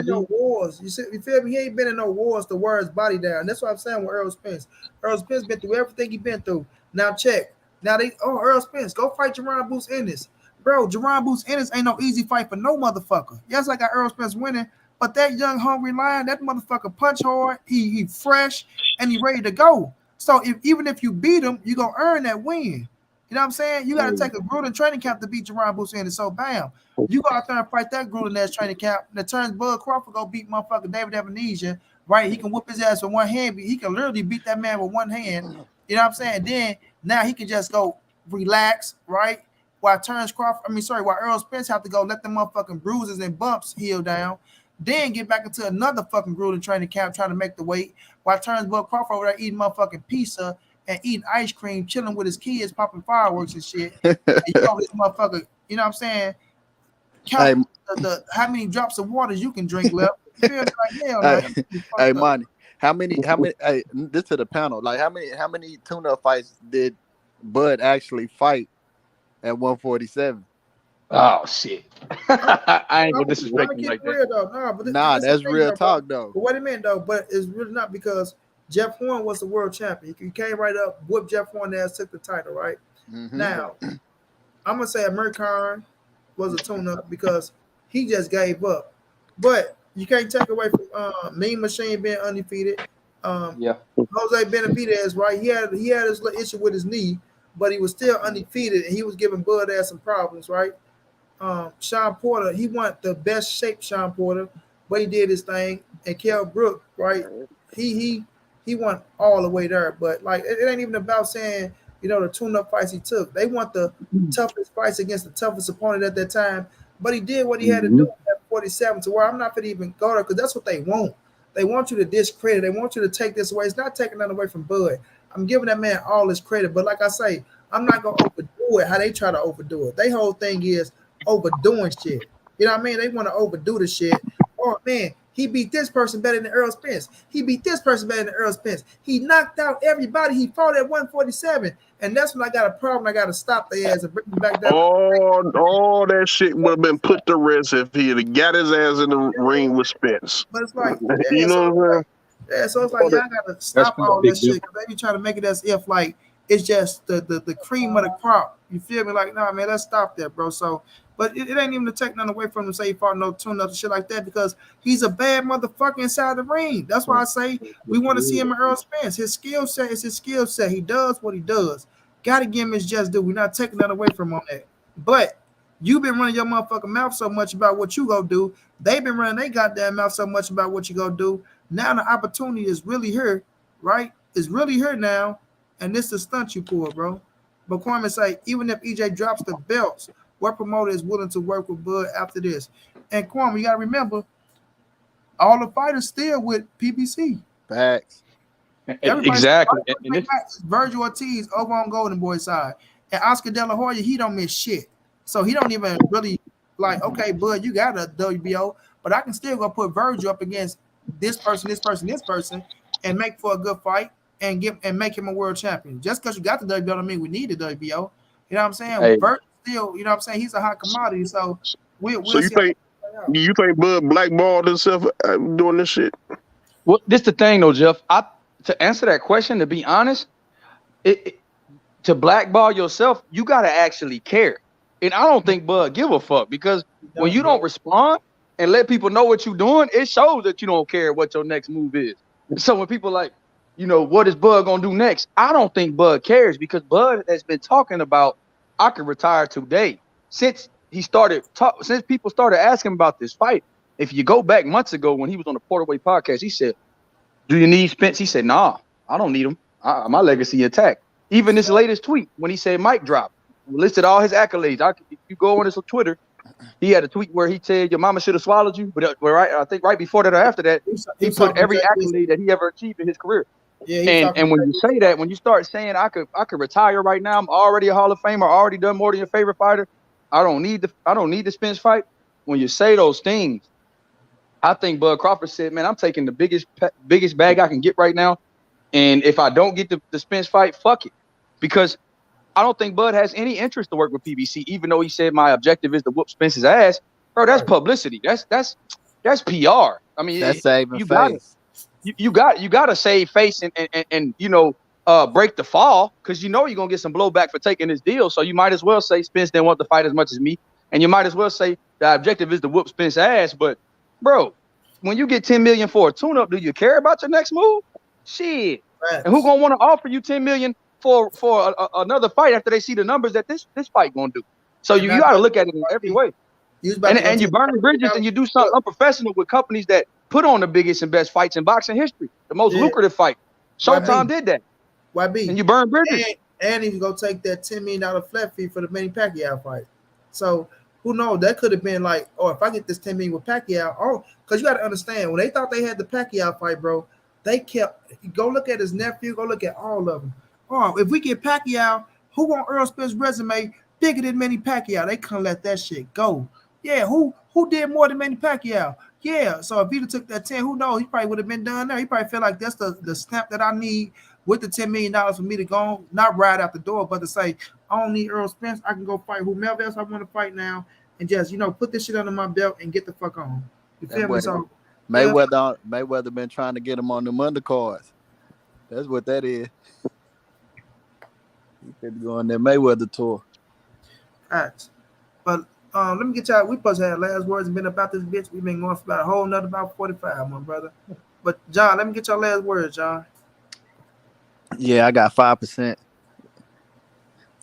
no wars. You feel me? He ain't been in no wars to wear his body down. That's what I'm saying with Errol Spence. Errol Spence been through everything he been through. Now check. Now Errol Spence, go fight Jerron Boots Ennis. Bro, Jerron Boots Ennis ain't no easy fight for no motherfucker. Yes, I got Errol Spence winning, but that young hungry lion, that motherfucker punch hard, he fresh, and he ready to go. So even if you beat him, you gonna earn that win. You know what I'm saying? You got to take a grueling training camp to beat Jerron Boots Ennis. So bam, you go out there and fight that grueling ass training camp. And it turns Bud Crawford go beat motherfucker David Ebenezer, right? He can whoop his ass with one hand. He can literally beat that man with one hand. You know what I'm saying? Then now he can just go relax, right? While Errol Spence have to go let the motherfucking bruises and bumps heal down. Then get back into another fucking grueling training camp trying to make the weight. While turns Bud Crawford over there eating motherfucking pizza and eating ice cream, chilling with his kids, popping fireworks and shit. And you know this motherfucker, you know what I'm saying? Count how many drops of water you can drink left. You feel like hell, hey, Monty, how many hey, this to the panel, like how many tune-up fights did Bud actually fight at 147? Oh shit. I ain't gonna disrespect you like that. Nah, that's real talk though. But what it meant though, but it's really not, because Jeff Horn was the world champion. He came right up, whooped Jeff Horn ass, took the title, right? Mm-hmm. Now, I'm going to say American was a tune-up because he just gave up. But you can't take away from Mean Machine being undefeated. Jose Benavidez, right? He had his little issue with his knee, but he was still undefeated, and he was giving Bud ass some problems, right? Sean Porter, he wasn't the best shape Sean Porter, but he did his thing. And Kell Brook, right? He went all the way there, but like it ain't even about saying, you know, the tune-up fights he took. They want the toughest fights against the toughest opponent at that time, but he did what he had to do at 47 to where I'm not gonna even go there, because that's what they want. They want you to discredit. They want you to take this away. It's not taking that away from Bud. I'm giving that man all his credit, but like I say, I'm not gonna overdo it how they try to overdo it. Their whole thing is overdoing shit. You know what I mean? They want to overdo the shit. Oh man, he beat this person better than Errol Spence. He beat this person better than Errol Spence. He knocked out everybody he fought at 147. And that's when I got a problem. I got to stop their ass and bring them back down. All that shit would have been put to rest if he had got his ass in the ring with Spence. But it's like, you know what I'm saying? Yeah, so it's like, y'all got to stop all that shit, because they be trying to make it as if like it's just the cream of the crop. You feel me? Like, nah, man, let's stop that, bro. So, but it ain't even to take nothing away from him, say he fought no tune-up and shit like that, because he's a bad motherfucker inside the ring. That's why I say we want to see him in Errol Spence. His skill set is his skill set. He does what he does. Got to give him his just due. We're not taking that away from him on that. But you've been running your motherfucking mouth so much about what you gonna do. They've been running their goddamn mouth so much about what you gonna do. Now the opportunity is really here, right? It's really here now. and this is the stunt you pull, bro. But Kwame say, even if EJ drops the belts, what promoter is willing to work with Bud after this? And Kwame, you gotta remember, all the fighters still with PBC. Facts. Everybody, Exactly. And this, Virgil Ortiz over on Golden Boy side, and Oscar De La Hoya, he don't miss shit. So he don't even really like, okay, Bud, you got a WBO, but I can still go put Virgil up against this person, and make for a good fight and make him a world champion. Just because you got the WBO don't mean we need the WBO. You know what I'm saying? Hey. Virgil still, you know what I'm saying? He's a hot commodity. So we'll So see. you think Bud blackballed himself doing this shit? well, this the thing though, Jeff. To answer that question, to be honest, to blackball yourself, you gotta actually care. And I don't think Bud give a fuck, because when you don't respond and let people know what you're doing, it shows that you don't care what your next move is. So when people like, what is Bud gonna do next? I don't think Bud cares, because Bud has been talking about, I could retire today. Since people started asking about this fight. If you go back months ago when he was on the Porterway podcast, he said, "Do you need Spence?" He said, "Nah, I don't need him. My legacy intact." Even this latest tweet when he said mic drop, listed all his accolades. If you go on his Twitter, he had a tweet where he said, "Your mama should have swallowed you." But I think right before that or after that, he put every accolade that he ever achieved in his career. Yeah, and when you say that, when you start saying I could retire right now, I'm already a Hall of Famer, already done more than your favorite fighter. I don't need the Spence fight. When you say those things, I think Bud Crawford said, "Man, I'm taking the biggest bag I can get right now, and if I don't get the Spence fight, fuck it," because I don't think Bud has any interest to work with PBC, even though he said my objective is to whoop Spence's ass. Bro, that's publicity. That's PR. I mean, That's saving face. You got to save face and break the fall, because you're gonna get some blowback for taking this deal. So you might as well say Spence didn't want to fight as much as me, and you might as well say the objective is to whoop Spence's ass. But bro, when you get $10 million for a tune-up, do you care about your next move? Shit. Right. And who gonna want to offer you $10 million for another fight after they see the numbers that this fight gonna do? So you got to look at it in every way. And you burn bridges and you do something unprofessional with companies that put on the biggest and best fights in boxing history, the most lucrative fight. Showtime did that. YB. And you burn bridges. And he's gonna take that $10 million flat fee for the Manny Pacquiao fight. So who knows? That could have been like, oh, if I get this $10 million with Pacquiao, because you got to understand, when they thought they had the Pacquiao fight, bro, they kept, go look at his nephew, go look at all of them. Oh, if we get Pacquiao, who on Errol Spence's resume bigger than Manny Pacquiao? They couldn't let that shit go. Yeah, who did more than Manny Pacquiao? Yeah, so if he took that 10, who knows? He probably would have been done there. He probably felt like that's the stamp that I need with the $10 million for me to go, not ride out the door, but to say, I don't need Errol Spence. I can go fight whomever else I want to fight now and just, put this shit under my belt and get the fuck on. You feel me? So Mayweather been trying to get him on them undercards. That's what that is. He could go on that Mayweather tour. Facts. But let me get y'all. We supposed to have last words and been about this bitch. We've been going for about a whole nother about 45, my brother. But John, let me get your last words, John. Yeah, I got 5%.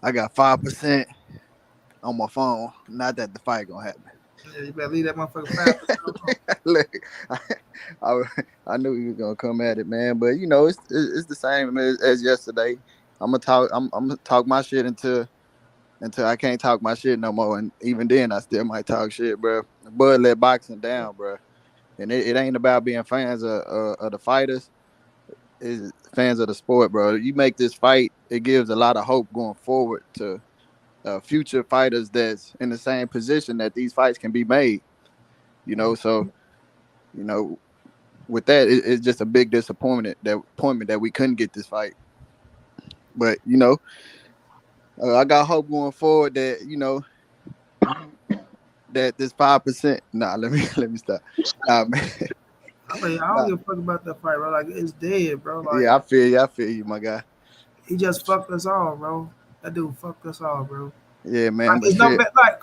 I got 5% on my phone. Not that the fight gonna happen. Yeah, you better leave that motherfucker 5%. Look, I knew he was gonna come at it, man. But it's the same as yesterday. I'm gonna talk my shit until I can't talk my shit no more, and even then I still might talk shit, bro. Bud let boxing down, bro, and it ain't about being fans of the fighters. It's fans of the sport, bro. You make this fight, it gives a lot of hope going forward to future fighters that's in the same position that these fights can be made. So with that, it's just a big disappointment that we couldn't get this fight. But I got hope going forward that that this 5%. Nah, let me stop. Nah, man. I don't give a fuck about that fight, bro. Like, it's dead, bro. Like, yeah, I feel you, my guy. He just fucked us all, bro. That dude fucked us all, bro. Yeah, man. Because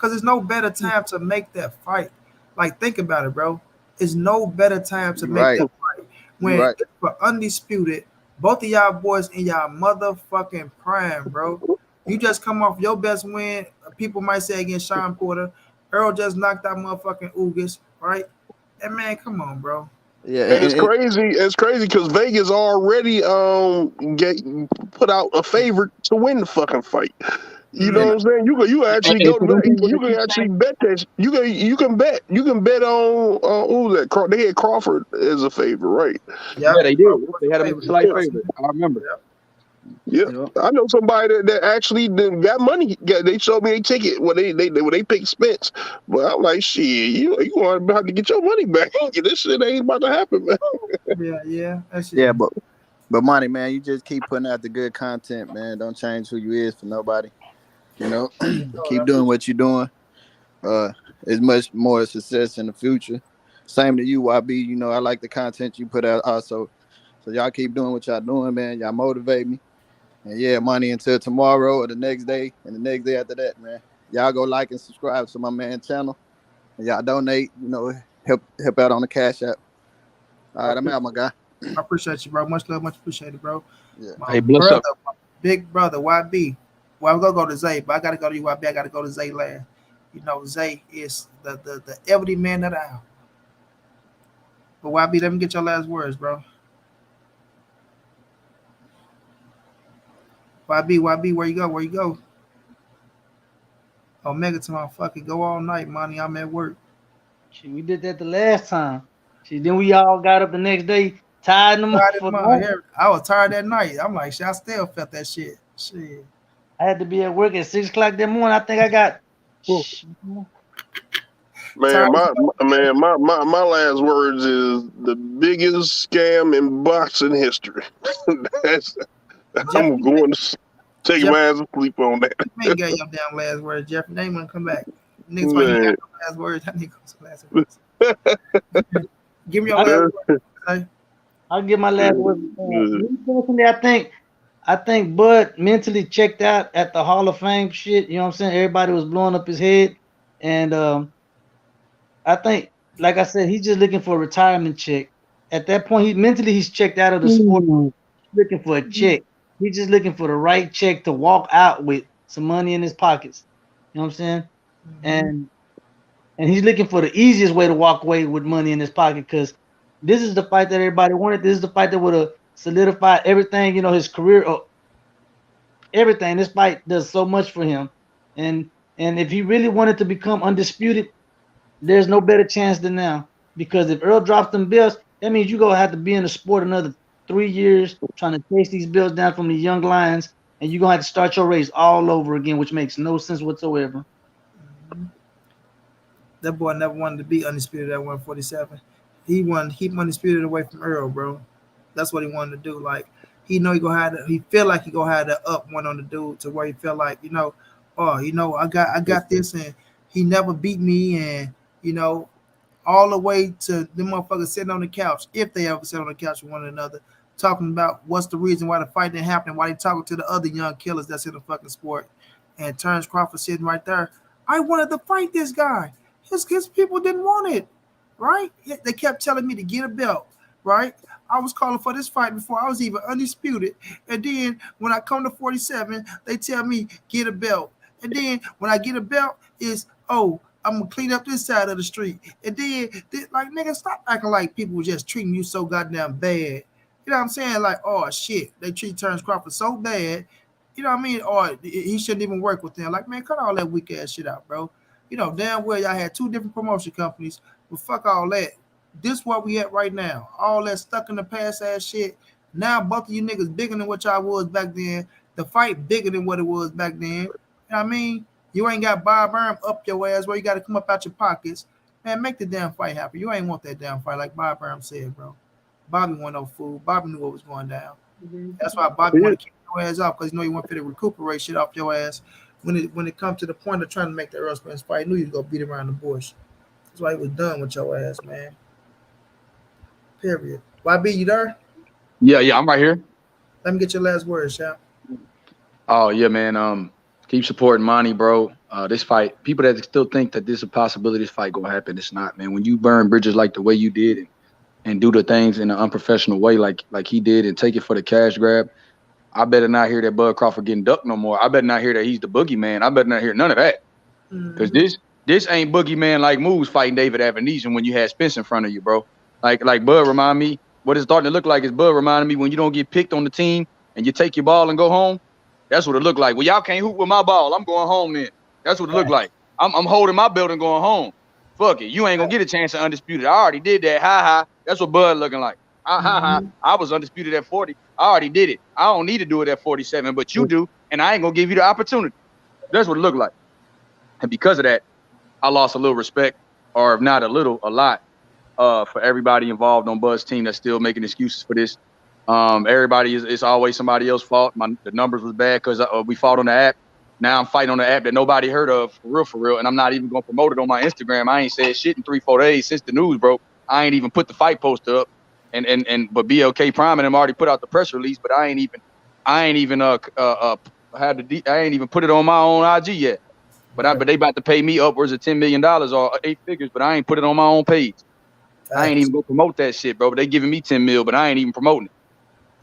there's no better time to make that fight. Like, think about it, bro. There's no better time to make that fight when it's for undisputed. Both of y'all boys in y'all motherfucking prime, bro. You just come off your best win. People might say against Sean Porter. Errol just knocked out motherfucking Ugas, right? And man, come on, bro. Yeah, And it's crazy. It's crazy because Vegas already put out a favorite to win the fucking fight. You know what I'm saying? You actually Hey, go for them people you that can keep actually saying, bet that you can bet on who that they had Crawford as a favorite, right? Yep. yeah, they did. Crawford was They the had him as a favorite. slight Yeah, favorite. I remember. Yep. yeah. You know, I know somebody that actually got money. They showed me a ticket when they picked Spence, but I'm like, shit, you going to have to get your money back. This shit ain't about to happen, man. Yeah. That shit. yeah, but money, man, you just keep putting out the good content, man. Don't change who you is for nobody. You know, keep doing what you're doing. It's much more success in the future. Same to you, YB. You know, I like the content you put out also. So y'all keep doing what y'all doing, man. Y'all motivate me. And yeah, money until tomorrow or the next day and the next day after that, man. Y'all go like and subscribe to my man channel. And y'all donate, you know, help out on the Cash App. All right, I'm out, my guy. I appreciate you, bro. Much love, much appreciated, bro. Yeah. My hey, bless brother, up. my big brother, YB. Well, I'm gonna go to Zay, but I gotta go to you, YB. I gotta go to Zay last. You know, Zay is the everyday man of the hour. But YB, let me get your last words, bro. YB, where you go? Where you go? Oh, Megaton, fucking go all night, money. I'm at work. Shit, we did that the last time. Shit, then we all got up the next day, tired in the Tired of motherfucker. I was tired that night. I'm like, shit, I still felt that shit. Shit. I had to be at work at 6 o'clock that morning. I think I got. Man, Tired. my last words is the biggest scam in boxing history. That's, Jeff, I'm going to take Jeff, my ass to sleep on that. you ain't got your damn last words, Jeff. They ain't gonna come back. Niggas like he Man. got no last words. That nigga goes last words. Give me your last words. Okay? I'll give my last word. Me personally, I think Bud mentally checked out at the Hall of Fame shit. You know what I'm saying? Everybody was blowing up his head. And I think, like I said, he's just looking for a retirement check. At that point, he's checked out of the sport, looking for a check. He's just looking for the right check to walk out with some money in his pockets. You know what I'm saying? And he's looking for the easiest way to walk away with money in his pocket, because this is the fight that everybody wanted. This is the fight that would have solidified everything, you know, his career, everything. This fight does so much for him. And if he really wanted to become undisputed, there's no better chance than now. Because if Earl drops them belts, that means you're going to have to be in the sport another 3 years trying to chase these belts down from the young lions, and you're going to have to start your race all over again, which makes no sense whatsoever. That boy never wanted to be undisputed at 147. He wanted to keep undisputed away from Earl, bro. That's what he wanted to do. Like, he know he feel like he gonna have the up one on the dude to where he feel like, I got this, and he never beat me, and all the way to the motherfuckers sitting on the couch, if they ever sit on the couch with one another, talking about what's the reason why the fight didn't happen, why they talking to the other young killers that's in the fucking sport. And Terence Crawford sitting right there. I wanted to fight this guy. His people didn't want it, right? They kept telling me to get a belt, right? I was calling for this fight before I was even undisputed. And then when I come to 47, they tell me get a belt. And then when I get a belt, I'm gonna clean up this side of the street. And then like, nigga, stop acting like people were just treating you so goddamn bad. You know what I'm saying? Like, oh shit, they treat Terence Crawford so bad. You know what I mean? Or he shouldn't even work with them. Like, man, cut all that weak ass shit out, bro. You know damn well y'all had 2 different promotion companies, but fuck all that. This where we at right now. All that stuck in the past ass shit. Now both of you niggas bigger than what y'all was back then. The fight bigger than what it was back then. You know what I mean? You ain't got Bob Burnham up your ass where you got to come up out your pockets. Man, make the damn fight happen. You ain't want that damn fight like Bob Burnham said, bro. Bobby wasn't no fool. Bobby knew what was going down. That's why Bobby wanted to keep your ass off, because you want to recuperate shit off your ass. When it comes to the point of trying to make the Errol Spence fight, I knew you was gonna beat around the bush. That's why he was done with your ass, man. Period. YB, you there? Yeah, I'm right here. Let me get your last words, Shaq. Oh yeah, man. Keep supporting Monty, bro. This fight, people that still think that this is a possibility, this fight gonna happen. It's not, man. When you burn bridges like the way you did and do the things in an unprofessional way, like he did, and take it for the cash grab, I better not hear that Bud Crawford getting ducked no more. I better not hear that he's the boogeyman. I better not hear none of that. Because this ain't boogeyman like moves fighting David Avenesian when you had Spence in front of you, bro. Like Bud remind me, what it's starting to look like is Bud reminding me when you don't get picked on the team and you take your ball and go home. That's what it look like. Well, y'all can't hoop with my ball. I'm going home then. That's what it look like. I'm holding my belt and going home. Fuck it. You ain't gonna get a chance at undisputed. I already did that. Ha ha. That's what Bud looking like. Ha ha. I was undisputed at 40. I already did it. I don't need to do it at 47, but you do, and I ain't gonna give you the opportunity. That's what it looked like. And because of that, I lost a little respect, or if not a little, a lot, for everybody involved on Bud's team that's still making excuses for this. Everybody it's always somebody else's fault. The numbers was bad because we fought on the app. Now I'm fighting on the app that nobody heard of for real. And I'm not even gonna promote it on my Instagram. I ain't said shit in 3-4 days since the news broke. I ain't even put the fight poster up. But BLK Prime and them already put out the press release, but I ain't even put it on my own IG yet. But they about to pay me upwards of $10 million or 8 figures, but I ain't put it on my own page. I ain't even gonna promote that shit, bro. But they giving me 10 mil, but I ain't even promoting it.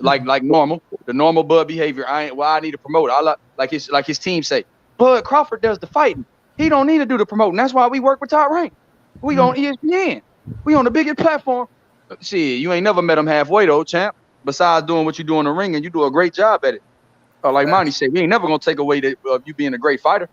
Like normal, the normal Bud behavior. I need to promote it. Like his team say, Bud Crawford does the fighting. He don't need to do the promoting. That's why we work with Top Rank. We on ESPN. We on the biggest platform. Shit, you ain't never met him halfway though, champ. Besides doing what you do in the ring, and you do a great job at it. Like Monty said, we ain't never gonna take away you being a great fighter.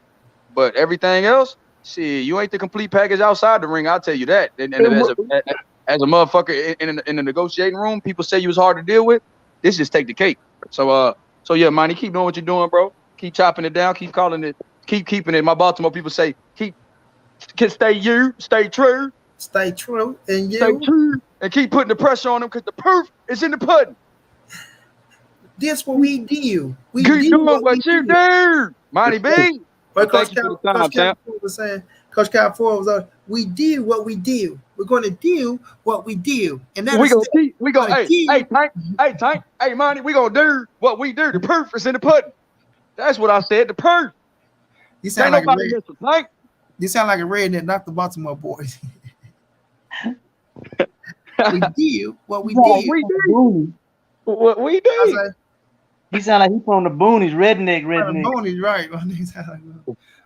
But everything else, shit, you ain't the complete package outside the ring. I'll tell you that. And as a motherfucker in the negotiating room, people say you was hard to deal with. This just take the cake. So yeah, Monty, keep doing what you're doing, bro. Keep chopping it down. Keep calling it. Keep keeping it. My Baltimore people say, stay true, stay true, and you stay true, and keep putting the pressure on them because the proof is in the pudding. This what we do. We keep doing what you do, Monty B. But Coach Cal Ford was on. We do what we do. We're going to do what we do, and that hey, Monty, we gonna do what we do. The proof is in the pudding. That's what I said. The proof. You sound like a redneck. You sound like a redneck, not the Baltimore boys. We do what we do. What we do. He sound like he from the boonies, redneck. Boonies, right?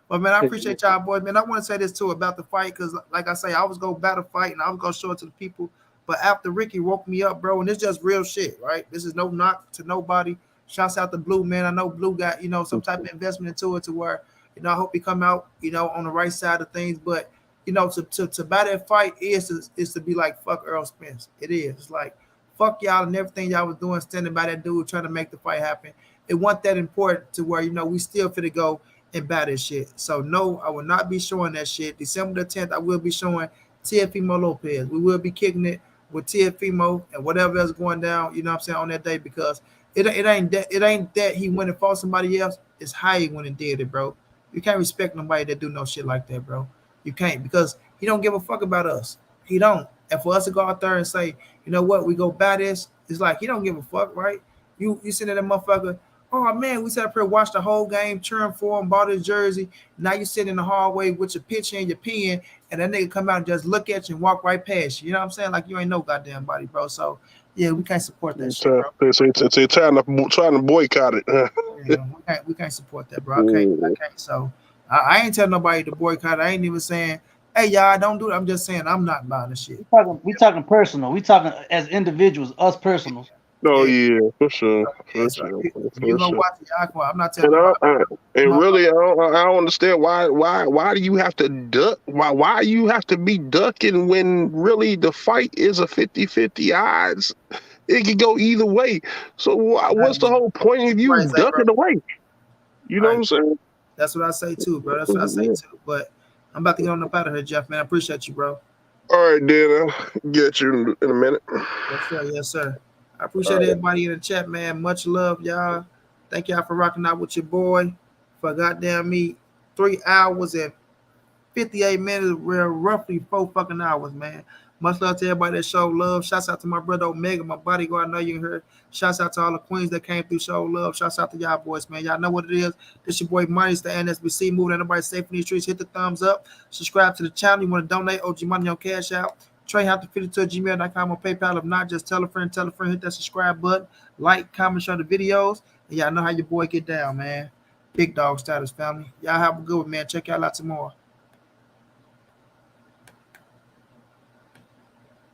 But man, I appreciate y'all boys, man. I want to say this too about the fight, because like I say, I was gonna battle fight and I was gonna show it to the people. But after Ricky woke me up, bro, and it's just real shit, right? This is no knock to nobody. Shouts out to Blue, man. I know Blue got, some type of investment into it to where, I hope he come out, on the right side of things. But, to buy that fight is to be like, fuck Errol Spence. It is. It's like, fuck y'all and everything y'all was doing, standing by that dude, trying to make the fight happen. It wasn't that important to where, we still finna go and buy this shit. So, no, I will not be showing that shit. December the 10th, I will be showing Teofimo Lopez. We will be kicking it with Teofimo and whatever else going down, on that day, because it ain't that he went and fought somebody else. It's how he went and did it, bro. You can't respect nobody that do no shit like that, bro. You can't, because he don't give a fuck about us. He don't. And for us to go out there and say, you know what, we go buy this, it's like he don't give a fuck, right? You sitting there, that motherfucker. Oh man, we sat up here, watched the whole game, cheering for him, bought his jersey. Now you sit in the hallway with your picture and your pen, and that nigga come out and just look at you and walk right past you. You know what I'm saying? Like you ain't no goddamn body, bro. So yeah, we can't support that shit, bro. It's trying to boycott it. Yeah, we can't support that, bro. I can't. So I ain't telling nobody to boycott it. I ain't even saying, hey y'all, don't do it. I'm just saying I'm not buying the shit. We talking personal. We talking as individuals, us personals. Oh yeah, for sure. You gonna watch it, I'm not telling you. And really, I don't understand why do you have to duck? Why you have to be ducking when really the fight is a 50-50 odds? It could go either way. So what's the whole point of you ducking away? You know what I'm saying? That's what I say too, bro. That's what I say too. But I'm about to get on up out of here, Jeff, man. I appreciate you, bro. All right, then I'll get you in a minute. Yes, sir. I appreciate everybody in the chat, man. Much love, y'all. Thank y'all for rocking out with your boy for goddamn me 3 hours and 58 minutes. We're roughly 4 fucking hours, man. Much love to everybody that showed love. Shouts out to my brother Omega, my bodyguard. I know you heard. Shouts out to all the queens that came through, show love. Shouts out to y'all boys, man. Y'all know what it is. This your boy Money, the NSBC. Moving everybody safe in these streets. Hit the thumbs up. Subscribe to the channel. You want to donate OG Money on Cash Out. Trey52@gmail.com on PayPal. If not, just tell a friend, hit that subscribe button, like, comment, share the videos, and y'all know how your boy get down, man. Big dog status, family. Y'all have a good one, man. Check y'all out tomorrow.